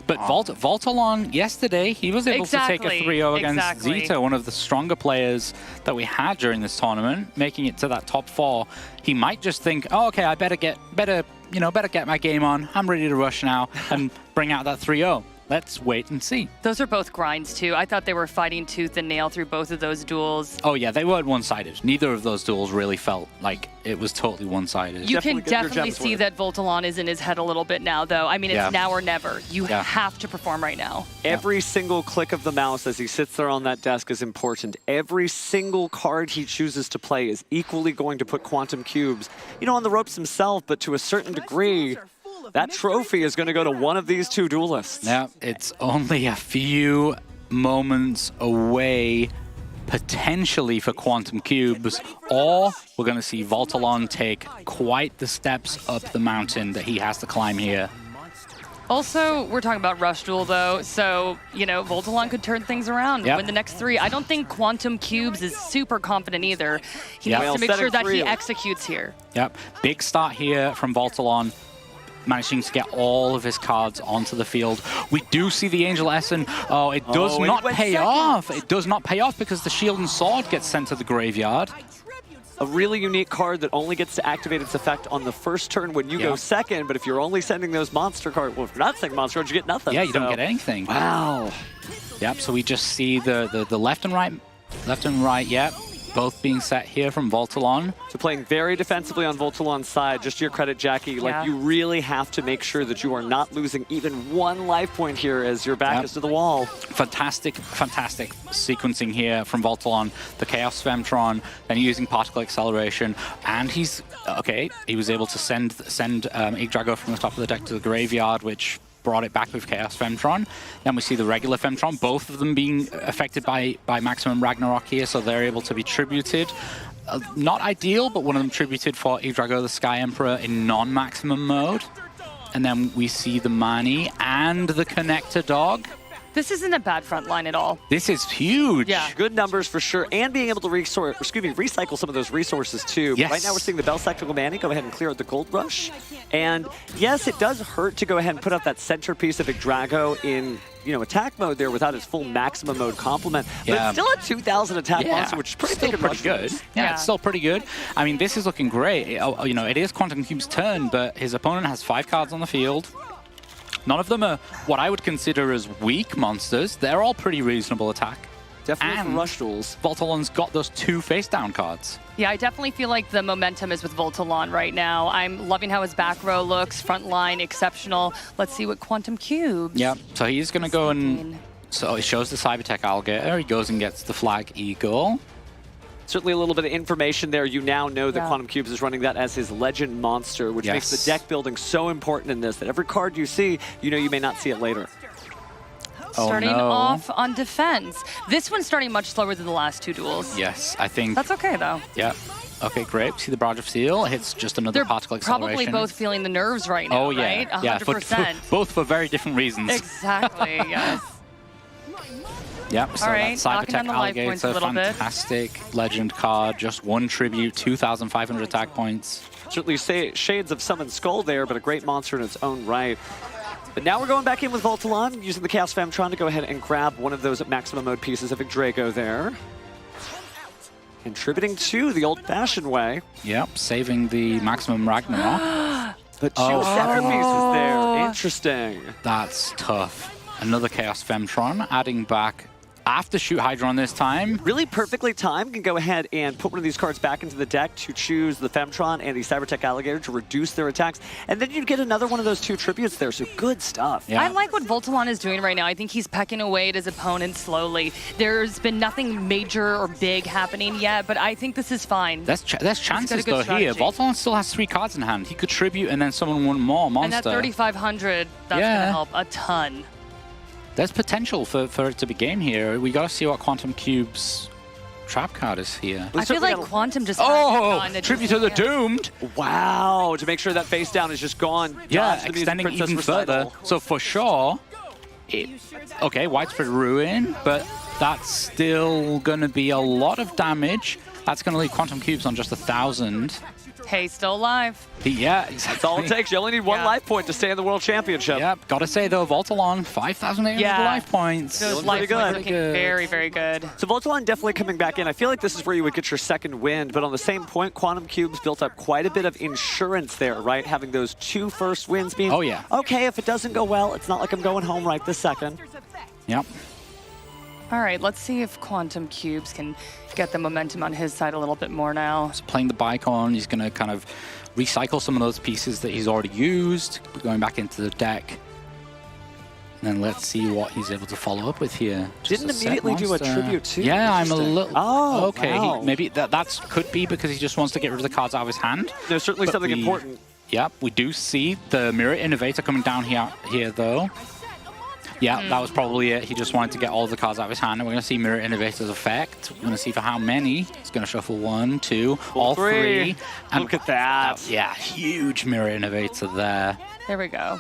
But Voltalon, yesterday, he was able to take a 3-0 against Zeta, one of the stronger players that we had during this tournament, making it to that top 4. He might just think, oh, okay, I better get my game on. I'm ready to rush now and bring out that 3-0. Let's wait and see. Those are both grinds, too. I thought they were fighting tooth and nail through both of those duels. Oh, yeah, they weren't one-sided. Neither of those duels really felt like it was totally one-sided. You can definitely see that Voltalon is in his head a little bit now, though. I mean, it's now or never. You have to perform right now. Every single click of the mouse as he sits there on that desk is important. Every single card he chooses to play is equally going to put Quantum Cubes, on the ropes himself, but to a certain degree, that trophy is going to go to one of these 2 duelists. Yeah, it's only a few moments away, potentially for Quantum Cubes, or we're going to see Voltalon take quite the steps up the mountain that he has to climb here. Also, we're talking about Rush Duel, though, so, Voltalon could turn things around and win the next 3. I don't think Quantum Cubes is super confident either. He needs to make sure that he executes here. Yep, big start here from Voltalon, managing to get all of his cards onto the field. We do see the Angel Essen. Oh, it does not pay off. It does not pay off because the Shield and Sword gets sent to the graveyard. A really unique card that only gets to activate its effect on the first turn when you go second, but if you're only sending those monster cards, well, if you're not sending monster cards, you get nothing. Yeah, you don't get anything. Wow. Yep, so we just see the left and right, yep. both being set here from Voltalon. So playing very defensively on Voltalon's side, just to your credit, Jackie, like you really have to make sure that you are not losing even one life point here as your back is to the wall. Fantastic sequencing here from Voltalon. The Chaos Femtron, then using Particle Acceleration, and he was able to send Yggdrago from the top of the deck to the graveyard, which brought it back with Chaos Femtron. Then we see the regular Femtron, both of them being affected by Maximum Ragnarok here, so they're able to be tributed. Not ideal, but one of them tributed for Yggdrago, the Sky Emperor, in non-maximum mode. And then we see the Mani and the Connector Dog. This isn't a bad front line at all. This is huge. Yeah. Good numbers for sure, and being able to recycle some of those resources too. Yes. Right now we're seeing the Bell Cyclical Manny go ahead and clear out the Gold Rush. And yes, it does hurt to go ahead and put up that centerpiece of Yggdrago in attack mode there without its full maximum mode complement. But it's still a 2,000 attack monster, which is pretty good. Yeah, it's still pretty good. I mean, this is looking great. It is Quantum Cube's turn, but his opponent has 5 cards on the field. None of them are what I would consider as weak monsters. They're all pretty reasonable attack. Definitely for rush duels. Voltalon's got those 2 face-down cards. Yeah, I definitely feel like the momentum is with Voltalon right now. I'm loving how his back row looks, front line exceptional. Let's see what Quantum Cubes. Yeah, so he's going to go and... So he shows the Cybertech Alligator. He goes and gets the Flag Eagle. Certainly a little bit of information there. You now know that Quantum Cubes is running that as his Legend Monster, which makes the deck building so important in this, that every card you see, you may not see it later. Starting off on defense. This one's starting much slower than the last 2 duels. Yes, I think... That's okay, though. Yeah. Okay, great. See the Barrage of Steel. Hits just another Particle Acceleration. They're probably both feeling the nerves right now, right? 100%. Both for very different reasons. Exactly, yes. Yep, so that Cybertech Alligator, fantastic legend card. Just 1 tribute, 2,500 attack points. Certainly shades of Summoned Skull there, but a great monster in its own right. But now we're going back in with Voltalon, using the Chaos Femtron to go ahead and grab one of those maximum mode pieces of Yggdrago there. Contributing to the old-fashioned way. Yep, saving the Maximum Ragnarok. The 2 separate pieces there. Interesting. That's tough. Another Chaos Femtron, adding back Aftershoot Hydron this time. Really perfectly timed. Can go ahead and put one of these cards back into the deck to choose the Femtron and the Cybertech Alligator to reduce their attacks. And then you get another one of those 2 tributes there, so good stuff. Yeah. I like what Voltalon is doing right now. I think he's pecking away at his opponent slowly. There's been nothing major or big happening yet, but I think this is fine. There's chances though here. Voltalon still has 3 cards in hand. He could tribute and then summon one more monster. And at 3,500, that's going to help a ton. There's potential for it to be game here. We got to see what Quantum Cube's trap card is here. I feel like Quantum just tribute to the Doomed. Wow, to make sure that face down is just gone. Yeah, extending even further. So for sure, Widespread Ruin, but that's still going to be a lot of damage. That's going to leave Quantum Cubes on just 1,000. Hey, still alive. Yeah, exactly. That's all it takes. You only need 1 life point to stay in the World Championship. Yep, gotta say though, Voltalon, 5,800 life points. Those life points are looking very, very good. So Voltalon definitely coming back in. I feel like this is where you would get your second wind, but on the same point, Quantum Cubes built up quite a bit of insurance there, right? Having those 2 first wins being, okay, if it doesn't go well, it's not like I'm going home right this second. Yep. All right, let's see if Quantum Cubes can get the momentum on his side a little bit more now. So playing the Bicon, he's going to kind of recycle some of those pieces that he's already used, going back into the deck. And then let's see what he's able to follow up with here. Didn't immediately do a tribute too. Yeah, I'm a little... Oh, okay. Wow. Maybe that could be because he just wants to get rid of the cards out of his hand. There's certainly something important. Yep, we do see the Mirror Innovator coming down here though. Yeah, that was probably it. He just wanted to get all the cards out of his hand. And we're going to see Mirror Innovator's effect. We're going to see for how many. He's going to shuffle 1, 2, all 3. And look at that. Yeah, huge Mirror Innovator there. There we go.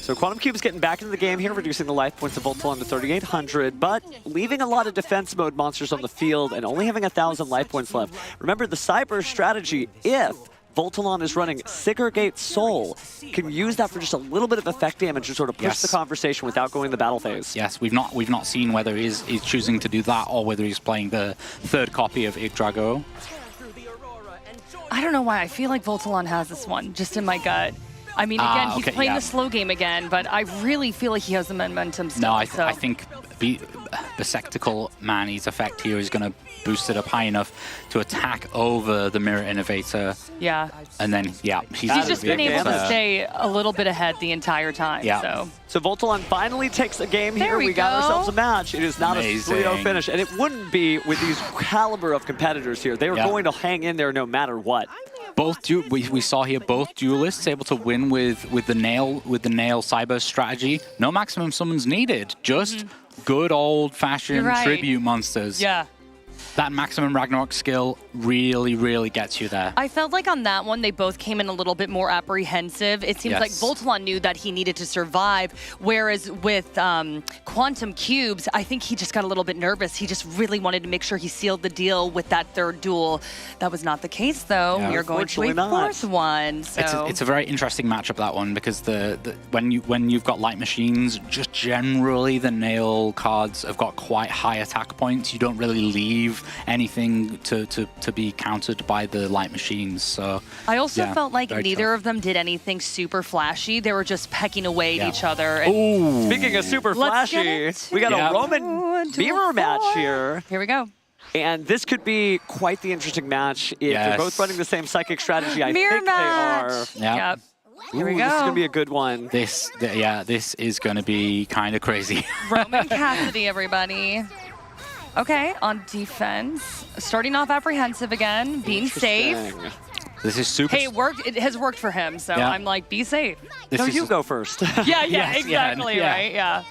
So Quantum Cube's getting back into the game here, reducing the life points of Voltalon to 3,800, but leaving a lot of defense mode monsters on the field and only having 1,000 life points left. Remember, the Cyber strategy, if Voltalon is running Sigurgate Soul, can use that for just a little bit of effect damage to sort of push the conversation without going the battle phase. Yes, we've not seen whether he's choosing to do that or whether he's playing the 3rd copy of Yggdrago. I don't know why. I feel like Voltalon has this one, just in my gut. I mean, again, he's playing the slow game again, but I really feel like he has the momentum still. No, I think Besectical Manny's effect here is going to boost it up high enough to attack over the Mirror Innovator. Yeah. And then, yeah, He's just been able to stay a little bit ahead the entire time. Yeah. So Voltalon finally takes a game There here. we got go. ourselves a match. It is not Amazing. a 3-0 finish, and it wouldn't be with these caliber of competitors here. They were going to hang in there no matter what. Both we saw here both duelists able to win with the nail cyber strategy. No maximum summons needed, just good old-fashioned tribute monsters. Yeah. That maximum Ragnarok skill really, really gets you there. I felt like on that one, they both came in a little bit more apprehensive. It seems like Voltalon knew that he needed to survive, whereas with Quantum Cubes, I think he just got a little bit nervous. He just really wanted to make sure he sealed the deal with that third duel. That was not the case, though. Yeah. We are going to a fourth one. So. It's a very interesting matchup, that one, because when you've got light machines, just generally the nail cards have got quite high attack points. You don't really leave anything to be countered by the light machines. So I also yeah, felt like very neither tough. of them did anything super flashy. They were just pecking away at each other. Ooh. Speaking of super flashy, we got a Roman mirror match here. Here we go. And this could be quite the interesting match if they're both running the same psychic strategy. I think they are. Yep. Here we go. This is going to be a good one. This is going to be kind of crazy. Roman Cassidy, everybody. Okay, on defense. Starting off apprehensive again, being safe. This is super. Hey, it has worked for him, so I'm like, be safe. No, you go first. Yeah, Yes, exactly, yeah. right? Yeah.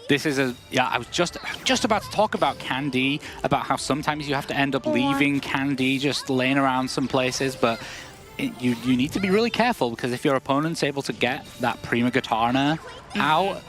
This is I was just about to talk about Candy, about how sometimes you have to end up leaving Candy just laying around some places, but you need to be really careful, because if your opponent's able to get that Prima Guitarna out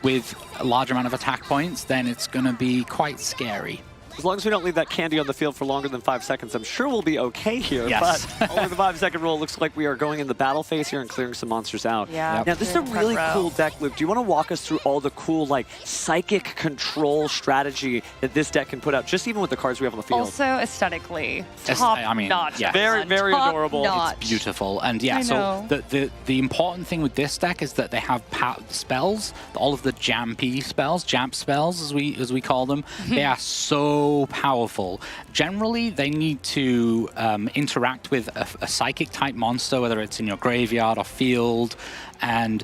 with a large amount of attack points, then it's going to be quite scary. As long as we don't leave that Candy on the field for longer than 5 seconds, I'm sure we'll be okay here. Yes. But only the 5-second rule. Looks like we are going in the battle phase here and clearing some monsters out. Yeah. Yep. Now, this is a really cool deck, Luke. Do you want to walk us through all the cool, like, psychic control strategy that this deck can put out, just even with the cards we have on the field? Also, aesthetically, top notch. yeah. Very, very Top adorable. notch. It's beautiful. And yeah, I so know. the important thing with this deck is that they have spells, all of the Jamp spells as we call them. They are so powerful. Generally, they need to interact with a psychic type monster, whether it's in your graveyard or field. And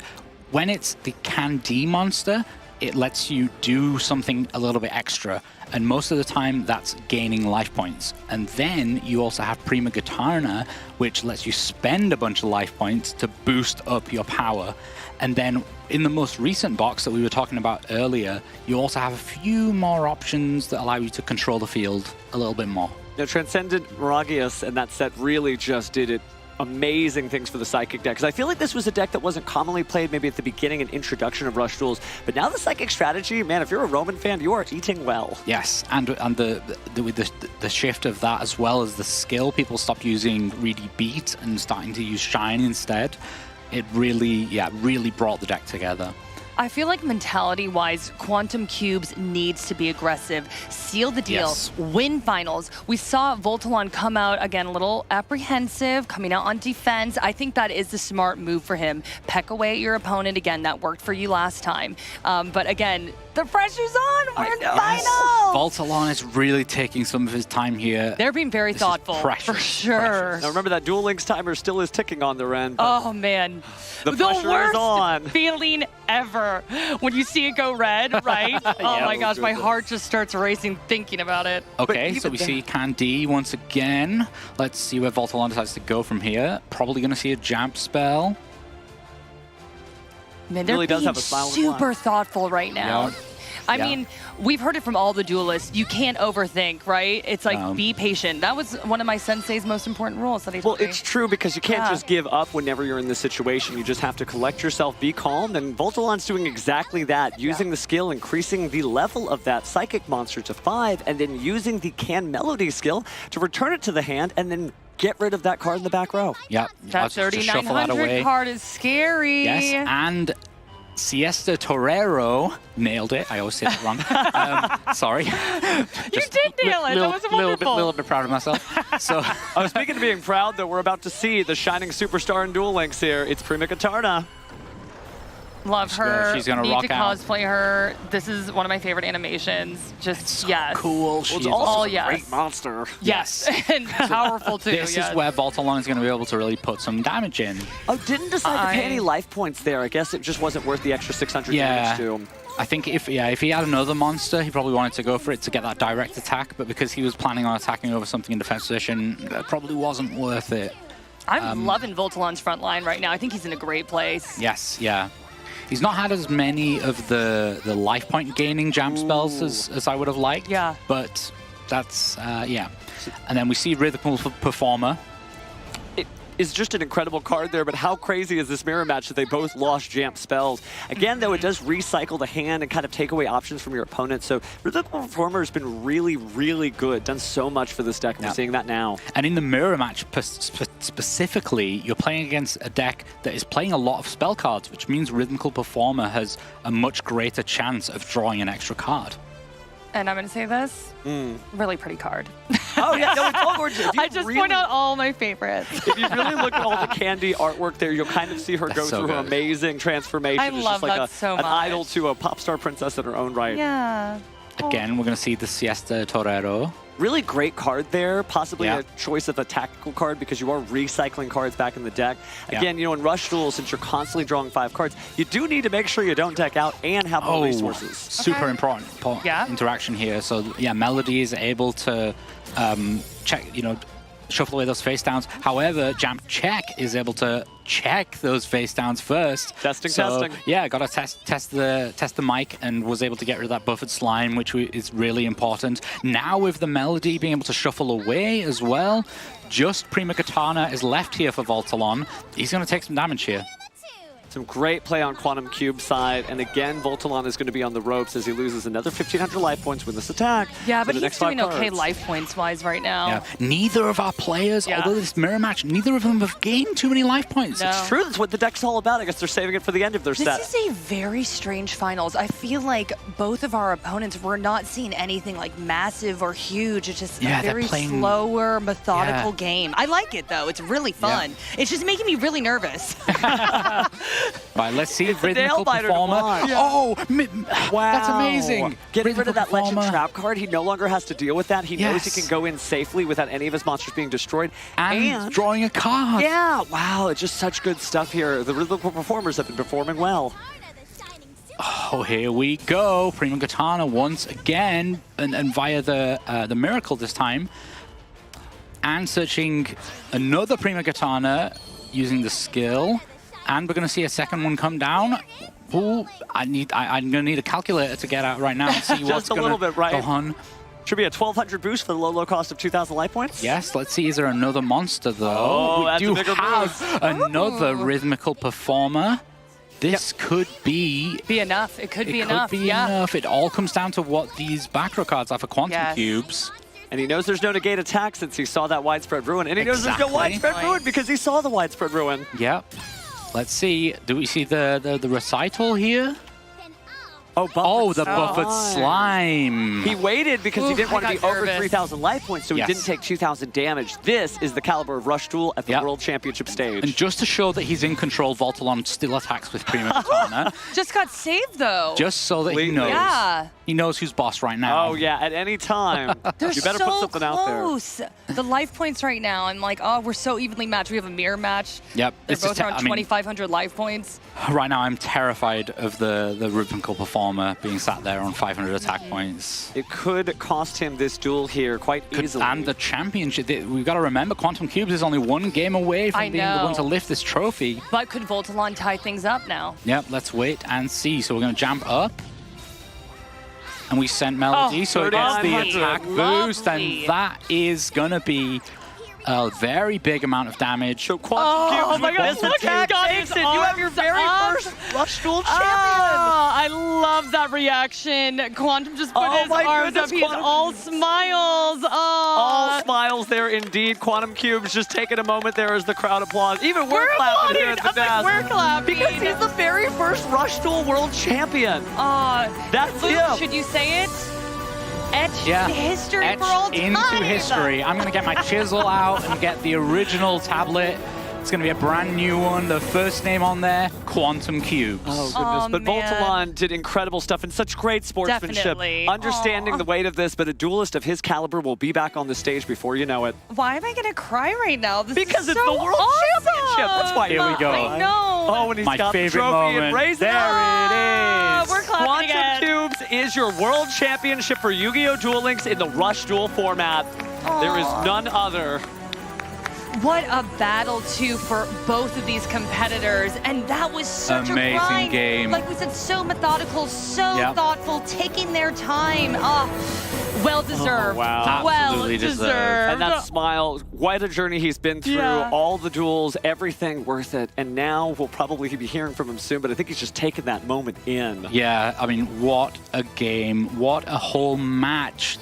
when it's the Candy monster, it lets you do something a little bit extra. And most of the time, that's gaining life points. And then you also have Prima Guitarna, which lets you spend a bunch of life points to boost up your power. And then in the most recent box that we were talking about earlier, you also have a few more options that allow you to control the field a little bit more. Now, Transcendent Miragius and that set really just did it. Amazing things for the Psychic deck, because I feel like this was a deck that wasn't commonly played maybe at the beginning and introduction of Rush Duels, but now the Psychic strategy, man, if you're a Roman fan, you are eating well. Yes, and with the shift of that, as well as the skill, people stopped using Reedy Beat and starting to use Shine instead. It really brought the deck together. I feel like mentality-wise, Quantum Cubes needs to be aggressive, seal the deal, win finals. We saw Voltalon come out, again, a little apprehensive, coming out on defense. I think that is the smart move for him. Peck away at your opponent. Again, that worked for you last time. But again, the pressure's on. We're in finals. Voltalon is really taking some of his time here. They're being very thoughtful, for sure. Now remember that Duel Links timer still is ticking on their end. Oh, man. The pressure is on. Feeling ever when you see it go red, right? Oh my gosh, my heart just starts racing thinking about it. Okay, so we see Candy once again. Let's see where Voltalon decides to go from here. Probably going to see a Jamp spell. Man, they're really does being have a smile on super thoughtful right now. Yeah. I mean, we've heard it from all the duelists. You can't overthink, right? It's like, be patient. That was one of my sensei's most important rules that he Well, told me. it's true, because you can't just give up whenever you're in this situation. You just have to collect yourself, be calm, and Voltalon's doing exactly that, using the skill, increasing the level of that Psychic monster to 5, and then using the Can Melody skill to return it to the hand, and then get rid of that card in the back row. Yep. That 3900 card is scary. Yes, and Siesta Torero nailed it. I always say it wrong. Sorry. You did nail it. That was wonderful. Little bit proud of myself. So, Speaking of being proud, though, we're about to see the shining superstar in Duel Links here. It's Prima Guitarna. Love her. She's gonna Need rock to out. cosplay her. This is one of my favorite animations. Just yes. Cool. Well, it's also a yes. great monster. Yes, and powerful too. This yes. is where Voltalon is going to be able to really put some damage in. Oh, didn't decide to pay any life points there. I guess it just wasn't worth the extra 600 damage to him. I think if he had another monster, he probably wanted to go for it to get that direct attack, but because he was planning on attacking over something in defense position, that probably wasn't worth it. I'm loving Voltalon's front line right now. I think he's in a great place. Yes, yeah. He's not had as many of the life point gaining jam spells as I would have liked. Yeah. But that's, yeah. And then we see Rhythmical Performer. It is just an incredible card there, but how crazy is this mirror match that they both lost jam spells? Again, though, it does recycle the hand and kind of take away options from your opponent. So Rhythmical Performer has been really, really good. Done so much for this deck, and we're seeing that now. And in the mirror match specifically, you're playing against a deck that is playing a lot of spell cards, which means Rhythmical Performer has a much greater chance of drawing an extra card. And I'm going to say this, really pretty card. Oh, yeah, no, it's all gorgeous. I just point out all my favorites. If you really look at all the Candy artwork there, you'll kind of see her go so through her good. amazing transformation. I It's love just like that so an idol much. to a pop star princess in her own right. Yeah. Again, we're going to see the Siesta Torero. Really great card there, possibly Yeah. a choice of a tactical card because you are recycling cards back in the deck. Again, you know, in Rush Duel, since you're constantly drawing 5 cards, you do need to make sure you don't deck out and have more resources. Super important interaction here. So yeah, Melody is able to check, shuffle away those face downs. However, Jam Check is able to check those face downs first. Testing. Yeah, got to test the mic and was able to get rid of that buffered slime, which is really important. Now with the Melody being able to shuffle away as well, just Prima Katana is left here for Voltalon. He's going to take some damage here. Some great play on Quantum Cube side, and again, Voltalon is going to be on the ropes as he loses another 1,500 life points with this attack. Yeah, for but the he's next 5 doing okay cards. life points-wise right now. Yeah. Neither of our players, although this mirror match, neither of them have gained too many life points. No. It's true, that's what the deck's all about. I guess they're saving it for the end of their set. This is a very strange finals. I feel like both of our opponents were not seeing anything like massive or huge. It's just a very slower, methodical game. I like it though. It's really fun. It's just making me really nervous. Right, let's see It's the Rhythmical Nail-biter to Performer. watch. Oh, wow. that's amazing. Getting rid Rhythmical of that Legend Performer. Trap card, he no longer has to deal with that. He knows he Yes. can go in safely without any of his monsters being destroyed. And drawing a card. Yeah, wow, it's just such good stuff here. The Rhythmical Performers have been performing well. Oh, here we go. Prima Katana once again, and via the Miracle this time. And searching another Prima Katana using the skill. And we're going to see a second one come down. Ooh, I'm going to need a calculator to get out right now and see what's going to go on. Should be a 1,200 boost for the low cost of 2,000 life points. Yes, let's see. Is there another monster, though? Oh, that's we a do bigger have another Rhythmical Performer. This could be enough. It could be It enough. could be enough. It all comes down to what these back row cards are for Quantum Cubes. And he knows there's no negate attack since he saw that Widespread Ruin. And he knows there's no Widespread Ruin because he saw the Widespread Ruin. Yep. Let's see. Do we see the recital here? Oh, the buffered slime. He waited because he didn't want to be over 3,000 life points, so Yes. he didn't take 2,000 damage. This is the caliber of Rush Duel at the World Championship stage. And just to show that he's in control, Voltalon still attacks with Prima Katana. Just got saved though. Just so that he knows. Yeah. He knows who's boss right now. Oh, yeah, at any time. They're you better so put something out there. close. The life points right now, I'm like, oh, we're so evenly matched. We have a mirror match. Yep. They're This is both around 2,500 life points. Right now, I'm terrified of the Rhythmical Performer being sat there on 500 attack points. It could cost him this duel here quite easily. And the championship. We've got to remember, Quantum Cubes is only one game away from I being the know. one to lift this trophy. But could Voltalon tie things up now? Yep, let's wait and see. So we're going to jump up. And we sent Melody, so it gets the attack boost, and that is going to be a very big amount of damage. So Quantum Oh my God! This attack takes it. You have your very first Rush Duel champion. Oh, I love that reaction. Quantum just put his arms up. He's all smiles. Oh. All smiles there indeed. Quantum Cubes just taking a moment there as the crowd applauds. Even we're clapping here at the desk. We're clapping. Because he's the very first Rush Duel World Champion. That's Luke, him. should you say it? Etched Yeah, history for all etched time. into history. I'm going to get my chisel out and get the original tablet It's going to be a brand new one. The first name on there, Quantum Cubes. Oh, goodness. But Voltalon did incredible stuff and such great sportsmanship. Definitely. Understanding the weight of this, but a duelist of his caliber will be back on the stage before you know it. Why am I going to cry right now? This Because is it's so the World awesome. Championship. That's why. Here we go. I know. Oh, when he's My got the favorite trophy and moment. raising There it is. We're clapping Quantum again. Cubes is your World Championship for Yu-Gi-Oh! Duel Links in the Rush Duel format. There is none other. What a battle, too, for both of these competitors. And that was such Amazing a grind. game. Like we said, so methodical, so Yep. thoughtful, taking their time. Well deserved. wow. Well Absolutely deserved. deserved. And that smile, what a journey he's been through, Yeah. all the duels, everything worth it. And now we'll probably be hearing from him soon, but I think he's just taking that moment in. Yeah, I mean, what a game. What a whole match.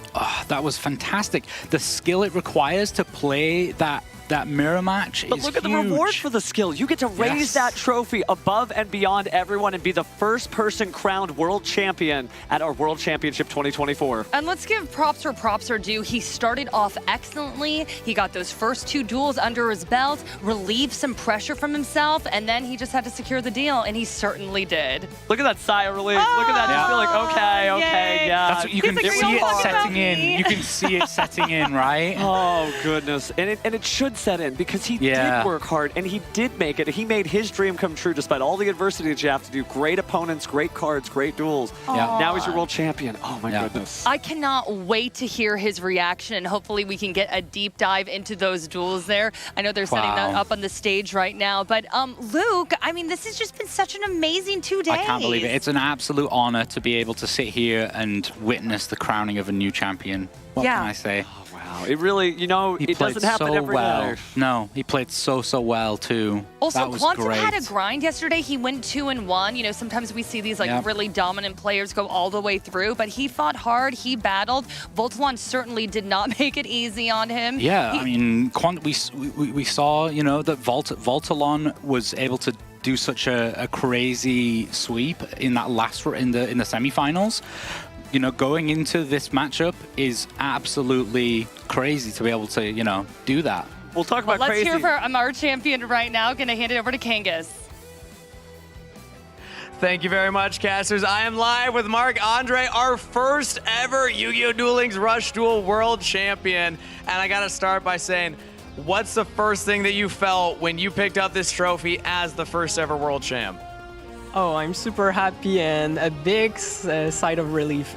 That was fantastic. The skill it requires to play that mirror match But is look at the huge. reward for the skill. You get to raise Yes. that trophy above and beyond everyone and be the first person crowned world champion at our World Championship 2024. And let's give props where props are due. He started off excellently. He got those first 2 duels under his belt, relieved some pressure from himself, and then he just had to secure the deal, and he certainly did. Look at that sigh of relief. Look at that. Just feel like, okay, yay. yeah. That's what you can He's like, see "Don't it talk about setting in. me." You can see it setting in, right? Oh, goodness. And it should set in because he Yeah. did work hard and he did make it. He made his dream come true despite all the adversity that you have to do. Great opponents, great cards, great duels. Yeah. Now he's your world champion. Oh, my Yeah. goodness. I cannot wait to hear his reaction, and hopefully we can get a deep dive into those duels there. I know they're setting that Wow. up on the stage right now. But Luke, I mean, this has just been such an amazing 2 days. I can't believe it. It's an absolute honor to be able to sit here and witness the crowning of a new champion. What Yeah. can I say? Wow. It really, He it played doesn't happen so every well. day. No, he played so well too. Also, that was Quantum great. had a grind yesterday. He went 2-1. You know, sometimes we see these like Yeah. really dominant players go all the way through, but he fought hard. He battled. Voltalon certainly did not make it easy on him. Yeah, I mean, we saw, you know, that Voltalon was able to do such a crazy sweep in that in the semifinals. You know, going into this matchup is absolutely crazy to be able to, you know, do that. We'll talk about Let's crazy. hear for our champion right now. Gonna hand it over to Kangas. Thank you very much, casters. I am live with Mark Andre, our first ever Yu-Gi-Oh! Dueling's Rush Duel World Champion. And I gotta start by saying, what's the first thing that you felt when you picked up this trophy as the first ever World Champ? Oh, I'm super happy and a big sigh of relief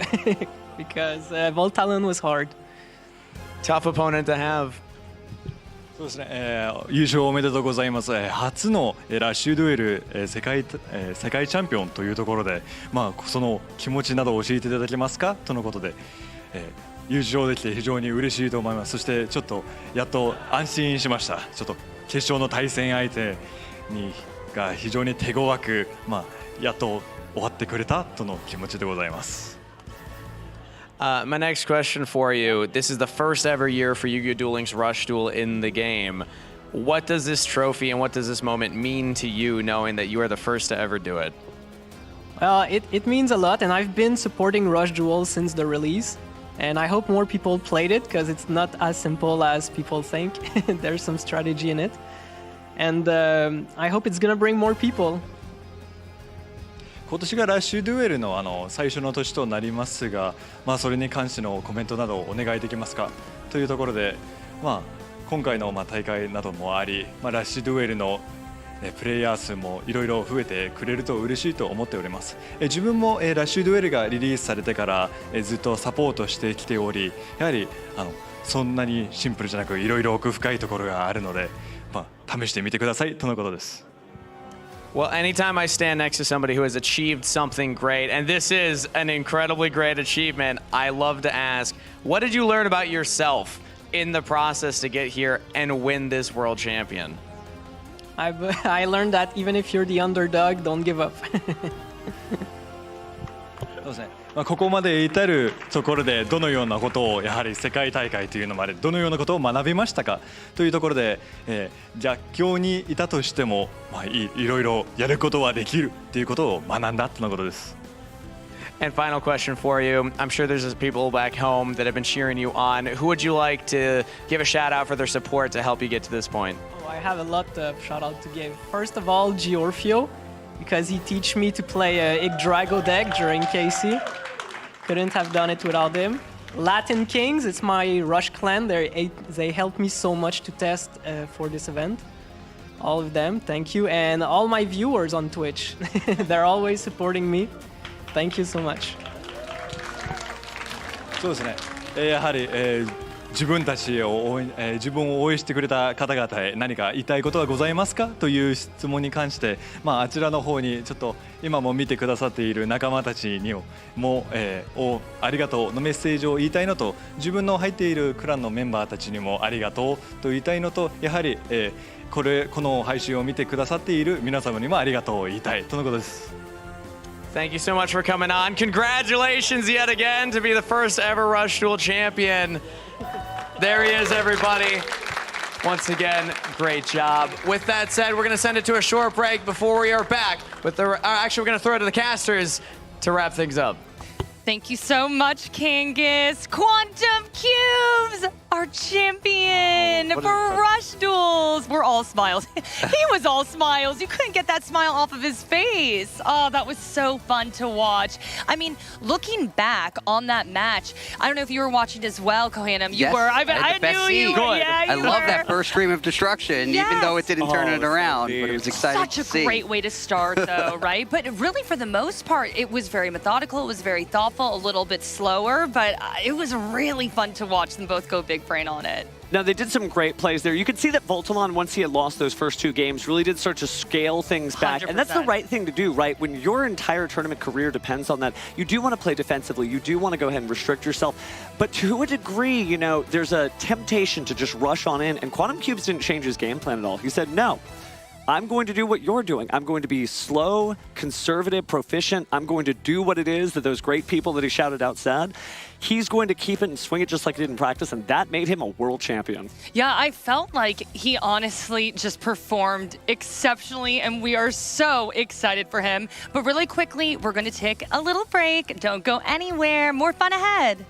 because Voltalon was hard. Tough opponent to have. そうですね、優勝おめでとうございます。初のラッシュデュエル、世界チャンピオンというところで、その気持ちなどを教えていただけますかとのことで、優勝できて非常に嬉しいと思います。そしてちょっとやっと安心しました。ちょっと決勝の対戦相手が非常に手強く、やっと終わってくれたとの気持ちでございます。My next question for you. This is the first ever year for Yu-Gi-Oh! Dueling's Rush Duel in the game. What does this trophy and what does this moment mean to you, knowing that you are the first to ever do it? It means a lot, and I've been supporting Rush Duel since the release. And I hope more people played it because it's not as simple as people think. There's some strategy in it. And I hope it's gonna bring more people. 今年がラッシュデュエルの最初の年となりますが、それに関してのコメントなどをお願いできますかというところで、今回の大会などもあり、ラッシュデュエルのプレイヤー数もいろいろ増えてくれると嬉しいと思っております。自分もラッシュデュエルがリリースされてからずっとサポートしてきており、やはりそんなにシンプルじゃなくいろいろ奥深いところがあるので、試してみてくださいとのことです。Well, anytime I stand next to somebody who has achieved something great, and this is an incredibly great achievement, I love to ask, what did you learn about yourself in the process to get here and win this world champion? I learned that even if you're the underdog, don't give up. そうですね。ここまで至るところでどのようなことをやはり世界大会というのまでどのようなことを学びましたかというところで、弱境にいたとしても、いろいろやることはできるということを学んだとのことです。And final question for you. I'm sure there's people back home that have been cheering you on. Who would you like to give a shout out for their support to help you get to this point? I have a lot of shout out to give. First of all, Giorfio, because he teach me to play a Yggdrago deck during KC. Couldn't have done it without him. Latin Kings, it's my Rush clan. They helped me so much to test for this event. All of them, thank you. And all my viewers on Twitch. They're always supporting me. Thank you so much. そうですね。やはり、自分たちを応援、自分を応援してくれた方々へ何か言いたいことはございますかという質問に関して、あちらの方にちょっと今も見てくださっている仲間たちにも、ありがとうのメッセージを言いたいのと、自分の入っているクランのメンバーたちにもありがとうと言いたいのと、やはり、この配信を見てくださっている皆様にもありがとうを言いたいとのことです。Thank you so much for coming on. Congratulations yet again to be the first ever Rush Duel champion. There he is, everybody. Once again, great job. With that said, we're going to send it to a short break before we are back. Actually, we're going to throw it to the casters to wrap things up. Thank you so much, Kangas. Quantum Cubes, our champion for Rush Duels. We're all smiles. He was all smiles. You couldn't get that smile off of his face. Oh, that was so fun to watch. I mean, looking back on that match, I don't know if you were watching as well, Kohanam. You yes, were. I knew you were. Yeah, I love that first stream of destruction, even though it didn't turn it around. But it was exciting to see. Such a great way to start, though, right? But really, for the most part, it was very methodical. It was very thoughtful. A little bit slower, but it was really fun to watch them both go big brain on it. Now, they did some great plays there. You could see that Voltalon, once he had lost those first 2 games, really did start to scale things back. 100%. And that's the right thing to do, right? When your entire tournament career depends on that, you do want to play defensively. You do want to go ahead and restrict yourself. But to a degree, you know, there's a temptation to just rush on in. And Quantum Cubes didn't change his game plan at all. He said, no. I'm going to do what you're doing. I'm going to be slow, conservative, proficient. I'm going to do what it is that those great people that he shouted out said. He's going to keep it and swing it just like he did in practice, and that made him a world champion. Yeah, I felt like he honestly just performed exceptionally, and we are so excited for him. But really quickly, we're going to take a little break. Don't go anywhere. More fun ahead.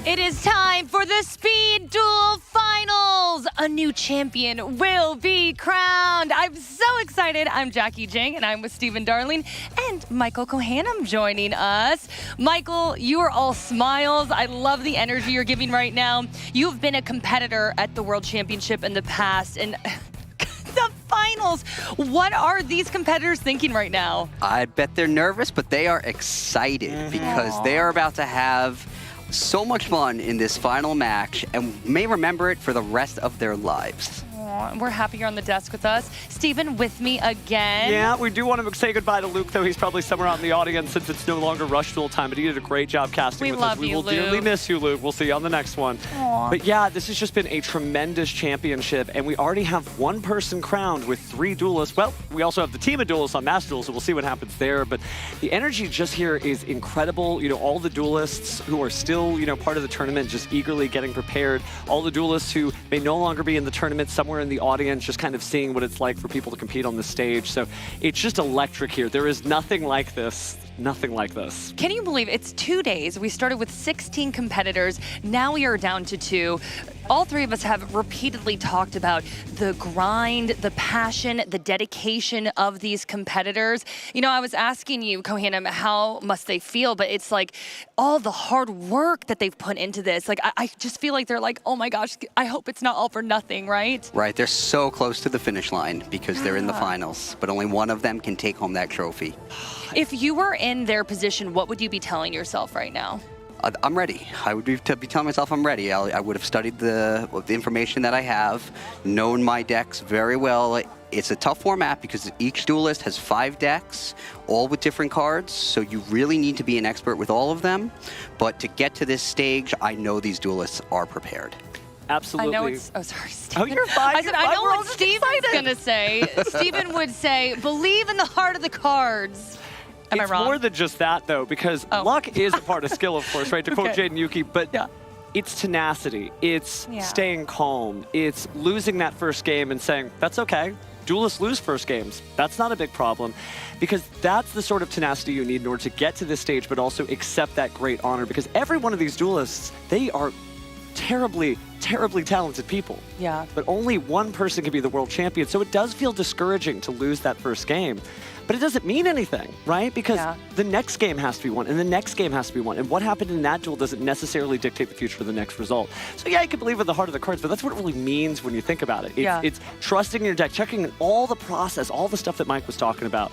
It is time for the Speed Duel Finals. A new champion will be crowned. I'm so excited. I'm Jackie Jang, and I'm with Stephen Darling and Michael Kohanam joining us. Michael, you are all smiles. I love the energy you're giving right now. You've been a competitor at the World Championship in the past, and the finals. What are these competitors thinking right now? I bet they're nervous, but they are excited because they are about to have so much fun in this final match and may remember it for the rest of their lives. We're happy you're on the desk with us. Stephen, with me again. Yeah, we do want to say goodbye to Luke, though. He's probably somewhere out in the audience since it's no longer Rush Duel time, but he did a great job casting with us. We will dearly miss you, Luke. We'll see you on the next one. Aww. But yeah, this has just been a tremendous championship, and we already have one person crowned with 3 duelists. Well, we also have the team of duelists on Master Duel, so we'll see what happens there. But the energy just here is incredible. You know, all the duelists who are still, you know, part of the tournament, just eagerly getting prepared. All the duelists who may no longer be in the tournament, somewhere in the audience, just kind of seeing what it's like for people to compete on the stage. So it's just electric here. There is nothing like this. Nothing like this. Can you believe it's 2 days? We started with 16 competitors. Now we are down to 2. All 3 of us have repeatedly talked about the grind, the passion, the dedication of these competitors. You know, I was asking you, Kohanam, how must they feel? But it's like all the hard work that they've put into this. Like, I just feel like they're like, oh my gosh, I hope it's not all for nothing, right? Right, they're so close to the finish line because they're in the finals, but only one of them can take home that trophy. If you were in their position, what would you be telling yourself right now? I'm ready. I would be telling myself I'm ready. I would have studied the information that I have, known my decks very well. It's a tough format because each duelist has 5 decks, all with different cards, so you really need to be an expert with all of them. But to get to this stage, I know these duelists are prepared. Absolutely. I know it's, oh, sorry, Stephen. Oh, you're fine. I said, I know what Stephen's going to say. Stephen would say, believe in the heart of the cards. Am I wrong? It's more than just that, though, because luck is a part of skill, of course, right? To quote Jaden Yuki, but it's tenacity. It's staying calm. It's losing that first game and saying, that's okay. Duelists lose first games. That's not a big problem, because that's the sort of tenacity you need in order to get to this stage, but also accept that great honor, because every one of these duelists, they are terribly talented people. Yeah. But only one person can be the world champion, so it does feel discouraging to lose that first game. But it doesn't mean anything, right? Because the next game has to be won, and the next game has to be won. And what happened in that duel doesn't necessarily dictate the future of the next result. So yeah, you can believe in the heart of the cards, but that's what it really means when you think about it. It's trusting in your deck, checking in all the process, all the stuff that Mike was talking about.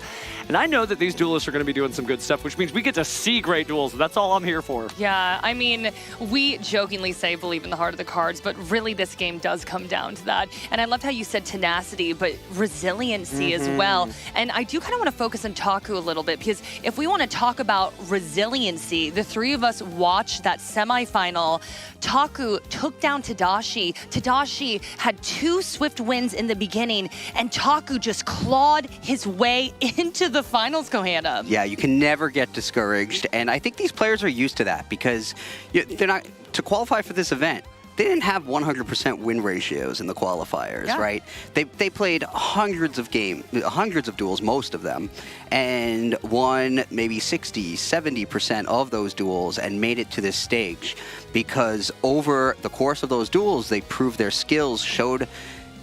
And I know that these duelists are going to be doing some good stuff, which means we get to see great duels. That's all I'm here for. Yeah, I mean, we jokingly say believe in the heart of the cards, but really this game does come down to that. And I loved how you said tenacity, but resiliency as well. And I do kind of want to focus on Taku a little bit, because if we want to talk about resiliency, the 3 of us watched that semifinal. Taku took down Tadashi. Tadashi had 2 swift wins in the beginning, and Taku just clawed his way into the finals, Kohanam. Yeah, you can never get discouraged, and I think these players are used to that because they're not to qualify for this event. They didn't have 100% win ratios in the qualifiers, right? They played hundreds of duels, most of them, and won maybe 60, 70% of those duels and made it to this stage because over the course of those duels, they proved their skills, showed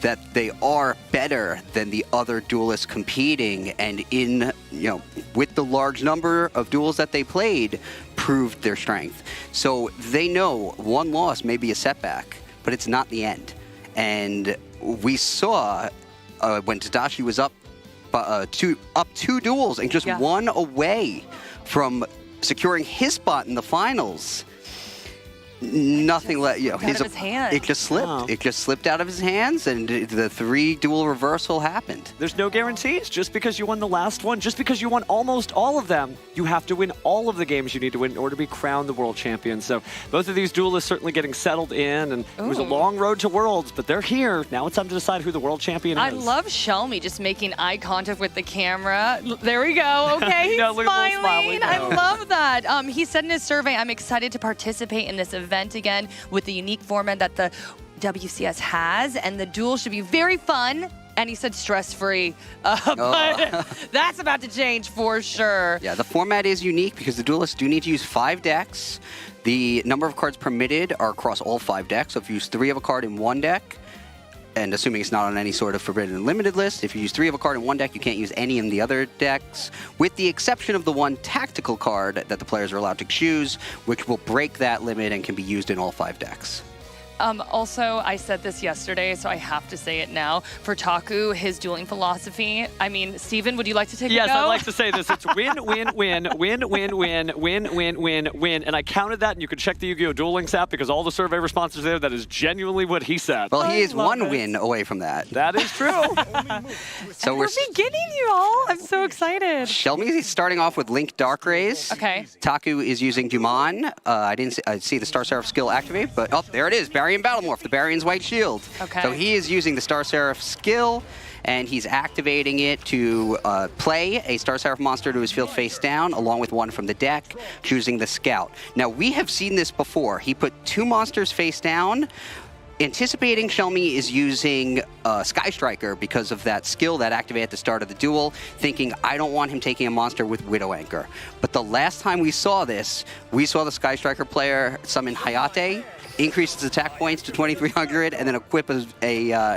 that they are better than the other duelists competing, and in, you know, with the large number of duels that they played, proved their strength. So they know one loss may be a setback, but it's not the end. And we saw when Tadashi was up 2 duels and just 1 away from securing his spot in the finals. Nothing let you know. It just slipped. Wow. It just slipped out of his hands, and the 3 duel reversal happened. There's no guarantees. Just because you won the last one, just because you won almost all of them, you have to win all of the games you need to win in order to be crowned the world champion. So both of these duelists certainly getting settled in, and it was a long road to Worlds, but they're here. Now it's time to decide who the world champion is. I love Shelmy just making eye contact with the camera. There we go. Okay, he's smiling. I love that. He said in his survey, I'm excited to participate in this event again with the unique format that the WCS has, and the duel should be very fun And he said stress-free, but that's about to change for sure. Yeah, the format is unique because the Duelists do need to use 5 decks. The number of cards permitted are across all 5 decks. So if you use 3 of a card in one deck, and assuming it's not on any sort of forbidden and limited list, if you use 3 of a card in one deck, you can't use any in the other decks, with the exception of the one tactical card that the players are allowed to choose, which will break that limit and can be used in all 5 decks. Also, I said this yesterday, so I have to say it now. For Taku, his dueling philosophy, I mean, Steven, would you like to take a go? Yes, I'd like to say this. It's win, win, win, win, win, win, win, win, win, win. And I counted that, and you can check the Yu-Gi-Oh! Dueling app because all the survey responses there, that is genuinely what he said. Well, he is one win away from that. That is true. So we're beginning, you all. I'm so excited. Shelmy is starting off with Link Darkrays. Okay. Taku is using Dumon. I didn't see the Star Seraph skill activate, but there it is. Baryon Battlemorph, the Baryon's White Shield. Okay. So he is using the Star Seraph skill, and he's activating it to play a Star Seraph monster to his field face down, along with one from the deck, choosing the Scout. Now, we have seen this before. He put 2 monsters face down, anticipating Shelmy is using Sky Striker because of that skill that activated at the start of the duel, thinking, I don't want him taking a monster with Widow Anchor. But the last time we saw this, we saw the Sky Striker player summon Hayate, increase its attack points to 2,300, and then equip an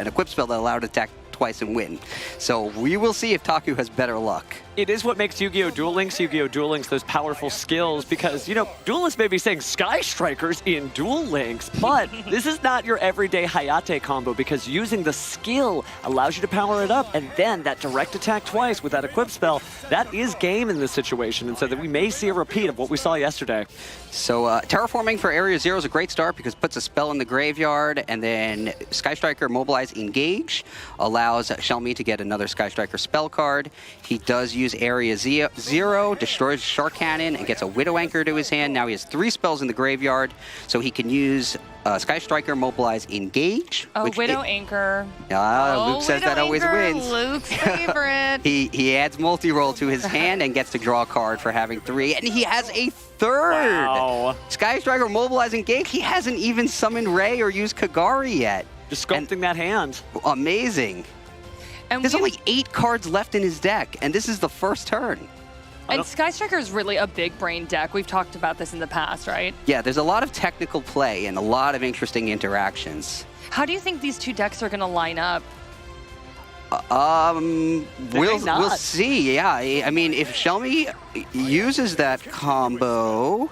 equip spell that allowed it to attack twice and win. So we will see if Taku has better luck. It is what makes Yu-Gi-Oh! Duel Links those powerful skills because, you know, Duelists may be saying Sky Strikers in Duel Links, but this is not your everyday Hayate combo because using the skill allows you to power it up, and then that direct attack twice with that equip spell, that is game in this situation, and so that we may see a repeat of what we saw yesterday. So Terraforming for Area 0 is a great start because it puts a spell in the graveyard, and then Sky Striker Mobilize Engage allows Shelmy to get another Sky Striker spell card. He does use Area 0, destroys Shark Cannon, and gets a Widow Anchor to his hand. Now he has 3 spells in the graveyard, so he can use Sky Striker Mobilize Engage. Oh, Widow Anchor. Luke says that always wins. Luke's favorite. He adds multi-roll to his hand and gets to draw a card for having 3, and he has a 3rd. Wow. Sky Striker Mobilize Engage. He hasn't even summoned Ray or used Kagari yet. Just sculpting that hand. Amazing. And there's only 8 cards left in his deck, and this is the first turn. And Sky Striker is really a big brain deck. We've talked about this in the past, right? Yeah, there's a lot of technical play and a lot of interesting interactions. How do you think these 2 decks are going to line up? We'll see. Yeah, I mean, if Shelmy uses that combo,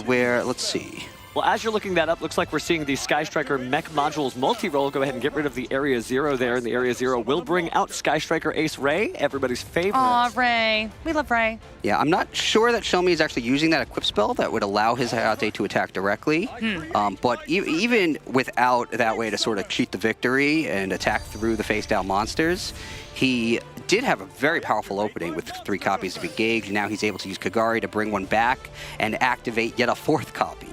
where let's see. Well, as you're looking that up, looks like we're seeing the Sky Striker mech modules multi-roll. Go ahead and get rid of the Area 0 there, and the Area 0 will bring out Sky Striker Ace Ray, everybody's favorite. Aw, Ray. We love Ray. Yeah, I'm not sure that Shelmy is actually using that equip spell that would allow his Hayate to attack directly. But even without that way to sort of cheat the victory and attack through the face-down monsters, he did have a very powerful opening with 3 copies of Engage. Now he's able to use Kagari to bring one back and activate yet a 4th copy.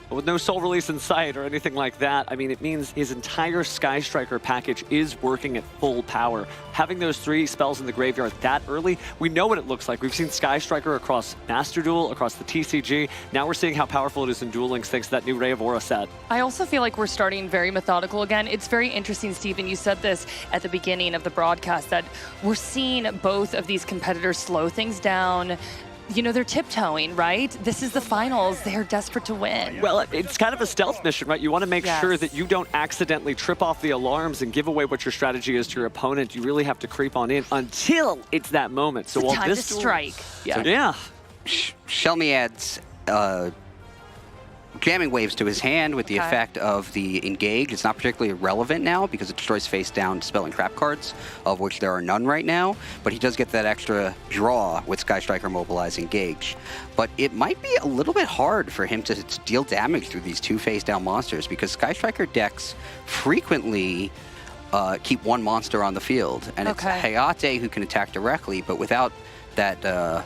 With no soul release in sight or anything like that, I mean, it means his entire Sky Striker package is working at full power. Having those 3 spells in the graveyard that early, we know what it looks like. We've seen Sky Striker across Master Duel, across the TCG. Now we're seeing how powerful it is in Duel Links thanks to that new Ray of Aura set. I also feel like we're starting very methodical again. It's very interesting, Steven, you said this at the beginning of the broadcast, that we're seeing both of these competitors slow things down. You know, they're tiptoeing, right? This is the finals. They're desperate to win. Well, it's kind of a stealth mission, right? You want to make sure that you don't accidentally trip off the alarms and give away what your strategy is to your opponent. You really have to creep on in until it's that moment. So it's time to strike. Yeah. Shelmy adds jamming waves to his hand with the effect of the Engage. It's not particularly relevant now because it destroys face-down spell and trap cards, of which there are none right now, but he does get that extra draw with Sky Striker Mobilize Engage. But it might be a little bit hard for him to deal damage through these 2 face-down monsters because Sky Striker decks frequently keep 1 monster on the field, and it's Hayate who can attack directly, but without that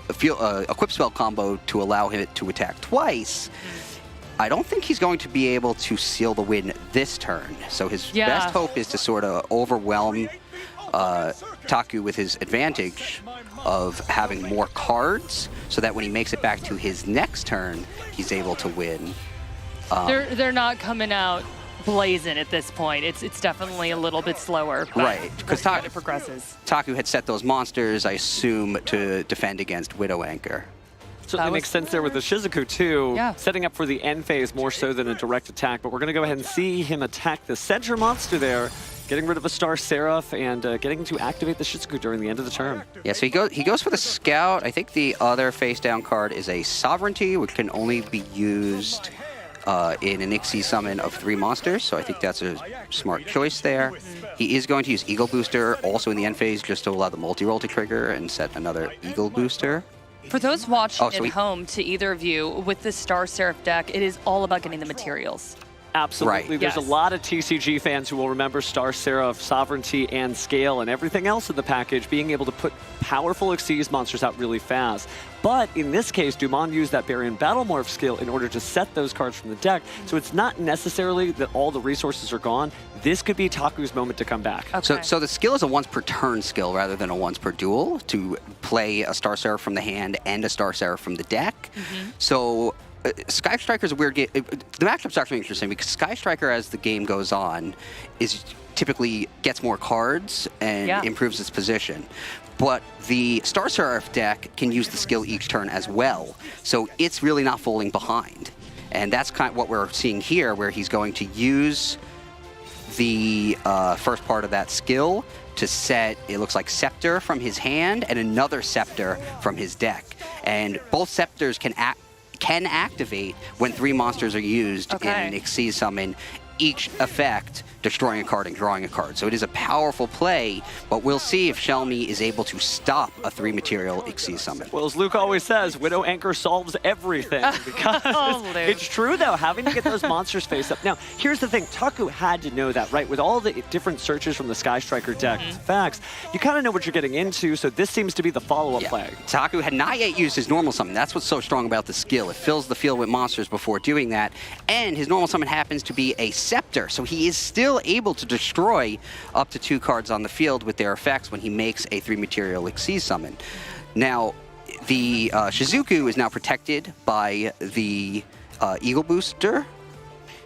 equip spell combo to allow him to attack twice, I don't think he's going to be able to seal the win this turn. So his best hope is to sort of overwhelm Taku with his advantage of having more cards so that when he makes it back to his next turn, he's able to win. They're not coming out blazing at this point. It's definitely a little bit slower. But Right, because it progresses. Taku had set those monsters, I assume, to defend against Widow Anchor. Certainly makes sense there with the Shizuku too, Yeah. setting up for the end phase more so than a direct attack. But we're going to go ahead and see him attack the center monster there, getting rid of a Star Seraph and getting to activate the Shizuku during the end of the turn. Yeah, so he goes for the Scout. I think the other face-down card is a Sovereignty, which can only be used in an Ixie summon of 3 monsters, so I think that's a smart choice there. He is going to use Eagle Booster also in the end phase just to allow the multi-roll to trigger and set another Eagle Booster. For those watching so at home, to either of you, with the Star Seraph deck, it is all about getting the materials. Absolutely. Right. There's Yes. a lot of TCG fans who will remember Star Seraph, Sovereignty, and Scale, and everything else in the package, being able to put powerful Xyz monsters out really fast. But in this case, Dumont used that Baryon Battlemorph skill in order to set those cards from the deck, so it's not necessarily that all the resources are gone. This could be Taku's moment to come back. So the skill is a once per turn skill rather than a once per duel to play a Star Seraph from the hand and a Star Seraph from the deck. So Sky Striker is a weird game. The matchup's actually interesting because Sky Striker, as the game goes on, is typically gets more cards and improves its position. But the Star Seraph deck can use the skill each turn as well, so it's really not falling behind. And that's kind of what we're seeing here, where he's going to use the first part of that skill to set, it looks like, Scepter from his hand and another Scepter from his deck. And both Scepters can activate when 3 monsters are used in an Xyz summon, each effect destroying a card and drawing a card. So it is a powerful play, but we'll see if Shelmy is able to stop a 3-material Xyz summon. Well, as Luke always says, Widow Anchor solves everything. Because it's true, though, having to get those monsters face up. Now, here's the thing. Taku had to know that, right? With all the different searches from the Sky Striker deck, facts, you kind of know what you're getting into, so this seems to be the follow-up play. Taku had not yet used his normal summon. That's what's so strong about the skill. It fills the field with monsters before doing that, and his normal summon happens to be a Scepter, so he is still able to destroy up to 2 cards on the field with their effects when he makes a 3-material Xyz summon. Now, the Shizuku is now protected by the Eagle Booster,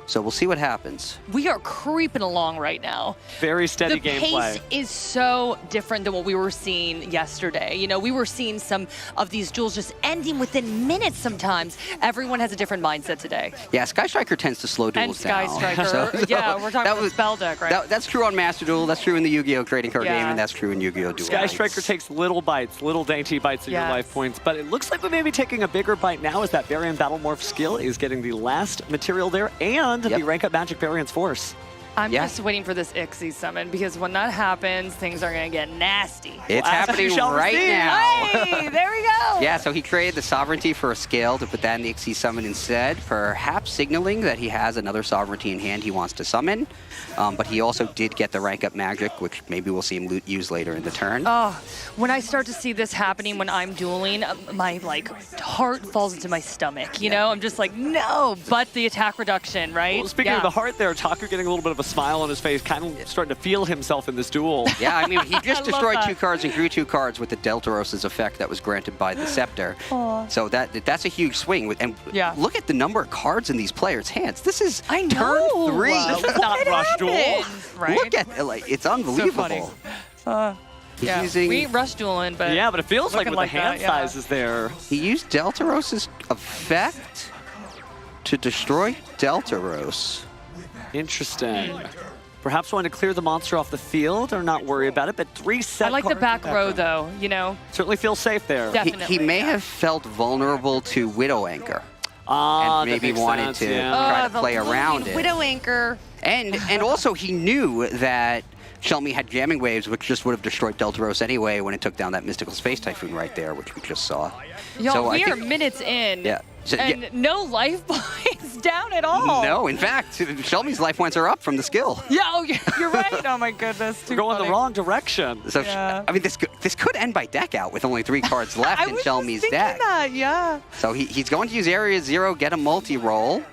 so we'll see what happens. We are creeping along right now. Very steady gameplay. The pace is so different than what we were seeing yesterday. You know, we were seeing some of these duels just ending within minutes sometimes. Everyone has a different mindset today. Yeah, Sky Striker tends to slow duels And Sky down. Striker, yeah, we're talking about the spell deck, right? That's true on Master Duel, that's true in the Yu-Gi-Oh! Trading card game, and that's true in Yu-Gi-Oh! Duel. Sky Striker takes little bites, little dainty bites of your life points, but it looks like we may be taking a bigger bite now as that Baryon Battlemorph skill is getting the last material there and the rank up Magic Baryon's Force. I'm just waiting for this Ixie summon because when that happens, things are going to get nasty. It's happening right now. Hey, there we go. Yeah, so he created the Sovereignty for a scale to put that in the Xyz summon instead, perhaps signaling that he has another Sovereignty in hand he wants to summon. But he also did get the rank up magic, which maybe we'll see him use later in the turn. Oh, when I start to see this happening when I'm dueling, my heart falls into my stomach. You know, I'm just like, no, but the attack reduction, right? Well, speaking of the heart there, Taku getting a little bit of a smile on his face, kind of starting to feel himself in this duel. Yeah, I mean, he just destroyed 2 cards and grew 2 cards with the Deltaros's effect that was granted by the Scepter. So that's a huge swing. And look at the number of cards in these players' hands. This is turn 3. This is not Rush Duel. Right? Look at it's unbelievable. Yeah, using... we ain't rush dueling, but yeah, but it feels like with the hand sizes there. He used Deltaros's effect to destroy Deltaros. Interesting. Perhaps wanting to clear the monster off the field or not worry about it, but 3 set I like the back row, though, you know. Certainly feels safe there. Definitely. He may have felt vulnerable to Widow Anchor. And maybe wanted to try to play around it. Widow Anchor. And also he knew that Shelmy had jamming waves, which just would have destroyed Deltaros anyway when it took down that Mystical Space Typhoon right there, which we just saw. Y'all, so we are minutes in, So, and no life points down at all. No, in fact, Shelmy's life points are up from the skill. Yeah, oh, you're right. Oh my goodness, We're going the wrong direction. So I mean, this could end by deck out with only 3 cards left in Shelmy's deck. That, yeah. So he's going to use Area 0, get a multi-roll.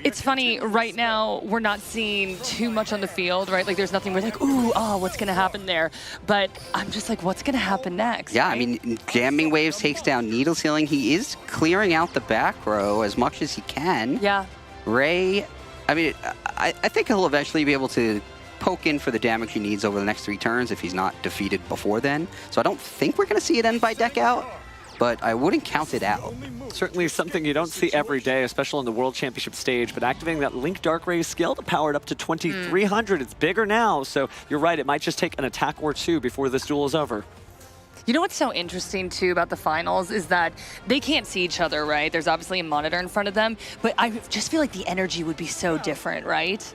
It's funny, right now, we're not seeing too much on the field, right? Like, there's nothing we're like, ooh, what's going to happen there? But I'm just like, what's going to happen next? Yeah, right? I mean, jamming waves takes down Needle Sealing. He is clearing out the back row as much as he can. Yeah. Ray I mean, I think he'll eventually be able to poke in for the damage he needs over the next 3 turns if he's not defeated before then. So I don't think we're going to see it end by deck out, but I wouldn't count it out. Certainly something you don't see every day, especially on the World Championship stage, but activating that Link Dark Rays skill to power it up to 2,300. It's bigger now, so you're right, it might just take an attack or 2 before this duel is over. You know what's so interesting, too, about the finals is that they can't see each other, right? There's obviously a monitor in front of them, but I just feel like the energy would be so different, right?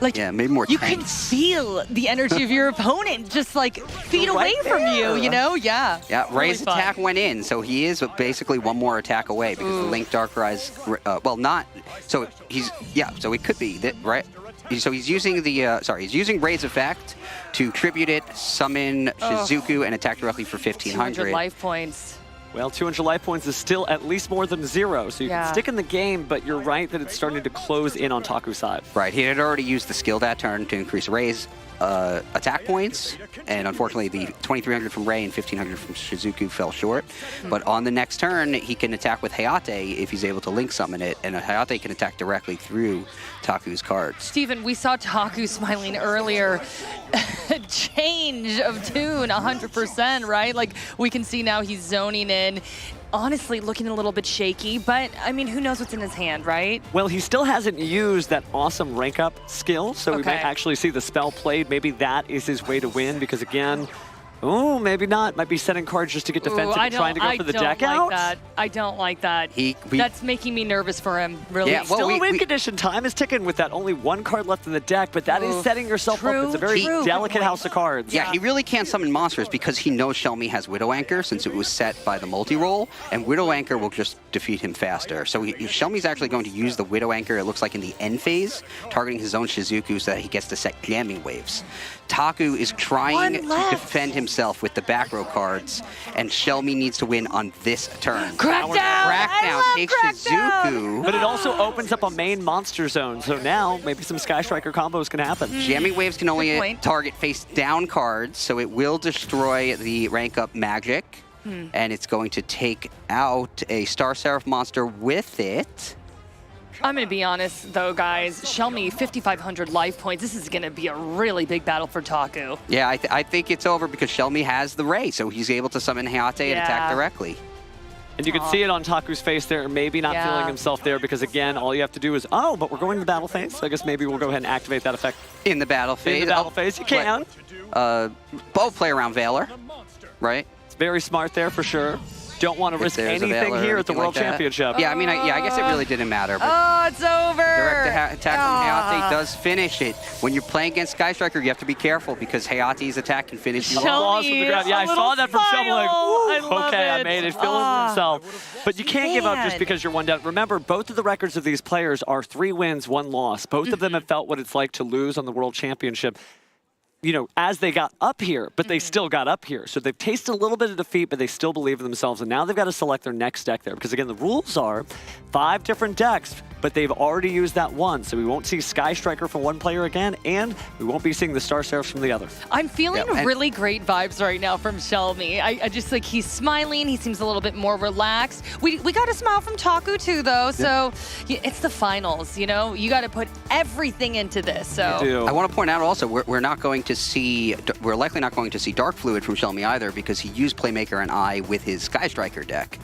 Like, yeah, maybe more you tense. can feel the energy of your opponent just like feet away from you, you know? Yeah. Yeah, Really Ray's fun. attack went in, so he is basically 1 more attack away because the Link Dark Rise, well, not, so he's, yeah, so it could be, that, right? So he's using the, he's using Ray's effect to tribute it, summon Shizuku, and attack directly for 1,500. 200 life points. Well, 200 life points is still at least more than 0, so you Yeah. can stick in the game, but you're right that it's starting to close in on Taku's side. Right, he had already used the skill that turn to increase Ray's attack points, and unfortunately the 2,300 from Ray and 1,500 from Shizuku fell short. But on the next turn, he can attack with Hayate if he's able to link summon it, and Hayate can attack directly through Taku's cards. Steven, we saw Taku smiling earlier. Change of tune, 100%, right? Like, we can see now he's zoning in. Honestly, looking a little bit shaky, but, I mean, who knows what's in his hand, right? Well, he still hasn't used that awesome rank up skill, so we might Okay. actually see the spell played. Maybe that is his way to win, because again, oh, maybe not. Might be setting cards just to get defensive and trying to go for the deck out. I don't like that. That's making me nervous for him, really. Yeah, well, still a win condition. Time is ticking with that only 1 card left in the deck, but that is setting yourself up. It's a very delicate house of cards. Yeah, he really can't summon monsters because he knows Shelmy has Widow Anchor since it was set by the multi-roll, and Widow Anchor will just defeat him faster. So Shelmy's actually going to use the Widow Anchor, it looks like in the end phase, targeting his own Shizuku so that he gets to set jamming waves. Taku is trying to defend himself with the back row cards, and Shelmy needs to win on this turn. Crackdown takes Shizuku. But it also opens up a main monster zone, so now maybe some Sky Striker combos can happen. Jamming Waves can only target face down cards, so it will destroy the rank up magic, and it's going to take out a Star Seraph monster with it. I'm going to be honest, though, guys. Shelmy, 5,500 life points. This is going to be a really big battle for Taku. Yeah, I think it's over because Shelmy has the Ray, so he's able to summon Hayate and attack directly. And you can see it on Taku's face there, maybe not feeling himself there because, again, all you have to do is, oh, but we're going to the battle phase, so I guess maybe we'll go ahead and activate that effect. In the battle phase? In the battle phase, you can. Both play around Valor, right? It's very smart there for sure. Don't want to risk there's a anything Valor or here at the anything World like that. Championship. Yeah, I mean, I guess it really didn't matter. But Oh, it's over. direct attack from Hayate does finish it. When you're playing against Sky Striker, you have to be careful because Hayate's attack can finish you off. Yeah, I saw that from Shelmy. Like, I okay, I made it. Feeling himself. But you can't give up just because you're 1 down. Remember, both of the records of these players are 3 wins, 1 loss. Both of them have felt what it's like to lose on the World Championship, you know, as they got up here, but they still got up here. So they've tasted a little bit of defeat, but they still believe in themselves. And now they've got to select their next deck there. Because again, the rules are 5 different decks, but they've already used that one. So we won't see Sky Striker from one player again, and we won't be seeing the Star Seraphs from the other. I'm feeling really great vibes right now from Shelmy. I just like, he's smiling. He seems a little bit more relaxed. We got a smile from Taku too, though. So it's the finals, you know? You got to put everything into this. So I want to point out also, we're not going to see, we're likely not going to see Dark Fluid from Shelmy either because he used Playmaker and I with his Sky Striker deck.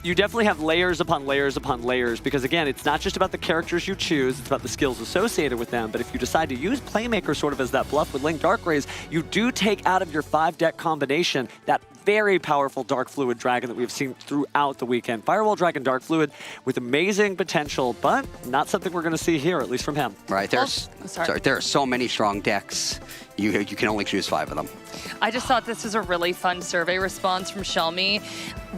You definitely have layers upon layers upon layers because, again, it's not just about the characters you choose, it's about the skills associated with them. But if you decide to use Playmaker sort of as that bluff with Link Dark Rays, you do take out of your 5-deck combination that very powerful Dark Fluid Dragon that we've seen throughout the weekend. Firewall Dragon Dark Fluid with amazing potential, but not something we're going to see here, at least from him. Right, there are so many strong decks. You can only choose 5 of them. I just thought this was a really fun survey response from Shelmy.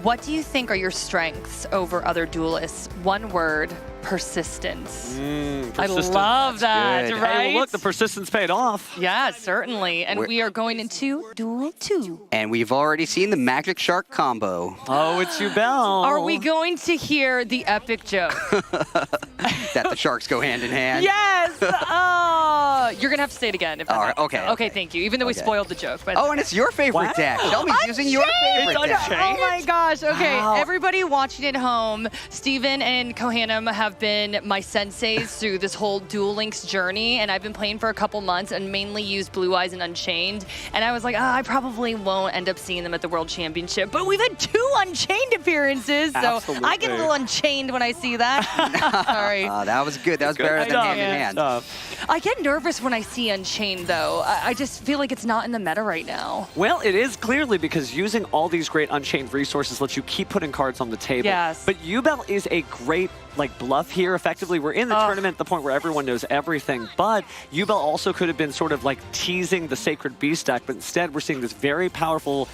What do you think are your strengths over other duelists? One word, persistence. I love that, right? Hey, well, look, the persistence paid off. Yeah, certainly. And we are going into Duel 2. And we've already seen the Magic Shark combo. Oh, it's Ubel. Are we going to hear the epic joke? That the sharks go hand in hand. Yes! Oh, you're going to have to say it again. If All right, okay. Okay, thank you. Even though we spoiled the joke. But Oh, and it's your favorite deck. Shelby's using your favorite deck. Oh my gosh. Okay, everybody watching at home, Steven and Kohanam have been my senseis through this whole Duel Links journey, and I've been playing for a couple months and mainly used Blue Eyes and Unchained. And I was like, I probably won't end up seeing them at the World Championship. But we've had 2 Unchained appearances, so I get a little unchained when I see that. Sorry. That was good. That was better than hand in hand. I get nervous when I see Unchained, though. I just feel like it's not in the meta right now. Well, it is clearly because using all these great Unchained resources lets you keep putting cards on the table. Yes. But Ubel is a great bluff here. Effectively, we're in the tournament at the point where everyone knows everything, but Ubel also could have been sort of like teasing the Sacred Beast deck, but instead we're seeing this very powerful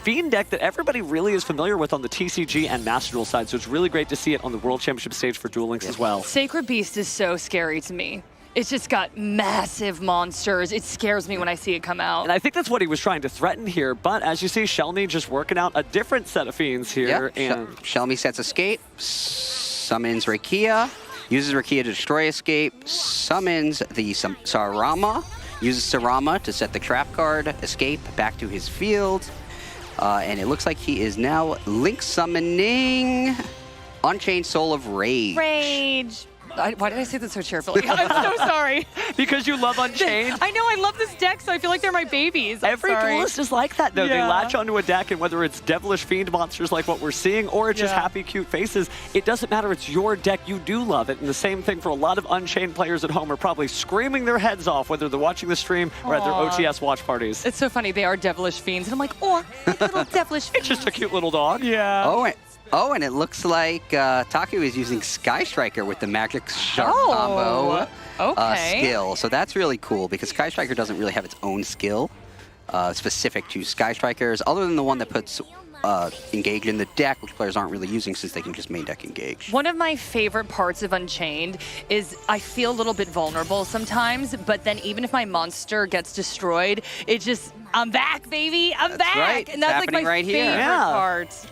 Fiend deck that everybody really is familiar with on the TCG and Master Duel side, so it's really great to see it on the World Championship stage for Duel Links as well. Sacred Beast is so scary to me. It's just got massive monsters. It scares me when I see it come out. And I think that's what he was trying to threaten here, but as you see, Shelmy just working out a different set of Fiends here. And Shelmy sets Escape, summons Rakia, uses Rakia to destroy Escape, summons the Sarama, uses Sarama to set the trap card, Escape back to his field. And it looks like he is now Link summoning Unchained Soul of Rage. Why did I say that so cheerfully? I'm so sorry. Because you love Unchained? I know, I love this deck, so I feel like they're my babies. Every duelist is like that, though. They latch onto a deck, and whether it's devilish fiend monsters like what we're seeing, or it's just happy, cute faces, it doesn't matter. It's your deck. You do love it. And the same thing for a lot of Unchained players at home are probably screaming their heads off, whether they're watching the stream or at their OTS watch parties. It's so funny. They are devilish fiends. And I'm like, oh, like little devilish fiends. It's just a cute little dog. Yeah. Oh, and it looks like Taku is using Sky Striker with the Magic Shark combo skill. So that's really cool because Sky Striker doesn't really have its own skill specific to Sky Strikers, other than the one that puts Engage in the deck, which players aren't really using since they can just main deck Engage. One of my favorite parts of Unchained is I feel a little bit vulnerable sometimes, but then even if my monster gets destroyed, it just, I'm back, baby, I'm back. Right. And that's like my favorite part.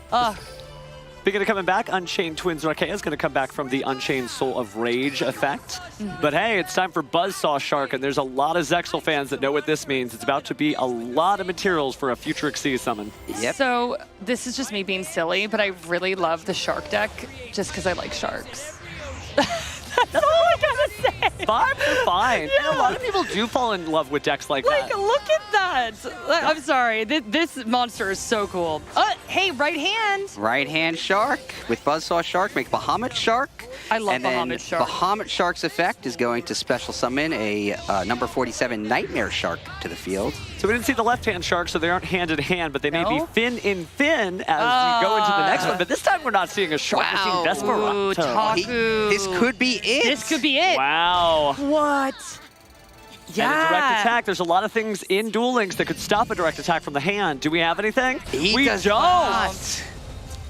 Speaking of coming back, Unchained Twins Rakia is going to come back from the Unchained Soul of Rage effect. But hey, it's time for Buzzsaw Shark, and there's a lot of Zexal fans that know what this means. It's about to be a lot of materials for a future Xyz summon. So this is just me being silly, but I really love the shark deck just because I like sharks. That's all I gotta say. Fine. Yeah. A lot of people do fall in love with decks like that. Look at that. I'm sorry. This monster is so cool. Hey, right hand. Right hand Shark with Buzzsaw Shark, make Bahamut Shark. I love and Bahamut then Shark. Bahamut Shark's effect is going to special summon a number 47 Nightmare Shark to the field. So we didn't see the left-hand shark, so they aren't hand in hand, but they may be fin in fin as we go into the next one. But this time we're not seeing a shark, we're seeing Desperado. Taku. This could be it. This could be it. Wow. What? And a direct attack. There's a lot of things in Duel Links that could stop a direct attack from the hand. Do we have anything? We don't. Not.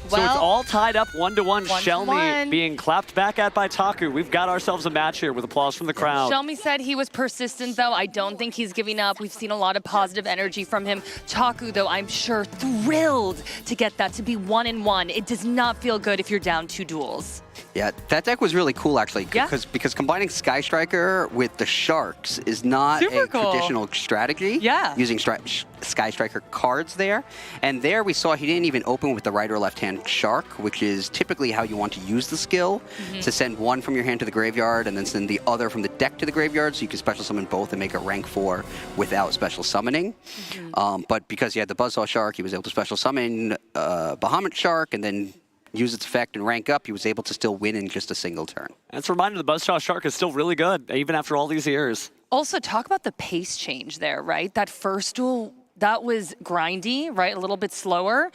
So it's all tied up 1-1. Shelmy being clapped back at by Taku. We've got ourselves a match here with applause from the crowd. Shelmy said he was persistent, though. I don't think he's giving up. We've seen a lot of positive energy from him. Taku, though, I'm sure thrilled to get that to be 1-1. It does not feel good if you're down 2 duels. Yeah, that deck was really cool, actually, because combining Sky Striker with the Sharks is not a traditional strategy. Yeah. Using Sky Striker cards there. And there we saw he didn't even open with the right or left-hand Shark, which is typically how you want to use the skill, to send one from your hand to the graveyard and then send the other from the deck to the graveyard, so you can special summon both and make a rank 4 without special summoning. But because he had the Buzzsaw Shark, he was able to special summon Bahamut Shark and then use its effect and rank up. He was able to still win in just a single turn. And it's a reminder the Buzzsaw Shark is still really good, even after all these years. Also, talk about the pace change there, right? That first duel, that was grindy, right? A little bit slower.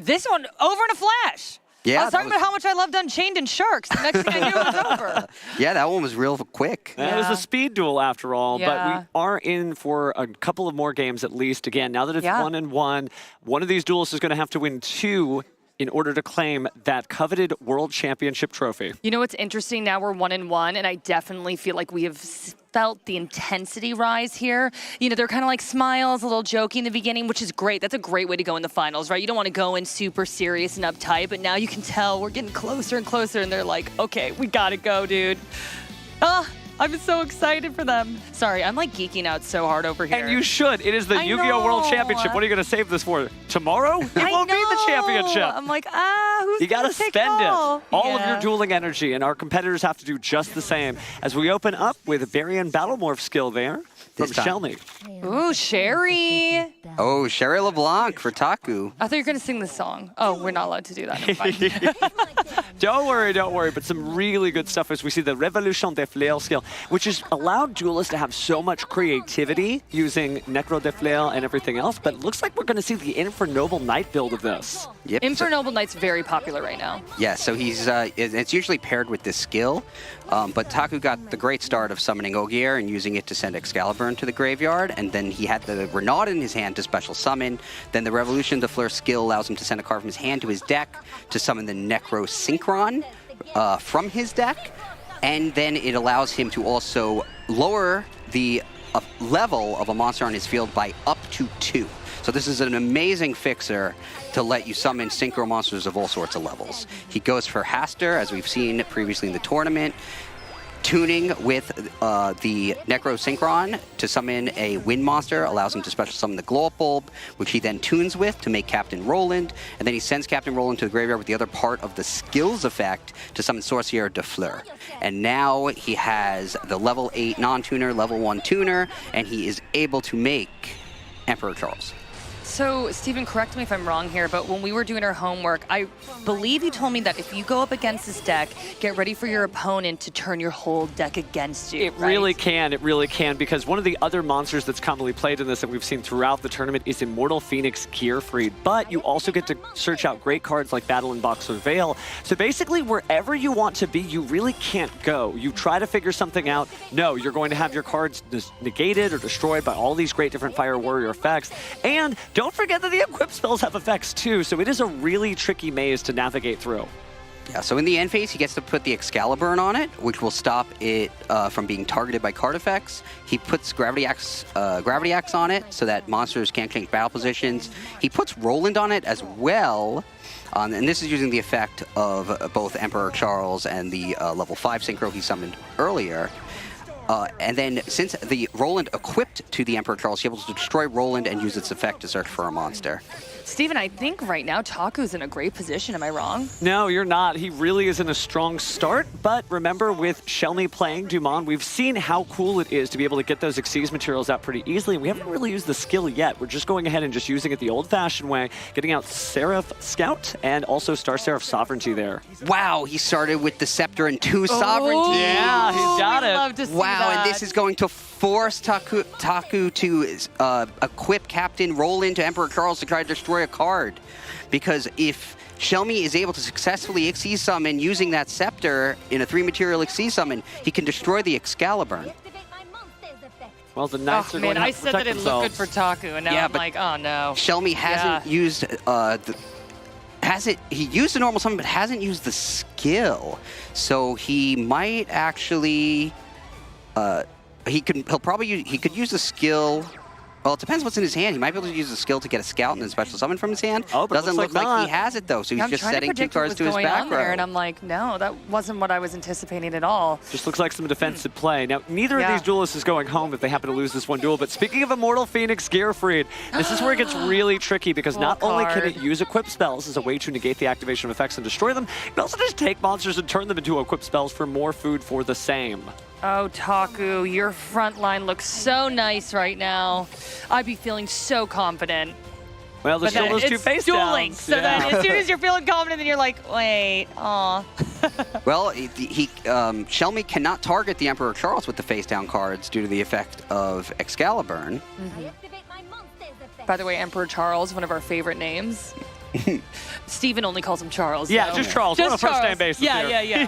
This one, over in a flash. Yeah, I was talking about how much I loved Unchained and Sharks. The next thing I knew, it was over. Yeah, that one was real quick. It was a speed duel after all, but Yeah. we are in for a couple of more games at least. Again, now that it's 1-1, one of these duelists is going to have to win 2 in order to claim that coveted World Championship trophy. You know what's interesting? Now we're 1-1, and I definitely feel like we have felt the intensity rise here. You know, they're kind of like smiles, a little jokey in the beginning, which is great. That's a great way to go in the finals, right? You don't want to go in super serious and uptight, but now you can tell we're getting closer and closer, and they're like, okay, we gotta go, dude. I'm so excited for them. Sorry, I'm like geeking out so hard over here. And you should. It is the Yu-Gi-Oh! World Championship. What are you going to save this for? Tomorrow? It won't be the championship. I'm like, who's You got to take spend all? it. All of your dueling energy, and our competitors have to do just the same. As we open up with a Varian Battle Morph skill there from This time. Shelmy. Ooh, Sherry. Oh, Sherry LeBlanc for Taku. I thought you were going to sing this song. Oh, we're not allowed to do that. Never mind. Don't worry. But some really good stuff as we see the Revolution des Fleurs skill, which has allowed duelists to have so much creativity using Necro des Fleurs and everything else. But it looks like we're going to see the Infernoble Knight build of this. Yep. Infernoble Knight's very popular right now. Yeah, so he's it's usually paired with this skill, but Taku got the great start of summoning Ogier and using it to send Excalibur into the graveyard, and then he had the Renaud in his hand to special summon. Then the Revolution de Fleur skill allows him to send a card from his hand to his deck to summon the Necro Synchron from his deck, and then it allows him to also lower the level of a monster on his field by up to 2. So this is an amazing fixer to let you summon synchro monsters of all sorts of levels. He goes for Haster, as we've seen previously in the tournament. Tuning with the Necro Synchron to summon a wind monster allows him to special summon the Glow Up Bulb, which he then tunes with to make Captain Roland, and then he sends Captain Roland to the graveyard with the other part of the skills effect to summon Sorcier de Fleur. And now he has the level 8 non-tuner, level 1 tuner, and he is able to make Emperor Charles. So, Steven, correct me if I'm wrong here, but when we were doing our homework, I believe you told me that if you go up against this deck, get ready for your opponent to turn your whole deck against you. It really can, because one of the other monsters that's commonly played in this that we've seen throughout the tournament is Immortal Phoenix Gearfried, but you also get to search out great cards like Battle in Boxer Veil. So basically, wherever you want to be, you really can't go. You try to figure something out, no, you're going to have your cards negated or destroyed by all these great different Fire Warrior effects, and don't forget that the equip spells have effects too, so it is a really tricky maze to navigate through. Yeah, so in the end phase, he gets to put the Excalibur on it, which will stop it from being targeted by card effects. He puts Gravity Axe on it so that monsters can't change battle positions. He puts Roland on it as well, and this is using the effect of both Emperor Charles and the level 5 Synchro he summoned earlier. And then, since the Roland equipped to the Emperor Charles, he's able to destroy Roland and use its effect to search for a monster. Steven, I think right now Taku's in a great position. Am I wrong? No, you're not. He really is in a strong start. But remember, with Shelmy playing Dumont, we've seen how cool it is to be able to get those Xyz materials out pretty easily. We haven't really used the skill yet. We're just going ahead and just using it the old-fashioned way, getting out Seraph Scout and also Star Seraph Sovereignty there. Wow, he started with the Scepter and 2 Sovereignty. Yeah, he's got it. Love to see wow, that. and this is going to force Taku to equip Captain Roland to Emperor Charles to try to destroy a card. Because if Shelmy is able to successfully Xyz summon using that Scepter in a 3-material Xyz summon, he can destroy the Excalibur. Well, the Knights are going to I have to said that protect it looked good themselves. for Taku, and now I'm like, oh no. Shelmy hasn't used he used the normal summon, but hasn't used the skill. So he might actually he could use the skill. Well, it depends what's in his hand. He might be able to use the skill to get a scout and then special summon from his hand. Oh, but doesn't look like not. he has it though. So he's I'm just trying setting to 2 predict cards what to was his going back on there, row. and I'm like, no, that wasn't what I was anticipating at all. Just looks like some defensive play. Now, neither of these duelists is going home if they happen to lose this one duel, but speaking of Immortal Phoenix Gearfried, this is where it gets really tricky because not only can it use equip spells as a way to negate the activation of effects and destroy them, it can also just take monsters and turn them into equip spells for more food for the same. Oh, Taku, your front line looks so nice right now. I'd be feeling so confident. Well, there's still those 2 face dueling, downs. so then as soon as you're feeling confident, then you're like, wait, aw. Well, Shelmy cannot target the Emperor Charles with the face down cards due to the effect of Excalibur. By the way, Emperor Charles, one of our favorite names. Steven only calls him Charles. Yeah, so. just Charles. Just We're on a first name Charles. basis Yeah.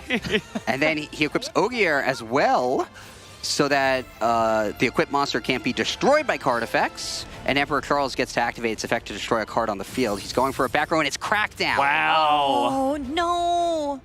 And then he equips Ogier as well, so that the equipped monster can't be destroyed by card effects, and Emperor Charles gets to activate its effect to destroy a card on the field. He's going for a back row, and it's Crackdown. Wow. Oh, no.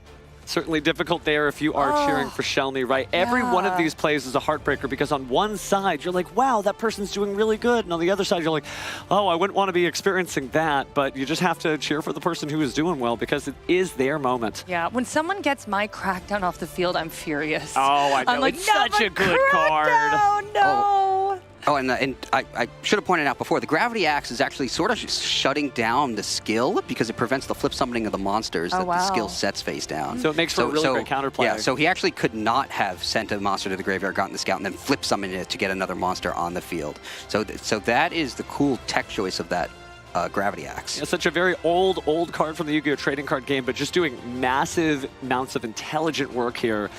Certainly difficult there if you are cheering for Shelmy, right? Every one of these plays is a heartbreaker because on one side, you're like, wow, that person's doing really good. And on the other side, you're like, oh, I wouldn't want to be experiencing that. But you just have to cheer for the person who is doing well because it is their moment. Yeah, when someone gets my crackdown off the field, I'm furious. Oh, I know. I'm like, it's such a good card. No. Oh, and I should have pointed out before, the Gravity Axe is actually sort of just shutting down the skill because it prevents the flip summoning of the monsters that the skill sets face down. So it makes for a really great counterplay. Yeah, so he actually could not have sent a monster to the graveyard, gotten the scout, and then flip summoned it to get another monster on the field. So that is the cool tech choice of that Gravity Axe. It's such a very old card from the Yu-Gi-Oh! Trading card game, but just doing massive amounts of intelligent work here.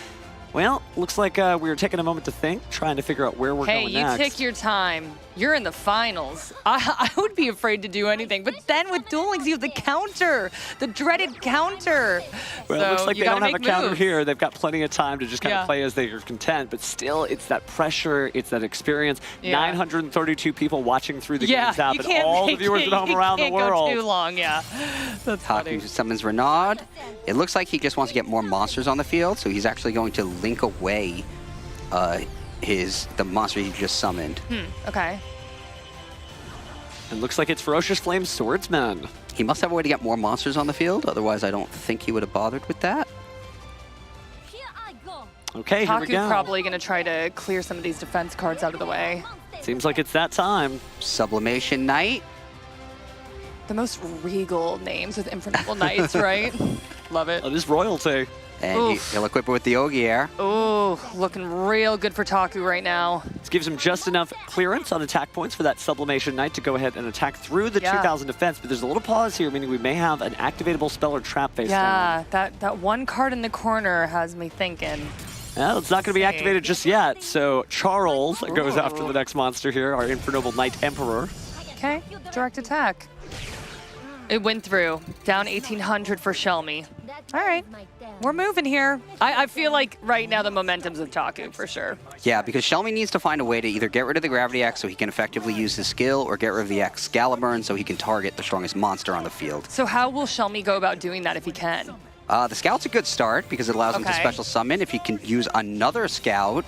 Well, looks like we were taking a moment to think, trying to figure out where we're going next. Hey, you take your time. You're in the finals. I would be afraid to do anything. But then with Duel Links, you have the counter, the dreaded counter. Well, so it looks like they don't have a counter moves. here. They've got plenty of time to just kind of play as they are content. But still, it's that pressure, it's that experience. 932 people watching through the games app, and all the viewers at home around the world. Go too long, That's funny. Summons Renaud. It looks like he just wants to get more monsters on the field, so he's actually going to link away the monster he just summoned. Okay. It looks like it's Ferocious Flame Swordsman. He must have a way to get more monsters on the field, otherwise I don't think he would have bothered with that. Okay, here we Taku's go. probably going to try to clear some of these defense cards out of the way. Seems like it's that time. Sublimation Knight. The most regal names with Infernal Knights, right? Love it. That is royalty. And he'll equip it with the Ogier. Oh, looking real good for Taku right now. This gives him just enough clearance on attack points for that Sublimation Knight to go ahead and attack through the 2,000 defense, but there's a little pause here, meaning we may have an activatable spell or trap face down. That one card in the corner has me thinking. Well, it's not going to be activated just yet, so Charles goes after the next monster here, our Infernoble Knight Emperor. Okay, direct attack. It went through. Down 1,800 for Shelmy. All right, we're moving here. I feel like right now the momentum's with Taku for sure. Yeah, because Shelmy needs to find a way to either get rid of the Gravity Axe so he can effectively use his skill, or get rid of the Excalibur so he can target the strongest monster on the field. So how will Shelmy go about doing that if he can? The Scout's a good start because it allows him to special summon. If he can use another Scout,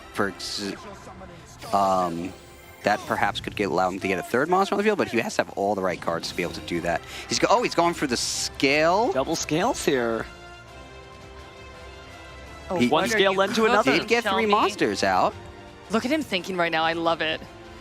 that perhaps could allow him to get a third monster on the field, but he has to have all the right cards to be able to do that. He's going for the scale. Double scales here. Oh, one scale led to another. He did get 3 monsters out. Look at him thinking right now. I love it.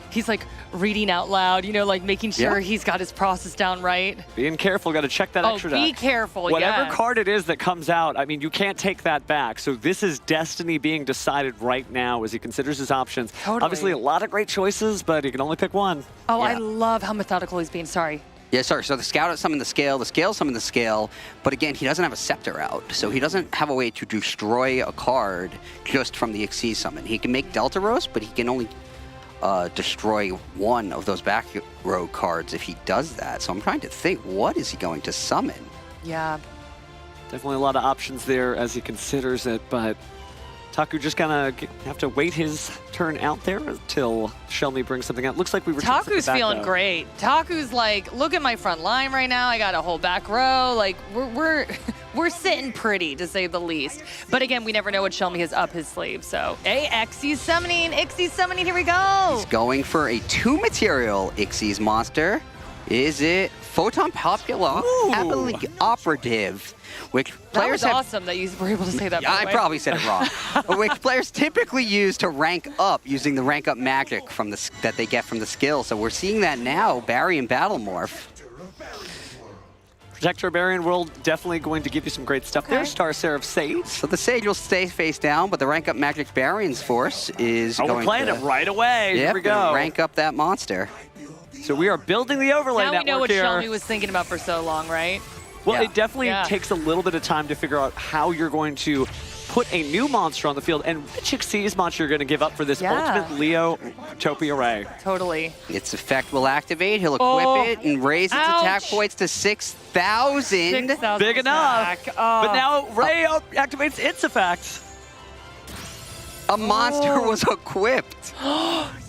He's like reading out loud, you know, like making sure he's got his process down right. Being careful, got to check that extra deck. Be careful, Whatever card it is that comes out, I mean, you can't take that back. So this is destiny being decided right now as he considers his options. Totally. Obviously, a lot of great choices, but he can only pick one. Oh, I love how methodical he's being. Sorry. Yeah, sorry. So the Scout summoned the scale summoned the scale, but again, he doesn't have a Scepter out, so he doesn't have a way to destroy a card just from the Xyz summon. He can make Delta Roast, but he can only destroy one of those back row cards if he does that. So I'm trying to think, what is he going to summon? Yeah. Definitely a lot of options there as he considers it, but Taku just kind of have to wait his turn out there until Shelmy brings something out. Looks like we were Taku's feeling great. Taku's like, look at my front line right now. I got a whole back row. Like we're sitting pretty, to say the least. But again, we never know what Shelmy has up his sleeve. So, Xyz summoning, here we go. He's going for a 2-material Xyz monster. Is it Photon Popula Operative? Which players that was awesome that you were able to say that. I probably said it wrong. Which players typically use to rank up using the rank up magic from that they get from the skill. So we're seeing that now. Barry and Battle Morph. Protector Barian World definitely going to give you some great stuff there. Star Seraph Sage. So the Sage will stay face down, but the rank up magic Barian's Force is going we're playing to... it right away. Yep, Here we go. Rank up that monster. So we are building the overlay now network we know what here. Shelmy was thinking about for so long, right? Well, it definitely takes a little bit of time to figure out how you're going to put a new monster on the field and which Xyz monster you're going to give up for this ultimate Leo Topia Ray. Totally. Its effect will activate. He'll equip it and raise its attack points to 6,000. Big enough. But now Ray activates its effect. A monster was equipped.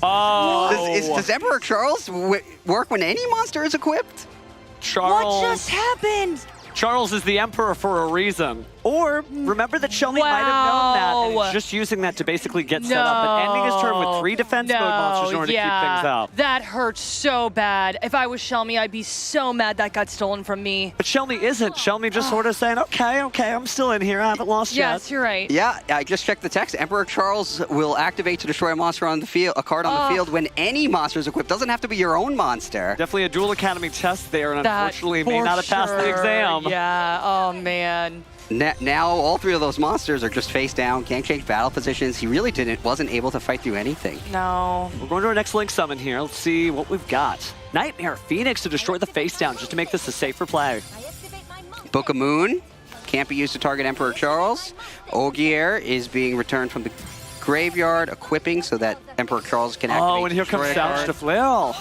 Does Emperor Charles work when any monster is equipped? Charles. What just happened? Charles is the Emperor for a reason. Or remember that Shelmy might have known that, and he's just using that to basically get set up and ending his turn with 3 defense mode monsters in order to keep things out. That hurts so bad. If I was Shelmy, I'd be so mad that got stolen from me. But Shelmy isn't. Shelmy just sort of saying, okay, I'm still in here. I haven't lost yet. Yes, you're right. Yeah, I just checked the text. Emperor Charles will activate to destroy a monster on the field, a card on the field when any monster is equipped. Doesn't have to be your own monster. Definitely a Duel Academy test there, and That unfortunately may not have passed the exam. Yeah, oh man. Now all 3 of those monsters are just face down, can't change battle positions. He really wasn't able to fight through anything. No. We're going to our next Link summon here. Let's see what we've got. Nightmare Phoenix to destroy the face down, just to make this a safer play. Book of Moon can't be used to target Emperor Charles. Ogier is being returned from the graveyard, equipping so that Emperor Charles can activate. Oh, and here comes Savage de Flail.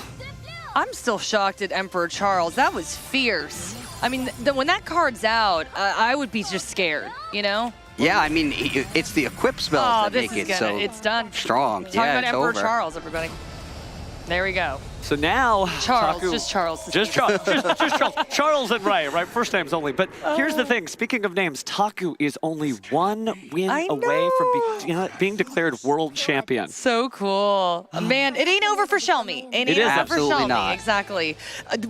I'm still shocked at Emperor Charles. That was fierce. I mean, when that card's out, I would be just scared, you know? Yeah, I mean, it's the equip spells that make it so it's done. strong. Talking about it's Emperor over. Charles, everybody. There we go. So now, Charles, Taku, just Charles. just Charles, just Charles. Charles and Ray, right? First names only. But here's the thing. Speaking of names, Taku is only 1 win away from being declared world champion. So cool. Man, it ain't over for Shelmy. It ain't over for Shelmy. Exactly.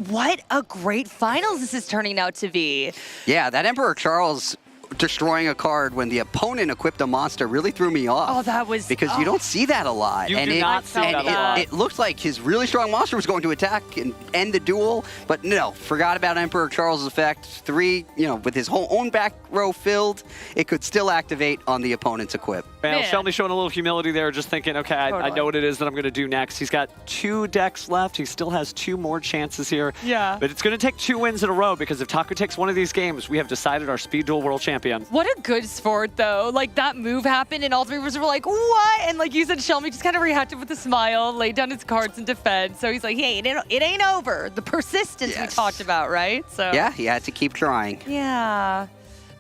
What a great finals this is turning out to be. Yeah, that Emperor Charles destroying a card when the opponent equipped a monster really threw me off. Oh, that was... Because you don't see that a lot. You do not see that a lot. It looked like his really strong monster was going to attack and end the duel, but no, forgot about Emperor Charles' effect. 3, with his whole own back row filled, it could still activate on the opponent's equip. Well, Shelby showing a little humility there, just thinking, okay, I know what it is that I'm going to do next. He's got 2 decks left. He still has 2 more chances here. Yeah. But it's going to take 2 wins in a row, because if Taku takes one of these games, we have decided our Speed Duel World Champion. What a good sport, though. Like, that move happened, and all 3 of us were like, what? And like you said, Shelby just kind of reacted with a smile, laid down his cards in defense. So he's like, hey, it ain't over. The persistence we talked about, right? So Yeah, he had to keep trying. Yeah.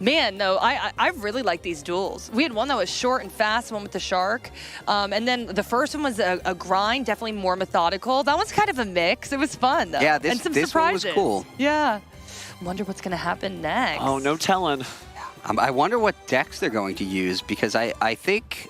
Man, no, I really like these duels. We had one that was short and fast, one with the shark. And then the first one was a grind, definitely more methodical. That one's kind of a mix. It was fun, though. Yeah, and some this one was surprises. cool. Yeah. Wonder what's going to happen next. Oh, no telling. I wonder what decks they're going to use, because I think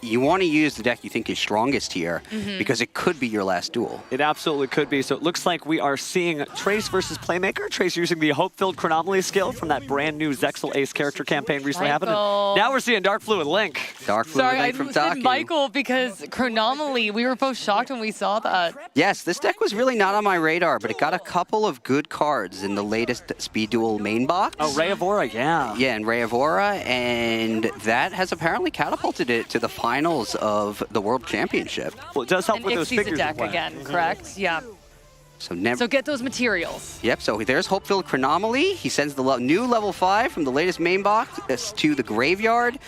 you want to use the deck you think is strongest here, because it could be your last duel. It absolutely could be. So it looks like we are seeing Trace versus Playmaker. Trace using the Hope-Filled Chronomaly skill from that brand new Zexal Ace character campaign recently happened. Now we're seeing Dark Fluid Link. Dark Fluid Link from Sorry, I Taku. said Michael because Chronomaly, we were both shocked when we saw that. Yes, this deck was really not on my radar, but it got a couple of good cards in the latest Speed Duel main box. Oh, Ray of Aura, yeah. Yeah, and Ray of Aura, and that has apparently catapulted it to the finals of the World Championship. Well, it does help And with those Ixie's a figures. deck again, correct? Yeah. So get those materials. Yep, so there's Hope-Filled Chronomaly. He sends the new level 5 from the latest main box to the graveyard,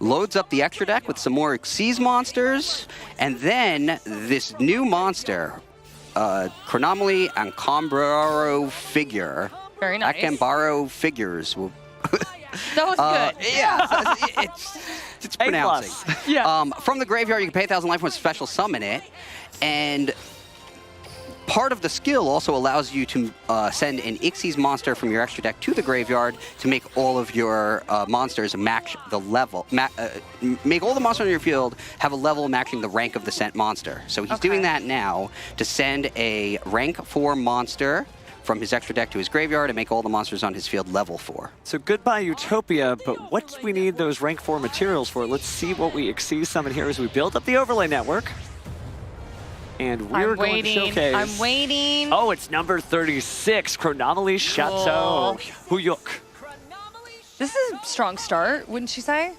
loads up the extra deck with some more Xyz monsters, and then this new monster, Chronomaly and Cambaro figure. Very nice. Akambaro figures will... That was good. Yeah, it's pronouncing. Yeah. From the graveyard, you can pay 1,000 life points to special summon it, and part of the skill also allows you to send an Xyz monster from your extra deck to the graveyard to make all of your monsters match the level. Make all the monsters on your field have a level matching the rank of the sent monster. So he's doing that now to send a rank 4 monster from his extra deck to his graveyard and make all the monsters on his field level 4. So goodbye Utopia, but what do we need those rank 4 materials for? Let's see what we Xyz summon here as we build up the overlay network. And we're going to showcase... I'm waiting. Oh, it's number 36, Chronomaly Chateau. Huyuk. This is a strong start, wouldn't you say?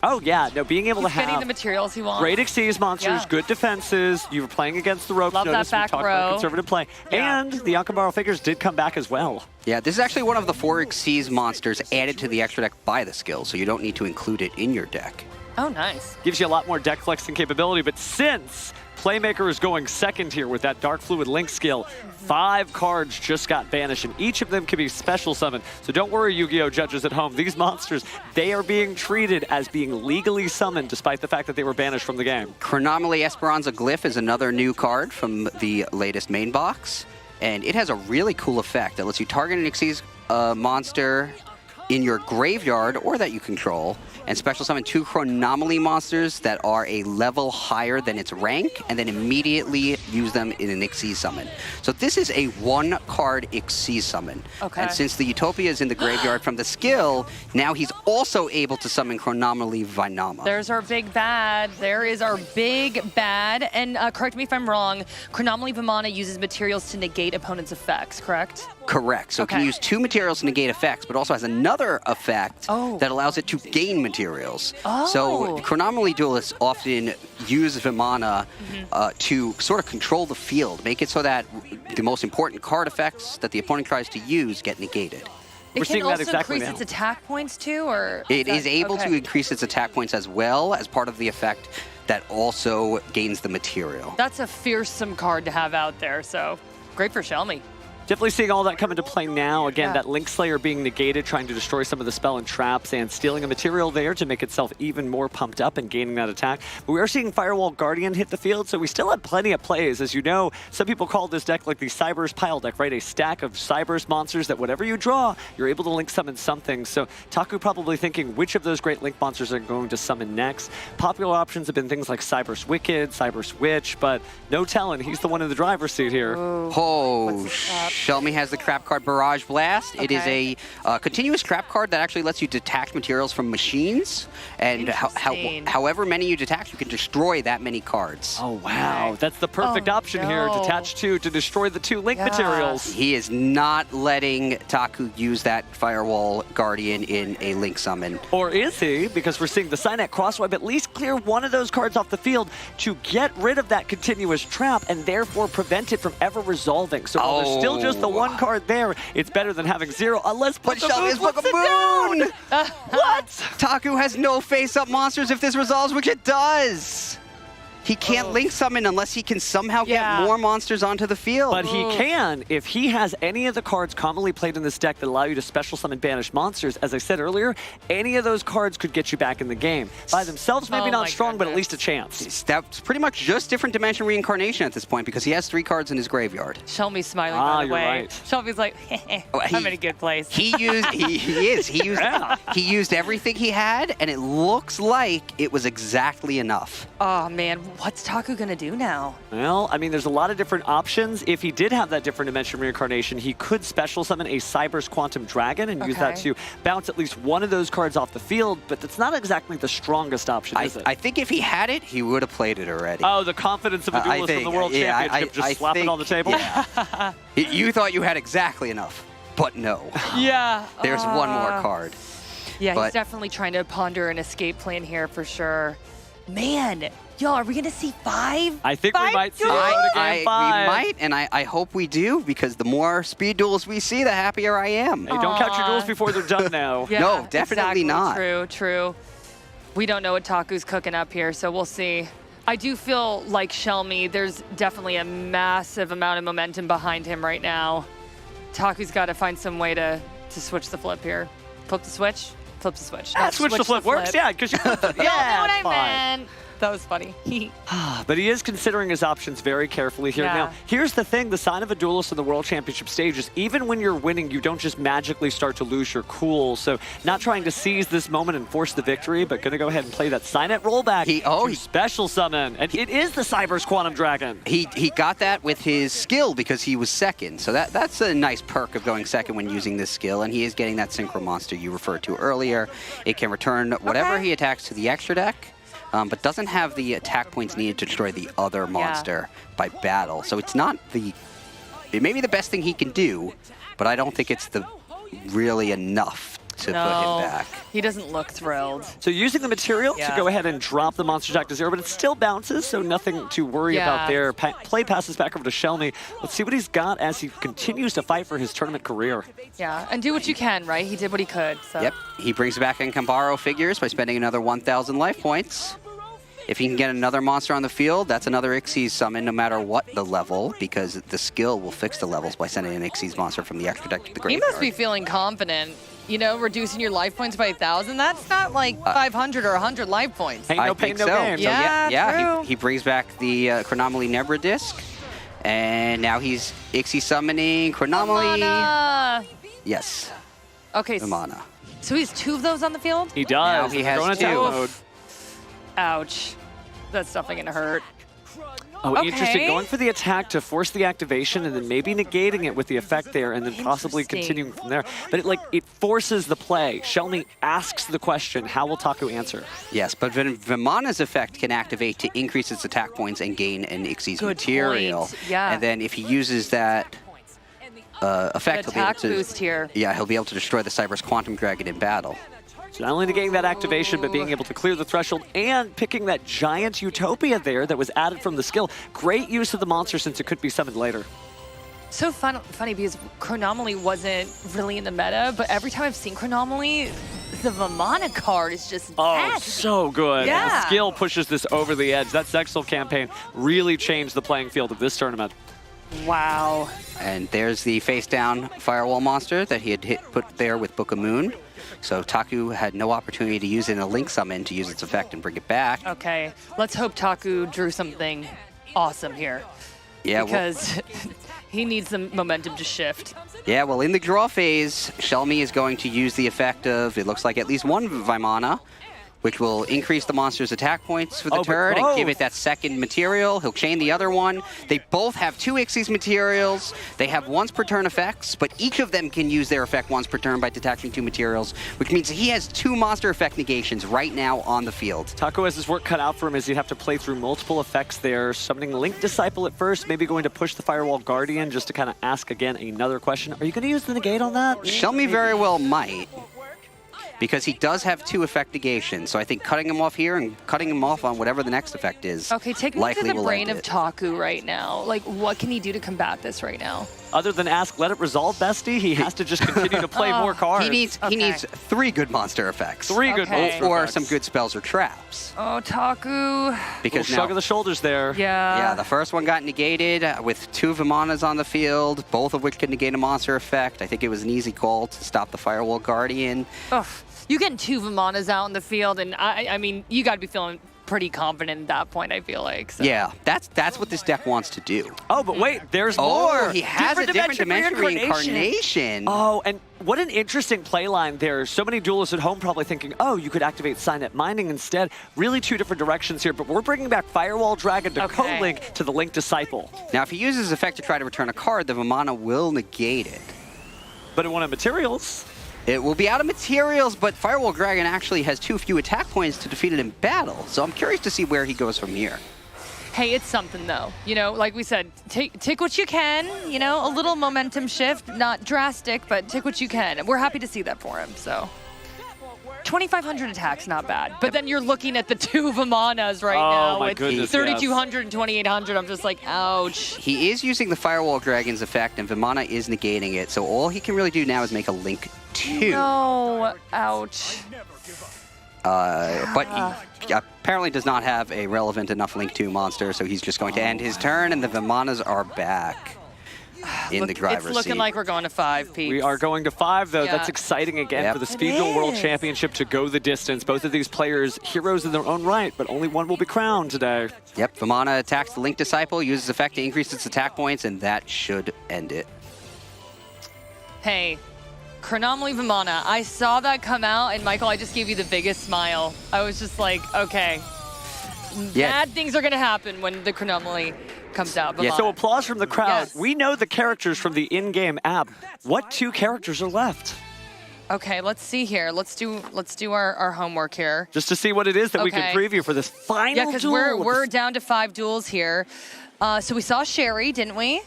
Oh, yeah. No, being able He's to have getting the materials he wants. great Xyz monsters, Yeah. good defenses. You were playing against the ropes. Love that Notice we back talked about row. conservative play. Yeah. And the Akambaro figures did come back as well. Yeah, this is actually one of the 4 Xyz monsters added to the extra deck by the skill, so you don't need to include it in your deck. Oh, nice. Gives you a lot more deck flexing capability, but since Playmaker is going second here with that Dark Fluid Link skill, 5 cards just got banished, and each of them can be special summoned. So don't worry, Yu-Gi-Oh! Judges at home. These monsters, they are being treated as being legally summoned, despite the fact that they were banished from the game. Chronomaly Esperanza Glyph is another new card from the latest main box, and it has a really cool effect that lets you target an Xyz monster in your graveyard or that you control and special summon 2 Chronomaly monsters that are a level higher than its rank, and then immediately use them in an Xyz summon. So this is a 1-card Xyz summon. Okay. And since the Utopia is in the graveyard from the skill, now he's also able to summon Chronomaly Vinama. There's our big bad. There is our big bad. And correct me if I'm wrong, Chronomaly Vimana uses materials to negate opponent's effects, correct? Correct. So it can use 2 materials to negate effects, but also has another effect that allows it to gain materials. So Chronomaly Duelists often use Vimana to sort of control the field, make it so that the most important card effects that the opponent tries to use get negated. It can also increase its attack points too, or? It is able to increase its attack points as well as part of the effect that also gains the material. That's a fearsome card to have out there, so great for Shelmy. Definitely seeing all that come into play now. Again, Yeah. that Link Slayer being negated, trying to destroy some of the spell and traps, and stealing a material there to make itself even more pumped up and gaining that attack. But we are seeing Firewall Guardian hit the field, so we still have plenty of plays. As you know, some people call this deck like the Cyber's pile deck, right? A stack of Cyber's monsters that whatever you draw, you're able to link summon something. So Taku probably thinking which of those great link monsters are going to summon next. Popular options have been things like Cyber's Wicked, Cyber's Witch, but no telling. He's the one in the driver's seat here. Oh, Shelmy has the trap card Barrage Blast. It is a continuous trap card that actually lets you detach materials from machines. And however many you detach, you can destroy that many cards. Oh, wow. That's the perfect option here. Detach 2 to destroy the 2 link materials. He is not letting Taku use that Firewall Guardian in a link summon. Or is he? Because we're seeing the Signet Crosswipe at least clear one of those cards off the field to get rid of that continuous trap and therefore prevent it from ever resolving. So while there's still just the 1 card there, it's better than having 0 unless But Shelmy Book of Moon! What? Taku has no face-up monsters if this resolves, which it does. He can't link summon unless he can somehow get more monsters onto the field. But he can if he has any of the cards commonly played in this deck that allow you to special summon banished monsters. As I said earlier, any of those cards could get you back in the game. By themselves, maybe not strong, but at least a chance. That's pretty much just different dimension reincarnation at this point because he has 3 cards in his graveyard. Shelmy's smiling, by the way. Right. Shelmy's like, I'm in a good place. He used everything he had, and it looks like it was exactly enough. Oh, man. What's Taku going to do now? Well, I mean, there's a lot of different options. If he did have that different dimension reincarnation, he could special summon a Cyber's Quantum Dragon and use that to bounce at least one of those cards off the field, but that's not exactly the strongest option, is it? I think if he had it, he would have played it already. Oh, the confidence of a duelist in the World Championship, just slap it on the table? Yeah. You thought you had exactly enough, but no. Yeah. There's one more card. Yeah, But- he's definitely trying to ponder an escape plan here for sure. Man, y'all, are we going to see 5? I think we might see We might, and I hope we do, because the more speed duels we see, the happier I am. Hey, don't count your duels before they're done now. Yeah, No, definitely exactly. not. True. We don't know what Taku's cooking up here, so we'll see. I do feel like Shelmy, there's definitely a massive amount of momentum behind him right now. Taku's got to find some way to switch the flip here. Flip the switch? Flip the switch. Ah, switch the flip works, yeah, because you Y'all know what I fine. meant. That was funny. But he is considering his options very carefully here. Yeah. Now, here's the thing. The sign of a duelist in the World Championship stage is even when you're winning, you don't just magically start to lose your cool. So not trying to seize this moment and force the victory, but going to go ahead and play that Signet rollback to special summon. And it is the Cyber's Quantum Dragon. He got that with his skill because he was second. So that's a nice perk of going second when using this skill. And he is getting that Synchro Monster you referred to earlier. It can return whatever he attacks to the extra deck. But doesn't have the attack points needed to destroy the other monster by battle. So it's not it may be the best thing he can do, but I don't think it's really enough to put him back. He doesn't look thrilled. So using the material to go ahead and drop the monster attack to 0, but it still bounces, so nothing to worry about there. Play passes back over to Shelmy. Let's see what he's got as he continues to fight for his tournament career. Yeah, and do what you can, right? He did what he could. So. Yep, he brings back in Kambaro figures by spending another 1,000 life points. If he can get another monster on the field, that's another Xyz summon no matter what the level, because the skill will fix the levels by sending an Xyz monster from the extra deck to the He graveyard. must be feeling confident. You know, reducing your life points by 1,000, that's not like 500 or 100 life points. I think so. Yeah, true. He brings back the Chronomaly Nebra disc, and now he's Xyz summoning Chronomaly. Vimana. Yes. Okay. Vimana. So he has 2 of those on the field? He does. Now he has Going 2. attack mode. Ouch. That's definitely going to hurt. Oh, interesting. Okay. Going for the attack to force the activation and then maybe negating it with the effect there and then possibly continuing from there. But it forces the play. Shelmy asks the question, how will Taku answer? Yes, but Vimana's effect can activate to increase its attack points and gain an Xyz material. Point. Yeah. And then if he uses that effect, he'll be able Attack to boost here. Yeah, he'll be able to destroy the Cyber's Quantum Dragon in battle. So not only getting that activation, but being able to clear the threshold and picking that giant Utopia there that was added from the skill. Great use of the monster since it could be summoned later. So funny because Chronomaly wasn't really in the meta, but every time I've seen Chronomaly, the Vimana card is just nasty. So good. Yeah. The skill pushes this over the edge. That Zexal campaign really changed the playing field of this tournament. Wow. And there's the face-down Firewall monster that he had put there with Book of Moon. So Taku had no opportunity to use it in a Link Summon to use its effect and bring it back. Okay, let's hope Taku drew something awesome here. Yeah, because he needs the momentum to shift. Yeah, well, in the draw phase, Shelmy is going to use the effect of, it looks like at least one Vimana, which will increase the monster's attack points for the turn and give it that second material. He'll chain the other one. They both have 2 Xyz materials. They have once per turn effects, but each of them can use their effect once per turn by detaching 2 materials, which means he has 2 monster effect negations right now on the field. Taco has his work cut out for him as he'd have to play through multiple effects there, summoning Link Disciple at first, maybe going to push the Firewall Guardian just to kind of ask again another question. Are you going to use the negate on that? Shelmy very well might, because he does have 2 effect negations. So I think cutting him off here and cutting him off on whatever the next effect is Okay, take me to likely the will brain end of it. Taku right now. Like, what can he do to combat this right now? Other than ask, let it resolve, bestie, he has to just continue to play more cards. He needs 3 good monster effects. 3 good monster or effects. some good spells or traps. Oh, Taku. Because shrug of the shoulders there. Yeah. The first one got negated with 2 Vimanas on the field, both of which could negate a monster effect. I think it was an easy call to stop the Firewall Guardian. Ugh. You getting 2 Vimanas out in the field, and I mean, you got to be feeling pretty confident at that point, I feel like. So. Yeah, that's what this deck wants to do. Oh, but wait, there's Oh, more. he has a different dimension reincarnation. Oh, and what an interesting play line there. So many duelists at home probably thinking, oh, you could activate Signet Mining instead. Really 2 different directions here, but we're bringing back Firewall Dragon to co-link to the Link Disciple. Now, if he uses his effect to try to return a card, the Vimana will negate it. But it won't have materials. It will be out of materials, but Firewall Dragon actually has 2 few attack points to defeat it in battle. So I'm curious to see where he goes from here. Hey, it's something though. You know, like we said, take what you can. You know, a little momentum shift, not drastic, but take what you can. We're happy to see that for him. So 2,500 attacks, not bad. But then you're looking at the 2 Vimanas right now my with goodness, 3,200 and 2,800. I'm just like, ouch. He is using the Firewall Dragon's effect, and Vimana is negating it. So all he can really do now is make a Link 2. No, ouch. But he apparently does not have a relevant enough Link 2 monster, so he's just going to end his turn, and the Vimanas are back in the driver's It's looking seat. like we're going to 5, Pete. We are going to 5, though. Yeah. That's exciting again Yep. for the Speed Duel World Championship to go the distance. Both of these players, heroes in their own right, but only one will be crowned today. Yep, Vimana attacks the Link Disciple, uses effect to increase its attack points, and that should end it. Hey, Chronomaly Vimana, I saw that come out, and Michael, I just gave you the biggest smile. I was just like, okay, bad things are going to happen when the Chronomaly comes out. Yeah, Vimana. so applause from the crowd. Yes. We know the characters from the in-game app. What 2 characters are left? Okay, let's see here. Let's do our homework here. Just to see what it is that we can Okay. preview for this final Yeah, because duel. we're down to 5 duels here. So we saw Sherry, didn't we?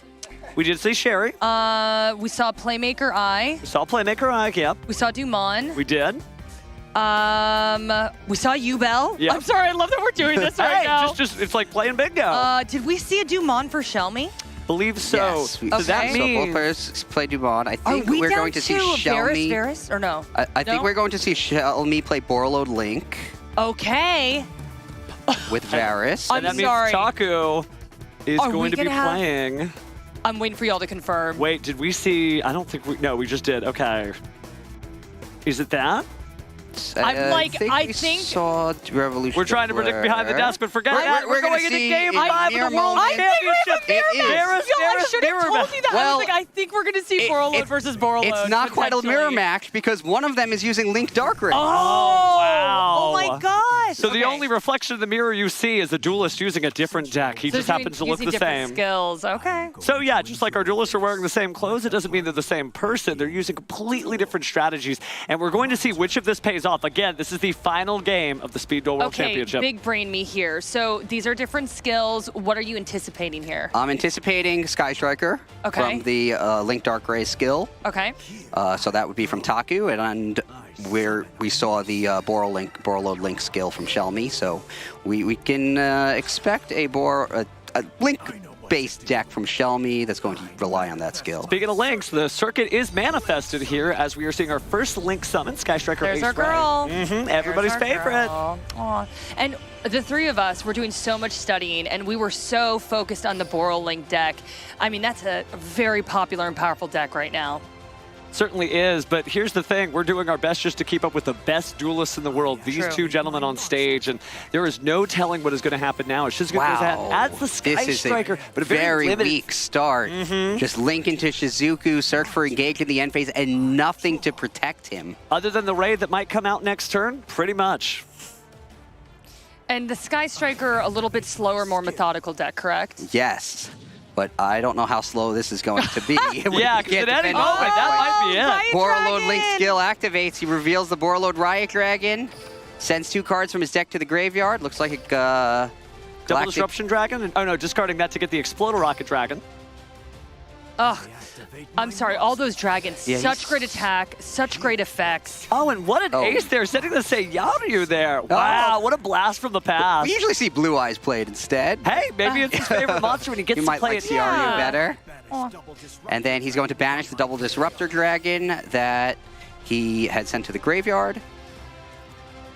We did see Sherry. We saw Playmaker I. We saw Playmaker I, yep. We saw Dumon. We did. We saw Ubel. Yep. I'm sorry, I love that we're doing this right Hey, now. just it's like playing bingo. Did we see a Dumon for Shelmy? Believe so. Yes, So that so both means players play Dumont. I Are think we we're down going to see to Shelmy. Varus, or no? I think No? we're going to see Shelmy play Borreload Link Okay. with Varus. I'm and that sorry. means Taku is Are we going to be gonna have- playing. I'm waiting for y'all to confirm. Wait, did we see? I don't think we. No, we just did. Okay. Is it that? I'm like, I think saw Revolution. We're trying to predict behind the desk, but forget We're- that. we're gonna going into see Game a 5 near of the World moment. Championship. It is. Varus, Yo, I Varus, showed should have told you that. I was like, I think we're going to see Borreload versus Borreload. It's not quite a mirror match because one of them is using Link Darkrai. wow. Oh my gosh. So the only reflection of the mirror you see is a duelist using a different deck. He just happens to look the same. Skills. Okay. So yeah, just like our duelists are wearing the same clothes, it doesn't mean they're the same person. They're using completely different strategies. And we're going to see which of this pays off. Again, this is the final game of the Speed Duel World Championship. Big brain me here. So these are different skills. What are you anticipating here? I'm anticipating Sky Striker from the Link Darkrai skill. Okay. So that would be from Taku, and where we saw the Borreload Link skill from Shelmy. So we can expect a Link-based deck from Shelmy that's going to rely on that skill. Speaking of links, the circuit is manifested here as we are seeing our first Link summon, Sky Striker There's Ace our girl. Everybody's favorite. Aw. And the three of us were doing so much studying, and we were so focused on the Borreload Link deck. I mean, that's a very popular and powerful deck right now. Certainly is, but here's the thing. We're doing our best just to keep up with the best duelists in the world, these two gentlemen on stage, and there is no telling what is going to happen now. Shizuku adds the Sky Striker, but a very limited. weak start. Just link into Shizuku, search for engage in the end phase, and nothing to protect him. Other than the raid that might come out next turn, pretty much. And the Sky Striker, a little bit slower, more methodical deck, correct? Yes. But I don't know how slow this is going to be. Yeah, because at any moment, that might be it. Borreload Link skill activates. He reveals the Borreload Riot Dragon, sends 2 cards from his deck to the graveyard. Looks like a Double Disruption Dragon? Oh no, discarding that to get the Exploder Rocket Dragon. Oh, I'm sorry, all those dragons, such great attack, such great effects. Oh, and what an ace there, setting the Seiyaryu there. Wow, what a blast from the past. We usually see Blue Eyes played instead. Hey, maybe it's his favorite monster when he gets you to might play like it. Seiyaryu better. And then he's going to banish the Double Disruptor Dragon that he had sent to the graveyard.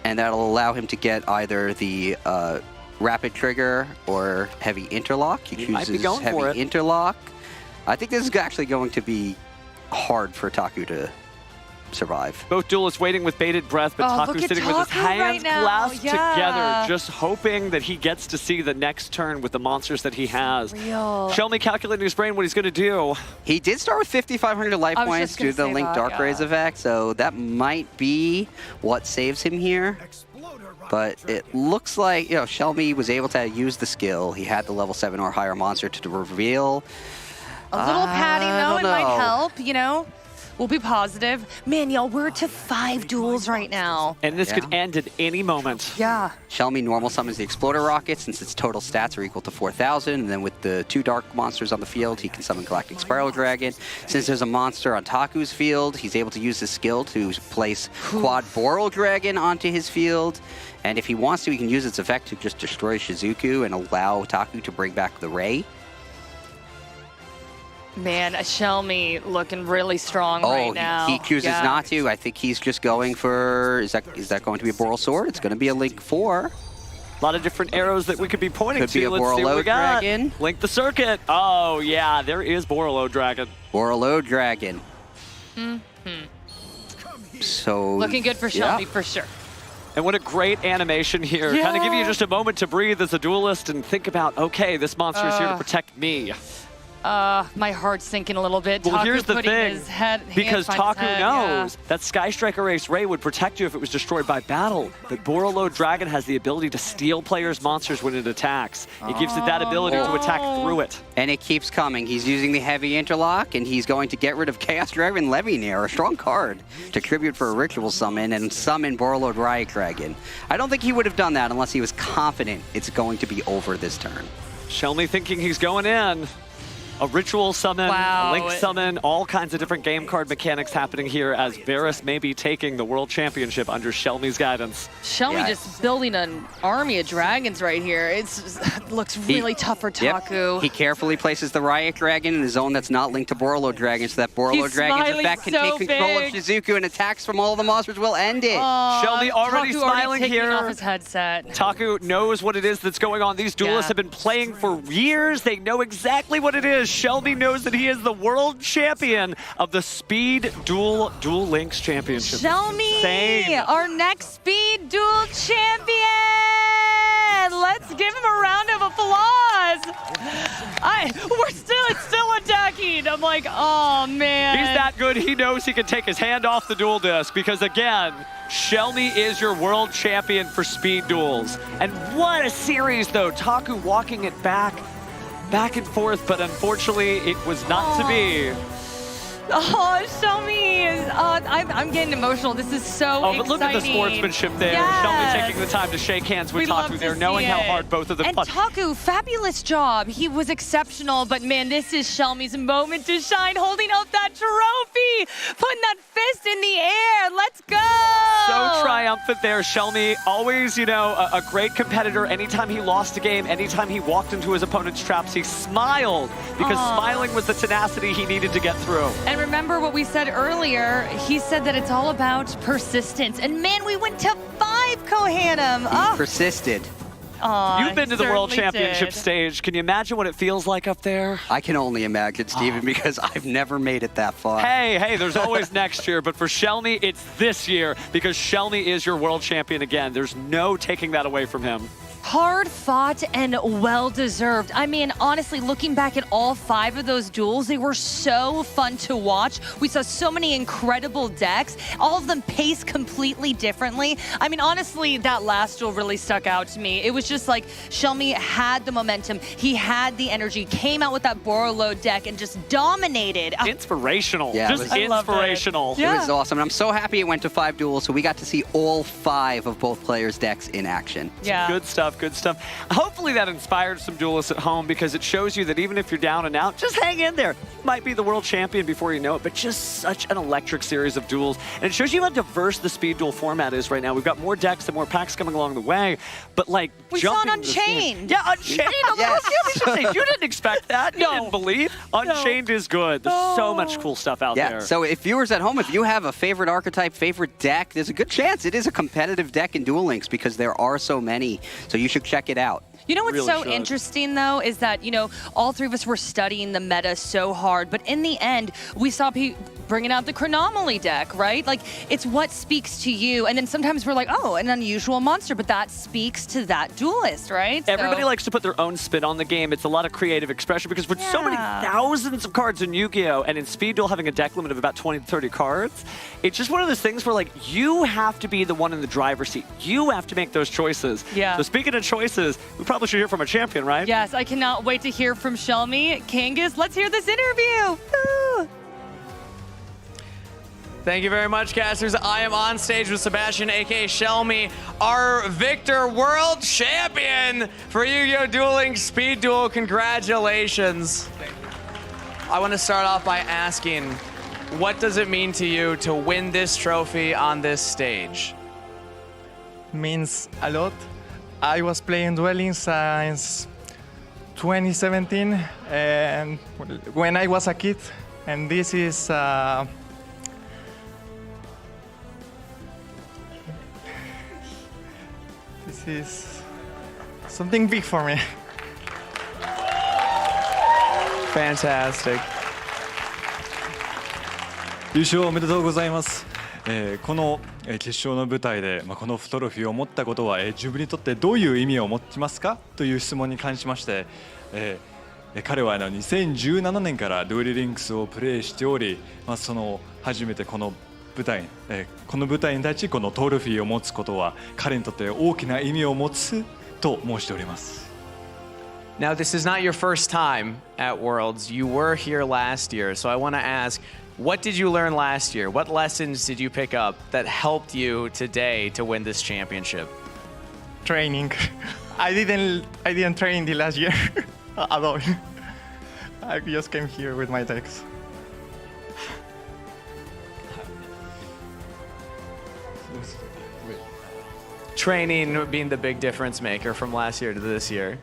And that'll allow him to get either the Rapid Trigger or Heavy Interlock. He chooses Heavy Interlock. I think this is actually going to be hard for Taku to survive. Both duelists waiting with bated breath, but Taku's sitting with his hands clasped together, just hoping that he gets to see the next turn with the monsters that he has. Shelmy calculating his brain what he's going to do. He did start with 5,500 life points due to the Link Darkrai's effect, so that might be what saves him here. But it looks like, Shelmy was able to use the skill. He had the level 7 or higher monster to reveal. A little padding, though, it might help, We'll be positive. Man, y'all, we're to 5 duels right now. And this could end at any moment. Yeah. Shelmy normal summons the Exploder Rocket since its total stats are equal to 4,000. And then with the 2 dark monsters on the field, he can summon Galactic Spiral Dragon. Since there's a monster on Taku's field, he's able to use his skill to place Quad Boral Dragon onto his field. And if he wants to, he can use its effect to just destroy Shizuku and allow Taku to bring back the Ray. Man, Shelmy looking really strong right now. He chooses not to. I think he's just going for, is that going to be a Boral Sword? It's going to be a Link 4. A lot of different arrows that we could be pointing Could be to. a Let's see what we Borreload got. Dragon. Link the circuit. Oh, yeah, there is Borreload Dragon. Borreload Dragon. So looking good for Shelmy, for sure. And what a great animation here. Kind of give you just a moment to breathe as a duelist and think about, okay, this monster is here to protect me. My heart's sinking a little bit. Well, Taku here's the putting thing, his head, because hands on Taku his head, knows that Sky Striker Ace Ray would protect you if it was destroyed by battle, but Borreload Dragon has the ability to steal players' monsters when it attacks. It gives it that ability to attack through it. And it keeps coming. He's using the Heavy Interlock, and he's going to get rid of Chaos Dragon Levianeer, a strong card, to tribute for a Ritual Summon and summon Borreload Riot Dragon. I don't think he would have done that unless he was confident it's going to be over this turn. Shelmy thinking he's going in. A Ritual Summon, a Link Summon, all kinds of different game card mechanics happening here as Varus may be taking the World Championship under Shelmy's guidance. Shelmy just building an army of dragons right here. It looks really tough for Taku. He carefully places the Riot Dragon in a zone that's not linked to Borreload Dragon, so that Borreload Dragon's effect can take control of Shizuku, and attacks from all the monsters will end it. Shelmy already smiling here. Off his headset. Taku knows what it is that's going on. These duelists have been playing for years. They know exactly what it is. Shelmy knows that he is the world champion of the Speed Duel Links Championship. Shelmy, our next Speed Duel champion. Let's give him a round of applause. It's still a I'm like, oh, man. He's that good, he knows he can take his hand off the duel disc because, again, Shelmy is your world champion for speed duels. And what a series, though. Taku walking it back and forth, but unfortunately, it was not to be. Oh, Shelmy is, I'm getting emotional. This is so exciting. But look at the sportsmanship there. Yes. Shelmy taking the time to shake hands with Taku there, knowing how hard both of them And punch. Taku, fabulous job. He was exceptional, but man, this is Shelmy's moment to shine, holding up that trophy, putting that fist in the air. Let's go. So triumphant there. Shelmy, always, you know, a great competitor. Anytime he lost a game, anytime he walked into his opponent's traps, he smiled because smiling was the tenacity he needed to get through. And remember what we said earlier, he said that it's all about persistence. And man, we went to 5 Kohanum. He persisted. You've been to the World Championship stage. Can you imagine what it feels like up there? I can only imagine, Steven, because I've never made it that far. Hey, there's always next year, but for Shelmy, it's this year because Shelmy is your world champion again. There's no taking that away from him. Hard fought and well deserved. I mean, honestly, looking back at all 5 of those duels, they were so fun to watch. We saw so many incredible decks, all of them paced completely differently. I mean, honestly, that last duel really stuck out to me. It was just like Shelmy had the momentum, he had the energy, came out with that Borolo deck and just dominated. Inspirational. Yeah, just inspirational. It was awesome. And I'm so happy it went to 5 duels, so we got to see all 5 of both players' decks in action. Yeah. Good stuff. Good stuff. Hopefully that inspired some duelists at home because it shows you that even if you're down and out, just hang in there. You might be the world champion before you know it, but just such an electric series of duels. And it shows you how diverse the speed duel format is right now. We've got more decks and more packs coming along the way, but like We saw jumping an Unchained. Yeah, Unchained. Yes. You didn't expect that. You didn't believe. Unchained is good. There's so much cool stuff out there. So if viewers at home, if you have a favorite archetype, favorite deck, there's a good chance it is a competitive deck in Duel Links because there are so many. So you should check it out. You know what's so interesting, though, is that, you know, all 3 of us were studying the meta so hard, but in the end, we saw people bringing out the Chronomaly deck, right? Like, it's what speaks to you, and then sometimes we're like, oh, an unusual monster, but that speaks to that duelist, right? Everybody likes to put their own spin on the game. It's a lot of creative expression because with so many thousands of cards in Yu-Gi-Oh! And in Speed Duel having a deck limit of about 20 to 30 cards, it's just one of those things where, like, you have to be the one in the driver's seat. You have to make those choices. Yeah. So speaking of choices, we probably should hear from a champion, right? Yes, I cannot wait to hear from Shelmy. Kangas, let's hear this interview. Woo! Thank you very much, casters. I am on stage with Sebastian, aka Shelmy, our Victor World Champion for Yu-Gi-Oh! Dueling Speed Duel. Congratulations. I want to start off by asking, what does it mean to you to win this trophy on this stage? Means a lot. I was playing Dueling since 2017, and when I was a kid, and this is this is something big for me. Fantastic. 優勝おめでとうございます。この決勝の舞台で、このトロフィーを持ったことは、自分にとってどういう意味を持ちますかという質問に関しまして、彼は2017年からデュエルリンクスをプレイしており、その初めてこの舞台に立ちこのトロフィーを持つことは彼にとって大きな意味を持つと申しております。Now, this is not your first time at Worlds. You were here last year, so I want to ask, what did you learn last year? What lessons did you pick up that helped you today to win this championship? Training. I didn't train the last year at all. I just came here with my decks. Training being the big difference maker from last year to this year.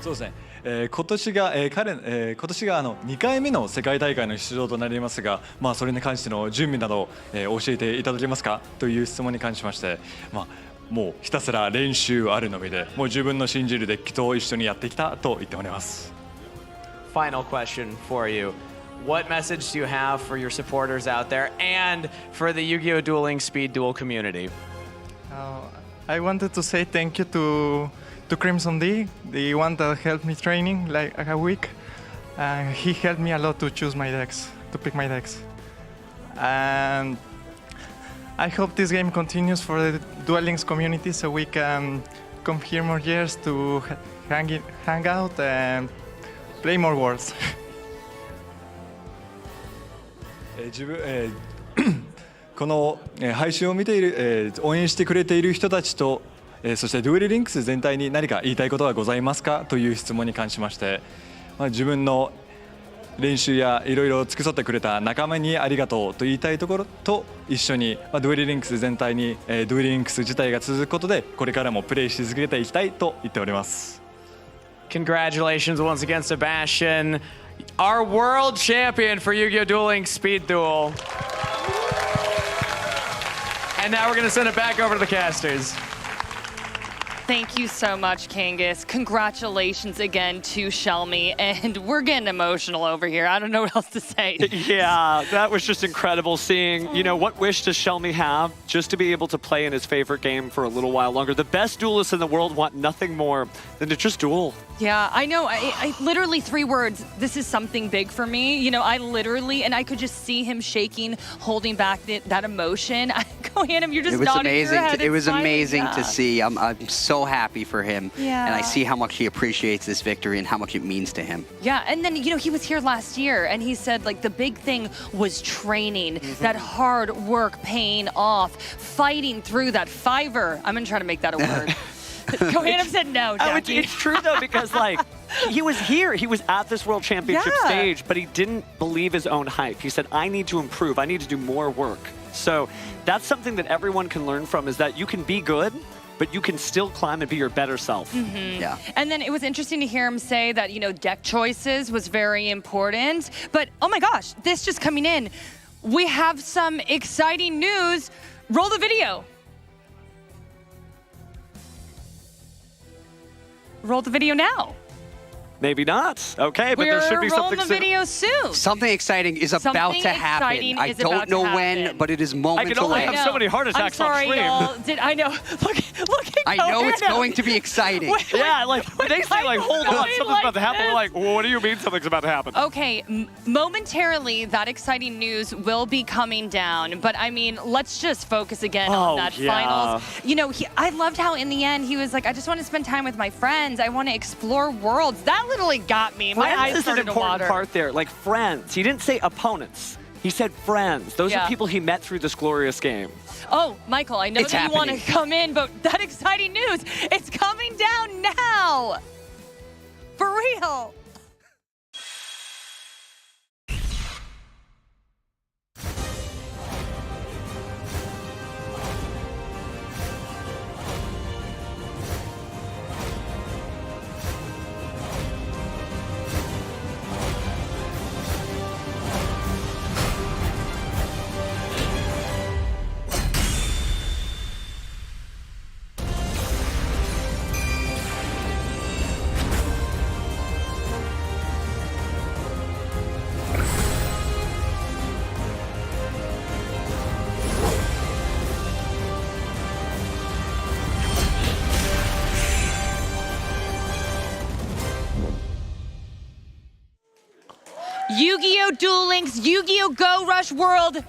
そうですね。今年が2回目の世界大会の出場となりますが、それに関しての準備など、教えていただけますかという質問に関しまして、もうひたすら練習あるのみで、もう自分の信じるデッキと一緒にやってきたと言っております。Final question for you. What message do you have for your supporters out there and for the Yu-Gi-Oh! Dueling Speed Duel community? I wanted to say thank you to Crimson D, the one that helped me training like a week. He helped me a lot to choose my decks, to pick my decks. And I hope this game continues for the Duelings community so we can come here more years to hang out and play more worlds. この配信を見ている、応援してくれている人たちと、そしてデュエルリンクス全体に何か言いたいことはございますかという質問に関しまして、自分の練習やいろいろ尽くさってくれた仲間にありがとうと言いたいところと一緒に、デュエルリンクス全体に、デュエルリンクス自体が続くことでこれからもプレイし続けていきたいと言っております。 Congratulations once again, Sebastian, our world champion for Yu-Gi-Oh! Dueling Speed Duel. And now we're going to send it back over to the casters. Thank you so much, Kangas. Congratulations again to Shelmy. And we're getting emotional over here. I don't know what else to say. Yeah, that was just incredible seeing, you know, what wish does Shelmy have? Just to be able to play in his favorite game for a little while longer. The best duelists in the world want nothing more than to just duel. Yeah, I know. I literally 3 words. This is something big for me. You know, I literally, and I could just see him shaking, holding back that emotion. Go him. You're just nodding your head. It was smiling. amazing Yeah. to see. I'm so happy for him. Yeah. And I see how much he appreciates this victory and how much it means to him. Yeah, and then, you know, he was here last year and he said, like, the big thing was training, that hard work paying off, fighting through that fiver. I'm gonna try to make that a word. Kohanam said no, Jackie. It's true, though, because, like, he was here. He was at this World Championship stage, but he didn't believe his own hype. He said, I need to improve. I need to do more work. So that's something that everyone can learn from, is that you can be good, but you can still climb and be your better self. Yeah. And then it was interesting to hear him say that, you know, deck choices was very important. But, oh my gosh, this just coming in. We have some exciting news. Roll the video. Roll the video now. Maybe not. Okay, but there should be something We're rolling the video soon. Something exciting is about to happen. I don't know when, but it is moments I can only away. have so many heart attacks I'm sorry, on stream. y'all. I know. Look at I know it's Kohanam. going to be exciting. Yeah, like, when they say, like, hold on, something's about to happen, we're like, well, what do you mean something's about to happen? Okay, momentarily, that exciting news will be coming down. But, I mean, let's just focus again on that finals. You know, I loved how, in the end, he was like, I just want to spend time with my friends. I want to explore worlds. That literally got me. My eyes Friends is an started to important water. part there. Like, friends. He didn't say opponents. He said friends. Those are people he met through this glorious game. Oh, Michael, I know It's that you want to happening. come in, but that exciting news, it's coming down now. For real. Yu-Gi-Oh! Duel Links, Yu-Gi-Oh! Go Rush World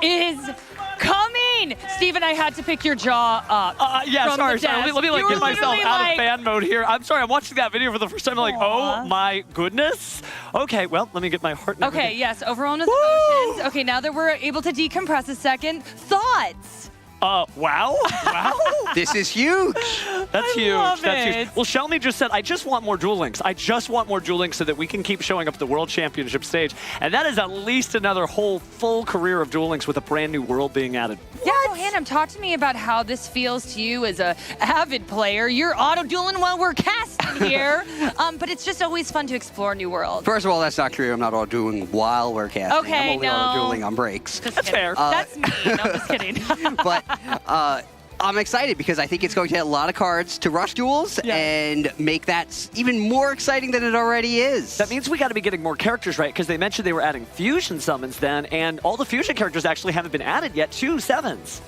is coming! Steven, I had to pick your jaw up. Yeah, from sorry. the desk. Let me like, You were get myself literally out like, of fan mode here. I'm sorry, I'm watching that video for the first time. I'm like, oh my goodness. Okay, well, let me get my heart. Okay, yes, overwhelmed with emotions. Okay, now that we're able to decompress a second, thoughts. Wow. This is huge. That's huge. love That's it. huge. Well, Shelmy just said, I just want more Duel Links. I just want more Duel Links so that we can keep showing up at the World Championship stage. And that is at least another whole full career of Duel Links with a brand new world being added. Yeah, Kohanam, talk to me about how this feels to you as a avid player. You're auto-dueling while we're casting here, but it's just always fun to explore new worlds. First of all, that's not true. I'm not all doing while we're casting. Okay, I'm only no. all dueling on breaks. That's fair. That's me. No, I'm just kidding. But I'm excited because I think it's going to add a lot of cards to Rush Duels and make that even more exciting than it already is. That means we got to be getting more characters, right? Because they mentioned they were adding fusion summons then, and all the fusion characters actually haven't been added yet to 7s.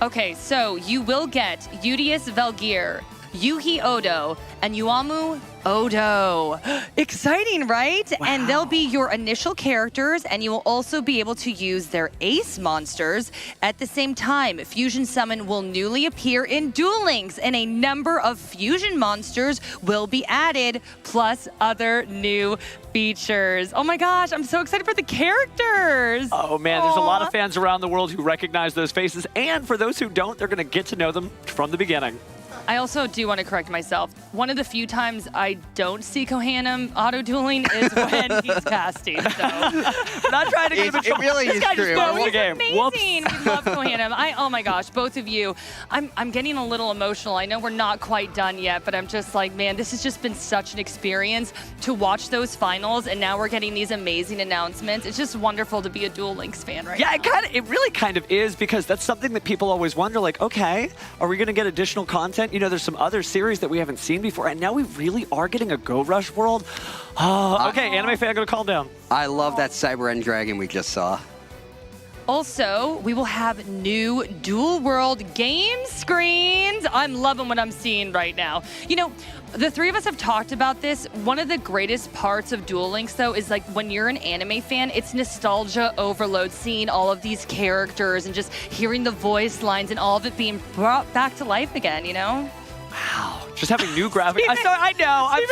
Okay, so you will get Udius Velgear, Yuhi Odo and Yuamu Odo. Exciting, right? Wow. And they'll be your initial characters, and you will also be able to use their ace monsters. At the same time, Fusion Summon will newly appear in Duel Links, and a number of fusion monsters will be added, plus other new features. Oh my gosh, I'm so excited for the characters. Oh man, there's a lot of fans around the world who recognize those faces, and for those who don't, they're going to get to know them from the beginning. I also do want to correct myself. One of the few times I don't see Kohanum auto-dueling is when he's casting. So. Not trying to get him in trouble. It really This is guy true. just knows the game. Amazing. Whoops. We love Kohanum. Oh my gosh, both of you. I'm getting a little emotional. I know we're not quite done yet, but I'm just like, man, this has just been such an experience to watch those finals, and now we're getting these amazing announcements. It's just wonderful to be a Duel Links fan right now. Yeah, it really kind of is, because that's something that people always wonder, like, okay, are we going to get additional content? You know, there's some other series that we haven't seen before, and now we really are getting a Go Rush world. Okay, anime fan, gonna calm down. I love that Cyber End Dragon we just saw. Also, we will have new Duel World game screens. I'm loving what I'm seeing right now. You know, the three of us have talked about this. One of the greatest parts of Duel Links, though, is like when you're an anime fan, it's nostalgia overload, seeing all of these characters and just hearing the voice lines and all of it being brought back to life again, you know? Wow, just having new graphics. I'm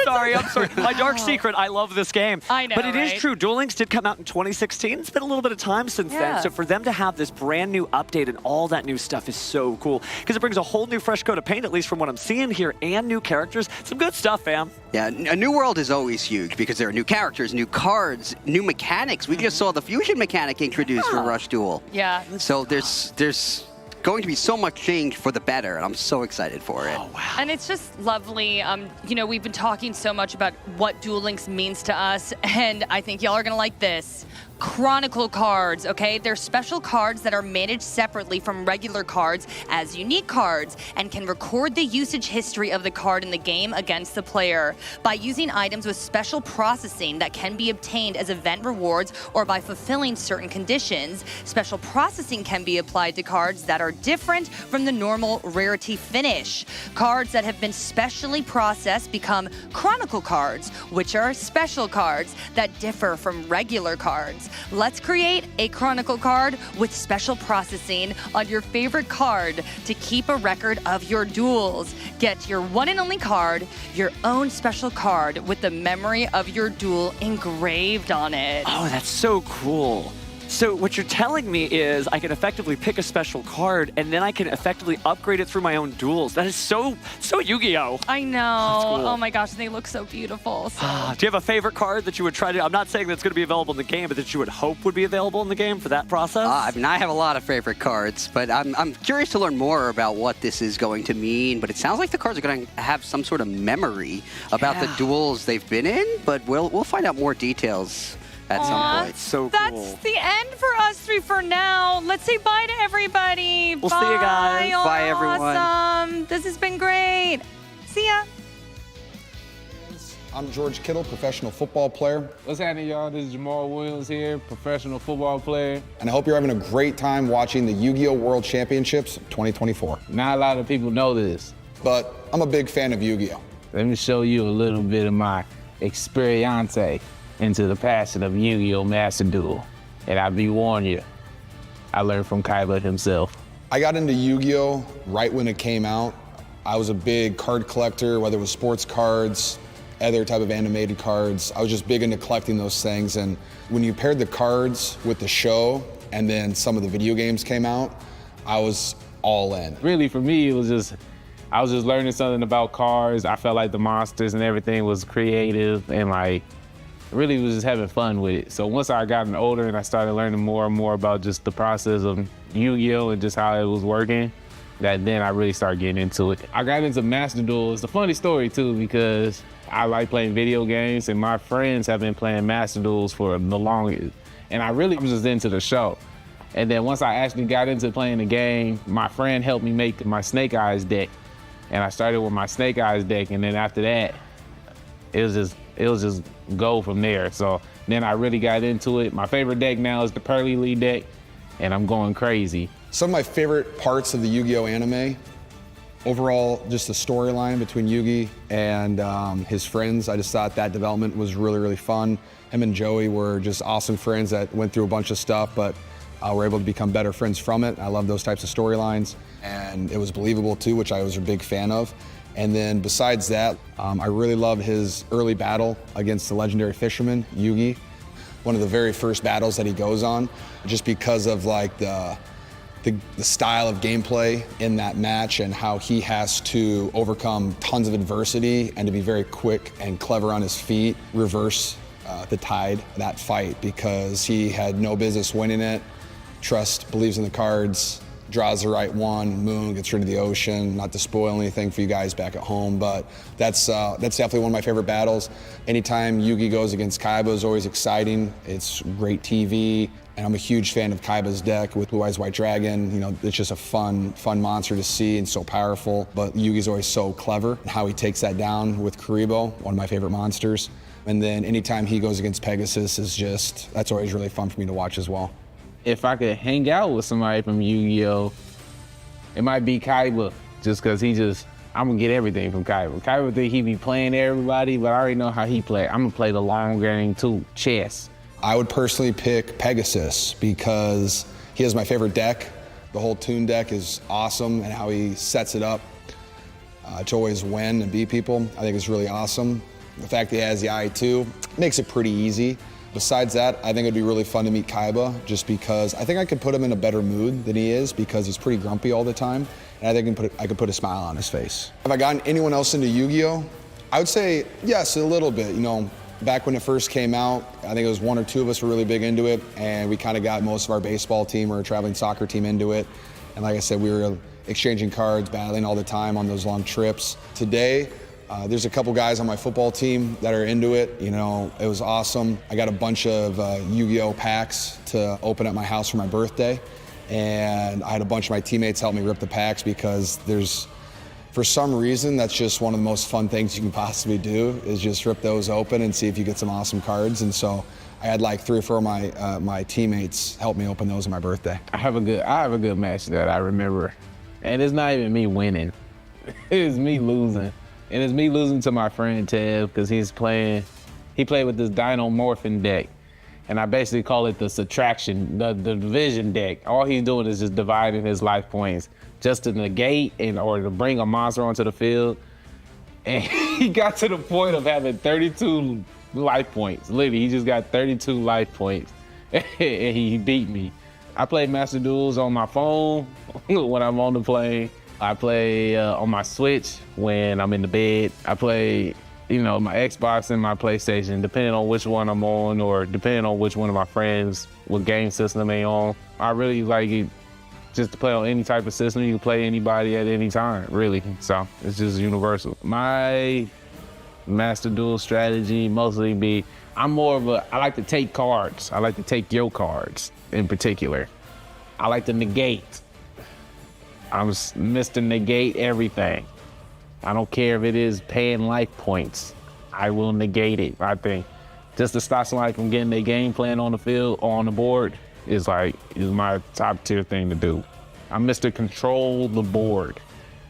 sorry. My dark secret, I love this game. I know, But it is right? true, Duel Links did come out in 2016. It's been a little bit of time since Yeah. then. So for them to have this brand new update and all that new stuff is so cool. Because it brings a whole new fresh coat of paint, at least from what I'm seeing here, and new characters. Some good stuff, fam. Yeah, a new world is always huge because there are new characters, new cards, new mechanics. We just saw the fusion mechanic introduced for Rush Duel. Yeah. So there's going to be so much change for the better, and I'm so excited for it. Oh, wow. And it's just lovely. You know, we've been talking so much about what Duel Links means to us, and I think y'all are gonna like this. Chronicle cards, okay? They're special cards that are managed separately from regular cards as unique cards and can record the usage history of the card in the game against the player. By using items with special processing that can be obtained as event rewards or by fulfilling certain conditions, special processing can be applied to cards that are different from the normal rarity finish. Cards that have been specially processed become Chronicle cards, which are special cards that differ from regular cards. Let's create a Chronicle card with special processing on your favorite card to keep a record of your duels. Get your one and only card, your own special card with the memory of your duel engraved on it. Oh, that's so cool. So what you're telling me is I can effectively pick a special card, and then I can effectively upgrade it through my own duels. That is so Yu-Gi-Oh! I know. That's cool. Oh my gosh, they look so beautiful. So. Do you have a favorite card that you would try to... I'm not saying that's going to be available in the game, but that you would hope would be available in the game for that process? I mean, I have a lot of favorite cards, but I'm curious to learn more about what this is going to mean. But it sounds like the cards are going to have some sort of memory about the duels they've been in, but we'll find out more details at some point. So That's cool. the end for us three for now. Let's say bye to everybody. We'll bye, see you guys. y'all Bye, are everyone. Awesome. This has been great. See ya. I'm George Kittle, professional football player. What's happening, y'all? This is Jamal Williams here, professional football player. And I hope you're having a great time watching the Yu-Gi-Oh! World Championships 2024. Not a lot of people know this. But I'm a big fan of Yu-Gi-Oh! Let me show you a little bit of my experience into the passion of Yu-Gi-Oh! Master Duel. And I be warning you, I learned from Kyler himself. I got into Yu-Gi-Oh! Right when it came out. I was a big card collector, whether it was sports cards, other type of animated cards. I was just big into collecting those things. And when you paired the cards with the show and then some of the video games came out, I was all in. Really, for me, I was just learning something about cards. I felt like the monsters and everything was creative and really was just having fun with it. So once I gotten older and I started learning more and more about just the process of Yu-Gi-Oh! And just how it was working, then I really started getting into it. I got into Master Duel. It's a funny story too, because I like playing video games and my friends have been playing Master Duels for the longest. And I really was just into the show. And then once I actually got into playing the game, my friend helped me make my Snake Eyes deck. And I started with my Snake Eyes deck, and then after that, it was just go from there. So then I really got into it. My favorite deck now is the Pearly Lee deck, and I'm going crazy. Some of my favorite parts of the Yu-Gi-Oh! Anime Overall, just the storyline between Yugi and his friends, I just thought that development was really, really fun. Him and Joey were just awesome friends that went through a bunch of stuff, but were able to become better friends from it. I love those types of storylines, and it was believable too, which I was a big fan of. And then besides that, I really loved his early battle against the legendary fisherman, Yugi. One of the very first battles that he goes on, just because of like the style of gameplay in that match and how he has to overcome tons of adversity and to be very quick and clever on his feet, reverse the tide of that fight, because he had no business winning it. Trust, believes in the cards, draws the right one, moon, gets rid of the ocean. Not to spoil anything for you guys back at home, but that's definitely one of my favorite battles. Anytime Yugi goes against Kaiba is always exciting. It's great TV, and I'm a huge fan of Kaiba's deck with Blue Eyes White Dragon. You know, it's just a fun monster to see and so powerful, but Yugi's always so clever, and how he takes that down with Kuribo, one of my favorite monsters. And then anytime he goes against Pegasus is just, that's always really fun for me to watch as well. If I could hang out with somebody from Yu-Gi-Oh, it might be Kaiba, just because I'm gonna get everything from Kaiba. Kaiba think he be playing everybody, but I already know how he play. I'm gonna play the long game too, chess. I would personally pick Pegasus because he has my favorite deck. The whole Toon deck is awesome, and how he sets it up to always win and beat people, I think is really awesome. The fact that he has the I2 makes it pretty easy. Besides that, I think it'd be really fun to meet Kaiba, just because I think I could put him in a better mood than he is, because he's pretty grumpy all the time, and I think I could put a smile on his face. Have I gotten anyone else into Yu-Gi-Oh? I would say yes, a little bit. You know, back when it first came out, I think it was 1 or 2 of us were really big into it, and we kind of got most of our baseball team or traveling soccer team into it. And like I said, we were exchanging cards, battling all the time on those long trips. Today, there's a couple guys on my football team that are into it. You know, it was awesome. I got a bunch of Yu-Gi-Oh packs to open at my house for my birthday, and I had a bunch of my teammates help me rip the packs, because for some reason, that's just one of the most fun things you can possibly do, is just rip those open and see if you get some awesome cards. And so I had like 3 or 4 of my teammates help me open those on my birthday. I have a good match that I remember, and it's not even me winning. It's me losing. And it's me losing to my friend Tev, because he played with this Dino Morphin deck. And I basically call it the subtraction, the division deck. All he's doing is just dividing his life points just to negate or to bring a monster onto the field. And he got to the point of having 32 life points. Literally, he just got 32 life points, and he beat me. I play Master Duels on my phone when I'm on the plane. I play on my Switch when I'm in the bed. I play, my Xbox and my PlayStation, depending on which one I'm on, or depending on which one of my friends, what game system they on. I really like it just to play on any type of system. You can play anybody at any time, really. So it's just universal. My Master Duel strategy mostly be, I like to take cards. I like to take your cards in particular. I like to negate. I'm Mr. Negate everything. I don't care if it is paying life points. I will negate it, I think. Just to stop somebody from getting their game plan on the field or on the board is my top tier thing to do. I'm Mr. Control the board.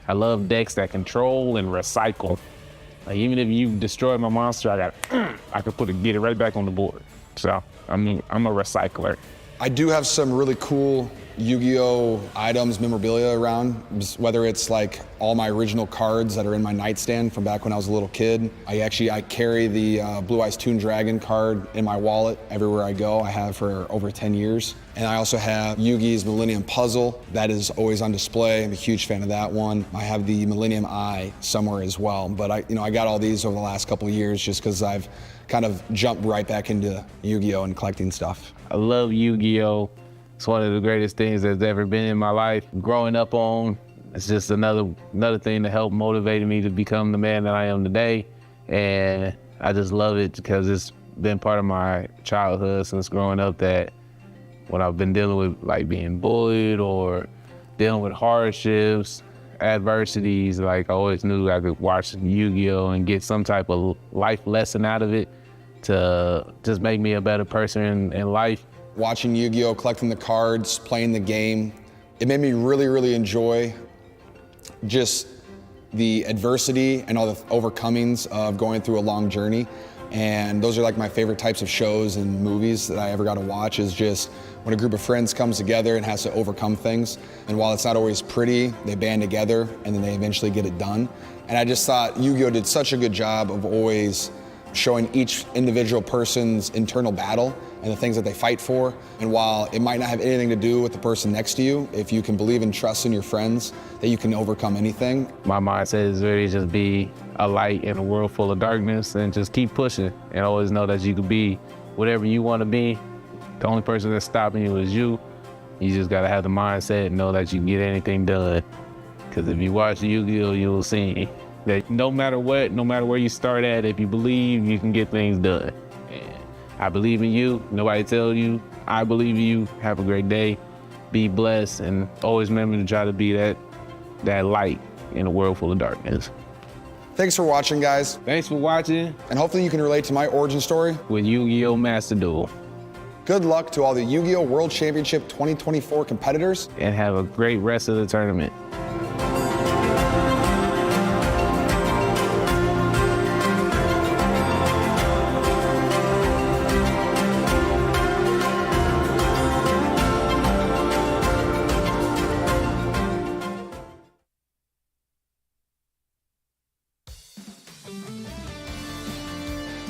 I love decks that control and recycle. Like, even if you destroy my monster, I could get it right back on the board. So I'm a recycler. I do have some really cool Yu-Gi-Oh items, memorabilia around, whether it's like all my original cards that are in my nightstand from back when I was a little kid. I carry the Blue Eyes Toon Dragon card in my wallet everywhere I go. I have for over 10 years. And I also have Yugi's Millennium Puzzle. That is always on display. I'm a huge fan of that one. I have the Millennium Eye somewhere as well. But I got all these over the last couple of years just because I've kind of jumped right back into Yu-Gi-Oh and collecting stuff. I love Yu-Gi-Oh. It's one of the greatest things that's ever been in my life. Growing up on, it's just another thing that helped motivate me to become the man that I am today. And I just love it because it's been part of my childhood since growing up, that when I've been dealing with like being bullied or dealing with hardships, adversities, like I always knew I could watch Yu-Gi-Oh and get some type of life lesson out of it to just make me a better person in life. Watching Yu-Gi-Oh, collecting the cards, playing the game, it made me really, really enjoy just the adversity and all the overcomings of going through a long journey. And those are like my favorite types of shows and movies that I ever got to watch, is just when a group of friends comes together and has to overcome things. And while it's not always pretty, they band together and then they eventually get it done. And I just thought Yu-Gi-Oh! Did such a good job of always showing each individual person's internal battle and the things that they fight for. And while it might not have anything to do with the person next to you, if you can believe and trust in your friends, that you can overcome anything. My mindset is really just be a light in a world full of darkness and just keep pushing and always know that you can be whatever you want to be. The only person that's stopping you is you. You just got to have the mindset and know that you can get anything done. Because if you watch Yu-Gi-Oh!, you'll see that no matter what, no matter where you start at, if you believe, you can get things done. And I believe in you. Nobody tells you. I believe in you. Have a great day. Be blessed, and always remember to try to be that light in a world full of darkness. Thanks for watching, guys. Thanks for watching. And hopefully you can relate to my origin story with Yu-Gi-Oh! Master Duel. Good luck to all the Yu-Gi-Oh! World Championship 2024 competitors. And have a great rest of the tournament.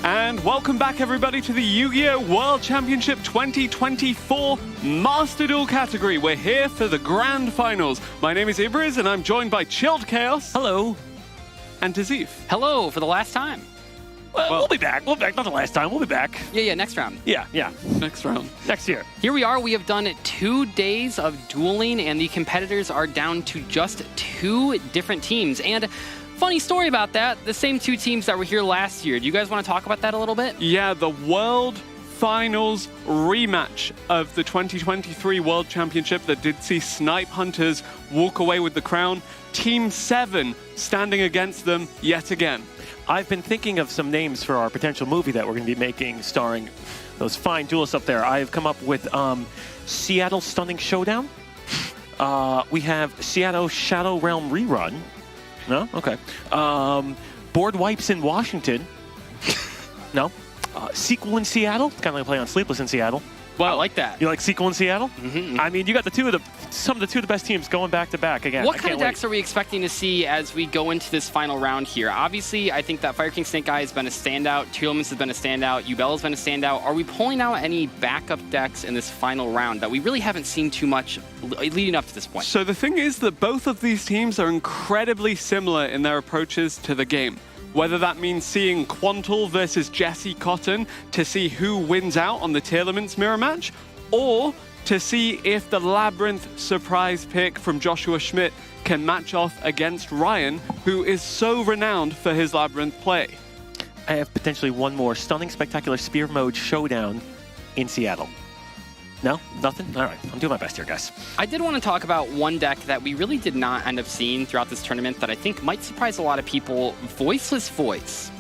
And welcome back, everybody, to the Yu-Gi-Oh! World Championship 2024 Master Duel category. We're here for the grand finals. My name is Ibriz, and I'm joined by Chilled Chaos. Hello. And Tazif. Hello, for the last time. Well, we'll be back. We'll be back. Not the last time. We'll be back. Yeah, next round. Yeah. Next round. Next year. Here we are. We have done 2 days of dueling, and the competitors are down to just 2 different teams. And funny story about that, the same 2 teams that were here last year. Do you guys want to talk about that a little bit? Yeah, the World Finals rematch of the 2023 World Championship that did see Snipe Hunters walk away with the crown. Team 7 standing against them yet again. I've been thinking of some names for our potential movie that we're going to be making starring those fine duelists up there. I've come up with Seattle Stunning Showdown. We have Seattle Shadow Realm Rerun. No? Okay. Board Wipes in Washington. No. Sequel in Seattle. Kind of like a play on Sleepless in Seattle. Well, I like that. You like Sequel in Seattle? Mm-hmm. I mean, you got some of the 2 of the best teams going back to back again. What kind of decks are we expecting to see as we go into this final round here? Obviously, I think that Fire King Snake Eye has been a standout. Two Elements has been a standout. Yubel has been a standout. Are we pulling out any backup decks in this final round that we really haven't seen too much leading up to this point? So the thing is that both of these teams are incredibly similar in their approaches to the game. Whether that means seeing Quantal versus Jesse Cotton to see who wins out on the Tearlaments mirror match, or to see if the Labyrinth surprise pick from Joshua Schmidt can match off against Ryan, who is so renowned for his Labyrinth play. I have potentially one more Stunning Spectacular Spear Mode Showdown in Seattle. No? Nothing? All right. I'm doing my best here, guys. I did want to talk about one deck that we really did not end up seeing throughout this tournament that I think might surprise a lot of people. Voiceless Voice.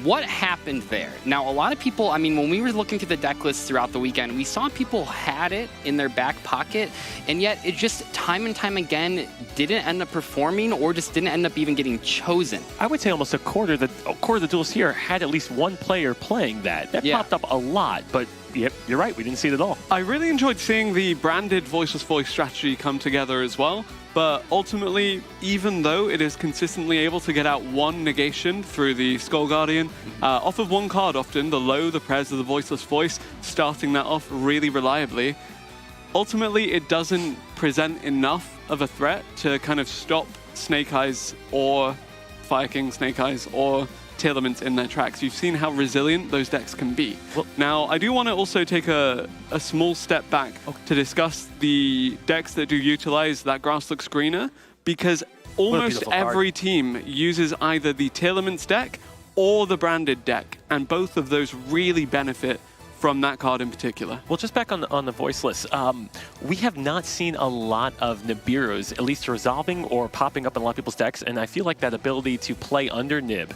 What happened there? Now, a lot of people, I mean, when we were looking through the deck lists throughout the weekend, we saw people had it in their back pocket, and yet it just time and time again didn't end up performing or just didn't end up even getting chosen. I would say almost a quarter of the duels here had at least one player playing that. That popped up a lot, but yep, you're right, we didn't see it at all. I really enjoyed seeing the branded Voiceless Voice strategy come together as well. But ultimately, even though it is consistently able to get out one negation through the Skull Guardian, off of one card often, the low, the prez of the Voiceless Voice, starting that off really reliably, ultimately it doesn't present enough of a threat to kind of stop Snake Eyes or Fire King Snake Eyes or Tearlaments in their tracks. You've seen how resilient those decks can be. Well, now, I do want to also take a small step back to discuss the decks that do utilize that Grass Looks Greener, because almost every team uses either the Tearlaments deck or the branded deck, and both of those really benefit from that card in particular. Well, just back on the Voiceless, we have not seen a lot of Nibiru's, at least resolving or popping up in a lot of people's decks, and I feel like that ability to play under Nib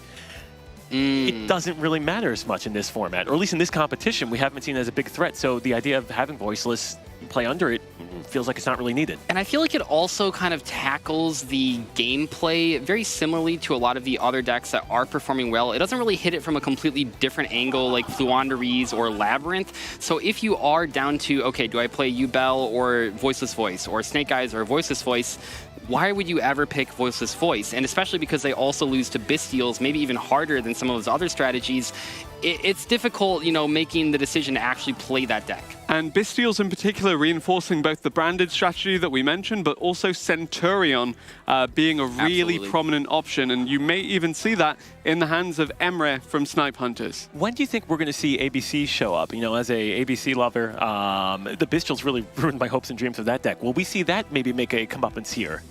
it doesn't really matter as much in this format, or at least in this competition, we haven't seen it as a big threat. So the idea of having Voiceless play under it feels like it's not really needed. And I feel like it also kind of tackles the gameplay very similarly to a lot of the other decks that are performing well. It doesn't really hit it from a completely different angle like Fluandereeze or Labyrinth. So if you are down to, okay, do I play Yubel or Voiceless Voice or Snake Eyes or Voiceless Voice, why would you ever pick Voiceless Voice? And especially because they also lose to Bystials, maybe even harder than some of those other strategies, it's difficult, you know, making the decision to actually play that deck. And Bystials in particular reinforcing both the branded strategy that we mentioned, but also Centurion being a really prominent option. And you may even see that in the hands of Emre from Snipe Hunters. When do you think we're going to see ABC show up? You know, as a ABC lover, the Bystials really ruined my hopes and dreams of that deck. Will we see that maybe make a comeuppance here?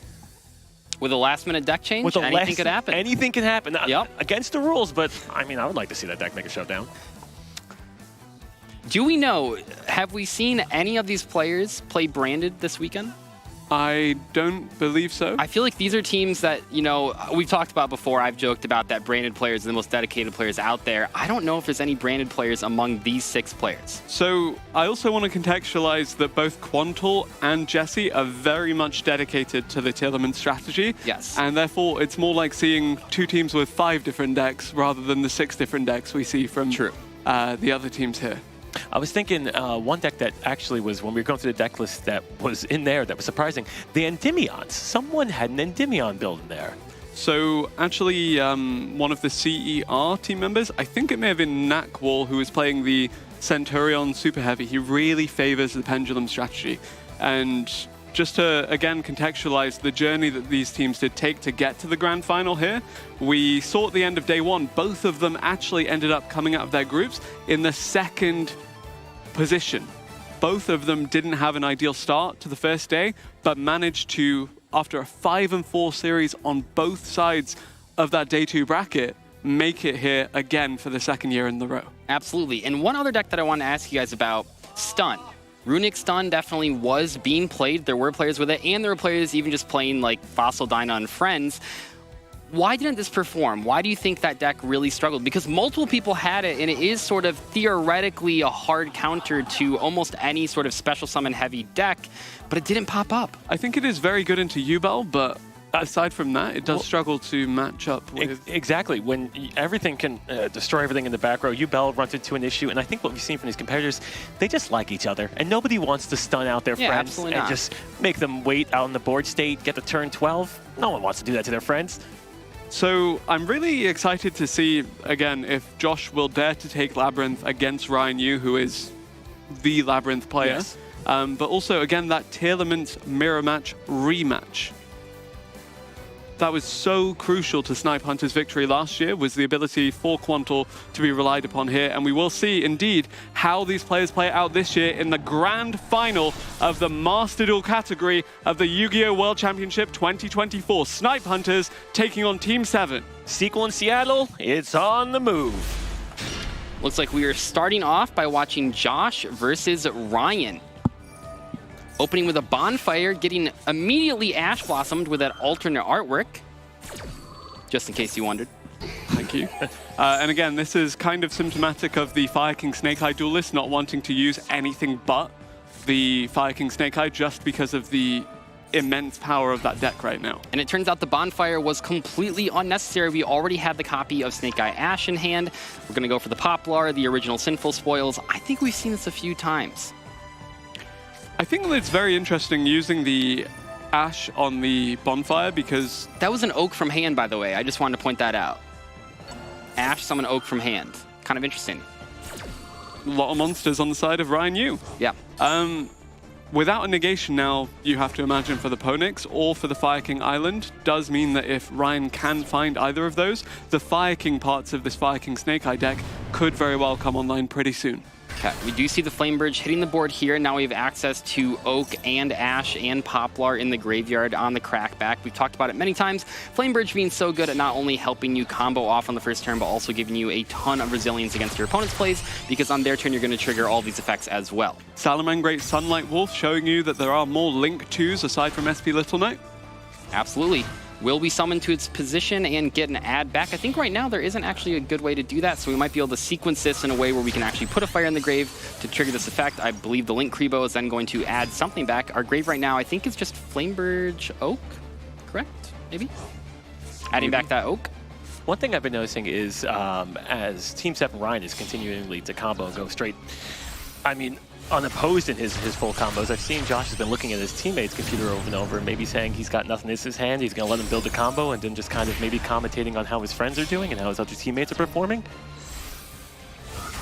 With a last-minute deck change, anything could happen. Anything can happen. Yep. Against the rules, but I mean, I would like to see that deck make a showdown. Do we know, have we seen any of these players play branded this weekend? I don't believe so. I feel like these are teams that, you know, we've talked about before. I've joked about that branded players are the most dedicated players out there. I don't know if there's any branded players among these 6 players. So I also want to contextualize that both Quantal and Jesse are very much dedicated to the Tillman strategy. Yes. And therefore, it's more like seeing 2 teams with 5 different decks rather than the 6 different decks we see from the other teams here. I was thinking one deck that actually was, when we were going through the deck list, that was in there that was surprising. The Endymions. Someone had an Endymion build in there. So actually, one of the CER team members, I think it may have been Nakwall, who was playing the Centurion Super Heavy. He really favors the Pendulum strategy. And just to, again, contextualize the journey that these teams did take to get to the grand final here, we saw at the end of day 1, both of them actually ended up coming out of their groups in the 2nd position. Both of them didn't have an ideal start to the first day, but managed to, after a 5-4 series on both sides of that day 2 bracket, make it here again for the 2nd year in the row. Absolutely. And one other deck that I want to ask you guys about, Stun. Runic Stun definitely was being played. There were players with it, and there were players even just playing like Fossil Dyna and Friends. Why didn't this perform? Why do you think that deck really struggled? Because multiple people had it, and it is sort of theoretically a hard counter to almost any sort of special summon heavy deck, but it didn't pop up. I think it is very good into Yubel, but aside from that, it does struggle to match up with... Exactly. When everything can destroy everything in the back row, Yubel runs into an issue, and I think what we've seen from these competitors, they just like each other, and nobody wants to stun out their friends and just make them wait out on the board state, get to turn 12. No one wants to do that to their friends. So I'm really excited to see, again, if Josh will dare to take Labyrinth against Ryan Yu, who is the Labyrinth player. Yes. But also, again, that Tearlament mirror match rematch. That was so crucial to Snipe Hunter's victory last year, was the ability for Quantal to be relied upon here. And we will see, indeed, how these players play out this year in the grand final of the Master Duel category of the Yu-Gi-Oh! World Championship 2024. Snipe Hunters taking on Team 7. Sequel in Seattle, it's on the move. Looks like we are starting off by watching Josh versus Ryan. Opening with a Bonfire, getting immediately Ash Blossomed with that alternate artwork. Just in case you wondered. Thank you. And again, this is kind of symptomatic of the Fire King Snake Eye Duelist not wanting to use anything but the Fire King Snake Eye just because of the immense power of that deck right now. And it turns out the Bonfire was completely unnecessary. We already had the copy of Snake Eye Ash in hand. We're going to go for the Poplar, the original Sinful Spoils. I think we've seen this a few times. I think that it's very interesting using the Ash on the Bonfire because... That was an Oak from hand, by the way. I just wanted to point that out. Ash summon Oak from hand. Kind of interesting. A lot of monsters on the side of Ryan Yu. Yeah. Without a negation now, you have to imagine for the Ponix or for the Fire King Island, does mean that if Ryan can find either of those, the Fire King parts of this Fire King Snake Eye deck could very well come online pretty soon. Okay, we do see the Flame Bridge hitting the board here. Now we have access to Oak and Ash and Poplar in the graveyard on the crackback. We've talked about it many times. Flame Bridge being so good at not only helping you combo off on the first turn, but also giving you a ton of resilience against your opponent's plays, because on their turn you're going to trigger all these effects as well. Salamangreat Sunlight Wolf showing you that there are more Link 2s aside from SP Little Knight. Absolutely. Will we summon to its position and get an add back? I think right now there isn't actually a good way to do that, so we might be able to sequence this in a way where we can actually put a fire in the grave to trigger this effect. I believe the Link Kribo is then going to add something back. Our grave right now, I think, is just Flamebridge Oak, correct? Maybe? Adding back that Oak. One thing I've been noticing is as Team 7 Ryan is continually to combo and go straight, I mean, unopposed in his full combos, I've seen Josh has been looking at his teammate's computer over and over and maybe saying he's got nothing in his hand, he's going to let him build a combo, and then just kind of maybe commentating on how his friends are doing and how his other teammates are performing.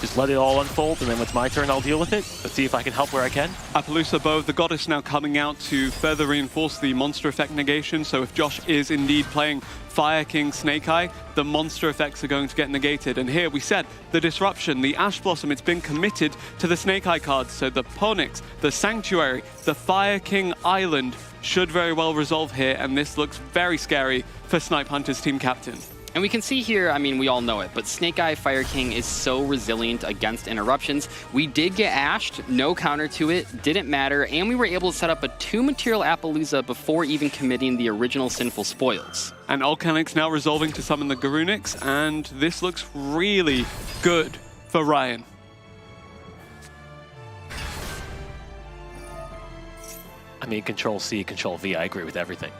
Just let it all unfold, and then when it's my turn, I'll deal with it. Let's see if I can help where I can. Appaloosa Bow, the Goddess now coming out to further reinforce the monster effect negation. So if Josh is indeed playing Fire King Snake Eye, the monster effects are going to get negated. And here we said the Disruption, the Ash Blossom, it's been committed to the Snake Eye cards. So the Ponix, the Sanctuary, the Fire King Island should very well resolve here. And this looks very scary for Snipe Hunter's team captain. And we can see here, I mean, we all know it, but Snake Eye Fire King is so resilient against interruptions. We did get ashed, no counter to it, didn't matter, and we were able to set up a 2-material Appaloosa before even committing the original Sinful Spoils. And Volcanics now resolving to summon the Garunix, and this looks really good for Ryan. I mean, Control-C, Control-V, I agree with everything.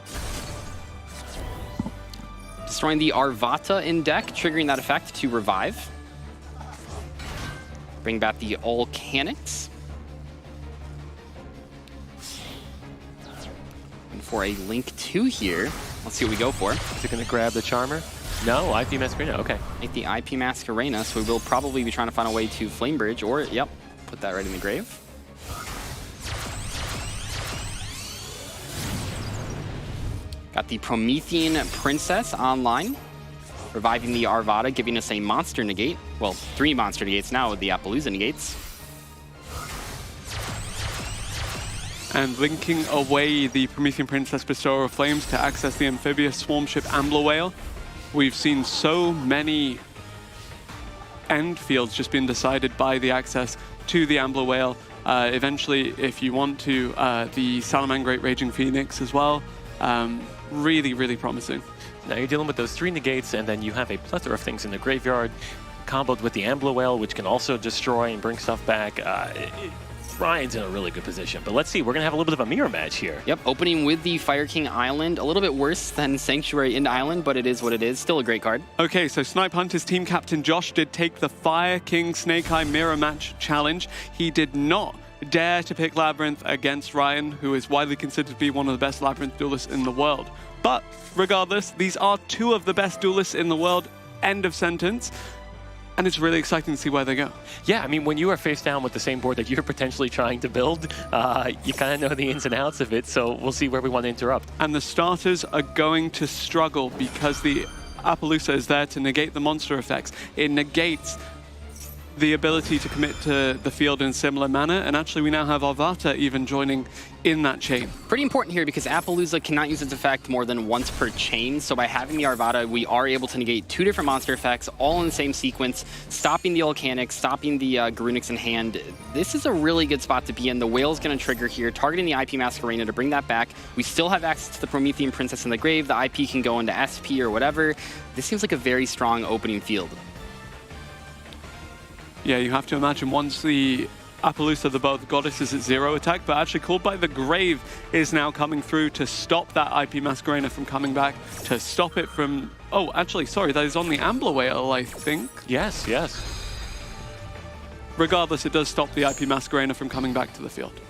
Destroying the Arvata in deck, triggering that effect to revive. Bring back the Volcanics. And for a Link 2 here, let's see what we go for. Is it going to grab the Charmer? No, IP Masquerena, okay. Take the IP Masquerena, so we will probably be trying to find a way to Flamebridge, or, yep, put that right in the grave. Got the Promethean Princess online, reviving the Arvata, giving us a monster negate. Well, 3 monster negates now with the Appaloosa negates. And linking away the Promethean Princess Bestower of Flames to access the amphibious swarm ship Ambler Whale. We've seen so many end fields just being decided by the access to the Ambler Whale. Eventually, if you want to, the Salamangreat Raging Phoenix as well. Really, really promising. Now you're dealing with those 3 negates, and then you have a plethora of things in the graveyard, comboed with the Ambler Whale, which can also destroy and bring stuff back. Ryan's in a really good position, but let's see, we're going to have a little bit of a mirror match here. Yep, opening with the Fire King Island, a little bit worse than Sanctuary in Island, but it is what it is. Still a great card. Okay, so Snipe Hunter's team captain Josh did take the Fire King Snake Eye mirror match challenge. He did not dare to pick Labyrinth against Ryan, who is widely considered to be one of the best Labyrinth duelists in the world. But regardless, these are 2 of the best duelists in the world, end of sentence. And it's really exciting to see where they go. Yeah, I mean, when you are face down with the same board that you're potentially trying to build, you kind of know the ins and outs of it, so we'll see where we want to interrupt. And the starters are going to struggle because the Appaloosa is there to negate the monster effects. It negates the ability to commit to the field in a similar manner, and actually we now have Arvata even joining in that chain. Pretty important here because Appaloosa cannot use its effect more than once per chain, so by having the Arvata, we are able to negate 2 different monster effects all in the same sequence, stopping the Volcanics, stopping the Garunix in hand. This is a really good spot to be in. The Whale's going to trigger here, targeting the IP Masquerena to bring that back. We still have access to the Promethean Princess in the grave. The IP can go into SP or whatever. This seems like a very strong opening field. Yeah, you have to imagine once the Appaloosa, the Bow of the Goddess, is at 0 attack, but actually Called by the Grave is now coming through to stop that IP Masquerena from coming back, to stop it from... Oh, actually, sorry, that is on the Ambler Whale, I think. Yes, yes. Regardless, it does stop the IP Masquerena from coming back to the field.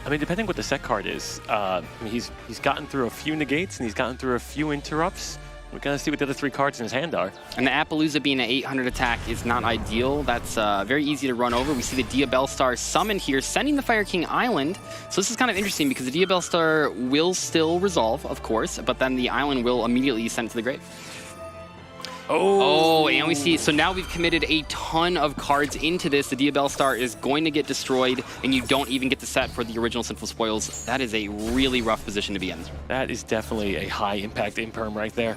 I mean, depending what the set card is, I mean, he's gotten through a few negates and he's gotten through a few interrupts. We're going to see what the other 3 cards in his hand are. And the Appaloosa being an 800 attack is not ideal. That's very easy to run over. We see the Diabell Star summoned here, sending the Fire King Island. So this is kind of interesting because the Diabell Star will still resolve, of course, but then the island will immediately send to the grave. Oh, and we see, so now we've committed a ton of cards into this. The Diabell Star is going to get destroyed, and you don't even get the set for the original Sinful Spoils. That is a really rough position to be in. That is definitely a high impact imperm right there.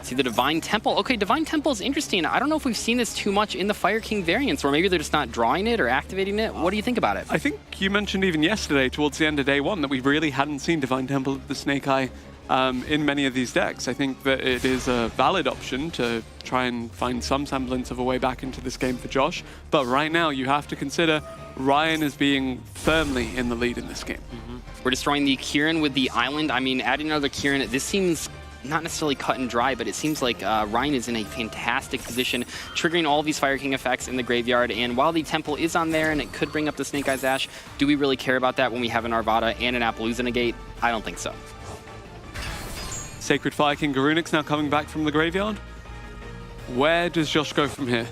See the Divine Temple. Okay, Divine Temple is interesting. I don't know if we've seen this too much in the Fire King variants, or maybe they're just not drawing it or activating it. What do you think about it? I think you mentioned even yesterday, towards the end of day one, that we really hadn't seen Divine Temple of the Snake Eye in many of these decks. I think that it is a valid option to try and find some semblance of a way back into this game for Josh. But right now, you have to consider Ryan as being firmly in the lead in this game. We're destroying the Kieran with the island. I mean, adding another Kieran, this seems not necessarily cut and dry, but it seems like Ryan is in a fantastic position, triggering all these Fire King effects in the graveyard. And while the Temple is on there and it could bring up the Snake Eyes Ash, do we really care about that when we have an Arvada and an Appaloosa negate? I don't think so. Sacred Fire King Garunix now coming back from the graveyard. Where does Josh go from here?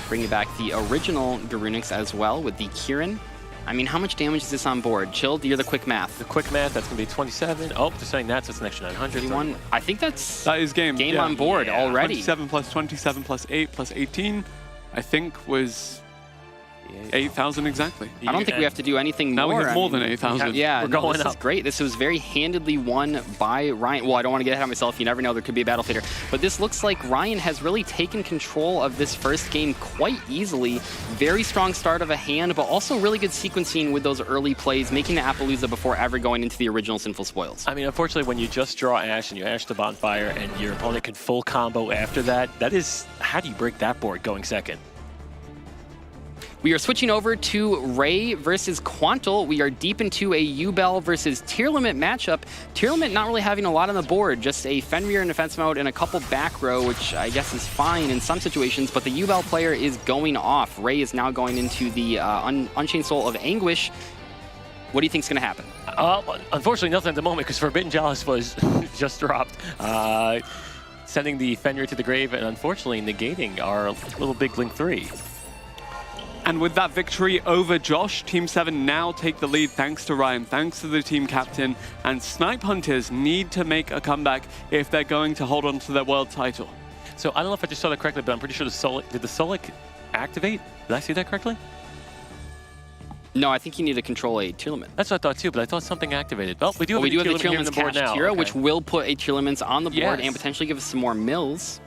Bringing back the original Garunix as well with the Kieran. I mean, how much damage is this on board? Chilled, you're the quick math. The quick math, that's going to be 27. Oh, they're saying that, so it's an extra 900. 31. I think that is game. Game on board already. 27 plus 27 plus 8 plus 18, I think was 8,000 exactly. I don't think we have to do anything now more. We have more than 8,000. Yeah, we're going this up. is great. This was very handedly won by Ryan. Well, I don't want to get ahead of myself. You never know. There could be a battle fader. But this looks like Ryan has really taken control of this first game quite easily. Very strong start of a hand, but also really good sequencing with those early plays, making the Appaloosa before ever going into the original Sinful Spoils. I mean, unfortunately, when you just draw Ash and you Ash the Bonfire and your opponent can full combo after that, that is, how do you break that board going second? We are switching over to Ray versus Quantal. We are deep into a U-Bell versus Tier Limit matchup. Tier Limit not really having a lot on the board, just a Fenrir in defense mode and a couple back row, which I guess is fine in some situations, but the U-Bell player is going off. Ray is now going into the Unchained Soul of Anguish. What do you think is going to happen? Unfortunately, nothing at the moment, because Forbidden Chalice was just dropped. Sending the Fenrir to the grave and unfortunately negating our little big Link 3. And with that victory over Josh, Team 7 now take the lead thanks to Ryan, thanks to the team captain, and Snipe Hunters need to make a comeback if they're going to hold on to their world title. So I don't know if I just saw that correctly, but I'm pretty sure did the Solic activate? Did I see that correctly? No, I think you need to control a Tier Limit. That's what I thought too, but I thought something activated. Oh, we do have, have the Tier Limits Limits cast hero, which will put a Tier Limits on the board and potentially give us some more mills.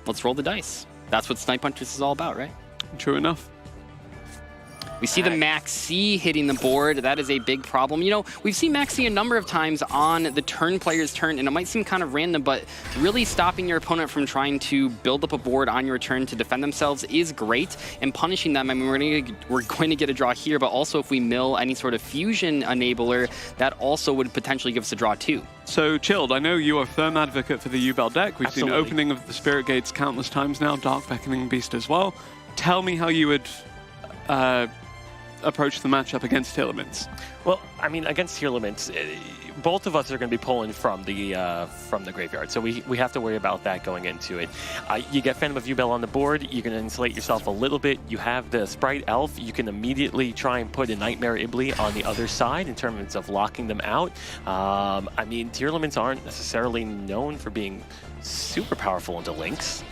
Let's roll the dice. That's what Snipe Hunters is all about, right? True enough. We see the Max C hitting the board. That is a big problem. You know, we've seen Max C a number of times on the turn player's turn, and it might seem kind of random, but really stopping your opponent from trying to build up a board on your turn to defend themselves is great, and punishing them, I mean, we're going to get a draw here, but also if we mill any sort of fusion enabler, that also would potentially give us a draw too. So, Chilled, I know you are a firm advocate for the U-Bell deck. We've seen opening of the Spirit Gates countless times now, Dark Beckoning Beast as well. Tell me how you would approach the matchup against Tier Limits. Well, I mean, against Tier Limits, both of us are going to be pulling from the graveyard, so we have to worry about that going into it. You get Phantom of U-Bell on the board, you're going to insulate yourself a little bit. You have the Sprite Elf, you can immediately try and put a Nightmare Ibli on the other side in terms of locking them out. I mean, Tier Limits aren't necessarily known for being super powerful into links.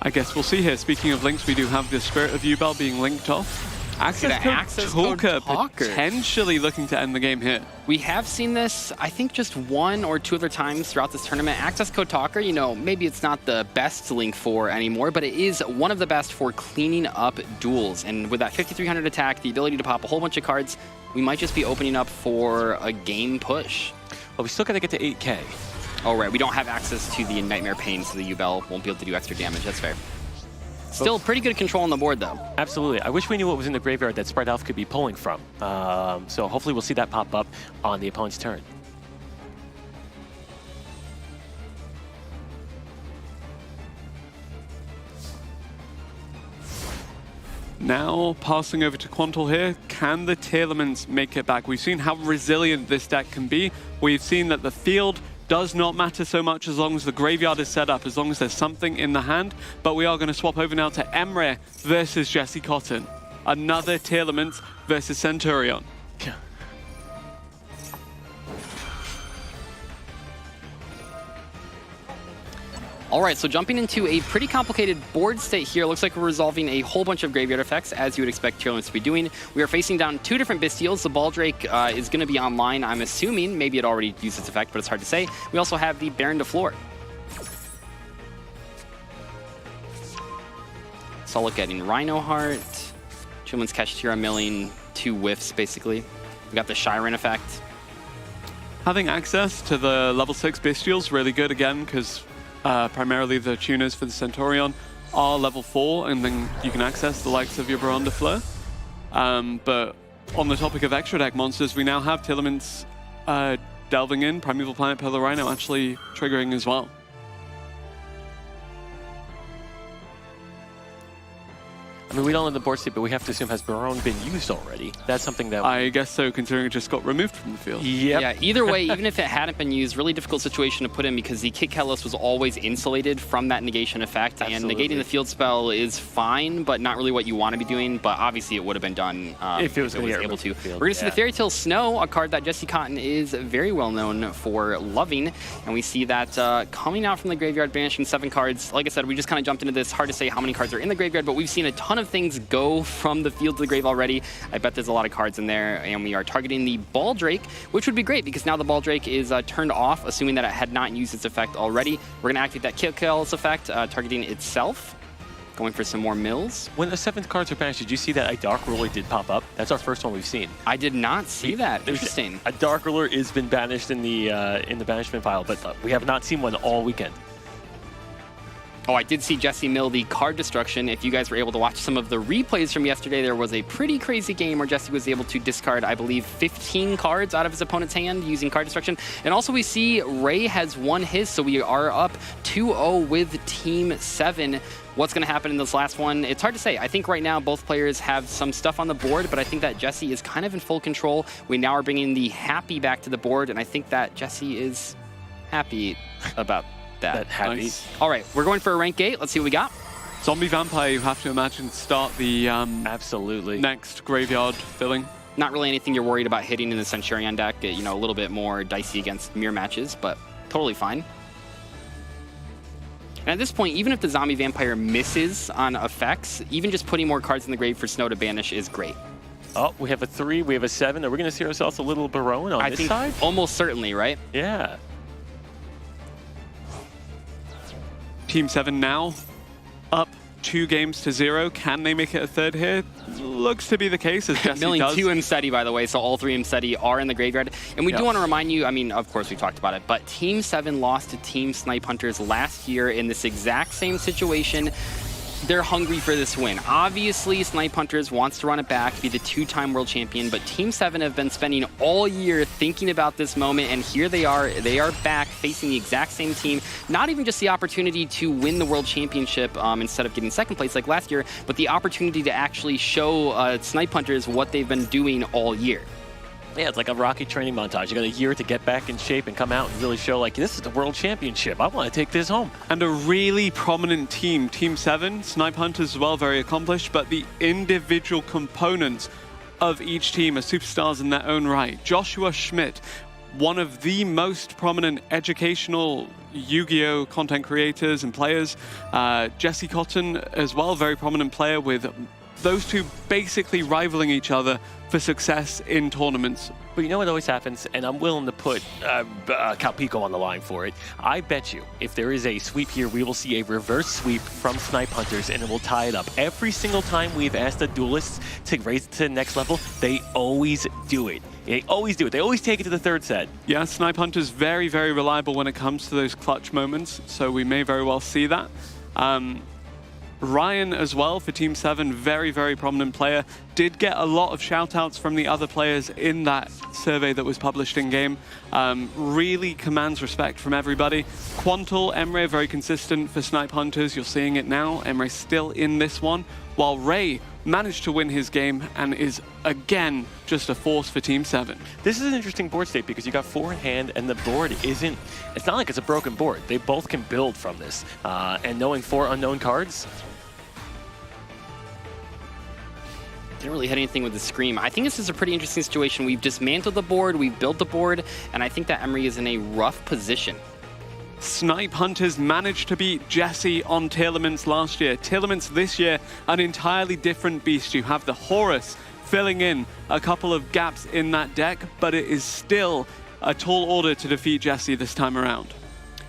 I guess we'll see here. Speaking of links, we do have the Spirit of U-Bell being linked off. Access Code Talker potentially looking to end the game here. We have seen this, I think, just one or two other times throughout this tournament. Access Code Talker, you know, maybe it's not the best link for anymore, but it is one of the best for cleaning up duels. And with that 5,300 attack, the ability to pop a whole bunch of cards, we might just be opening up for a game push. Well, we still got to get to 8K. Oh, right. We don't have access to the Nightmare Pain, so the U-Bell won't be able to do extra damage. That's fair. Still pretty good control on the board, though. Absolutely. I wish we knew what was in the graveyard that Sprite Elf could be pulling from. So hopefully we'll see that pop up on the opponent's turn. Now, passing over to Quantal here, can the Tier Limits make it back? We've seen how resilient this deck can be. We've seen that the field does not matter so much as long as the graveyard is set up, as long as there's something in the hand. But we are going to swap over now to Emre versus Jesse Cotton. Another Tier Limits versus Centurion. All right, so jumping into a pretty complicated board state here. Looks like we're resolving a whole bunch of graveyard effects, as you would expect Tearlings to be doing. We are facing down 2 different Bestials. The Baldrake is going to be online, I'm assuming. Maybe it already used its effect, but it's hard to say. We also have the Baron de Floor. Solid getting Rhino Heart. Chillman's Kashtira milling 2 whiffs, basically. We got the Shiren effect. Having access to the level 6 Bestials really good again, because primarily the tuners for the Centaurion are level 4, and then you can access the likes of your Baron de Fleur. But on the topic of extra deck monsters, we now have Tillaments delving in, Primeval Planet Polar Rhino actually triggering as well. I mean, we don't know the board state, but we have to assume has Baron been used already? That's something that... I guess so, considering it just got removed from the field. Yep. Yeah, either way, even if it hadn't been used, really difficult situation to put in because the Kit Catalyst was always insulated from that negation effect. Absolutely. And negating the field spell is fine, but not really what you want to be doing. But obviously, it would have been done if it was able to. Field, We're going to see the Fairy Tale Snow, a card that Jesse Cotton is very well known for loving. And we see that coming out from the graveyard, banishing 7 cards. Like I said, we just kind of jumped into this. Hard to say how many cards are in the graveyard, but we've seen a ton of things go from the field to the grave already. I bet there's a lot of cards in there, and we are targeting the Baldrake, which would be great because now the Baldrake is turned off, assuming that it had not used its effect already. We're going to activate that Kit Catalyst effect, targeting itself. Going for some more mills. When the 7th cards are banished, did you see that a Dark Ruler did pop up? That's our first one we've seen. I did not see that. Interesting. A Dark Ruler has been banished in the banishment pile, but we have not seen one all weekend. Oh, I did see Jesse mill the card destruction. If you guys were able to watch some of the replays from yesterday, there was a pretty crazy game where Jesse was able to discard, I believe, 15 cards out of his opponent's hand using card destruction. And also we see Ray has won his, so we are up 2-0 with Team 7. What's going to happen in this last one? It's hard to say. I think right now both players have some stuff on the board, but I think that Jesse is kind of in full control. We now are bringing the happy back to the board, and I think that Jesse is happy about that. Happy. Nice. All right, we're going for a rank 8. Let's see what we got. Zombie Vampire, you have to imagine, start the absolutely next graveyard filling. Not really anything you're worried about hitting in the Centurion deck. You know, a little bit more dicey against mirror matches, but totally fine. And at this point, even if the Zombie Vampire misses on effects, even just putting more cards in the grave for Snow to banish is great. Oh, we have a 3, we have a 7. Are we going to see ourselves a little Baron on this side? Almost certainly, right? Yeah. Team 7 now up 2-0. Can they make it a 3rd here? Looks to be the case, as Jesse Milling does. 2 Imseti, by the way, so all 3 Imseti are in the graveyard. And we do want to remind you, I mean, of course we talked about it, but Team 7 lost to Team Snipe Hunters last year in this exact same situation. They're hungry for this win. Obviously, Snipe Hunters wants to run it back, be the 2-time world champion, but Team 7 have been spending all year thinking about this moment, and here they are. They are back facing the exact same team. Not even just the opportunity to win the world championship instead of getting 2nd place like last year, but the opportunity to actually show Snipe Hunters what they've been doing all year. Yeah, it's like a Rocky training montage. You got a year to get back in shape and come out and really show, like, this is the world championship. I want to take this home. And a really prominent team. Team 7, Snipe Hunters as well, very accomplished, but the individual components of each team are superstars in their own right. Joshua Schmidt, one of the most prominent educational Yu-Gi-Oh! Content creators and players. Jesse Cotton as well, very prominent player, with those two basically rivaling each other for success in tournaments. But you know what always happens, and I'm willing to put Calpico on the line for it. I bet you, if there is a sweep here, we will see a reverse sweep from Snipe Hunters, and it will tie it up. Every single time we've asked the Duelists to raise it to the next level, they always do it. They always do it. They always take it to the 3rd set. Yeah, Snipe Hunters very, very reliable when it comes to those clutch moments, so we may very well see that. Ryan as well for Team 7, very, very prominent player. Did get a lot of shout-outs from the other players in that survey that was published in-game. Really commands respect from everybody. Quantal, Emre, very consistent for Snipe Hunters. You're seeing it now. Emre still in this one, while Ray managed to win his game and is, again, just a force for Team 7. This is an interesting board state because you got 4 in hand and the board isn't... It's not like it's a broken board. They both can build from this. And knowing 4 unknown cards... Didn't really hit anything with the Scream. I think this is a pretty interesting situation. We've dismantled the board, we've built the board, and I think that Emery is in a rough position. Snipe Hunters managed to beat Jesse on Tearlaments last year. Tearlaments this year, an entirely different beast. You have the Horus filling in a couple of gaps in that deck, but it is still a tall order to defeat Jesse this time around.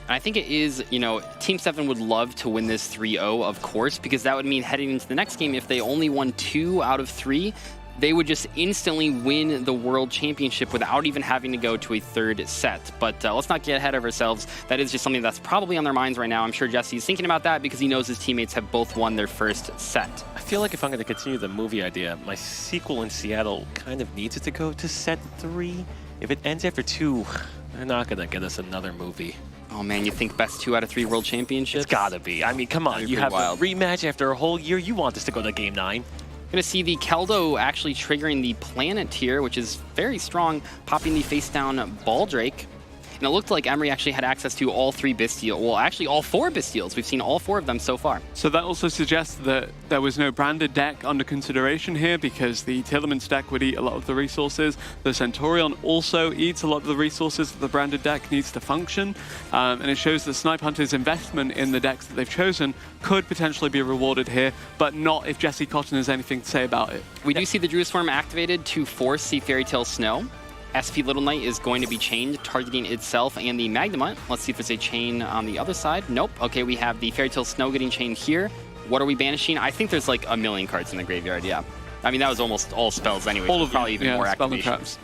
I think it is, you know, Team 7 would love to win this 3-0, of course, because that would mean heading into the next game, if they only won 2 out of 3, they would just instantly win the World Championship without even having to go to a third set. But let's not get ahead of ourselves. That is just something that's probably on their minds right now. I'm sure Jesse's thinking about that because he knows his teammates have both won their first set. I feel like if I'm going to continue the movie idea, my sequel in Seattle kind of needs it to go to set 3. If it ends after 2, they're not going to get us another movie. Oh man, you think best 2 out of 3 World Championships? It's gotta be. I mean, come on. You have a rematch after a whole year. You want this to go to Game 9. Going to see the Keldo actually triggering the Planet here, which is very strong, popping the face down Baldrake. And it looked like Emery actually had access to all 3 Bestials. Well, actually all 4 Bestials. We've seen all 4 of them so far. So that also suggests that there was no branded deck under consideration here because the Tearlaments deck would eat a lot of the resources. The Centurion also eats a lot of the resources that the branded deck needs to function. And it shows that Snipe Hunter's investment in the decks that they've chosen could potentially be rewarded here, but not if Jesse Cotton has anything to say about it. We do see the Druid Swarm activated to force the Fairy Tale Snow. SP Little Knight is going to be chained, targeting itself and the Magnemite. Let's see if there's a chain on the other side. Nope. Okay, we have the Fairy Tale Snow getting chained here. What are we banishing? I think there's like a million cards in the graveyard, yeah. I mean, that was almost all spells anyway. All of them, probably even more spell and activations. traps.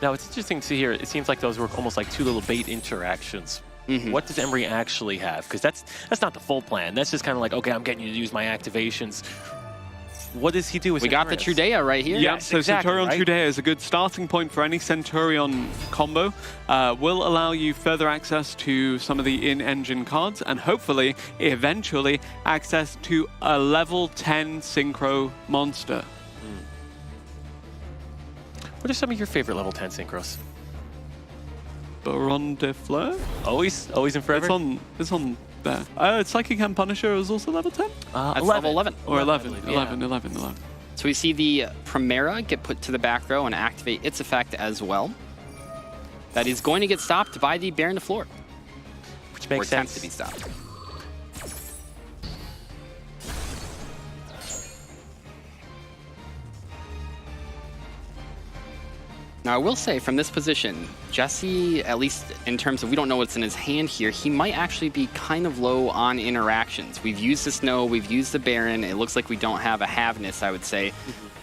Now, it's interesting to see here. It seems like those were almost like 2 little bait interactions. What does Emery actually have? Because that's not the full plan. That's just kind of like, okay, I'm getting you to use my activations. What does he do with We got the Trudea right here. Yeah, so exactly, Centurion right? Trudea is a good starting point for any Centurion combo. Will allow you further access to some of the in-engine cards and hopefully, eventually, access to a level 10 Synchro monster. What are some of your favorite level 10 synchros? Baron de Fleur? Always and forever? It's on there. Psychic Hand Punisher is also level 10? That's level 11. Or 11. Yeah. 11. So we see the Primera get put to the back row and activate its effect as well. That is going to get stopped by the Baron de Fleur. Which makes sense. sense. To be stopped. Now, I will say, from this position, Jesse, at least in terms of we don't know what's in his hand here, he might actually be kind of low on interactions. We've used the Snow, we've used the Baron. It looks like we don't have a Haveness, I would say.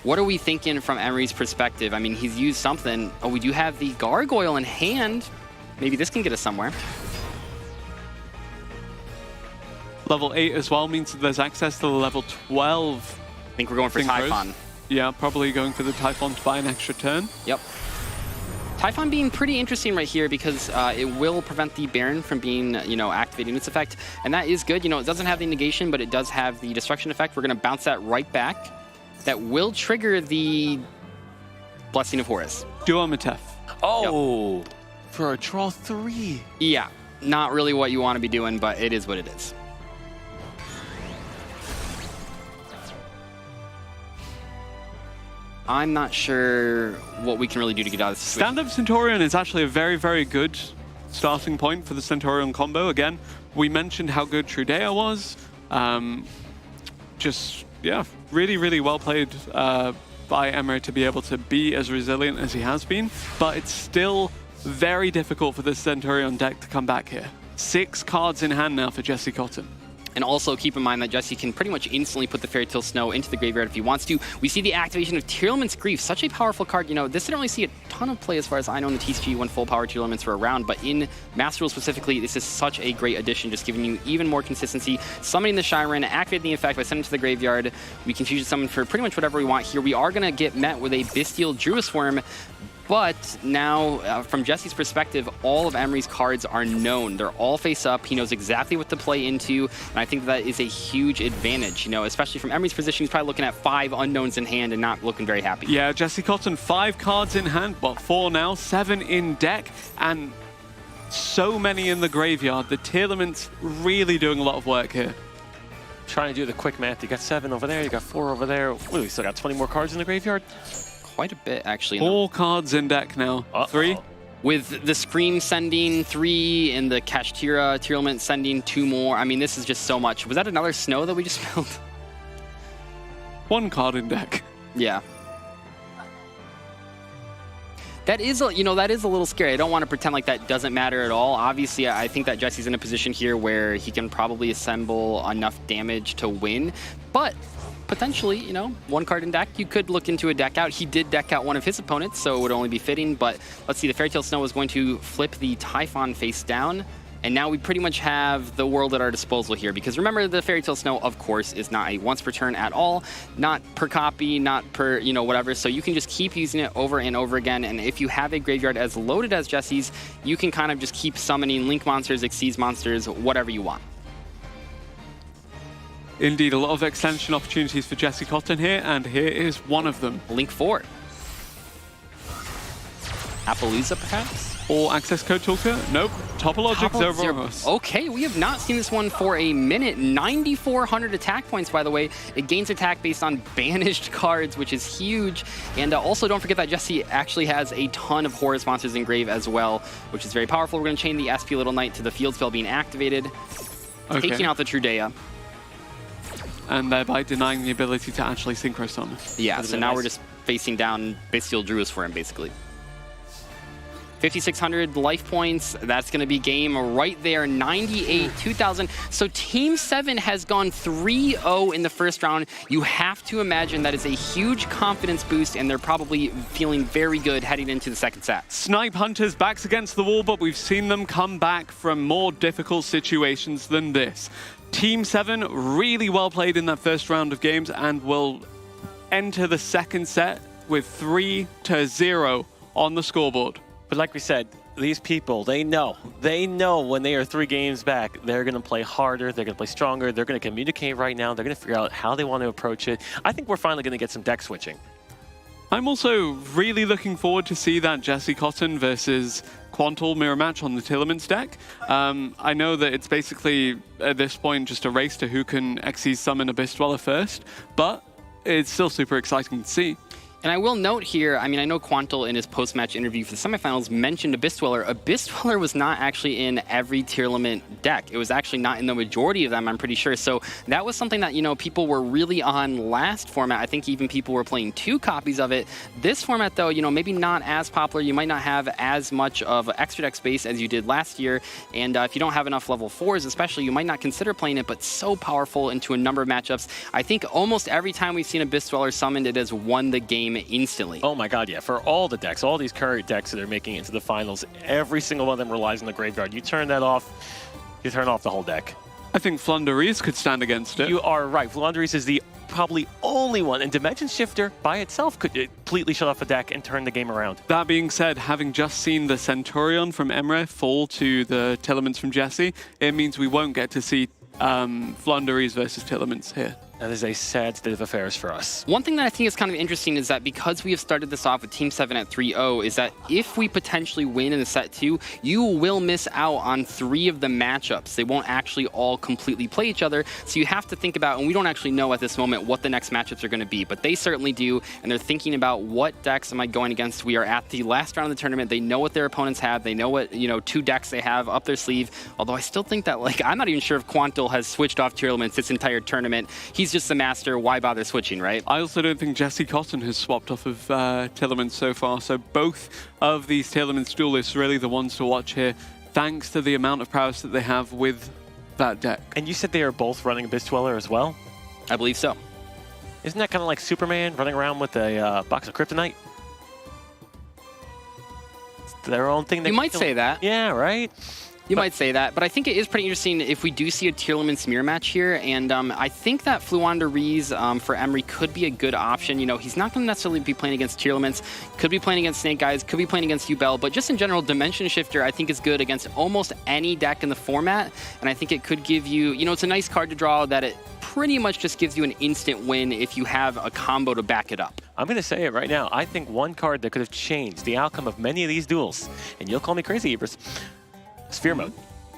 What are we thinking from Emery's perspective? I mean, he's used something. Oh, we do have the Gargoyle in hand. Maybe this can get us somewhere. Level 8 as well means that there's access to the level 12. I think we're going for Synchros. Typhon. Yeah, probably going for the Typhon to buy an extra turn. Yep. Typhon being pretty interesting right here because it will prevent the Baron from being, activating its effect. And that is good. It doesn't have the negation, but it does have the destruction effect. We're going to bounce that right back. That will trigger the Blessing of Horus. Duometef. Oh, yep. For a draw 3. Yeah, not really what you want to be doing, but it is what it is. I'm not sure what we can really do to get out of this situation. Stand-up Centurion is actually a very, very good starting point for the Centurion combo. Again, we mentioned how good Trudea was. Really, really well played by Emery to be able to be as resilient as he has been. But it's still very difficult for the Centurion deck to come back here. 6 cards in hand now for Jesse Cotton. And also keep in mind that Jesse can pretty much instantly put the Fairy Tale Snow into the graveyard if he wants to. We see the activation of Tearlament's Grief, such a powerful card. This didn't really see a ton of play as far as I know in the TCG when full power Tearlaments were around, but in Master Duel specifically, this is such a great addition, just giving you even more consistency. Summoning the Shyren, activating the effect by sending it to the graveyard. We can fusion summon for pretty much whatever we want here. We are going to get met with a Bestial Druid Swarm. But now, from Jesse's perspective, all of Emery's cards are known. They're all face up. He knows exactly what to play into, and I think that is a huge advantage. Especially from Emery's position, he's probably looking at 5 unknowns in hand and not looking very happy. Yeah, Jesse Cotton, 5 cards in hand, but 4 now, 7 in deck, and so many in the graveyard. The Tearlaments really doing a lot of work here. Trying to do the quick math. You got 7 over there, you got 4 over there. Ooh, we still got 20 more cards in the graveyard. quite a bit, actually. 4 cards in deck now. 3. With the Scream sending 3 and the Kashtira Tearlament sending 2 more. I mean, this is just so much. Was that another snow that we just spilled? 1 card in deck. Yeah. That is, that is a little scary. I don't want to pretend like that doesn't matter at all. Obviously, I think that Jesse's in a position here where he can probably assemble enough damage to win. But potentially, 1 card in deck, you could look into a deck out. He did deck out one of his opponents, so it would only be fitting. But let's see, the Fairy Tale Snow is going to flip the Typhon face down. And now we pretty much have the world at our disposal here. Because remember, the Fairy Tale Snow, of course, is not a once per turn at all. Not per copy, not per, whatever. So you can just keep using it over and over again. And if you have a graveyard as loaded as Jesse's, you can kind of just keep summoning Link monsters, Xyz monsters, whatever you want. Indeed, a lot of extension opportunities for Jesse Cotton here, and here is one of them. Link 4. Appaloosa, perhaps? Or Access Code Talker? Nope. Topologic Zerberus. Okay, we have not seen this one for a minute. 9,400 attack points, by the way. It gains attack based on banished cards, which is huge. And also, don't forget that Jesse actually has a ton of Horus monsters in grave as well, which is very powerful. We're going to chain the SP Little Knight to the field spell being activated, taking out the Trudea. And thereby denying the ability to actually Synchro Summon. Yeah, so now we're just facing down Bestial Druids for him, basically. 5,600 life points. That's going to be game right there. 98, 2,000. So Team 7 has gone 3-0 in the first round. You have to imagine that is a huge confidence boost, and they're probably feeling very good heading into the second set. Snipe Hunters backs against the wall, but we've seen them come back from more difficult situations than this. Team 7 really well played in that first round of games and will enter the second set with 3-0 on the scoreboard. But like we said, these people, they know when they are 3 games back, they're going to play harder, they're going to play stronger, they're going to communicate right now, they're going to figure out how they want to approach it. I think we're finally going to get some deck switching. I'm also really looking forward to see that Jesse Cotton versus Quantal mirror match on the Tearlaments deck. I know that it's basically, at this point, just a race to who can Xyz summon Abyss Dweller first, but it's still super exciting to see. And I will note here, I mean, I know Quantal in his post-match interview for the semifinals mentioned Abyss Dweller. Abyss Dweller was not actually in every Tearlament deck. It was actually not in the majority of them, I'm pretty sure. So that was something that, people were really on last format. I think even people were playing 2 copies of it. This format, though, maybe not as popular. You might not have as much of extra deck space as you did last year. And if you don't have enough level 4s, especially, you might not consider playing it, but so powerful into a number of matchups. I think almost every time we've seen Abyss Dweller summoned, it has won the game instantly. Oh my god, yeah. For all the decks, all these current decks that are making it into the finals, every single one of them relies on the graveyard. You turn that off, you turn off the whole deck. I think Flunderies could stand against it. You are right. Flunderies is the probably only one, and Dimension Shifter by itself could completely shut off a deck and turn the game around. That being said, having just seen the Centurion from Emre fall to the Tearlaments from Jesse, it means we won't get to see Flunderies versus Tearlaments here. That is a sad state of affairs for us. One thing that I think is kind of interesting is that because we have started this off with Team 7 at 3-0, is that if we potentially win in the set 2, you will miss out on 3 of the matchups. They won't actually all completely play each other. So you have to think about, and we don't actually know at this moment what the next matchups are going to be, but they certainly do, and they're thinking about what decks am I going against. We are at the last round of the tournament. They know what their opponents have. They know what, 2 decks they have up their sleeve. Although I still think that, I'm not even sure if Quantal has switched off Tearlaments this entire tournament. He's just the master. Why bother switching, right? I also don't think Jesse Cotton has swapped off of Tearlaments so far, so both of these Tearlaments duelists really the ones to watch here, thanks to the amount of prowess that they have with that deck. And you said they are both running Abyss Dweller as well? I believe so. Isn't that kind of like Superman running around with a box of kryptonite? It's their own thing. You might say that. Yeah, right? You might say that, but I think it is pretty interesting if we do see a Tearlaments mirror match here, and I think that Fluanderies for Emery could be a good option. He's not going to necessarily be playing against Tearlaments, could be playing against Snake Eyes, could be playing against Ubel, but just in general, Dimension Shifter I think is good against almost any deck in the format, and I think it could give you, it's a nice card to draw that it pretty much just gives you an instant win if you have a combo to back it up. I'm going to say it right now. I think one card that could have changed the outcome of many of these duels, and you'll call me crazy, Ebers, Sphere Mode.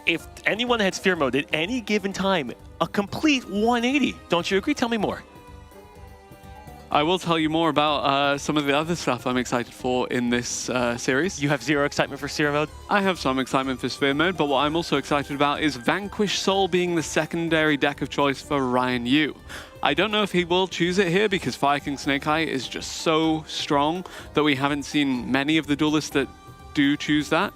If anyone had Sphere Mode at any given time, a complete 180. Don't you agree? Tell me more. I will tell you more about some of the other stuff I'm excited for in this series. You have zero excitement for Sphere Mode? I have some excitement for Sphere Mode, but what I'm also excited about is Vanquish Soul being the secondary deck of choice for Ryan Yu. I don't know if he will choose it here because Fire King Snake Eye is just so strong that we haven't seen many of the duelists that do choose that,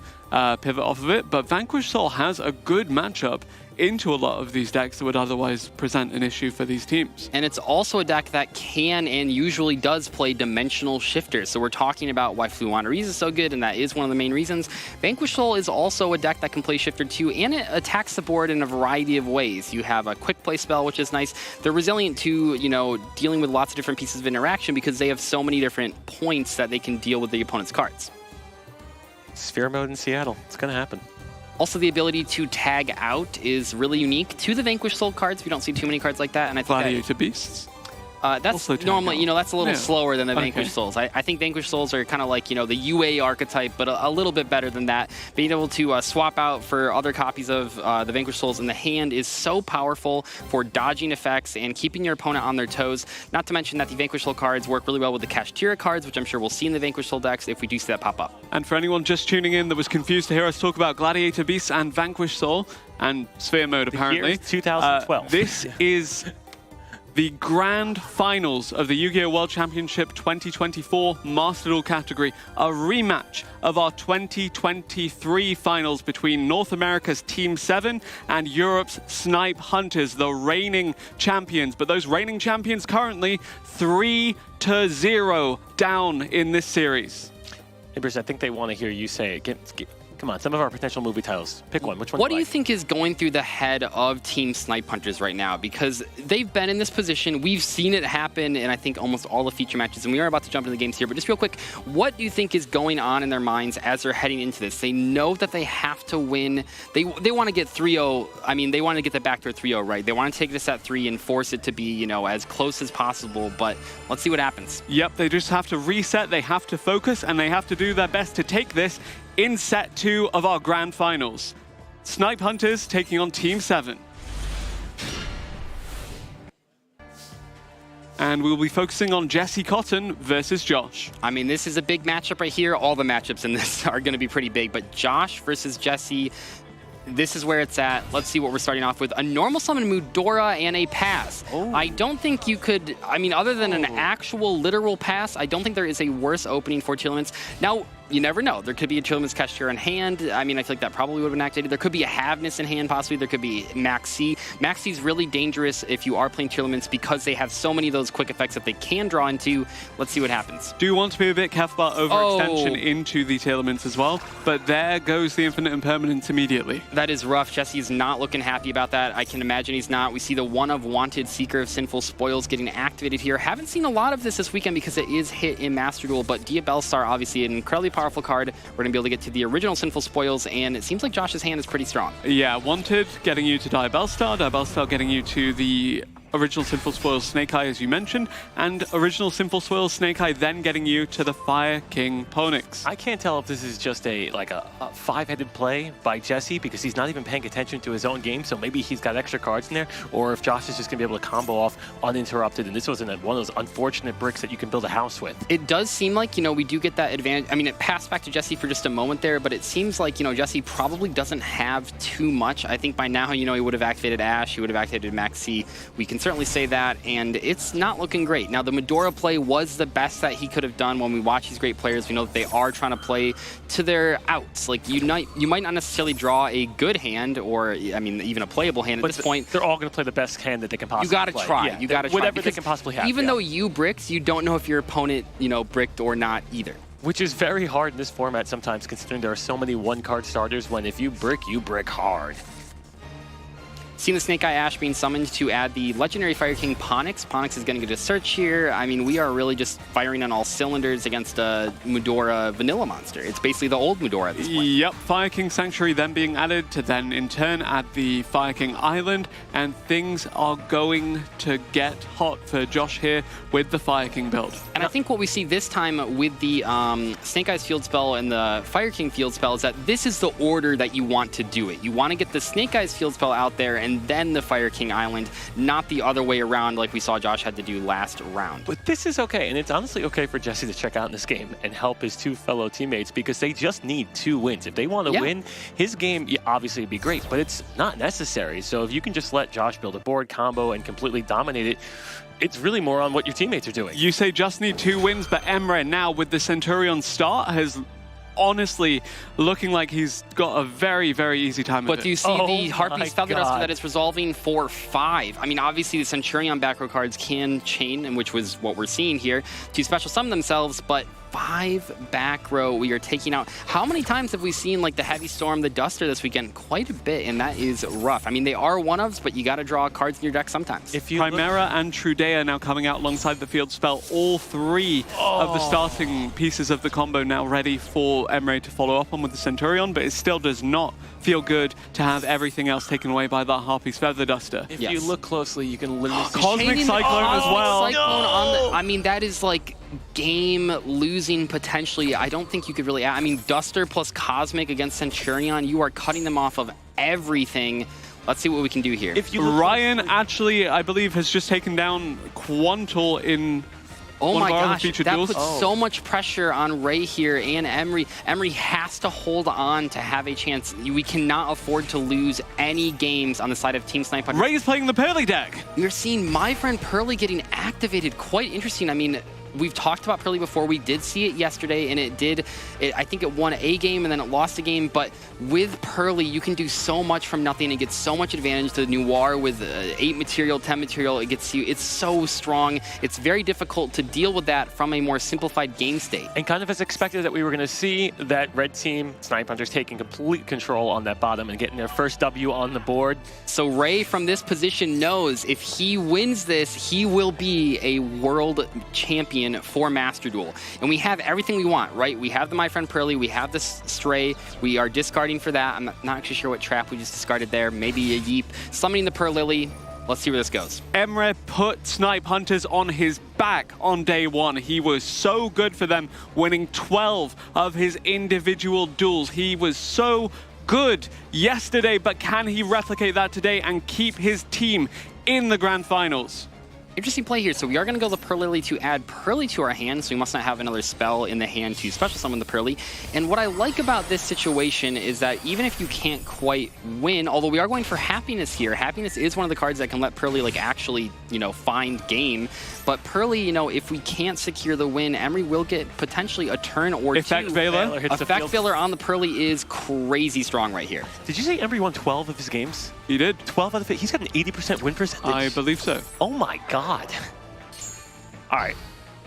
pivot off of it, but Vanquish Soul has a good matchup into a lot of these decks that would otherwise present an issue for these teams. And it's also a deck that can and usually does play dimensional shifters. So we're talking about why Fluandereeze is so good, and that is one of the main reasons. Vanquish Soul is also a deck that can play shifter too, and it attacks the board in a variety of ways. You have a quick play spell, which is nice. They're resilient to, you know, dealing with lots of different pieces of interaction because they have so many different points that they can deal with the opponent's cards. Sphere Mode in Seattle. It's going to happen. Also, the ability to tag out is really unique to the Vanquish Soul cards. We don't see too many cards like that, and I think Gladiator Beasts. That's normally, you know, that's a little slower than the Vanquish Okay. Souls. I think Vanquish Souls are kind of like, you know, the UA archetype, but a little bit better than that. Being able to swap out for other copies of the Vanquish Souls in the hand is so powerful for dodging effects and keeping your opponent on their toes. Not to mention that the Vanquish Soul cards work really well with the Kashtira cards, which I'm sure we'll see in the Vanquish Soul decks if we do see that pop up. And for anyone just tuning in that was confused to hear us talk about Gladiator Beasts and Vanquish Soul and Sphere Mode, apparently. year is 2012. This is the grand finals of the Yu-Gi-Oh! World Championship 2024 Master Duel category, a rematch of our 2023 finals between North America's Team 7 and Europe's Snipe Hunters, the reigning champions. But those reigning champions currently 3-0 down in this series. Hey, Bruce, I think they want to hear you say it. Come on, some of our potential movie titles. Pick one. Which one? What do you think is going through the head of Team Snipe Hunters right now? Because they've been in this position. We've seen it happen in, I think, almost all the feature matches. And we are about to jump into the games here. But just real quick, what do you think is going on in their minds as they're heading into this? They know that they have to win. They want to get 3-0. I mean, they want to get the backdoor 3-0, right? They want to take this at 3 and force it to be, you know, as close as possible. But let's see what happens. Yep, they just have to reset. They have to focus. And they have to do their best to take this in set 2 of our grand finals. Snipe Hunters taking on Team 7. And we'll be focusing on Jesse Cotton versus Josh. I mean, this is a big matchup right here. All the matchups in this are going to be pretty big, but Josh versus Jesse, this is where it's at. Let's see what we're starting off with. A normal summon Mudora and a pass. I don't think you could, I mean, other than an actual literal pass, I don't think there is a worse opening for Telements. Now, you never know. There could be a Telements Kashtira in hand. I mean, I feel like that probably would have been activated. There could be a Havness in hand, possibly. There could be Maxi. Maxi's really dangerous if you are playing Telements because they have so many of those quick effects that they can draw into. Let's see what happens. Do want to be a bit careful about overextension into the Telements as well, but there goes the Infinite Impermanence immediately. That is rough. Jesse's not looking happy about that. I can imagine he's not. We see the one of Wanted Seeker of Sinful Spoils getting activated here. Haven't seen a lot of this weekend because it is hit in Master Duel, but Dia Bellstar, obviously an incredibly powerful card. We're going to be able to get to the original Sinful Spoils, and it seems like Josh's hand is pretty strong. Yeah, Wanted getting you to Dia Bellstar getting you to the original Sinful Spoils Snake Eye, as you mentioned, and original Sinful Spoils Snake Eye then getting you to the Fire King Ponix. I can't tell if this is just a five-headed play by Jesse because he's not even paying attention to his own game, so maybe he's got extra cards in there, or if Josh is just going to be able to combo off uninterrupted, and this wasn't one of those unfortunate bricks that you can build a house with. It does seem like, you know, we do get that advantage. I mean, it passed back to Jesse for just a moment there, but it seems like, you know, Jesse probably doesn't have too much. I think by now, you know, he would have activated Ash, he would have activated Maxi. We can certainly say that, and it's not looking great. Now, the Medora play was the best that he could have done. When we watch these great players, we know that they are trying to play to their outs. Like, you might not necessarily draw a good hand, or, I mean, even a playable hand at this point. They're all going to play the best hand that they can possibly You got to play. try. Yeah, you got to try. whatever they can possibly have. Even though you bricked, you don't know if your opponent, you know, bricked or not either. Which is very hard in this format sometimes, considering there are so many one-card starters when if you brick hard. Seeing the Snake Eye Ash being summoned to add the legendary Fire King Ponix. Ponix is going to get a search here. I mean, we are really just firing on all cylinders against a Mudora vanilla monster. It's basically the old Mudora at this point. Yep, Fire King Sanctuary then being added to then in turn add the Fire King Island, and things are going to get hot for Josh here with the Fire King build. And I think what we see this time with the Snake Eyes field spell and the Fire King field spell is that this is the order that you want to do it. You want to get the Snake Eyes field spell out there, and and then the Fire King Island, not the other way around like we saw Josh had to do last round. But this is okay, and it's honestly okay for Jesse to check out in this game and help his two fellow teammates because they just need 2 wins. If they want to win, his game obviously would be great, but it's not necessary. So if you can just let Josh build a board combo and completely dominate it, it's really more on what your teammates are doing. You say just need 2 wins, but Emre now with the Centurion start has honestly looking like he's got a very, very easy time of it. But do you see the Harpy's Feather Duster that it's resolving for 5? I mean, obviously the Centurion back row cards can chain, and which was what we're seeing here, to special summon themselves, but 5 back row we are taking out. How many times have we seen like the Heavy Storm, the Duster this weekend? Quite a bit, and that is rough. I mean, they are one-ofs, but you got to draw cards in your deck sometimes. If you Chimera and Trudea now coming out alongside the field spell, all 3 of the starting pieces of the combo now ready for Emre to follow up on with the Centurion, but it still does not feel good to have everything else taken away by that Harpy's Feather Duster. If you look closely, you can literally see Cosmic Cyclone as well. Cyclone on the, I mean, that is like game losing potentially. I don't think you could really, I mean, Duster plus Cosmic against Centurion, you are cutting them off of everything. Let's see what we can do here. If you Ryan actually, I believe, has just taken down Quantal in Oh my gosh, that duels. puts so much pressure on Ray here and Emery. Emery has to hold on to have a chance. We cannot afford to lose any games on the side of Team Snipe. Ray is playing the Pearly deck. We're seeing my friend Pearly getting activated. Quite interesting. I mean, we've talked about Pearly before. We did see it yesterday, and I think it won a game and then it lost a game. But with Pearly, you can do so much from nothing and get so much advantage. The Noir with 8 material, 10 material, it gets you. It's so strong. It's very difficult to deal with that from a more simplified game state. And kind of as expected that we were going to see that red team, Snipe Hunters, taking complete control on that bottom and getting their first W on the board. So Ray from this position knows if he wins this, he will be a world champion for Master Duel. And we have everything we want, right? We have the My Friend Pearly, we have this Stray, we are discarding for that. I'm not actually sure what trap we just discarded there. Maybe a Yeep. Summoning the Pearl Lily. Let's see where this goes. Emre put Snipe Hunters on his back on day 1. He was so good for them, winning 12 of his individual duels. He was so good yesterday, but can he replicate that today and keep his team in the grand finals? Interesting play here. So we are going to go the Pearl Lily to add Pearly to our hand, so we must not have another spell in the hand to special summon the Pearly. And what I like about this situation is that even if you can't quite win, although we are going for Happiness here, Happiness is one of the cards that can let Pearly like actually, you know, find game. But Pearly, you know, if we can't secure the win, Emery will get potentially a turn or Effect 2. Veiler. Effect Veiler on the Pearly is crazy strong right here. Did you say Emery won 12 of his games? He did. 12 out of it. He's got an 80% win percentage. I believe so. Oh my god. All right.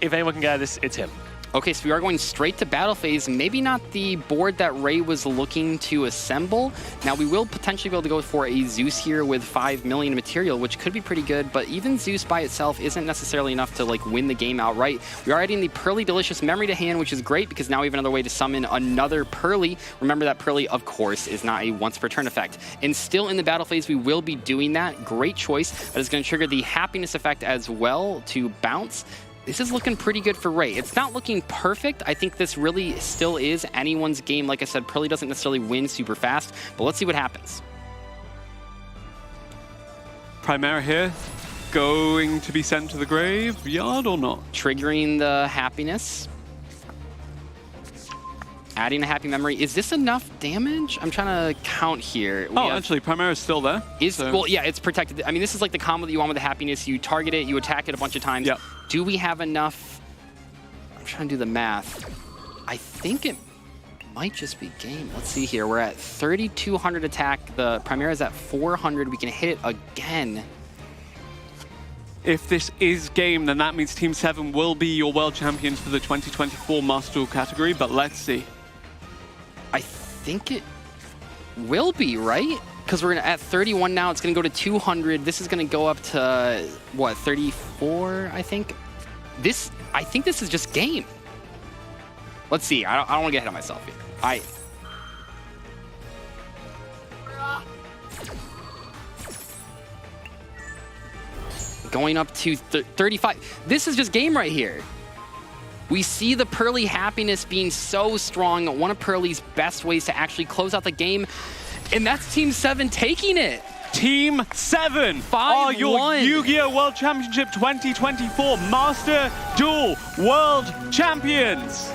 If anyone can get this, it's him. Okay, so we are going straight to battle phase. Maybe not the board that Ray was looking to assemble. Now, we will potentially be able to go for a Zeus here with 5 million material, which could be pretty good, but even Zeus by itself isn't necessarily enough to like win the game outright. We are adding the Pearly Delicious Memory to hand, which is great because now we have another way to summon another Pearly. Remember that Pearly, of course, is not a once per turn effect. And still in the battle phase, we will be doing that. Great choice. That is going to trigger the Happiness effect as well to bounce. This is looking pretty good for Ray. It's not looking perfect. I think this really still is anyone's game. Like I said, Pearly doesn't necessarily win super fast, but let's see what happens. Primera here, going to be sent to the graveyard or not? Triggering the Happiness. Adding a Happy Memory. Is this enough damage? I'm trying to count here. Actually, Primera's still there. Well, yeah, it's protected. I mean, this is like the combo that you want with the Happiness. You target it, you attack it a bunch of times. Yep. Do we have enough? I'm trying to do the math. I think it might just be game. Let's see here. We're at 3,200 attack. The Primera's at 400. We can hit it again. If this is game, then that means Team 7 will be your world champions for the 2024 Master Duel category, but let's see. I think it will be, right? Because we're at 31 now. It's going to go to 200. This is going to go up to, what, 34, I think? I think this is just game. Let's see. I don't want to get ahead of myself here. Going up to 35. This is just game right here. We see the Pearly Happiness being so strong, one of Pearly's best ways to actually close out the game, and that's Team 7 taking it. Team 7 are your Yu-Gi-Oh! World Championship 2024 Master Duel World Champions.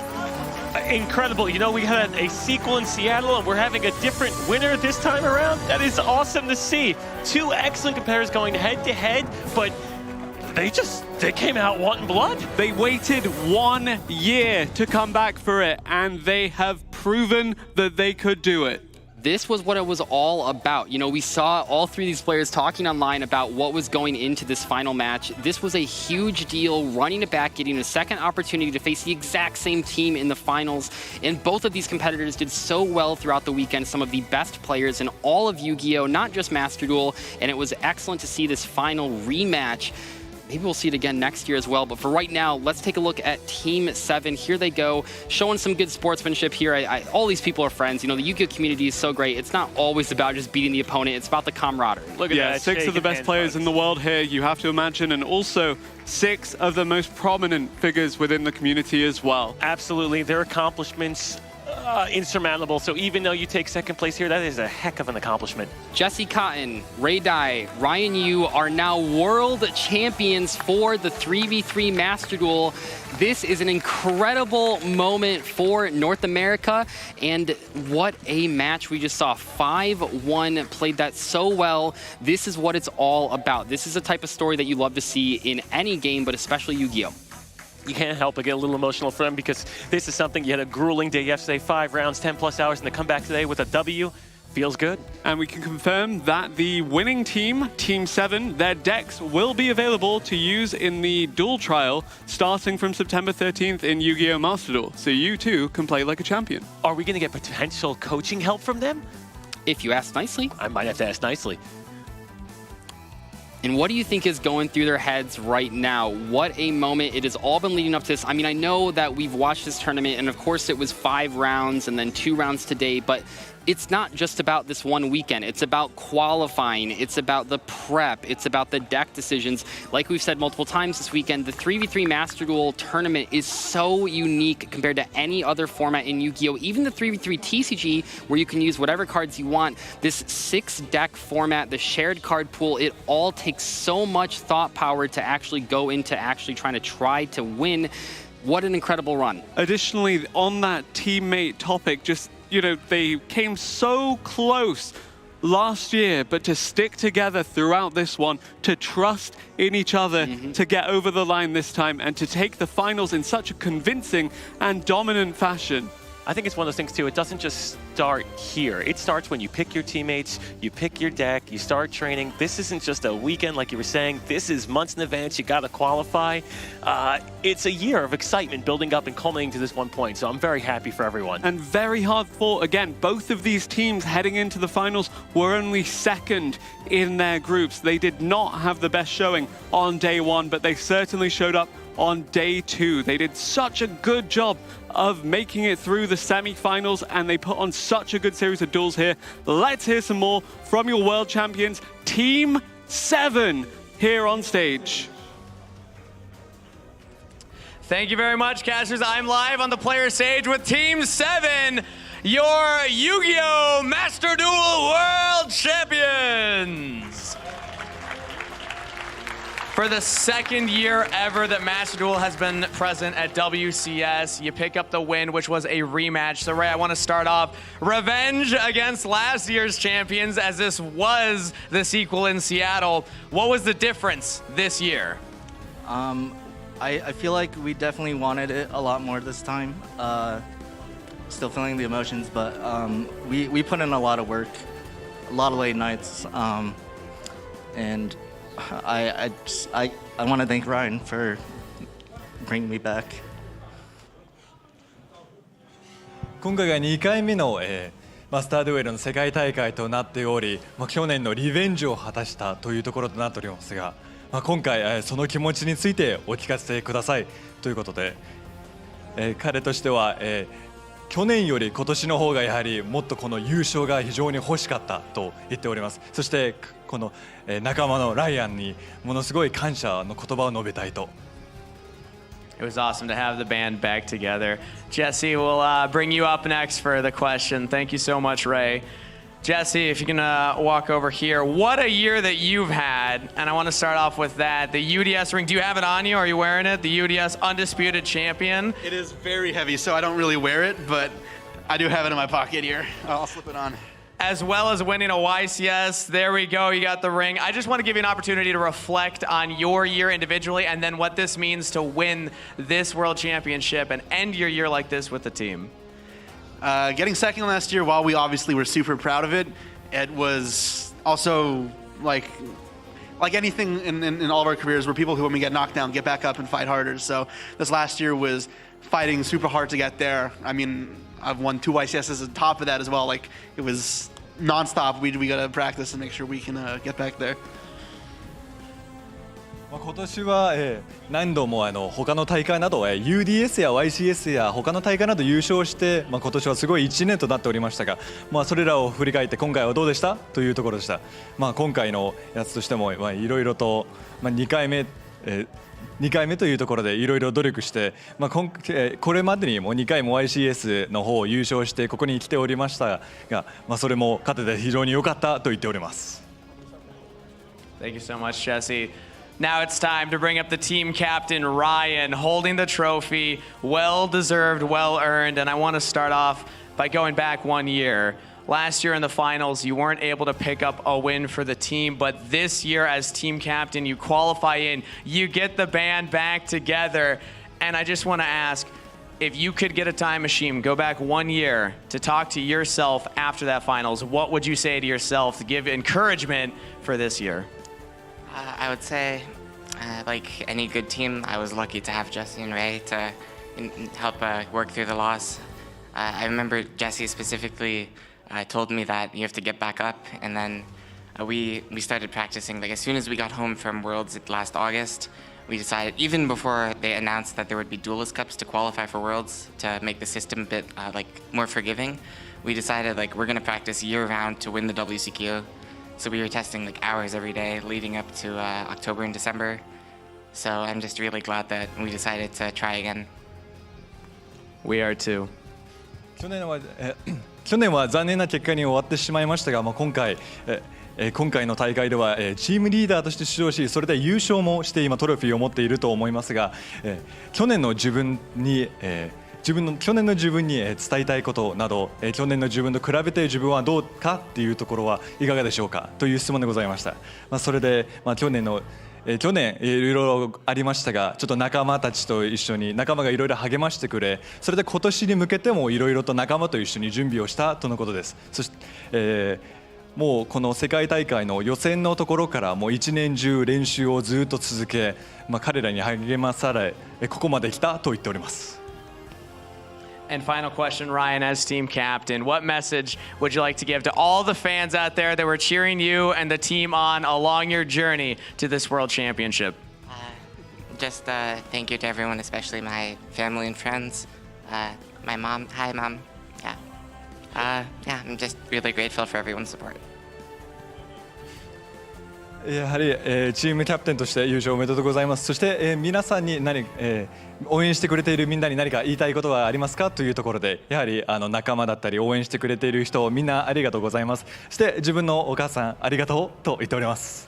Incredible. You know, we had a sequel in Seattle, and we're having a different winner this time around. That is awesome to see. Two excellent competitors going head-to-head, but they came out wanting blood. They waited 1 year to come back for it, and they have proven that they could do it. This was what it was all about. You know, we saw all three of these players talking online about what was going into this final match. This was a huge deal, running it back, getting a second opportunity to face the exact same team in the finals. And both of these competitors did so well throughout the weekend, some of the best players in all of Yu-Gi-Oh!, not just Master Duel. And it was excellent to see this final rematch. Maybe we'll see it again next year as well. But for right now, let's take a look at Team 7. Here they go, showing some good sportsmanship here. All these people are friends. You know, the Yu-Gi-Oh! Community is so great. It's not always about just beating the opponent. It's about the camaraderie. Look at that. 6 of the best players in the world here, you have to imagine, and also 6 of the most prominent figures within the community as well. Absolutely. Their accomplishments insurmountable. So even though you take second place here, that is a heck of an accomplishment. Jesse Cotton, Ray Dai, Ryan Yu are now world champions for the 3v3 Master Duel. This is an incredible moment for North America, and what a match we just saw. 5-1, played that so well. This is what it's all about. This is the type of story that you love to see in any game, but especially Yu-Gi-Oh! You can't help but get a little emotional for them, because this is something you had a grueling day yesterday, 5 rounds, 10+ hours, and to come back today with a W feels good. And we can confirm that the winning team, Team 7, their decks will be available to use in the Duel Trial starting from September 13th in Yu-Gi-Oh! Master Duel. So you too can play like a champion. Are we going to get potential coaching help from them? If you ask nicely. I might have to ask nicely. And what do you think is going through their heads right now? What a moment. It has all been leading up to this. I mean, I know that we've watched this tournament, and of course it was 5 rounds and then 2 rounds today, but it's not just about this one weekend. It's about qualifying. It's about the prep. It's about the deck decisions. Like we've said multiple times this weekend, the 3v3 Master Duel tournament is so unique compared to any other format in Yu-Gi-Oh! Even the 3v3 TCG, where you can use whatever cards you want, this 6-deck format, the shared card pool, it all takes so much thought power to actually go into actually try to win. What an incredible run. Additionally, on that teammate topic, just, you know, they came so close last year, but to stick together throughout this one, to trust in each other, to get over the line this time, and to take the finals in such a convincing and dominant fashion. I think it's one of those things too, it doesn't just start here. It starts when you pick your teammates, you pick your deck, you start training. This isn't just a weekend like you were saying. This is months in advance, you gotta qualify. It's a year of excitement building up and culminating to this one point, so I'm very happy for everyone. And very hard fought. Again, both of these teams heading into the finals were only second in their groups. They did not have the best showing on day 1, but they certainly showed up on day 2. They did such a good job of making it through the semi-finals, and they put on such a good series of duels here. Let's hear some more from your world champions, Team 7, here on stage. Thank you very much, casters. I'm live on the player stage with Team 7, your Yu-Gi-Oh! Master Duel World Champions. For the 2nd year ever that Master Duel has been present at WCS, you pick up the win, which was a rematch. So, Ray, I want to start off revenge against last year's champions, as this was the sequel in Seattle. What was the difference this year? I feel like we definitely wanted it a lot more this time. Still feeling the emotions, but we put in a lot of work, a lot of late nights, and I want to thank Ryan for bringing me back. 今回が2回目の、マスターデュエルの世界大会となっており、去年のリベンジを果たしたというところとなっておりますが、今回、その気持ちについてお聞かせくださいということで、彼としては、去年より今年の方がやはりもっとこの優勝が非常に欲しかったと言っております。そしてこの仲間のライアンにものすごい感謝の言葉を述べたいと。It was awesome to have the band back together. Jesse, we'll bring you up next for the question. Thank you so much, Ray. Jesse, if you can walk over here. What a year that you've had, and I want to start off with that. The UDS ring, do you have it on you? Are you wearing it? The UDS Undisputed Champion. It is very heavy, so I don't really wear it, but I do have it in my pocket here. I'll slip it on. As well as winning a YCS. There we go, you got the ring. I just want to give you an opportunity to reflect on your year individually and then what this means to win this World Championship and end your year like this with the team. Getting second last year, while we obviously were super proud of it, it was also like anything in all of our careers, we're people who, when we get knocked down, get back up and fight harder. So this last year was fighting super hard to get there. I mean, I've won 2 YCSs on top of that as well. Like, it was nonstop. We got to practice and make sure we can get back there. 今年は何度も他の大会など UDS や YCS や他の大会など優勝して、今年はすごい1年となっておりましたが、それらを振り返って今回はどうでしたというところでした。今回のやつとしてもいろいろと2回目というところでいろいろ努力して、これまでにも2回も YCS の方を優勝してここに来ておりましたが、それも勝てて非常に良かったと言っております。Thank you so much, Jesse. Now it's time to bring up the team captain, Ryan, holding the trophy. Well deserved, well earned. And I want to start off by going back 1 year. Last year in the finals, you weren't able to pick up a win for the team, but this year as team captain, you qualify in, you get the band back together. And I just want to ask, if you could get a time machine, go back 1 year to talk to yourself after that finals, what would you say to yourself to give encouragement for this year? I would say, like any good team, I was lucky to have Jesse and Ray to help work through the loss. I remember Jesse specifically told me that you have to get back up, and then we started practicing. Like, as soon as we got home from Worlds last August, we decided, even before they announced that there would be Duelist Cups to qualify for Worlds to make the system a bit more forgiving, we decided we're gonna practice year-round to win the WCQ. So we were testing hours every day leading up to October and December. So I'm just really glad that we decided to try again. We are too. 去年は残念な結果に終わってしまいましたが、今回の大会ではチームリーダーとして出場し、それで優勝もして今トロフィーを持っていると思いますが、去年の自分に伝えたいことなど、去年の自分と比べて自分はどうかっていうところはいかがでしょうかという質問でございました。それで、去年いろいろありましたが、ちょっと仲間たちと一緒に仲間がいろいろ励ましてくれ、それで今年に向けてもいろいろと仲間と一緒に準備をしたとのことです。そして、もうこの世界大会の予選のところからもう一年中練習をずっと続け、彼らに励まされここまで来たと言っております。And final question, Ryan, as team captain, what message would you like to give to all the fans out there that were cheering you and the team on along your journey to this World Championship? Just thank you to everyone, especially my family and friends. My mom, hi mom. Yeah, I'm just really grateful for everyone's support. やはり、チームキャプテンとして優勝おめでとうございます。そして、皆さんに応援してくれているみんなに何か言いたいことはありますかというところで、やはり仲間だったり応援してくれている人みんなありがとうございます。そして自分のお母さんありがとうと言っております。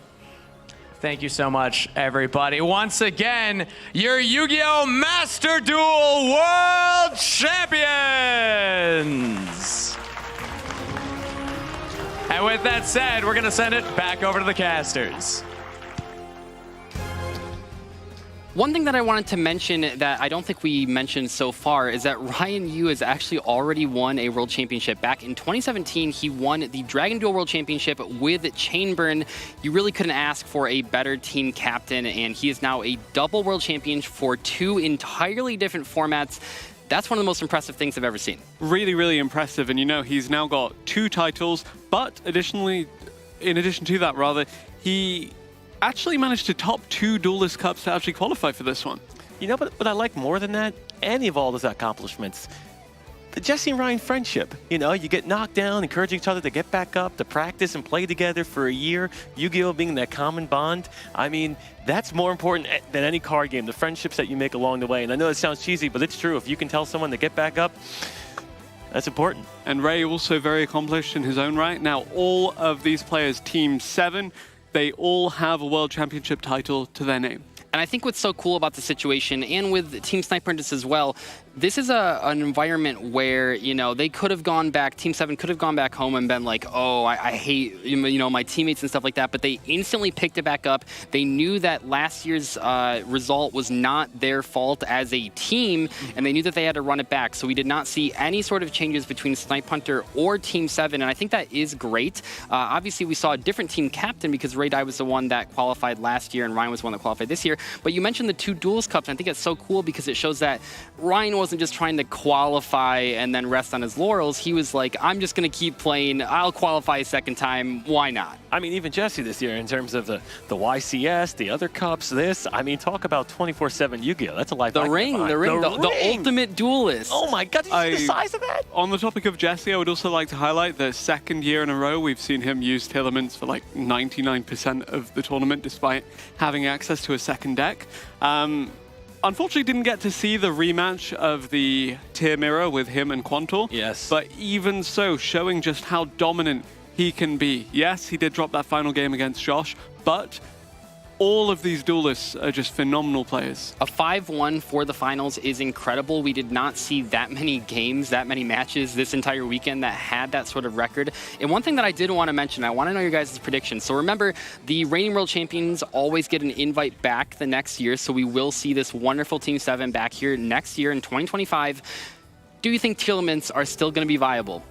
Thank you so much, everybody. Once again, your Yu-Gi-Oh! Master Duel World Champions! And with that said, we're going to send it back over to the casters. One thing that I wanted to mention that I don't think we mentioned so far is that Ryan Yu has actually already won a World Championship. Back in 2017, he won the Dragon Duel World Championship with Chainburn. You really couldn't ask for a better team captain, and he is now a double World Champion for 2 entirely different formats. That's one of the most impressive things I've ever seen. Really, really impressive. And he's now got 2 titles, but in addition to that, he actually managed to top 2 Duelist Cups to actually qualify for this one. What I like more than that, any of all those accomplishments, the Jesse and Ryan friendship. You get knocked down, encouraging each other to get back up, to practice and play together for a year. Yu-Gi-Oh! Being that common bond. I mean, that's more important than any card game, the friendships that you make along the way. And I know it sounds cheesy, but it's true. If you can tell someone to get back up, That's important. And Ray also very accomplished in his own right. Now, all of these players, Team 7, they all have a World Championship title to their name. And I think what's so cool about the situation, and with Team Sniper as well, this is an environment where, you know, they could have gone back, Team 7 could have gone back home and been like, oh, I hate, you know, my teammates and stuff like that, but they instantly picked it back up. They knew that last year's result was not their fault as a team, and they knew that they had to run it back. So we did not see any sort of changes between Snipe Hunter or Team 7, and I think that is great. Obviously, we saw a different team captain because Ray Dye was the one that qualified last year, and Ryan was the one that qualified this year. But you mentioned the 2 Duelist Cups, and I think it's so cool because it shows that Ryan wasn't just trying to qualify and then rest on his laurels. He was like, I'm just going to keep playing. I'll qualify a second time. Why not? I mean, even Jesse this year in terms of the YCS, the other cups, this. I mean, talk about 24/7 Yu-Gi-Oh! That's a life. The ring, the ultimate duelist. Oh my God, did you see the size of that? On the topic of Jesse, I would also like to highlight the second year in a row we've seen him use Tillemans for like 99% of the tournament despite having access to a second deck. Unfortunately, didn't get to see the rematch of the tier mirror with him and Quantor. Yes. But even so, showing just how dominant he can be. Yes, he did drop that final game against Josh, but all of these duelists are just phenomenal players. A 5-1 for the finals is incredible. We did not see that many games, that many matches this entire weekend that had that sort of record. And one thing that I did want to mention, I want to know your guys' predictions. So remember, the reigning world champions always get an invite back the next year, so we will see this wonderful Team 7 back here next year in 2025. Do you think Tillemans are still going to be viable?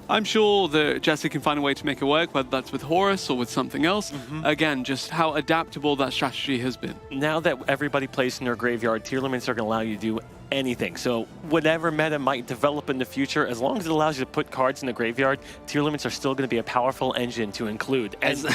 I'm sure that Jesse can find a way to make it work, whether that's with Horus or with something else. Again, just how adaptable that strategy has been. Now that everybody plays in their graveyard, tier limits are going to allow you to do anything. So whatever meta might develop in the future, as long as it allows you to put cards in the graveyard, tier limits are still going to be a powerful engine to include, as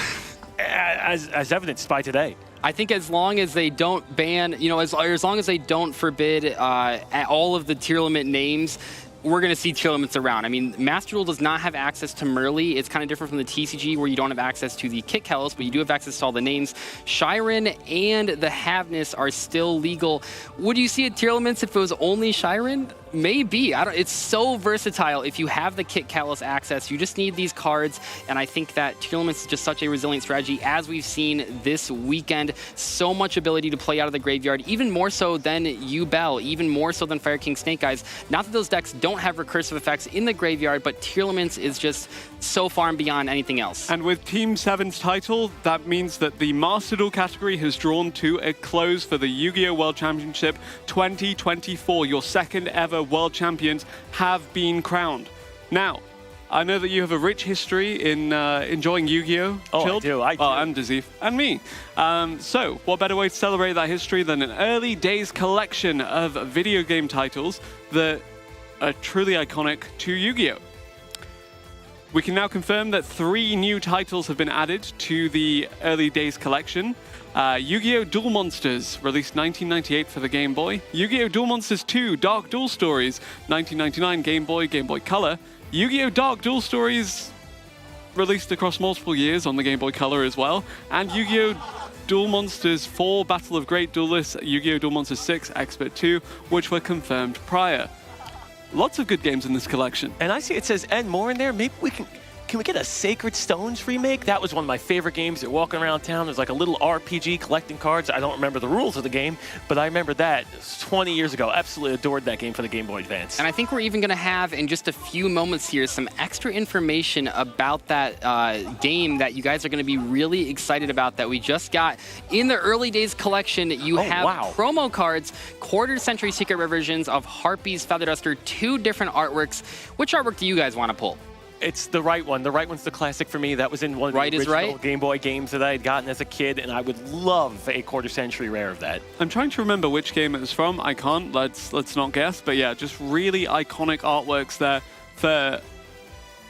evidenced by today. I think as long as they don't ban, you know, as long as they don't forbid all of the tier limit names, we're going to see tier limits around. I mean, Master Duel does not have access to Merly. It's kind of different from the TCG where you don't have access to the Kit Kalos, but you do have access to all the names. Shiren and the Havness are still legal. Would you see a tier limits if it was only Shiren? Maybe. It's so versatile. If you have the Kit Kalos access, you just need these cards, and I think that tier limits is just such a resilient strategy, as we've seen this weekend. So much ability to play out of the graveyard, even more so than Yubel, even more so than Fire King Snake Eyes. Not that those decks don't have recursive effects in the graveyard, but tier limits is just so far and beyond anything else. And with Team 7's title, that means that the Master Duel category has drawn to a close for the Yu-Gi-Oh! World Championship 2024. Your second ever World Champions have been crowned. Now, I know that you have a rich history in enjoying Yu-Gi-Oh! Oh, I do. And Dazif. And me. So, what better way to celebrate that history than an early days collection of video game titles that are truly iconic to Yu-Gi-Oh! We can now confirm that 3 new titles have been added to the early days collection. Yu-Gi-Oh! Duel Monsters, released 1998 for the Game Boy. Yu-Gi-Oh! Duel Monsters 2, Dark Duel Stories, 1999 Game Boy Color. Yu-Gi-Oh! Dark Duel Stories, released across multiple years on the Game Boy Color as well. And Yu-Gi-Oh! Duel Monsters 4, Battle of Great Duelists, Yu-Gi-Oh! Duel Monsters 6, Expert 2, which were confirmed prior. Lots of good games in this collection. And I see it says and more in there. Maybe we can we get a Sacred Stones remake? That was one of my favorite games. You're walking around town. There's like a little RPG collecting cards. I don't remember the rules of the game, but I remember that 20 years ago. Absolutely adored that game for the Game Boy Advance. And I think we're even going to have, in just a few moments here, some extra information about that game that you guys are going to be really excited about that we just got. In the early days collection, you have promo cards, quarter-century secret reversions of Harpy's Feather Duster, 2 different artworks. Which artwork do you guys want to pull? It's the right one. The right one's the classic for me. That was in one of the original Game Boy games that I had gotten as a kid, and I would love a quarter-century rare of that. I'm trying to remember which game it was from. I can't. Let's not guess. But yeah, just really iconic artworks there for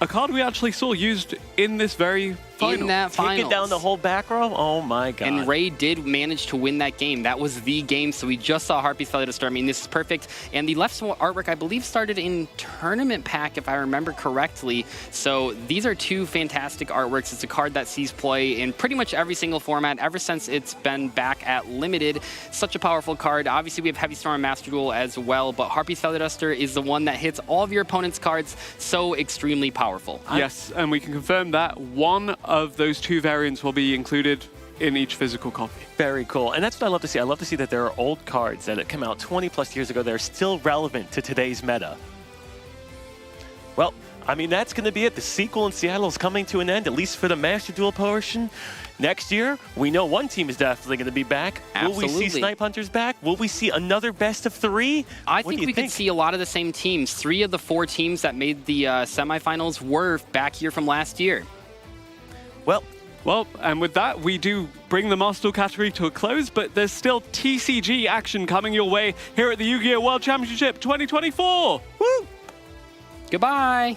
a card we actually saw used in this very in that finals. Taking down the whole back row? Oh my god. And Ray did manage to win that game. That was the game, so we just saw Harpy's Feather Duster. I mean, this is perfect. And the left artwork, I believe, started in Tournament Pack, if I remember correctly. So these are two fantastic artworks. It's a card that sees play in pretty much every single format ever since it's been back at Limited. Such a powerful card. Obviously, we have Heavy Storm and Master Duel as well, but Harpy's Feather Duster is the one that hits all of your opponent's cards so extremely powerful. Yes, and we can confirm that one of those two variants will be included in each physical copy. Very cool. And that's what I love to see. I love to see that there are old cards that came out 20 plus years ago that are still relevant to today's meta. Well, I mean, that's going to be it. The sequel in Seattle is coming to an end, at least for the Master Duel portion. Next year, we know one team is definitely going to be back. Absolutely. Will we see Snipe Hunters back? Will we see another best of 3? I think we could see a lot of the same teams. 3 of the 4 teams that made the semifinals were back here from last year. Well, and with that, we do bring the Master Duel category to a close, but there's still TCG action coming your way here at the Yu-Gi-Oh! World Championship 2024. Woo! Goodbye.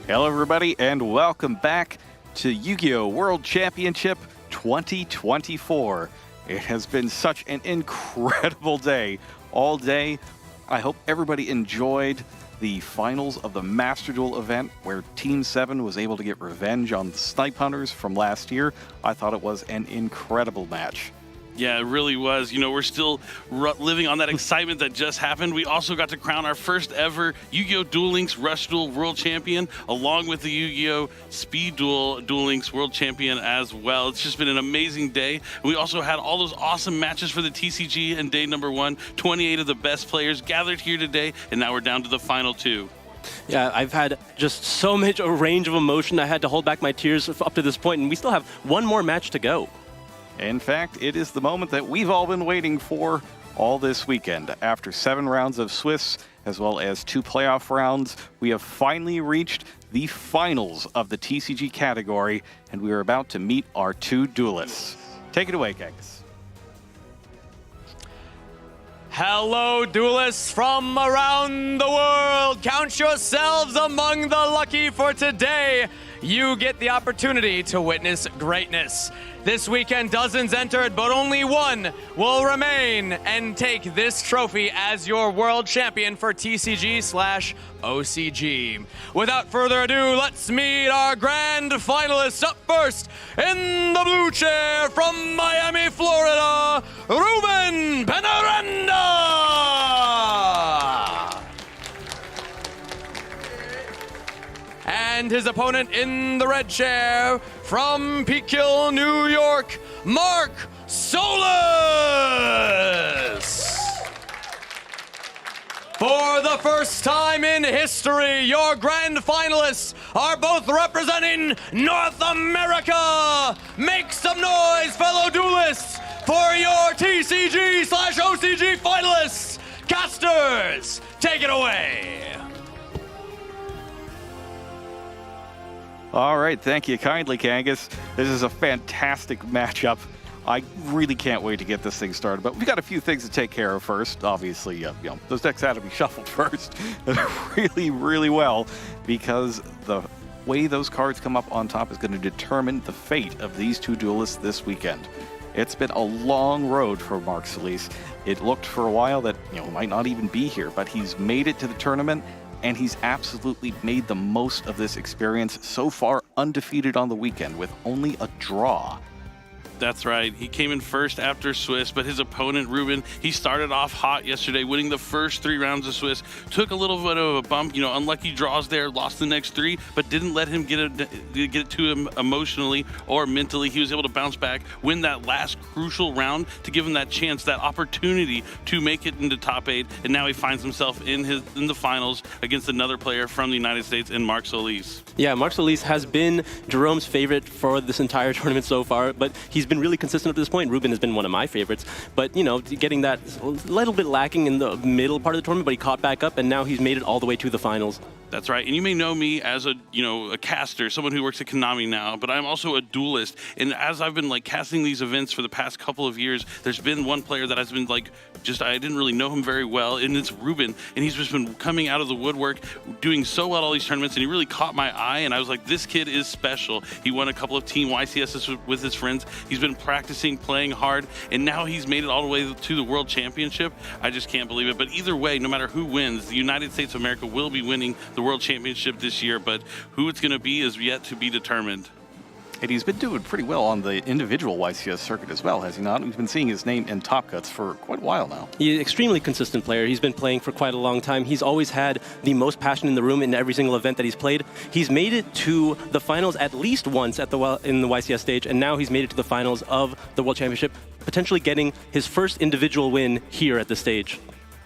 Hello, everybody, and welcome back to Yu-Gi-Oh! World Championship 2024. It has been such an incredible day all day. I hope everybody enjoyed the finals of the Master Duel event where Team 7 was able to get revenge on the Snipe Hunters from last year. I thought it was an incredible match. Yeah, it really was. You know, we're still living on that excitement that just happened. We also got to crown our first ever Yu-Gi-Oh! Duel Links Rush Duel World Champion, along with the Yu-Gi-Oh! Speed Duel Duel Links World Champion as well. It's just been an amazing day. We also had all those awesome matches for the TCG in day number 1. 28 of the best players gathered here today, and now we're down to the final 2. Yeah, I've had just so much a range of emotion. I had to hold back my tears up to this point, and we still have one more match to go. In fact, it is the moment that we've all been waiting for all this weekend. After 7 rounds of Swiss, as well as 2 playoff rounds, we have finally reached the finals of the TCG category, and we are about to meet our 2 duelists. Take it away, Kangas. Hello, duelists from around the world. Count yourselves among the lucky, for today you get the opportunity to witness greatness. This weekend, dozens entered, but only one will remain and take this trophy as your world champion for TCG/OCG. Without further ado, let's meet our grand finalists. Up first, in the blue chair from Miami, Florida, Ruben Penaranda! And his opponent in the red chair from Peak Hill, New York, Mark Solis! For the first time in history, your grand finalists are both representing North America! Make some noise, fellow duelists, for your TCG/OCG finalists! Casters, take it away! All right, thank you kindly, Kangas. This is a fantastic matchup. I really can't wait to get this thing started, but we've got a few things to take care of first. Obviously, those decks had to be shuffled first really, really well, because the way those cards come up on top is going to determine the fate of these 2 duelists this weekend. It's been a long road for Mark Solis. It looked for a while that might not even be here, but he's made it to the tournament, and he's absolutely made the most of this experience. So far, undefeated on the weekend with only a draw. That's right. He came in first after Swiss, but his opponent, Ruben, he started off hot yesterday, winning the first 3 rounds of Swiss. Took a little bit of a bump, unlucky draws there, lost the next 3, but didn't let him get it to him emotionally or mentally. He was able to bounce back, win that last crucial round to give him that chance, that opportunity to make it into top 8, and now he finds himself in the finals against another player from the United States in Mark Solis. Yeah, Mark Solis has been Jerome's favorite for this entire tournament so far, but he's been really consistent up to this point. Ruben has been one of my favorites, but getting that a little bit lacking in the middle part of the tournament, but he caught back up, and now he's made it all the way to the finals. That's right, and you may know me as a caster, someone who works at Konami now, but I'm also a duelist. And as I've been casting these events for the past couple of years, there's been one player that has been I didn't really know him very well, and it's Ruben. And he's just been coming out of the woodwork, doing so well at all these tournaments, and he really caught my eye. And I was like, this kid is special. He won a couple of Team YCSs with his friends. He's been practicing, playing hard, and now he's made it all the way to the World Championship. I just can't believe it. But either way, no matter who wins, the United States of America will be winning the World Championship this year, but who it's going to be is yet to be determined. And he's been doing pretty well on the individual YCS circuit as well, has he not? We've been seeing his name in top cuts for quite a while now. He's an extremely consistent player. He's been playing for quite a long time. He's always had the most passion in the room in every single event that he's played. He's made it to the finals at least once in the YCS stage, and now he's made it to the finals of the World Championship, potentially getting his first individual win here at the stage.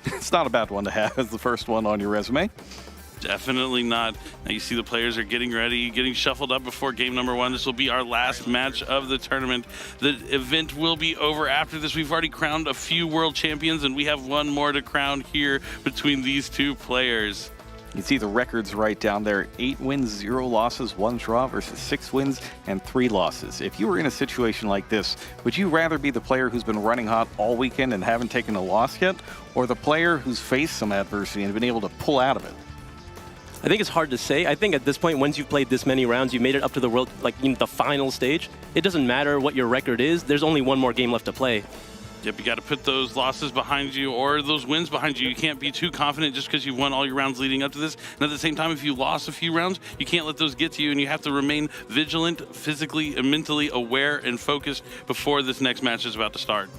It's not a bad one to have as the first one on your resume. Definitely not. Now you see the players are getting ready, getting shuffled up before game number 1. This will be our last match of the tournament. The event will be over after this. We've already crowned a few world champions, and we have one more to crown here between these 2 players. You see the records right down there. 8 wins, 0 losses, 1 draw versus 6 wins and 3 losses. If you were in a situation like this, would you rather be the player who's been running hot all weekend and haven't taken a loss yet, or the player who's faced some adversity and been able to pull out of it? I think it's hard to say. I think at this point, once you've played this many rounds, you've made it up to the world, like the final stage. It doesn't matter what your record is. There's only one more game left to play. Yep, you got to put those losses behind you or those wins behind you. You can't be too confident just because you've won all your rounds leading up to this. And at the same time, if you lost a few rounds, you can't let those get to you, and you have to remain vigilant, physically and mentally aware and focused before this next match is about to start.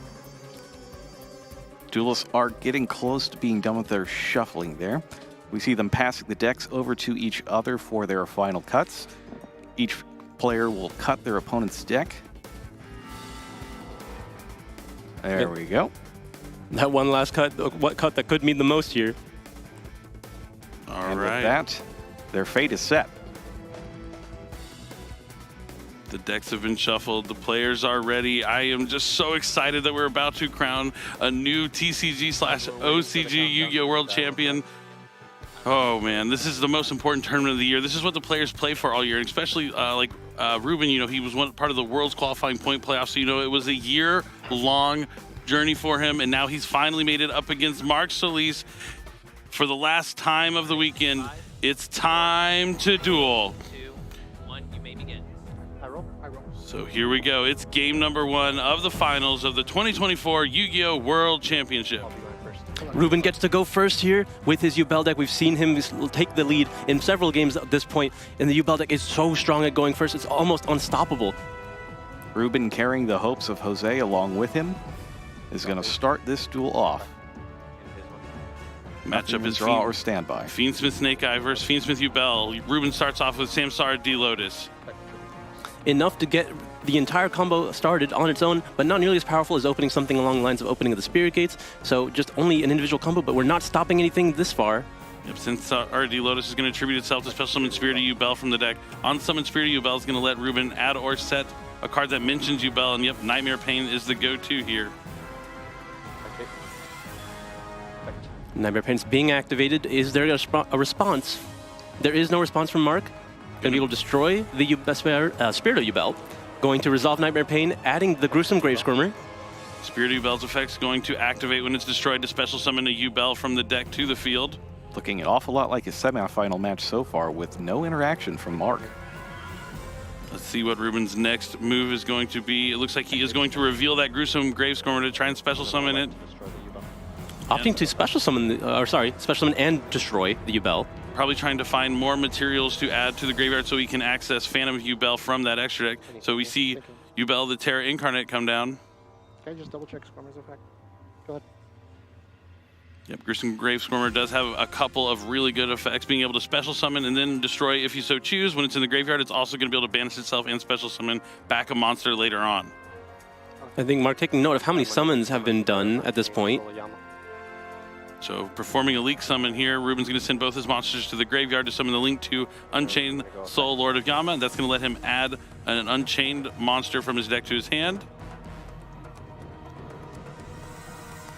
Duelists are getting close to being done with their shuffling there. We see them passing the decks over to each other for their final cuts. Each player will cut their opponent's deck. There we go. That one last cut, what cut that could mean the most here. All right. With that, their fate is set. The decks have been shuffled. The players are ready. I am just so excited that we're about to crown a new TCG/OCG Yu-Gi-Oh! World Champion. Oh man, this is the most important tournament of the year. This is what the players play for all year, and especially Ruben, he was part of the world's qualifying point playoffs, so it was a year-long journey for him, and now he's finally made it up against Mark Solis for the last time of the weekend. It's time to duel. So here we go. It's game number 1 of the finals of the 2024 Yu-Gi-Oh! World Championship. Ruben gets to go first here with his Yubel deck. We've seen him take the lead in several games at this point, and the Yubel deck is so strong at going first, it's almost unstoppable. Ruben, carrying the hopes of Jose along with him, is going to start this duel off. Matchup is draw or standby. Fiendsmith Snake Eye versus Fiendsmith Yubel. Ruben starts off with Samsara D Lotus. Enough to get the entire combo started on its own, but not nearly as powerful as opening something along the lines of opening of the Spirit Gates. So just only an individual combo, but we're not stopping anything this far. Yep, since RD Lotus is going to attribute itself to Special Summon Spirit of Yubel from the deck, on Summon Spirit of Yubel is going to let Ruben add or set a card that mentions Yubel, and yep, Nightmare Pain is the go-to here. Nightmare Pain's being activated. Is there a response? There is no response from Mark. Going to be able to destroy the Spirit of Yubel. Going to resolve Nightmare Pain, adding the Gruesome Gravesquirmer. Spirit of Yubel's effect is going to activate when it's destroyed to special summon a Yubel from the deck to the field. Looking an awful lot like a semi-final match so far with no interaction from Mark. Let's see what Ruben's next move is going to be. It looks like he is going to reveal that Gruesome Gravesquirmer to try and special summon it. Opting to special summon, special summon and destroy the Yubel. Probably trying to find more materials to add to the graveyard so he can access Phantom Yubel from that extra deck. So we see Yubel the Terra Incarnate come down. Can I just double check Squirmer's effect? Go ahead. Yep, Gruesome Gravesquirmer does have a couple of really good effects, being able to special summon and then destroy if you so choose. When it's in the graveyard, it's also going to be able to banish itself and special summon back a monster later on. I think Mark taking note of how many summons have been done at this point. So performing a Leak Summon here, Ruben's going to send both his monsters to the graveyard to summon the Link to Unchained Soul Lord of Yama. That's going to let him add an Unchained monster from his deck to his hand.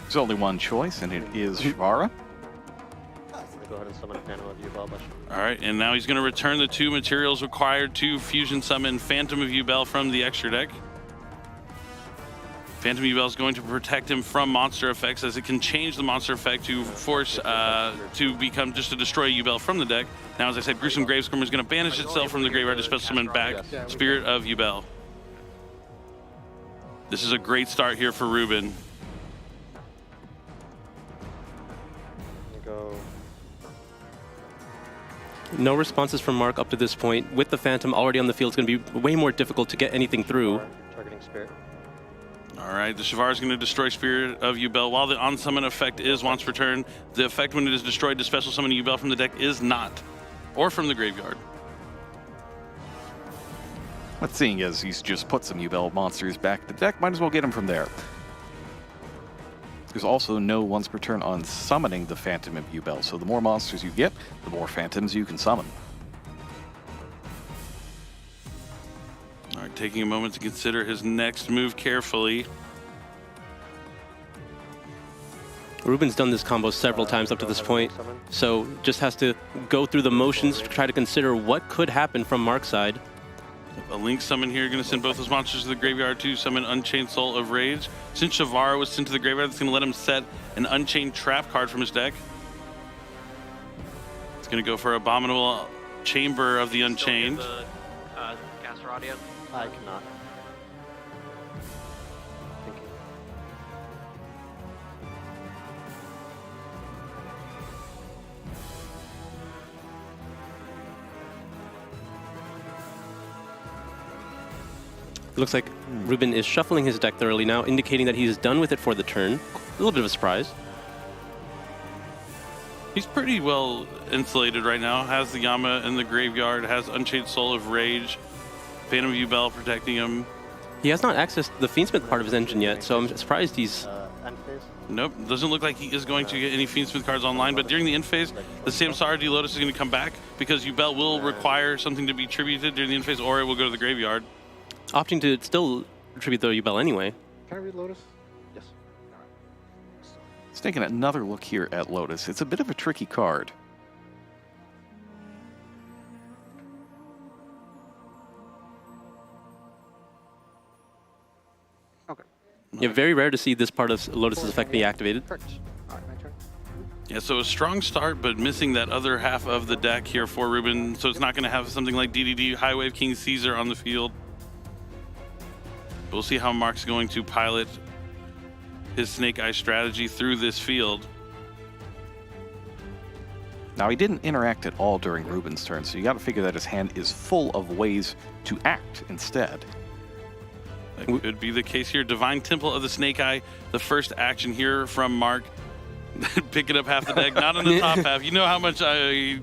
There's only one choice, and it is Shivara. Go ahead and summon a Phantom of Yubel. All right, and now he's going to return the 2 materials required to fusion summon Phantom of Yubel from the extra deck. Phantom Yubel is going to protect him from monster effects, as it can change the monster effect to force to become just to destroy Yubel from the deck. Now, as I said, Gruesome Gravesquirmer is going to banish itself from the graveyard to special summon back Spirit of Yubel. This is a great start here for Ruben. No responses from Mark up to this point. With the Phantom already on the field, it's going to be way more difficult to get anything through. Targeting Spirit. All right, the Shivar is going to destroy Spirit of Yubel. While the on-summon effect is once per turn, the effect when it is destroyed to special summon Yubel from the deck is not, or from the graveyard. But seeing as he's just put some Yubel monsters back in the deck, might as well get him from there. There's also no once per turn on summoning the Phantom of Yubel, so the more monsters you get, the more Phantoms you can summon. All right, taking a moment to consider his next move carefully. Ruben's done this combo several times up to this point, so just has to go through the motions to try to consider what could happen from Mark's side. A Link Summon here, going to send both his monsters to the graveyard to summon Unchained Soul of Rage. Since Shivara was sent to the graveyard, that's going to let him set an Unchained Trap card from his deck. It's going to go for Abominable Chamber of the Unchained. Caster audio? I cannot. Thank you. It looks like Ruben is shuffling his deck thoroughly now, indicating that he's done with it for the turn. A little bit of a surprise. He's pretty well insulated right now. Has the Yama in the graveyard, has Unchained Soul of Rage, Phantom of Yubel protecting him. He has not accessed the Fiendsmith part of his engine yet, so I'm surprised he's... Nope, doesn't look like he is going to get any Fiendsmith cards online, but during the end phase, the Samsara Duelotus is going to come back because Yubel will require something to be tributed during the end phase, or it will go to the graveyard. Opting to still tribute the Yubel anyway. Can I read Lotus? Yes. Let's take another look here at Lotus. It's a bit of a tricky card. Okay. Yeah, very rare to see this part of Lotus's effect be activated. All right, my turn. Yeah, so a strong start, but missing that other half of the deck here for Ruben, so it's not going to have something like DDD, High Wave King Caesar on the field. We'll see how Mark's going to pilot his Snake Eye strategy through this field. Now, he didn't interact at all during Ruben's turn, so you got to figure that his hand is full of ways to act instead. That could be the case here. Divine Temple of the Snake Eye, the first action here from Mark. Picking up half the deck, not in the top half. You know how much I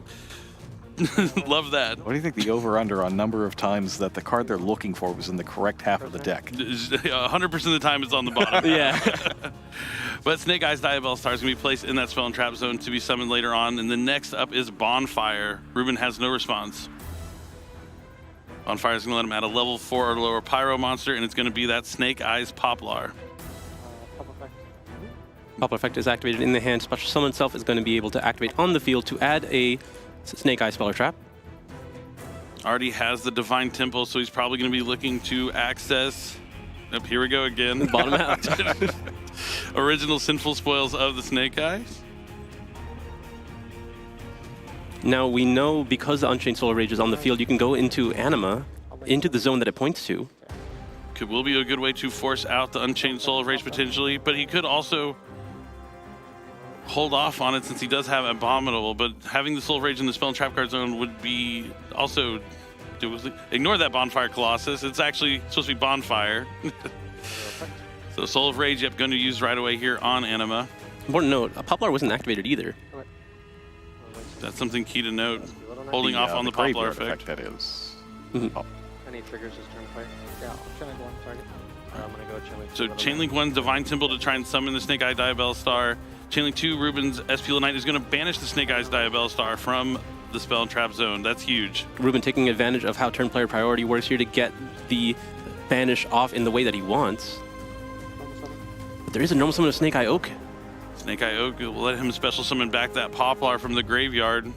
love that. What do you think the over-under on number of times that the card they're looking for was in the correct half of the deck? 100% of the time it's on the bottom. Yeah. But Snake Eye's Diabell Star is going to be placed in that spell and trap zone to be summoned later on. And the next up is Bonfire. Ruben has no response. Bonfire is going to let him add a level 4 or lower Pyro monster, and it's going to be that Snake Eyes Poplar. Poplar effect is activated in the hand. Special Summon itself is going to be able to activate on the field to add a Snake Eye spell or trap. Already has the Divine Temple, so he's probably going to be looking to access... Yep, here we go again. Bottom out. Original Sinful Spoils of the Snake Eyes. Now we know because the Unchained Soul of Rage is on the field, you can go into Anima, into the zone that it points to. Will be a good way to force out the Unchained Soul of Rage potentially, but he could also hold off on it since he does have Abominable, but having the Soul of Rage in the spell and trap card zone would be also... Ignore that Bonfire Colossus. It's actually supposed to be Bonfire. So Soul of Rage, yep, going to use right away here on Anima. Important note, Poplar wasn't activated either. That's something key to note. Holding off on the Poplar effect. That is. Any triggers this turn play? Yeah, Chainlink 1 target. I'm going to go Chainlink 2. So Chainlink 1, Divine Temple to try and summon the Snake Eye Diabell Star. Chainlink 2, Ruben's SP Knight is going to banish the Snake Eyes Diabell Star from the spell and trap zone. That's huge. Ruben taking advantage of how turn player priority works here to get the banish off in the way that he wants. But there is a normal summon of Snake Eye Oak. Snake Eye Oak will let him special summon back that Poplar from the graveyard.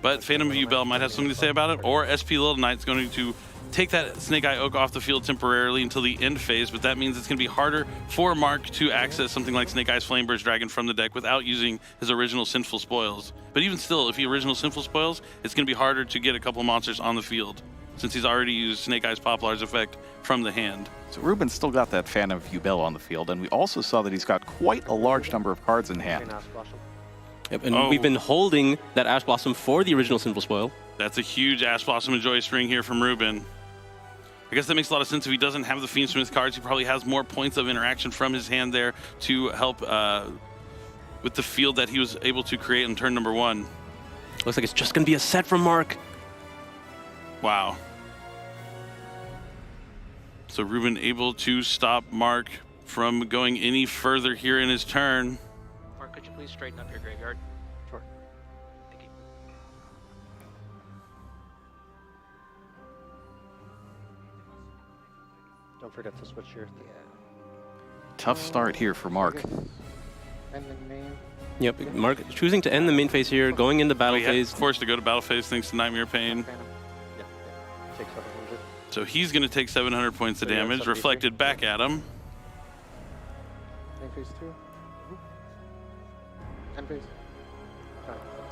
But Phantom of Yubel might have something to say about it, or SP Little Knight's going to take that Snake Eye Oak off the field temporarily until the end phase, but that means it's going to be harder for Mark to access something like Snake Eyes Flameburst Dragon from the deck without using his original Sinful Spoils. But even still, if he original Sinful Spoils, it's going to be harder to get a couple monsters on the field, since he's already used Snake Eyes Poplar's effect from the hand. So Ruben's still got that Phantom of Yubel on the field, and we also saw that he's got quite a large number of cards in hand. Yep, and we've been holding that Ash Blossom for the original Sinful Spoil. That's a huge Ash Blossom and Joyous Ring here from Ruben. I guess that makes a lot of sense. If he doesn't have the Fiendsmith cards, he probably has more points of interaction from his hand there to help with the field that he was able to create in turn number 1. Looks like it's just going to be a set from Mark. Wow. So Ruben able to stop Mark from going any further here in his turn. Mark, could you please straighten up your graveyard? Sure. Thank you. Don't forget to switch your... Tough start here for Mark. And the main... Yep, Mark choosing to end the main phase here, going into battle phase. Forced to go to battle phase thanks to Nightmare Pain. Yeah. Take 700. So he's going to take 700 points of damage, reflected back at him. Main phase 2. End phase.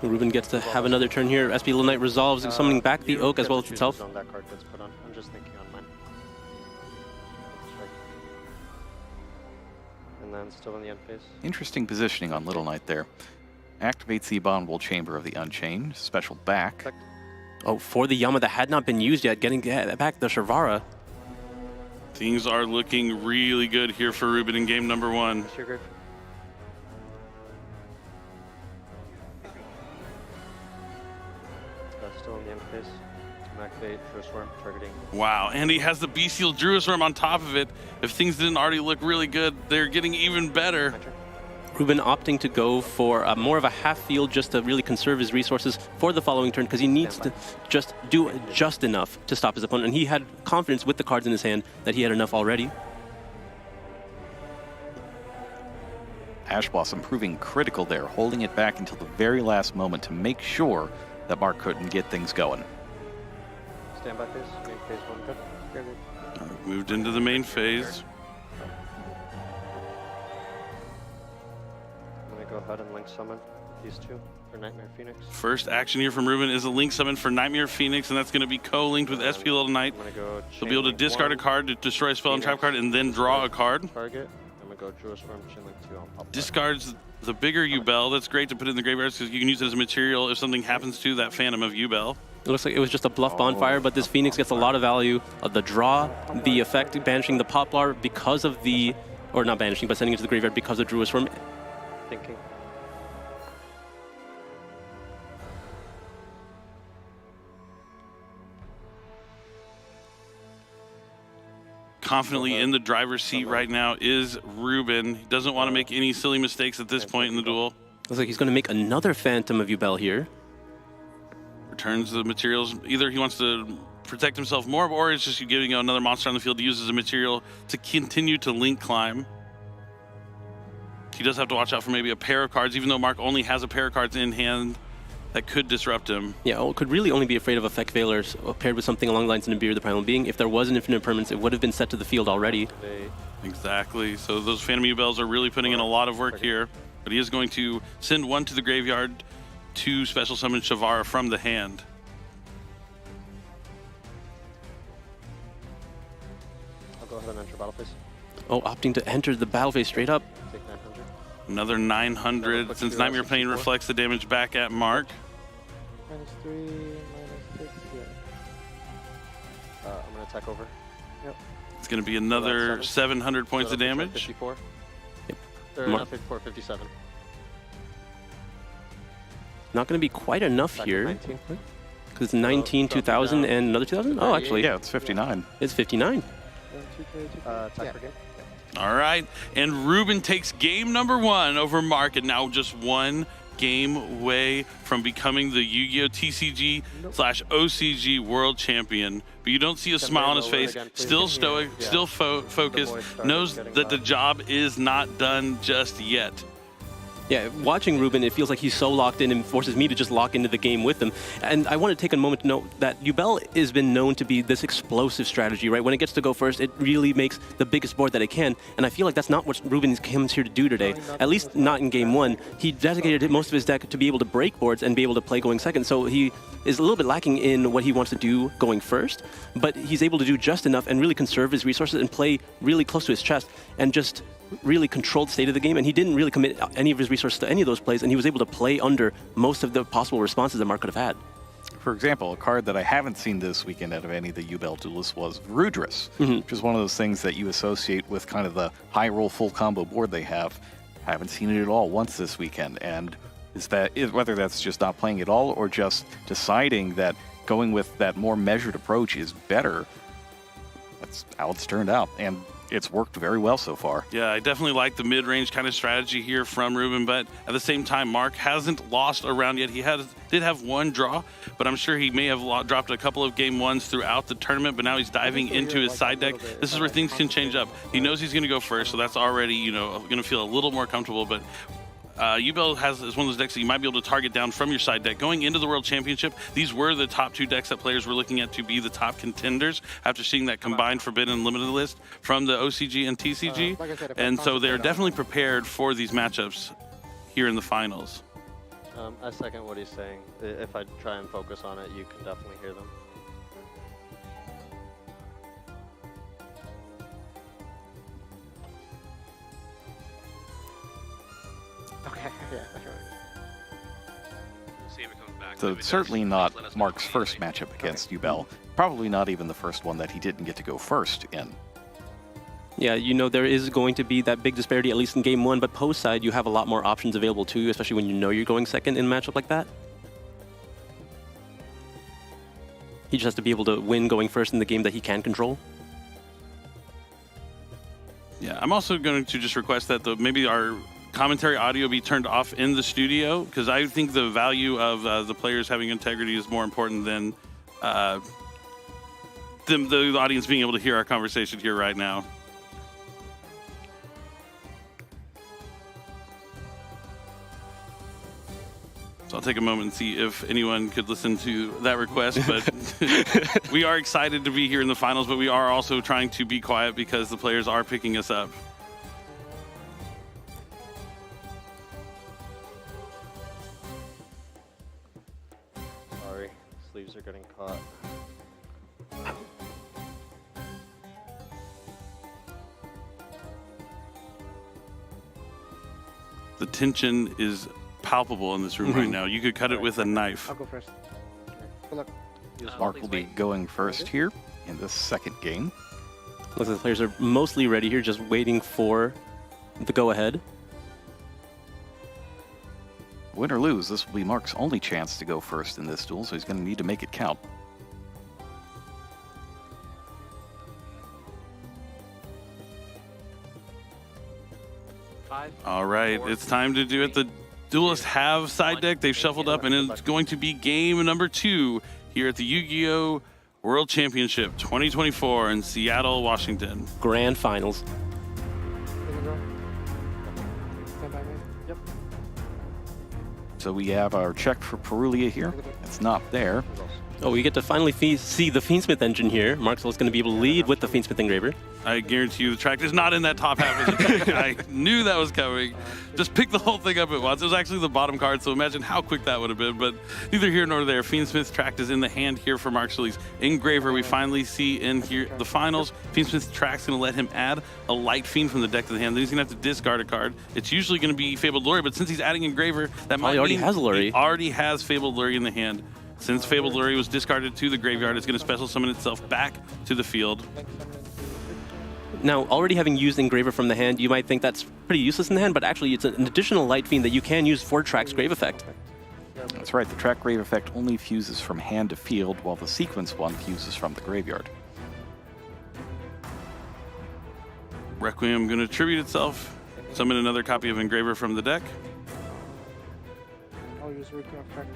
Ruben gets to have another turn here. SP Little Knight resolves, summoning back the Oak as well as itself. On that card that's put on. I'm just thinking on mine. And then still in the end phase. Interesting positioning on Little Knight there. Activates the Abominable Chamber of the Unchained. Special back. Oh, for the Yama that had not been used yet, getting back the Shavara. Things are looking really good here for Ruben in game number 1. Still in the end phase. Activate Druisworm targeting. Wow, and he has the Bestial Druisworm on top of it. If things didn't already look really good, they're getting even better. Ruben opting to go for more of a half field just to really conserve his resources for the following turn because he needs to just do just enough to stop his opponent. And he had confidence with the cards in his hand that he had enough already. Ash Blossom proving critical there, holding it back until the very last moment to make sure that Mark couldn't get things going. Standby phase. Main phase 1. Good. Very good. Moved into the main phase. Go ahead and link summon these two for Nightmare Phoenix. First action here from Ruben is a link summon for Nightmare Phoenix, and that's going to be co-linked with SP Little Knight. He'll be able to discard a card to destroy a spell and trap card, and then draw a card. Target. I'm going to go Druisworm, Chain Link 2 on pop. Discards the bigger Yubel. That's great to put in the graveyard because you can use it as material if something happens to that Phantom of Yubel. It looks like it was just a bluff bonfire, but this Phoenix gets a lot of value. The draw, the effect, banishing the Poplar because of the, or not banishing, but sending it to the graveyard because of Druisworm. Thinking. Confidently in the driver's seat right now is Ruben. He doesn't want to make any silly mistakes at this point in the duel. Looks like he's going to make another Phantom of Yubel here. Returns the materials. Either he wants to protect himself more, or it's just giving another monster on the field to use as a material to continue to link climb. He does have to watch out for maybe a pair of cards, even though Mark only has a pair of cards in hand that could disrupt him. Yeah, could really only be afraid of Effect Veilers paired with something along the lines of Nibiru the Primal Being. If there was an Infinite Permanence, it would have been set to the field already. Exactly. So those Phantom Yubels are really putting in a lot of work here. But he is going to send one to the graveyard to special summon Shavara from the hand. I'll go ahead and enter battle phase. Oh, opting to enter the battle phase straight up. Take 900. Another 900, since Nightmare Pain reflects the damage back at Mark. -3, -6, yeah. I'm going to attack over. Yep. It's going to be another 700 points of damage. 54. Yep. Not 54, 57. Not going to be quite enough Back here. 19. Because it's 19, 2000, and another 2000? Oh, actually. Yeah, it's 59. It's 59. Attack for game. All right, and Ruben takes game number 1 over Mark, and now just one game away from becoming the Yu-Gi-Oh! TCG / OCG World Champion. But you don't see a smile on his face, still stoic, still focused, knows that the job is not done just yet. Yeah, watching Ruben, it feels like he's so locked in and forces me to just lock into the game with him. And I want to take a moment to note that Yubel has been known to be this explosive strategy, right? When it gets to go first, it really makes the biggest board that it can. And I feel like that's not what Ruben comes here to do today. At least not in game 1. He dedicated most of his deck to be able to break boards and be able to play going second. So he is a little bit lacking in what he wants to do going first. But he's able to do just enough and really conserve his resources and play really close to his chest and just really controlled state of the game, and he didn't really commit any of his resources to any of those plays, and he was able to play under most of the possible responses that Mark could have had. For example, a card that I haven't seen this weekend out of any of the Yubel Duelists was Rudris, which is one of those things that you associate with kind of the high roll full combo board they have. Haven't seen it at all once this weekend, and whether that's just not playing at all or just deciding that going with that more measured approach is better, that's how it's turned out. And it's worked very well so far. Yeah, I definitely like the mid-range kind of strategy here from Ruben, but at the same time, Mark hasn't lost a round yet. He did have one draw, but I'm sure he may have dropped a couple of game 1s throughout the tournament, but now he's diving into his side deck. This is where things can change up. He knows he's going to go first, so that's already, going to feel a little more comfortable, but Yubel is one of those decks that you might be able to target down from your side deck. Going into the World Championship, these were the top 2 decks that players were looking at to be the top contenders after seeing that combined Forbidden Limited list from the OCG and TCG. And so they're definitely prepared for these matchups here in the finals. I second what he's saying. If I try and focus on it, you can definitely hear them. Okay, yeah, sure. See if it comes back. So it's certainly not Mark's first matchup against Duel. Probably not even the first one that he didn't get to go first in. Yeah, you know, there is going to be that big disparity, at least in game one, but post side, you have a lot more options available to you, especially when you know you're going second in a matchup like that. He just has to be able to win going first in the game that he can control. Yeah, I'm also going to just request that maybe our commentary audio be turned off in the studio, because I think the value of the players having integrity is more important than the audience being able to hear our conversation here right now. So I'll take a moment and see if anyone could listen to that request, but we are excited to be here in the finals, but we are also trying to be quiet because the players are picking us up. Sorry, sleeves are getting caught. The tension is palpable in this room right now. You could cut it with a knife. I'll go first. Good luck. Mark will be going first here in the second game. Looks like the players are mostly ready here, just waiting for the go-ahead. Win or lose, this will be Mark's only chance to go first in this duel, so he's going to need to make it count. All right, it's time to do it. The Duelists have side deck. They've shuffled up, and it's going to be game number 2 here at the Yu-Gi-Oh! World Championship 2024 in Seattle, Washington. Grand Finals. Yep. So we have our check for Perulia here. It's not there. Oh, we get to finally see the Fiendsmith engine here. Marxwell's going to be able to lead with the Fiendsmith engraver. I guarantee you the track is not in that top half of the deck. I knew that was coming. Just pick the whole thing up at once. It was actually the bottom card, so imagine how quick that would have been. But neither here nor there. Fiendsmith's track is in the hand here for Mark Shelley's engraver. We finally see in here the finals. Fiendsmith's track's going to let him add a light fiend from the deck to the hand. Then he's going to have to discard a card. It's usually going to be Fabled Lure, but since he's adding engraver, that might he already mean has Lure. He already has Fabled Lure in the hand. Since Fabled Lure was discarded to the graveyard, it's going to special summon itself back to the field. Now, already having used engraver from the hand, you might think that's pretty useless in the hand, but actually it's an additional light fiend that you can use for track's grave effect. That's right, the track grave effect only fuses from hand to field, while the sequence one fuses from the graveyard. Requiem going to tribute itself, summon another copy of engraver from the deck. I'll use Requiem effect.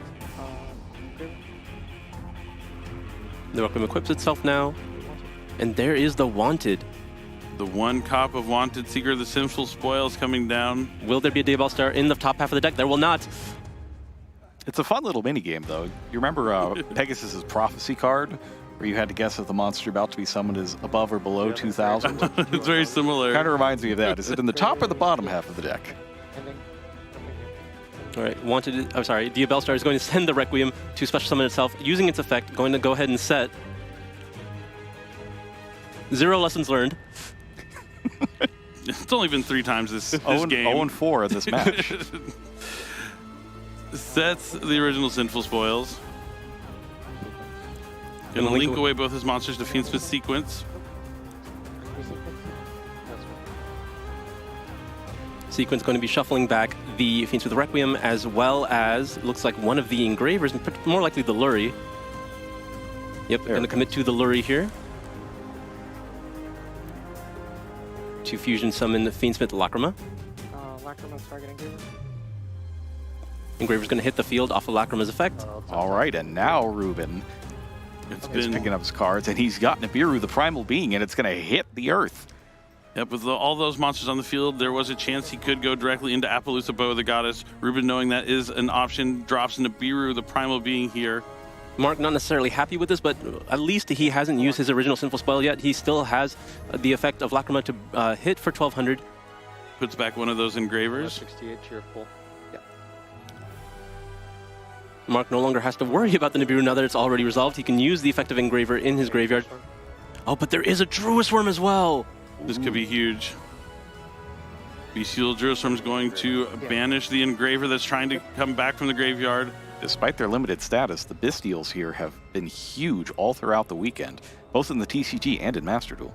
The Requiem equips itself now, and there is the Wanted. The one cop of Wanted, Seeker of the Sinful Spoils coming down. Will there be a Dayball Star in the top half of the deck? There will not. It's a fun little minigame, though. You remember Pegasus's Prophecy card, where you had to guess if the monster about to be summoned is above or below 2,000? It's very similar. Kind of reminds me of that. Is it in the top or the bottom half of the deck? All right, Wanted, I'm sorry, Diabell Star is going to send the Requiem to special summon itself, using its effect, going to go ahead and set. 0 lessons learned. It's only been 3 times this game. 0-4 in this match. Sets the original Sinful Spoils. Gonna link away both his monsters to Fiendsmith sequence. Sequence going to be shuffling back the Fiendsmith Requiem, as well as, looks like one of the engravers, more likely the Lurie. Yep, going to commit to the Lurie here. To fusion summon Fiendsmith Lacrima. Lacrima's target engraver. Engraver's going to hit the field off of Lacrima's effect. All right, and now Ruben is picking up his cards, and he's got Nibiru, the Primal Being, and it's going to hit the Earth. Yep, with all those monsters on the field, there was a chance he could go directly into Appaloosa Bow of the Goddess. Ruben, knowing that is an option, drops Nibiru, the Primal Being here. Mark not necessarily happy with this, but at least he hasn't used his original Sinful Spell yet. He still has the effect of Lacrima to hit for 1,200. Puts back one of those engravers. 68 cheerful. Yeah. Mark no longer has to worry about the Nibiru now that it's already resolved. He can use the effective Engraver in his graveyard. Oh, but there is a Druid Worm as well. This could be huge. Bestial Druid Worm is going to banish the Engraver that's trying to come back from the graveyard. Despite their limited status, the Bestials here have been huge all throughout the weekend, both in the TCG and in Master Duel.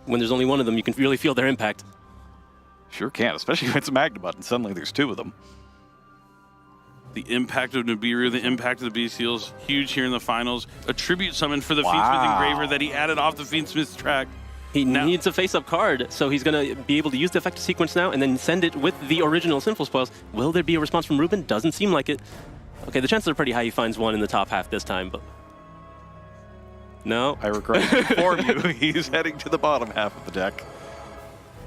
When there's only one of them, you can really feel their impact. Sure can, especially if it's a Magna button. Suddenly there's two of them. The impact of Nibiru, the impact of the Bestials, huge here in the finals. A tribute summon for the Fiendsmith Engraver that he added off the Fiendsmith's track. He needs a face-up card, so he's going to be able to use the effective sequence now and then send it with the original Sinful Spoils. Will there be a response from Ruben? Doesn't seem like it. Okay, the chances are pretty high he finds one in the top half this time, but... No. I regret to inform you, he's heading to the bottom half of the deck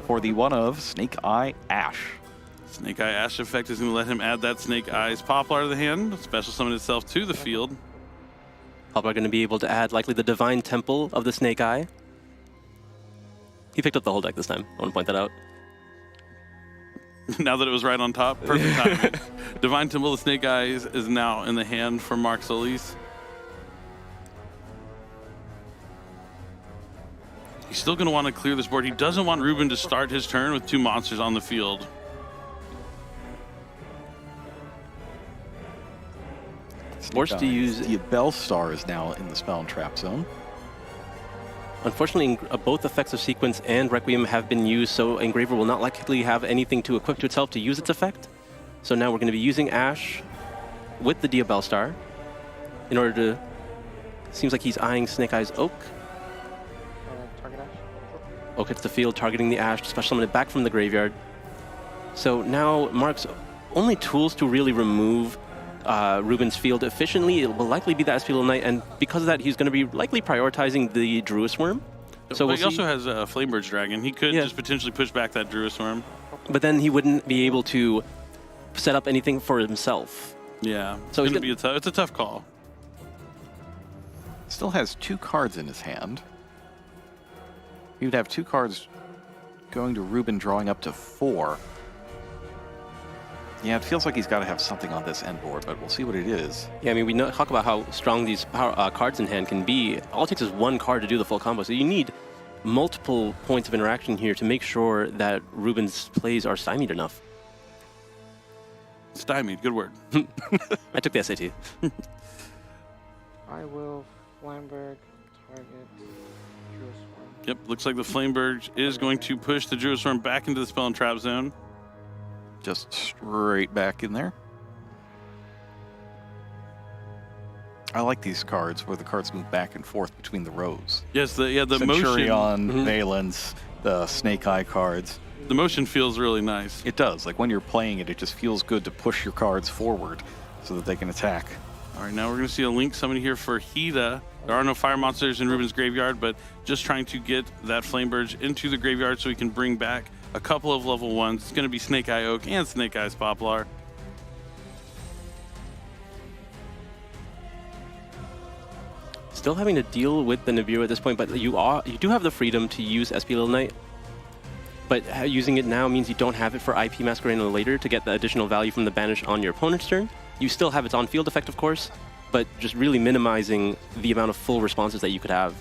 for the one of Snake Eye Ash. Snake Eye Ash effect is going to let him add that Snake Eyes Poplar to the hand, special summon itself to the field. Poplar going to be able to add likely the Divine Temple of the Snake Eye. He picked up the whole deck this time. I want to point that out. Now that it was right on top, perfect timing. Divine Temple of the Snake Eyes is now in the hand for Mark Solis. He's still going to want to clear this board. He doesn't want Ruben to start his turn with two monsters on the field. Forced to use... The Bellstar is now in the Spell and Trap zone. Unfortunately, both effects of Sequence and Requiem have been used, so Engraver will not likely have anything to equip to itself to use its effect. So now we're going to be using Ash with the Dia Bellstar in order to... Seems like he's eyeing Snake Eyes Oak. Target Ash. Oak hits the field, targeting the Ash to special summon it back from the graveyard. So now Mark's only tools to really remove Ruben's field efficiently, it will likely be that SP Little Knight, and because of that, he's going to be likely prioritizing the Druid Worm. So he also has a Flamebird's Dragon. He could just potentially push back that Druid Worm. But then he wouldn't be able to set up anything for himself. Yeah, so it's a tough call. Still has two cards in his hand. He would have two cards going to Ruben, drawing up to 4. Yeah, it feels like he's got to have something on this end board, but we'll see what it is. Yeah, I mean, we talk about how strong these cards in hand can be. All it takes is one card to do the full combo, so you need multiple points of interaction here to make sure that Ruben's plays are stymied enough. Stymied, good word. I took the SAT. I will Flamberg target Druid Swarm. Yep, looks like the Flameberg is going to push the Druid Swarm back into the Spell and Trap zone. Just straight back in there. I like these cards where the cards move back and forth between the rows. Yes, the Centurion, motion. Valence, the Snake Eye cards. The motion feels really nice. It does. Like when you're playing it, it just feels good to push your cards forward so that they can attack. All right, now we're going to see a Link summon here for Hida. There are no fire monsters in Ruben's graveyard, but just trying to get that Flameberg into the graveyard so he can bring back a couple of level 1s. It's going to be Snake Eye Oak and Snake Eyes Poplar. Still having to deal with the Nibiru at this point, but you do have the freedom to use SP Little Knight. But using it now means you don't have it for IP Masquerade later to get the additional value from the banish on your opponent's turn. You still have its on-field effect, of course, but just really minimizing the amount of full responses that you could have.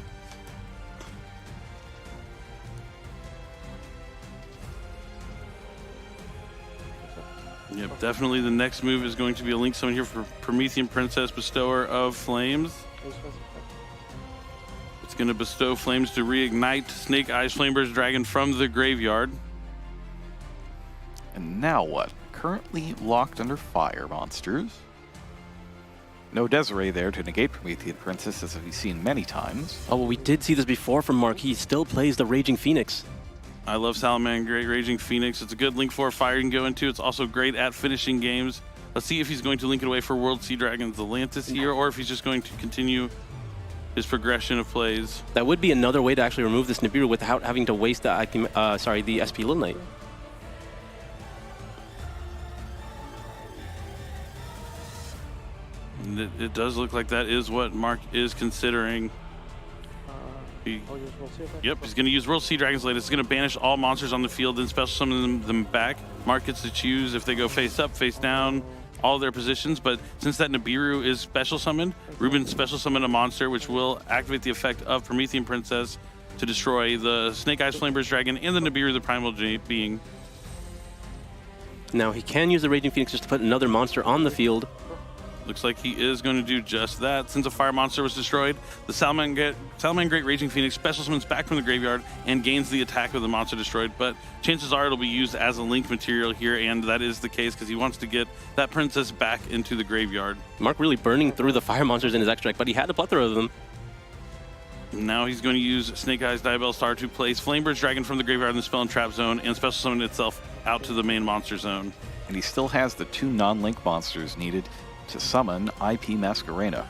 Yep, definitely the next move is going to be a Link summon here for Promethean Princess, Bestower of Flames. It's going to bestow flames to reignite Snake Eyes Flamebird's Dragon from the graveyard. And now what? Currently locked under fire monsters. No Desiree there to negate Promethean Princess, as we've seen many times. Oh, well, we did see this before from Mark. He still plays the Raging Phoenix. I love Salamander, great Raging Phoenix. It's a good Link 4 fire you can go into. It's also great at finishing games. Let's see if he's going to link it away for World Sea Dragons Atlantis here, or if he's just going to continue his progression of plays. That would be another way to actually remove this Nibiru without having to waste the SP Little Knight. It does look like that is what Mark is considering. Yep, he's going to use World Sea Dragon's Blade. It's going to banish all monsters on the field, then special summon them back. Mark gets to choose if they go face up, face down, all their positions. But since that Nibiru is special summoned, Ruben special summoned a monster, which will activate the effect of Promethean Princess to destroy the Snake Eyes Flameburst Dragon and the Nibiru, the Primal Being. Now he can use the Raging Phoenix just to put another monster on the field. Looks like he is going to do just that. Since a fire monster was destroyed, the Salamangreat Raging Phoenix special summons back from the graveyard and gains the attack of the monster destroyed, but chances are it'll be used as a link material here, and that is the case because he wants to get that princess back into the graveyard. Mark really burning through the fire monsters in his extra deck, but he had a plethora of them. Now he's going to use Snake Eyes Diabell Star to place Flameburst Dragon from the graveyard in the spell and trap zone and special summon itself out to the main monster zone. And he still has the 2 non-link monsters needed to summon IP Masquerena.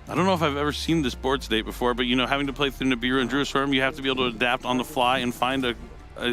I don't know if I've ever seen this board state before, but having to play through Nibiru and Druiswurm, you have to be able to adapt on the fly and find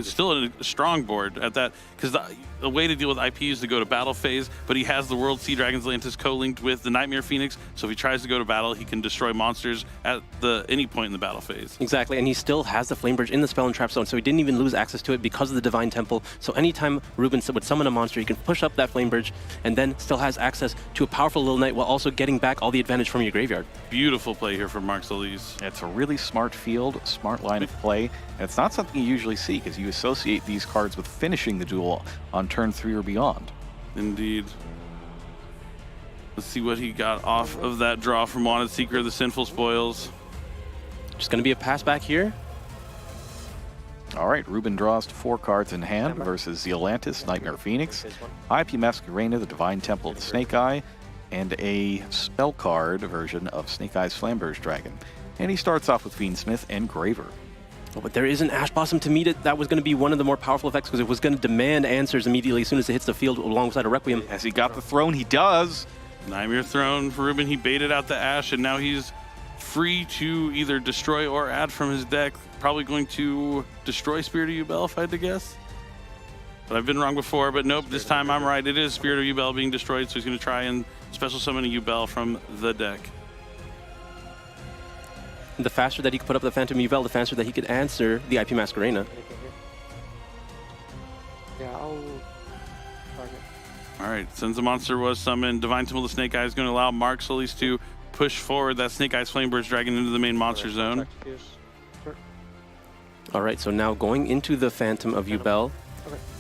still a strong board at that, because the way to deal with IP is to go to battle phase, but he has the World Sea Dragon's Lantis co-linked with the Nightmare Phoenix, so if he tries to go to battle, he can destroy monsters at any point in the battle phase. Exactly, and he still has the Flameburst in the spell and trap zone, so he didn't even lose access to it because of the Divine Temple. So anytime Ruben would summon a monster, he can push up that Flameburst and then still has access to a powerful Little Knight while also getting back all the advantage from your graveyard. Beautiful play here from Mark Solis. It's a really smart field, smart line of play, and it's not something you usually see because you associate these cards with finishing the duel on turn 3 or beyond. Indeed. Let's see what he got off of that draw from Wanted Seeker, the Sinful Spoils. Just going to be a pass back here. All right, Ruben draws 4 cards in hand versus Zealantis, Nightmare Phoenix, IP Masquerena, the Divine Temple of the Snake Eye, and a spell card version of Snake Eyes Flameburst Dragon. And he starts off with Fiendsmith and Graver. Oh, but there is an Ash Blossom to meet it. That was going to be one of the more powerful effects because it was going to demand answers immediately as soon as it hits the field alongside a Requiem. Has he got the throne? He does. Nightmare Throne for Ruben. He baited out the Ash, and now he's free to either destroy or add from his deck. Probably going to destroy Spirit of Yubel, if I had to guess. But I've been wrong before, but nope, this time I'm right. It is Spirit of Yubel being destroyed, so he's going to try and special summon a Yubel from the deck. The faster that he could put up the Phantom Yubel, the faster that he could answer the IP Masquerena. Yeah, I'll target. All right, since the monster was summoned, Divine Temple of the Snake Eye is going to allow Mark Solis to push forward that Snake Eyes Flameburst Dragon into the main monster zone. All right, so now going into the Phantom of Yubel,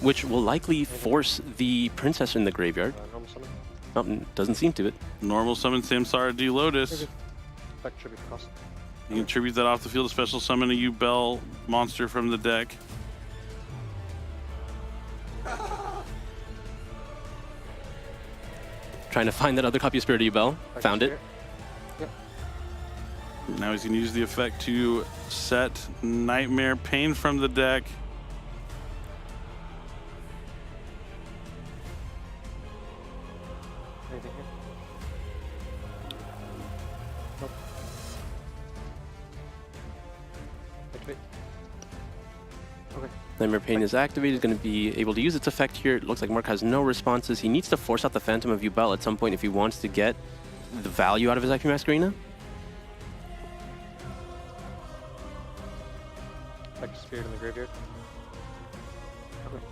which will likely force the Princess in the graveyard. Doesn't seem to it. Normal summon Samsara D. Lotus. You can tribute that off the field to special summon a Yubel monster from the deck. Trying to find that other copy of Spirit of Yubel. Found it. Yep. Now he's going to use the effect to set Nightmare Pain from the deck. Anything here? Nope. Activate. Okay. Nightmare Pain is activated, going to be able to use its effect here. It looks like Mark has no responses. He needs to force out the Phantom of Yubel at some point if he wants to get the value out of his IP Masquerena. Back to Spirit in the graveyard. Okay.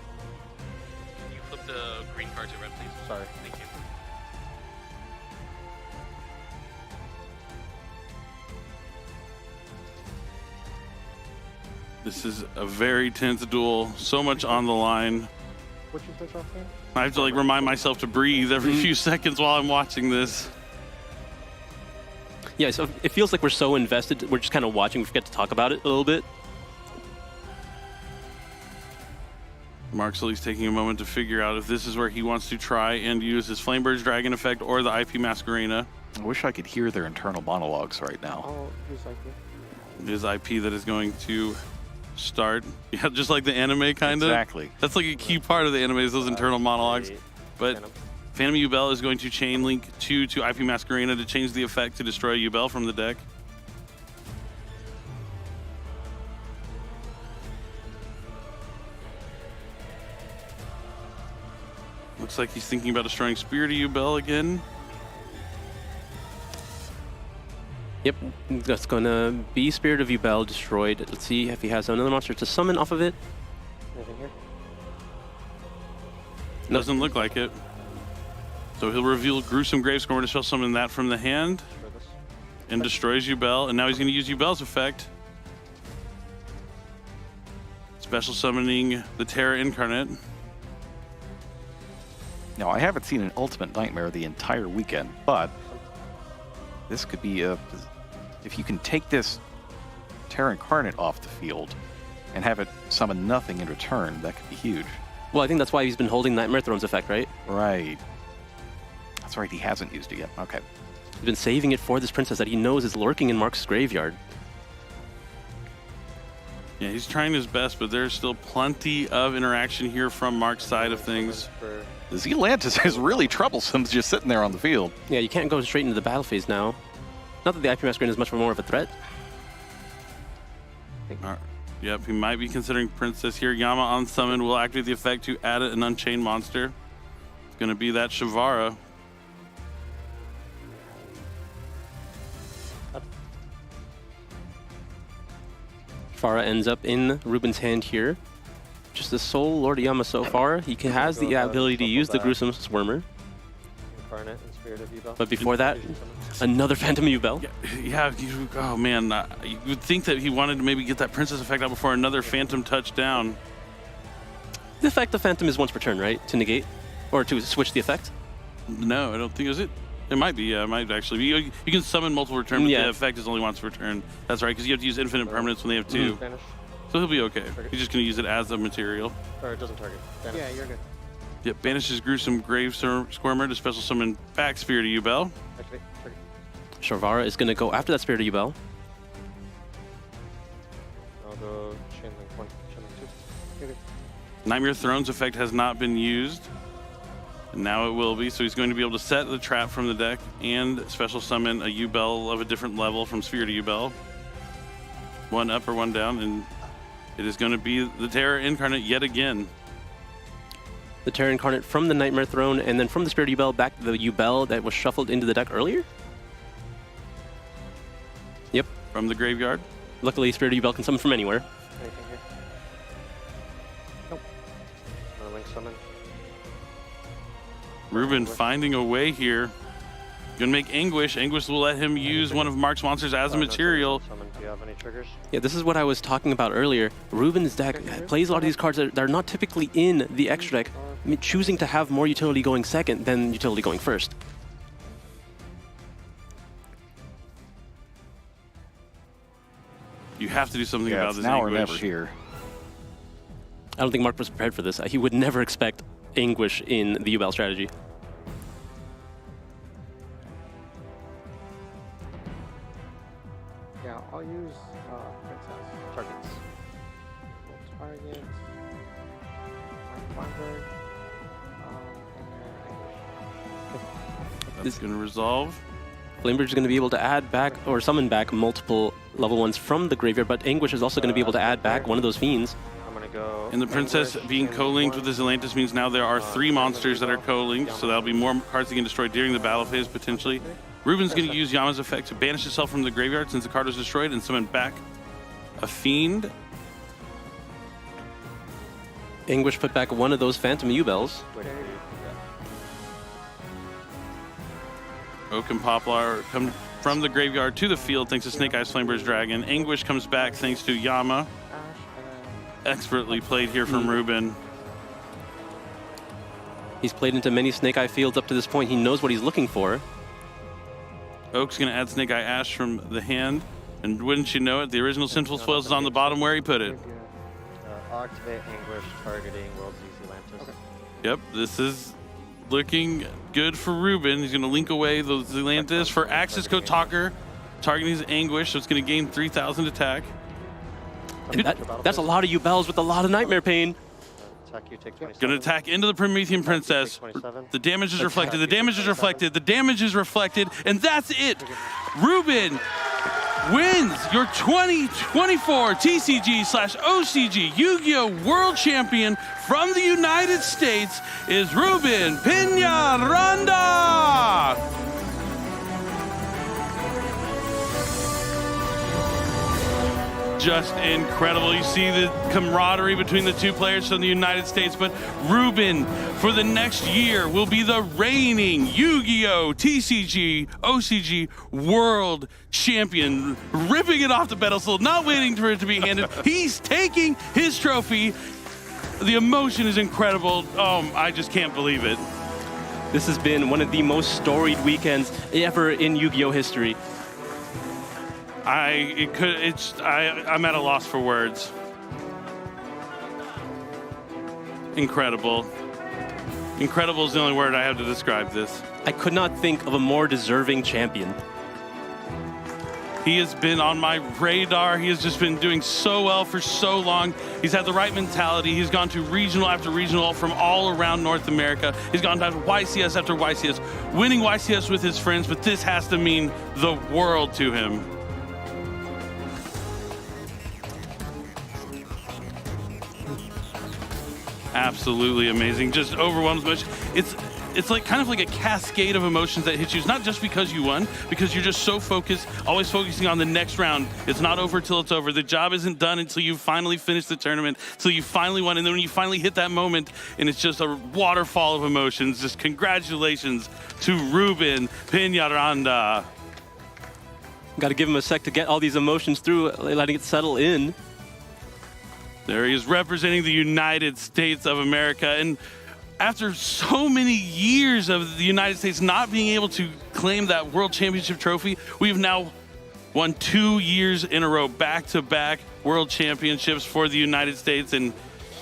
Can you flip the green card to red, please? Sorry. Thank you. This is a very tense duel. So much on the line. What'd you switch off there? I have to remind myself to breathe every few seconds while I'm watching this. Yeah, so it feels like we're so invested. We're just kind of watching. We forget to talk about it a little bit. Mark Solis taking a moment to figure out if this is where he wants to try and use his Flameburst Dragon effect or the IP Masquerena. I wish I could hear their internal monologues right now. I'll use IP. It is IP that is going to start. Yeah, just like the anime, kind of. Exactly. That's like a key part of the anime is those internal monologues. But Phantom Yubel is going to chain link 2 to IP Masquerena to change the effect to destroy Yubel from the deck. Looks like he's thinking about destroying Spirit of Yubel again. Yep, that's going to be Spirit of Yubel destroyed. Let's see if he has another monster to summon off of it. Anything here? Doesn't look like it. So he'll reveal Gruesome Gravescorn to spell summon that from the hand. And destroys Yubel. And now he's going to use Yubel's effect. Special summoning the Terra Incarnate. Now, I haven't seen an Ultimate Nightmare the entire weekend, but this could be a... If you can take this Terra Incarnate off the field and have it summon nothing in return, that could be huge. Well, I think that's why he's been holding Nightmare Throne's effect, right? Right. That's right, he hasn't used it yet. Okay. He's been saving it for this princess that he knows is lurking in Mark's graveyard. Yeah, he's trying his best, but there's still plenty of interaction here from Mark's side of things. The Zealantis is really troublesome just sitting there on the field. Yeah, you can't go straight into the battle phase now. Not that the IP Masquerade is much more of a threat. Yep, he might be considering Princess here. Yama on summon will activate the effect to add an Unchained monster. It's going to be that Shavara. Farah ends up in Ruben's hand here. Just the sole Lord Yama so far. He has the ability to use the Gruesome Swarmer. Incarnate and Spirit of Yubel. But before that, another Phantom Yubel. Yeah, oh man, you would think that he wanted to maybe get that Princess effect out before another Phantom touchdown. The effect of Phantom is once per turn, right? To negate? Or to switch the effect? No, I don't think, is it? It might be, yeah, it might actually be. You can summon multiple return, but the effect is only once per turn. That's right, because you have to use infinite permanents when they have two. So he'll be okay. He's just going to use it as a material. Or it doesn't target. Banish. Yeah, you're good. Yep, banishes Gruesome Gravescorner to special summon back Spirit of Yubel. Activate. Target. Sharvara is going to go after that Spirit of Yubel. I'll go Chain Link 1, Chain Link 2. You're good. Nightmare Throne's effect has not been used. And now it will be, so he's going to be able to set the trap from the deck and special summon a Yubel of a different level from Spirit of Yubel. One up or one down, and it is going to be the Terra Incarnate yet again. The Terra Incarnate from the Nightmare Throne, and then from the Spirit of Yubel back to the Yubel that was shuffled into the deck earlier? Yep. From the graveyard. Luckily, Spirit of Yubel can summon from anywhere. Anything here? Nope. Another Link summon. Ruben finding a way here. Gonna make Anguish. Anguish will let him use one of Mark's monsters as a material. Do you have any triggers? Yeah, this is what I was talking about earlier. Ruben's deck plays a lot of these cards that are not typically in the extra deck, choosing to have more utility going second than utility going first. You have to do something about this now Anguish. or never here. I don't think Mark was prepared for this. He would never expect Anguish in the Yubel strategy. Yeah, I'll use Princess targets. Targets. Feinberg. That's going to resolve. Flamebridge is going to be able to add back or summon back multiple level ones from the graveyard, but Anguish is also going to be able to add back one of those fiends. I'm going to go. And the Princess being co-linked with the Zealantis means now there are 3 monsters that are co-linked, so that'll be more cards that can destroy during the battle phase potentially. Ruben's going to use Yama's effect to banish itself from the graveyard since the card was destroyed and summon back a fiend. Anguish put back one of those Phantom Yubels. Oak and Poplar come from the graveyard to the field thanks to Snake Eyes Flamebird's Dragon. Anguish comes back thanks to Yama. Expertly played here from Ruben. He's played into many Snake Eye fields up to this point. He knows what he's looking for. Oak's going to add Snake Eye Ash from the hand. And wouldn't you know it, the original Sinful Spoils is on the bottom where he put it. I'll activate Anguish targeting World's Zealantis. Okay. Yep, this is looking good for Ruben. He's going to link away those Zealantis for Axis Code Talker, targeting his Anguish, so it's going to gain 3,000 attack. And that's a lot of Yubels with a lot of Nightmare Pain. Attack you, take 27. Going to attack into the Promethean Princess. The damage is reflected, the damage is reflected, the damage is reflected, and that's it! Ruben wins your 2024 TCG/OCG Yu-Gi-Oh! World Champion from the United States is Ruben Peñaranda! just incredible. You see the camaraderie between the two players from the United States, but Ruben, for the next year, will be the reigning Yu-Gi-Oh! TCG, OCG World Champion, ripping it off the pedestal, not waiting for it to be handed. He's taking his trophy. The emotion is incredible. I just can't believe it. This has been one of the most storied weekends ever in Yu-Gi-Oh! History. I'm at a loss for words. Incredible. Incredible is the only word I have to describe this. I could not think of a more deserving champion. He has been on my radar. He has just been doing so well for so long. He's had the right mentality. He's gone to regional after regional from all around North America. He's gone to YCS after YCS, winning YCS with his friends, but this has to mean the world to him. Absolutely amazing. Just overwhelms much. It's like kind of like a cascade of emotions that hit you. It's not just because you won, because you're just so focused, always focusing on the next round. It's not over till it's over. The job isn't done until you finally finish the tournament, till you finally won. And then when you finally hit that moment, and it's just a waterfall of emotions. Just congratulations to Ruben Peñaranda. Got to give him a sec to get all these emotions through, letting it settle in. There he is representing the United States of America. And after so many years of the United States not being able to claim that World Championship trophy, we've now won 2 years in a row, back-to-back World Championships for the United States, and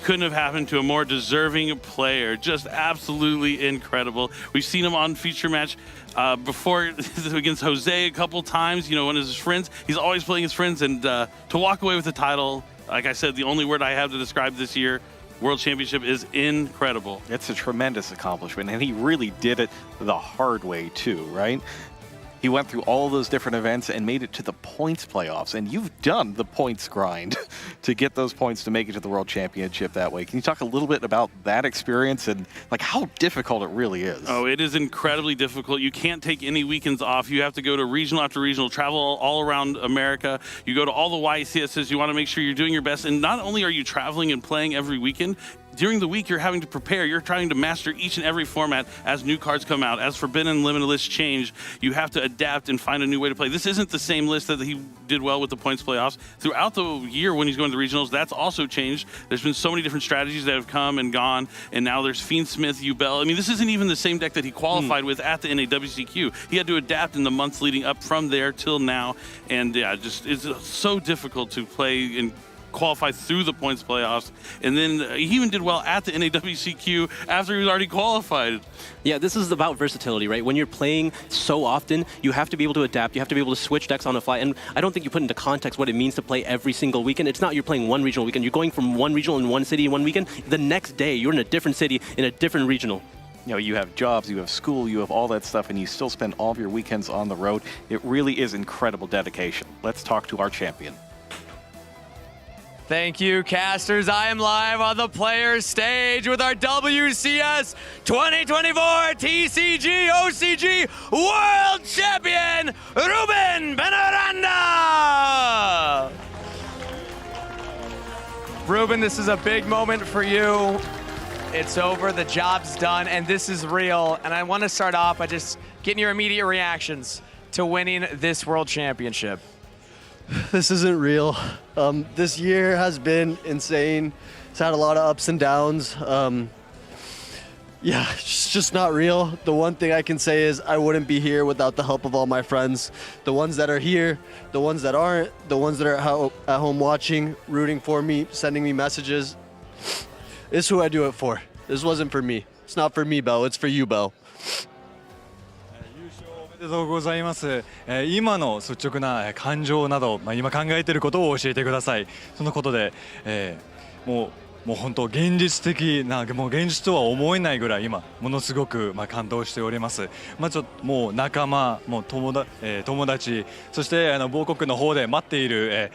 couldn't have happened to a more deserving player. Just absolutely incredible. We've seen him on feature match before against Jose a couple times, one of his friends. He's always playing his friends, and to walk away with the title, like I said, the only word I have to describe this year, World Championship, is incredible. It's a tremendous accomplishment, and he really did it the hard way too, right? He went through all those different events and made it to the points playoffs, and you've done the points grind to get those points to make it to the World Championship that way. Can you talk a little bit about that experience and like how difficult it really is? Oh, it is incredibly difficult. You can't take any weekends off. You have to go to regional after regional, travel all around America. You go to all the YCSs. You want to make sure you're doing your best. And not only are you traveling and playing every weekend, during the week, you're having to prepare. You're trying to master each and every format as new cards come out. As Forbidden and Limited lists change, you have to adapt and find a new way to play. This isn't the same list that he did well with the points playoffs. Throughout the year when he's going to the regionals, that's also changed. There's been so many different strategies that have come and gone, and now there's Fiendsmith, Ubel. I mean, this isn't even the same deck that he qualified with at the NAWCQ. He had to adapt in the months leading up from there till now, and yeah, just it's so difficult to play and qualify through the points playoffs. And then he even did well at the NAWCQ after he was already qualified. Yeah, this is about versatility, right? When you're playing so often, you have to be able to adapt. You have to be able to switch decks on the fly. And I don't think you put into context what it means to play every single weekend. It's not you're playing one regional weekend. You're going from one regional in one city in one weekend. The next day, you're in a different city in a different regional. You have jobs, you have school, you have all that stuff, and you still spend all of your weekends on the road. It really is incredible dedication. Let's talk to our champion. Thank you, casters. I am live on the players stage with our WCS 2024 TCG OCG World Champion, Ruben Peñaranda. Ruben, this is a big moment for you. It's over, the job's done, and this is real. And I want to start off by just getting your immediate reactions to winning this World Championship. This isn't real. This year has been insane. It's had a lot of ups and downs. Yeah, it's just not real. The one thing I can say is I wouldn't be here without the help of all my friends. The ones that are here, the ones that aren't, the ones that are at home watching, rooting for me, sending me messages. It's who I do it for. This wasn't for me. It's not for me, Bell. It's for you, Bell. ありがとうございます。今の率直な感情など、今考えていることを教えてください。そのことで、もう本当現実的な、もう現実とは思えないぐらい今ものすごく感動しております。もう仲間、もう友達、そして母国の方で待っている。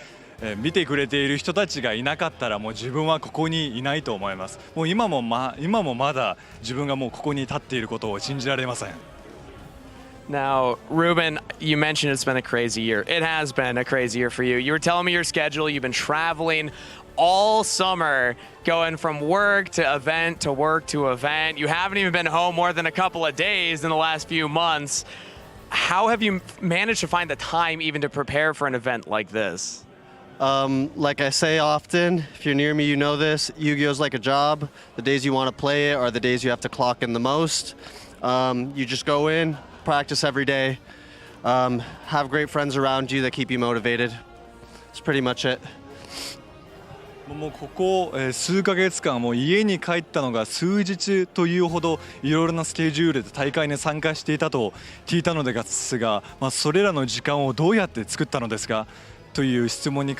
見てくれている人たちがいなかったらもう自分はここにいないと思います。もう今もまだ自分がもうここに立っていることを信じられません。Now, Ruben, you mentioned it's been a crazy year. It has been a crazy year for you. You were telling me your schedule. You've been traveling all summer, going from work to event to work to event. You haven't even been home more than a couple of days in the last few months. How have you managed to find the time even to prepare for an event like this? Like I say often, if you're near me, you know this. Yu-Gi-Oh's like a job. The days you want to play it are the days you have to clock in the most. You just go in, practice every day, have great friends around you that keep you motivated. That's pretty much it. もうここ、数ヶ月間もう家に帰ったのが数日というほどいろいろなスケジュールで大会に参加していたと聞いたのですが、それらの時間をどうやって作ったのですかという質問に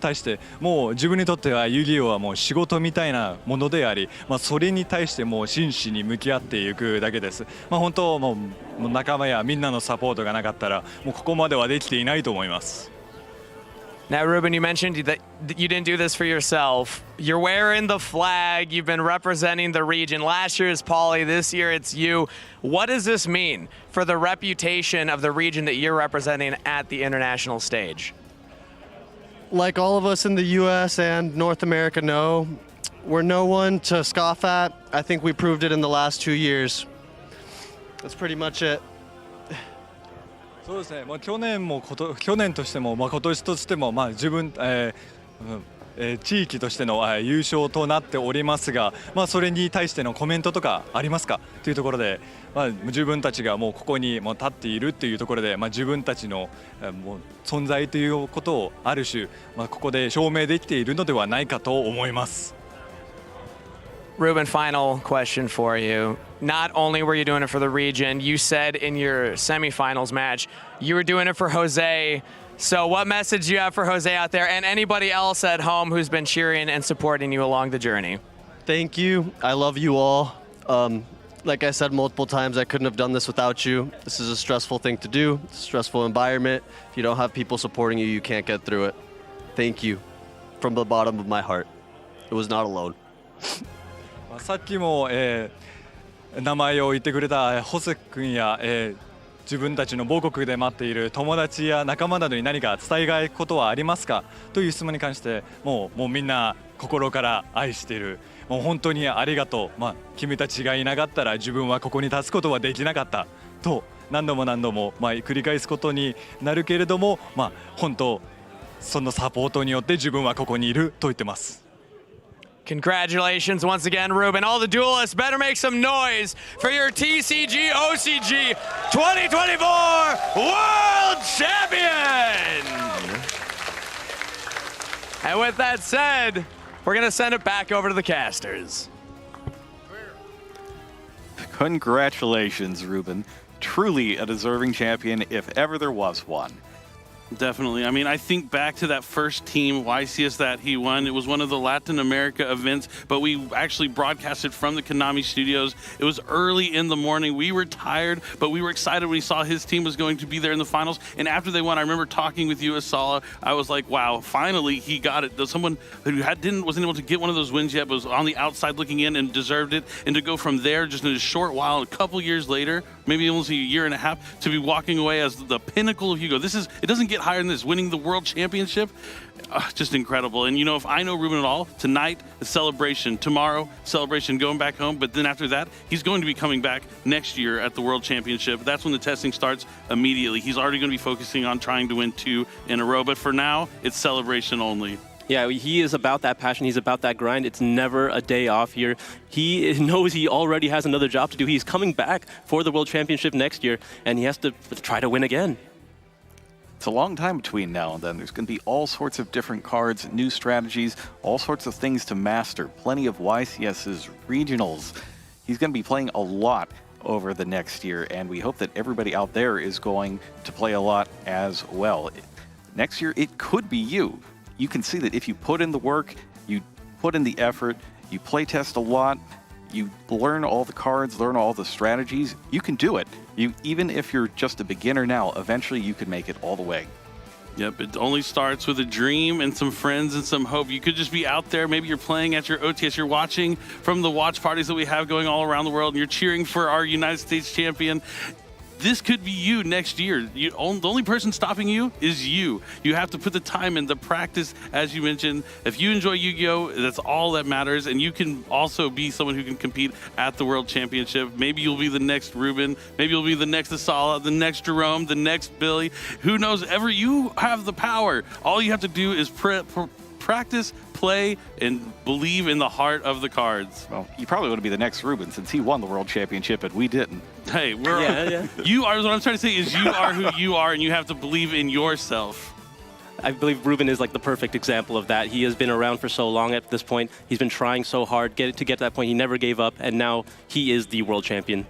対してもう自分にとっては遊戯王はもう仕事みたいなものであり、それに対してもう真摯に向き合っていくだけです。本当もう仲間やみんなのサポートがなかったらもうここまではできていないと思います。Now, Ruben, you mentioned that you didn't do this for yourself. You're wearing the flag. You've been representing the region. Last year is Pauly. This year it's you. What does this mean for the reputation of the region that you're representing at the international stage? Like all of us in the U.S. and North America know, we're no one to scoff at. I think we proved it in the last 2 years. That's pretty much it. そうですね。去年としても、今年としても、自分、地域としての優勝となっておりますが、それに対してのコメントとかありますかというところで、自分たちがもうここにもう立っているというところで、自分たちのもう存在ということをある種、ここで証明できているのではないかと思います。Ruben, final question for you. Not only were you doing it for the region, you said in your semifinals match you were doing it for Jose. So what message do you have for Jose out there and anybody else at home who's been cheering and supporting you along the journey? Thank you. I love you all. Like I said multiple times, I couldn't have done this without you. This is a stressful thing to do. It's a stressful environment. If you don't have people supporting you, you can't get through it. Thank you. From the bottom of my heart. It was not alone. さっきも、名前を言ってくれたホセ君や、自分たちの母国で待っている友達や仲間などに何か伝えたいことはありますかという質問に関してもうみんな心から愛している。もう本当にありがとう。君たちがいなかったら自分はここに立つことはできなかったと何度も繰り返すことになるけれども、本当そのサポートによって自分はここにいると言ってます。Congratulations once again, Ruben. All the duelists better make some noise for your TCG OCG 2024 World Champion! And with that said, we're going to send it back over to the casters. Congratulations, Ruben. Truly a deserving champion if ever there was one. Definitely. I mean, I think back to that first team, YCS, that he won. It was one of the Latin America events, but we actually broadcasted from the Konami studios. It was early in the morning. We were tired, but we were excited when we saw his team was going to be there in the finals. And after they won, I remember talking with you, Asala. I was like, wow, finally he got it. Someone who wasn't able to get one of those wins yet, but was on the outside looking in and deserved it. And to go from there just in a short while, a couple years later, maybe almost a year and a half, to be walking away as the pinnacle of Hugo. It doesn't get higher than this. Winning the World Championship, just incredible. And if I know Ruben at all, tonight, a celebration. Tomorrow, celebration going back home. But then after that, he's going to be coming back next year at the World Championship. That's when the testing starts immediately. He's already going to be focusing on trying to win 2 in a row. But for now, it's celebration only. Yeah, he is about that passion. He's about that grind. It's never a day off here. He knows he already has another job to do. He's coming back for the World Championship next year, and he has to try to win again. It's a long time between now and then. There's going to be all sorts of different cards, new strategies, all sorts of things to master. Plenty of YCS's regionals. He's going to be playing a lot over the next year, and we hope that everybody out there is going to play a lot as well. Next year, it could be you. You can see that if you put in the work, you put in the effort, you play test a lot, you learn all the cards, learn all the strategies, you can do it. Even if you're just a beginner now, eventually you can make it all the way. Yep, it only starts with a dream and some friends and some hope. You could just be out there. Maybe you're playing at your OTS. You're watching from the watch parties that we have going all around the world, and you're cheering for our United States champion. this could be you next year. The only person stopping you is you. You have to put the time in, the practice, as you mentioned. If you enjoy Yu-Gi-Oh, that's all that matters, and you can also be someone who can compete at the World Championship. Maybe you'll be the next Ruben, maybe you'll be the next Asala, the next Jerome, the next Billy. Who knows? Ever, you have the power. All you have to do is practice, play, and believe in the heart of the cards. Well, you probably want to be the next Ruben since he won the World Championship and we didn't. Hey, you are, what I'm trying to say is you are who you are, and you have to believe in yourself. I believe Ruben is like the perfect example of that. He has been around for so long at this point. He's been trying so hard to get to that point. He never gave up, and now he is the world champion.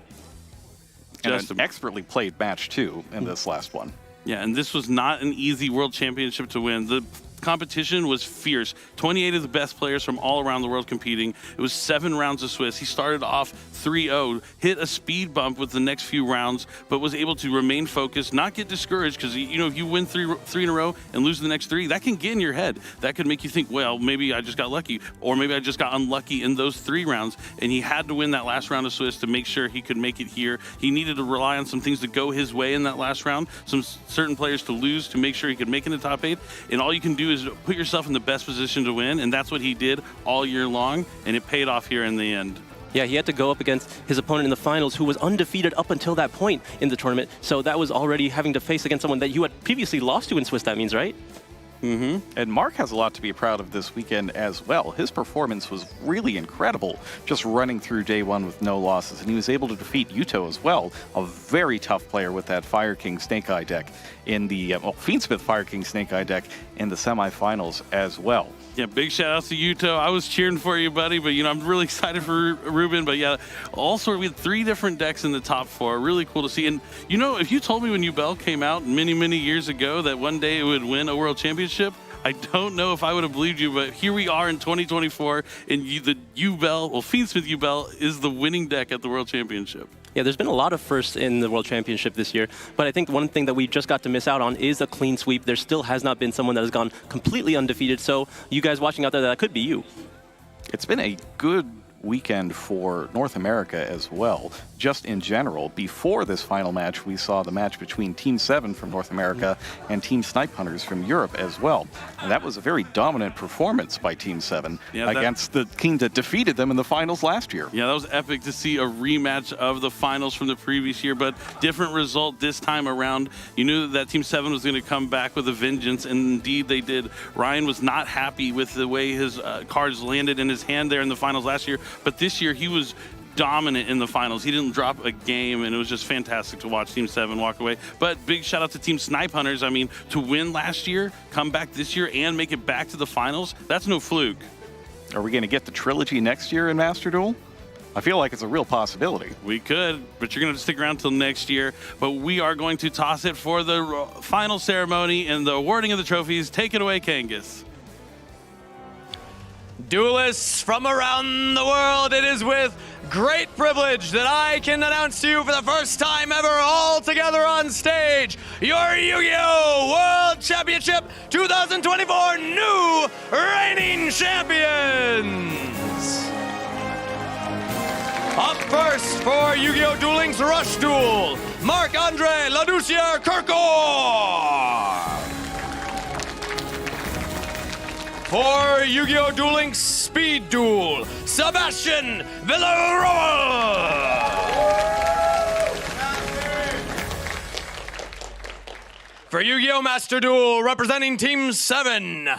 Just an expertly played match, too, in this last one. Yeah, and this was not an easy World Championship to win. The competition was fierce. 28 of the best players from all around the world competing. It was 7 rounds of Swiss. He started off 3-0, hit a speed bump with the next few rounds, but was able to remain focused, not get discouraged, because if you win three in a row and lose the next 3, that can get in your head. That could make you think, well, maybe I just got lucky, or maybe I just got unlucky in those 3 rounds, and he had to win that last round of Swiss to make sure he could make it here. He needed to rely on some things to go his way in that last round, some certain players to lose to make sure he could make it in the top 8, and all you can do is put yourself in the best position to win, and that's what he did all year long, and it paid off here in the end. Yeah, he had to go up against his opponent in the finals who was undefeated up until that point in the tournament. So that was already having to face against someone that you had previously lost to in Swiss, that means, right? Mm-hmm. And Mark has a lot to be proud of this weekend as well. His performance was really incredible, just running through day 1 with no losses. And he was able to defeat Yuto as well, a very tough player with that Fire King Snake Eye deck in the, Fiendsmith Fire King Snake Eye deck in the semifinals as well. Yeah, big shout outs to Yuto. I was cheering for you, buddy, but I'm really excited for Ruben. But yeah, also we had 3 different decks in the top 4. Really cool to see. And if you told me when Ubel came out many, many years ago that one day it would win a world championship, I don't know if I would have believed you, but here we are in 2024, and the Fiendsmith Ubel is the winning deck at the World Championship. Yeah, there's been a lot of firsts in the World Championship this year, but I think one thing that we just got to miss out on is a clean sweep. There still has not been someone that has gone completely undefeated, so you guys watching out there, that could be you. It's been a good weekend for North America as well. Just in general, before this final match, we saw the match between Team 7 from North America and Team Snipe Hunters from Europe as well. And that was a very dominant performance by Team 7 against the team that defeated them in the finals last year. Yeah, that was epic to see a rematch of the finals from the previous year, but different result this time around. You knew that Team 7 was going to come back with a vengeance, and indeed they did. Ryan was not happy with the way his cards landed in his hand there in the finals last year, but this year he was dominant in the finals. He didn't drop a game, and it was just fantastic to watch Team 7 walk away. But big shout out to Team Snipe Hunters. I mean, to win last year, come back this year, and make it back to the finals, that's no fluke. Are we going to get the trilogy next year in Master Duel? I feel like it's a real possibility. We could, but you're going to stick around till next year. But we are going to toss it for the final ceremony and the awarding of the trophies. Take it away, Kangas. Duelists from around the world, it is with great privilege that I can announce to you for the first time ever, all together on stage, your Yu-Gi-Oh! World Championship 2024 new reigning champions! Up first for Yu-Gi-Oh! Dueling's Rush Duel, Marc-Andre Ladouceur Kirkor! For Yu-Gi-Oh! Dueling Speed Duel, Sebastian Villarroel! For Yu-Gi-Oh! Master Duel, representing Team 7,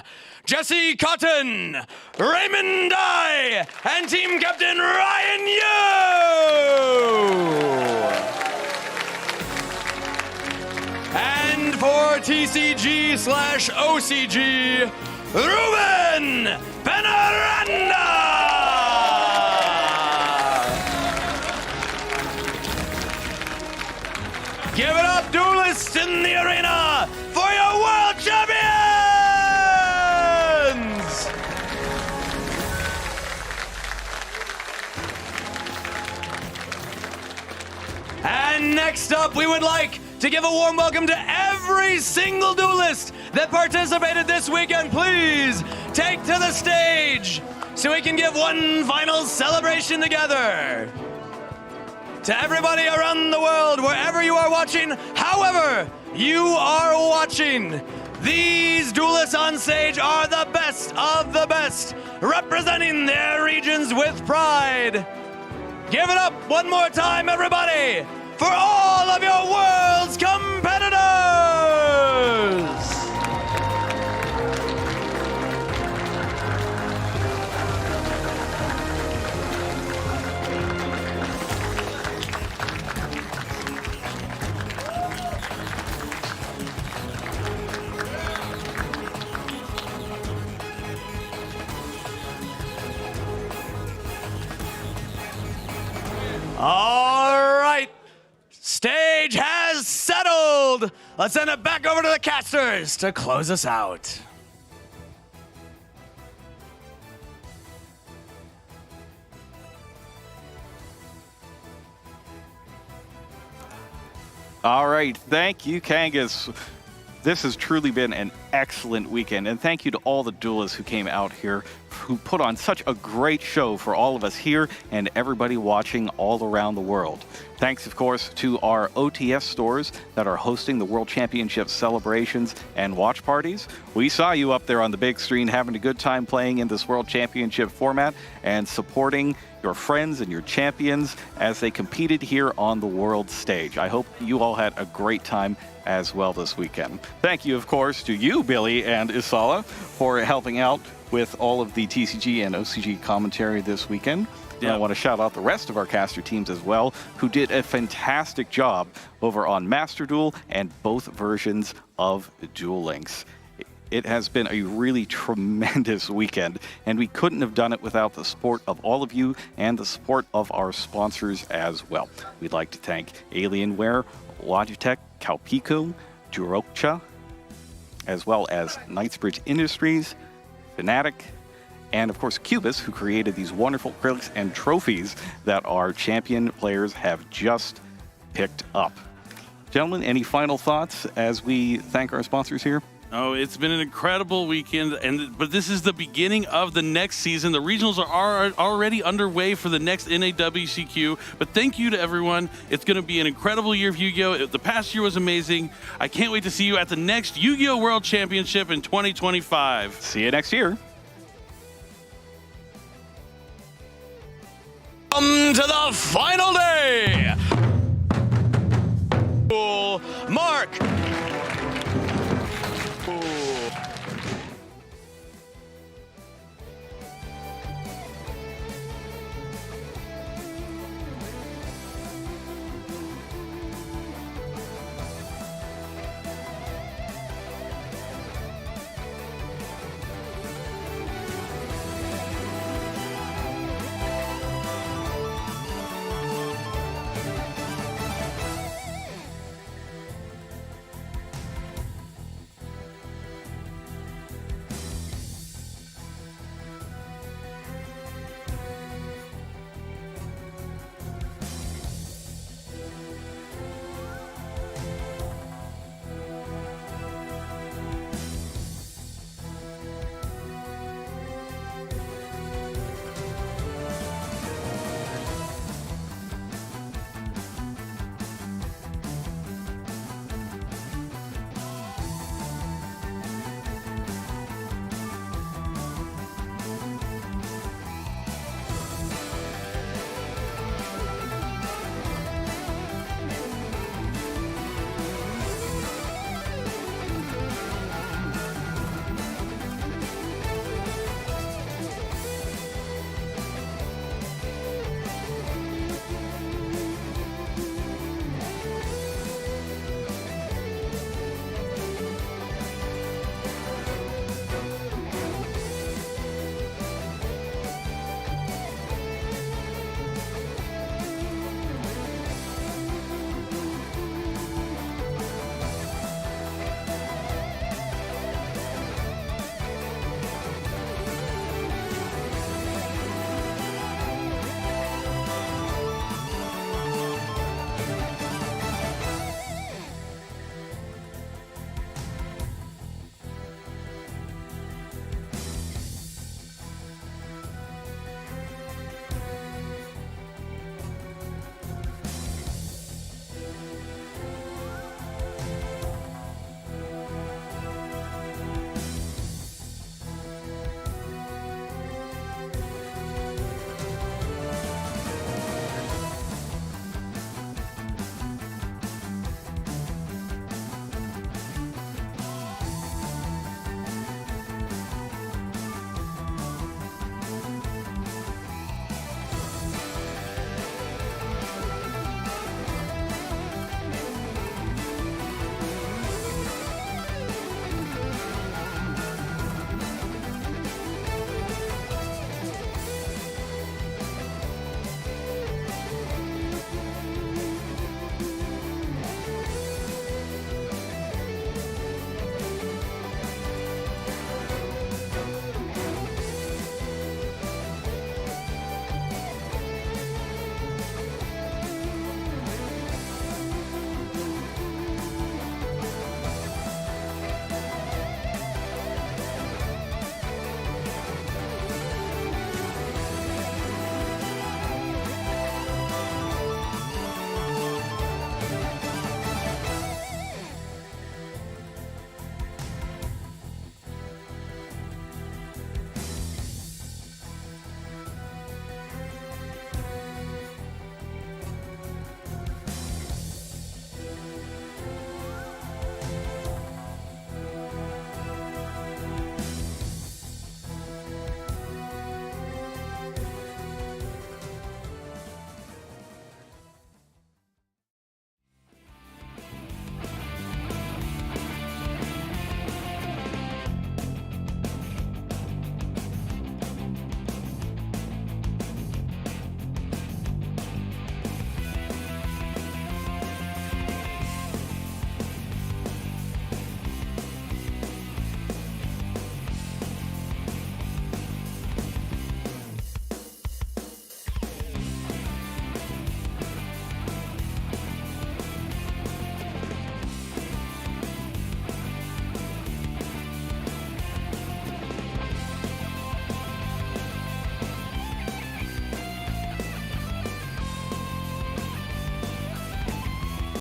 Jesse Cotton, Raymond Dye, and Team Captain Ryan Yu! And for TCG/OCG, Ruben Penaranda! Give it up, Duelists in the arena, for your world champions! And next up, we would like to give a warm welcome to every single duelist that participated this weekend. Please take to the stage so we can give one final celebration together. To to everybody around the world, wherever you are watching, however you are watching. These duelists on stage are the best of the best, representing their regions with pride. Give it up one more time, everybody, for all of your world's competitors! All right, stage has settled. Let's send it back over to the casters to close us out. All right, thank you, Kangas. This has truly been an excellent weekend, and thank you to all the duelists who came out here, who put on such a great show for all of us here and everybody watching all around the world. Thanks, of course, to our OTS stores that are hosting the World Championship celebrations and watch parties. We saw you up there on the big screen having a good time playing in this World Championship format and supporting your friends and your champions as they competed here on the world stage. I hope you all had a great time as well this weekend. Thank you, of course, to you, Billy and Isala, for helping out with all of the TCG and OCG commentary this weekend. I want to shout out the rest of our caster teams as well, who did a fantastic job over on Master Duel and both versions of Duel Links. It has been a really tremendous weekend, and we couldn't have done it without the support of all of you and the support of our sponsors as well. We'd like to thank Alienware, Logitech, Calpico, Durocha, as well as Knightsbridge Industries, Fnatic, and of course Cubus, who created these wonderful acrylics and trophies that our champion players have just picked up. Gentlemen, any final thoughts as we thank our sponsors here? Oh, it's been an incredible weekend, but this is the beginning of the next season. The regionals are already underway for the next NAWCQ, but thank you to everyone. It's going to be an incredible year of Yu-Gi-Oh! The past year was amazing. I can't wait to see you at the next Yu-Gi-Oh! World Championship in 2025. See you next year. Come to the final day. Mark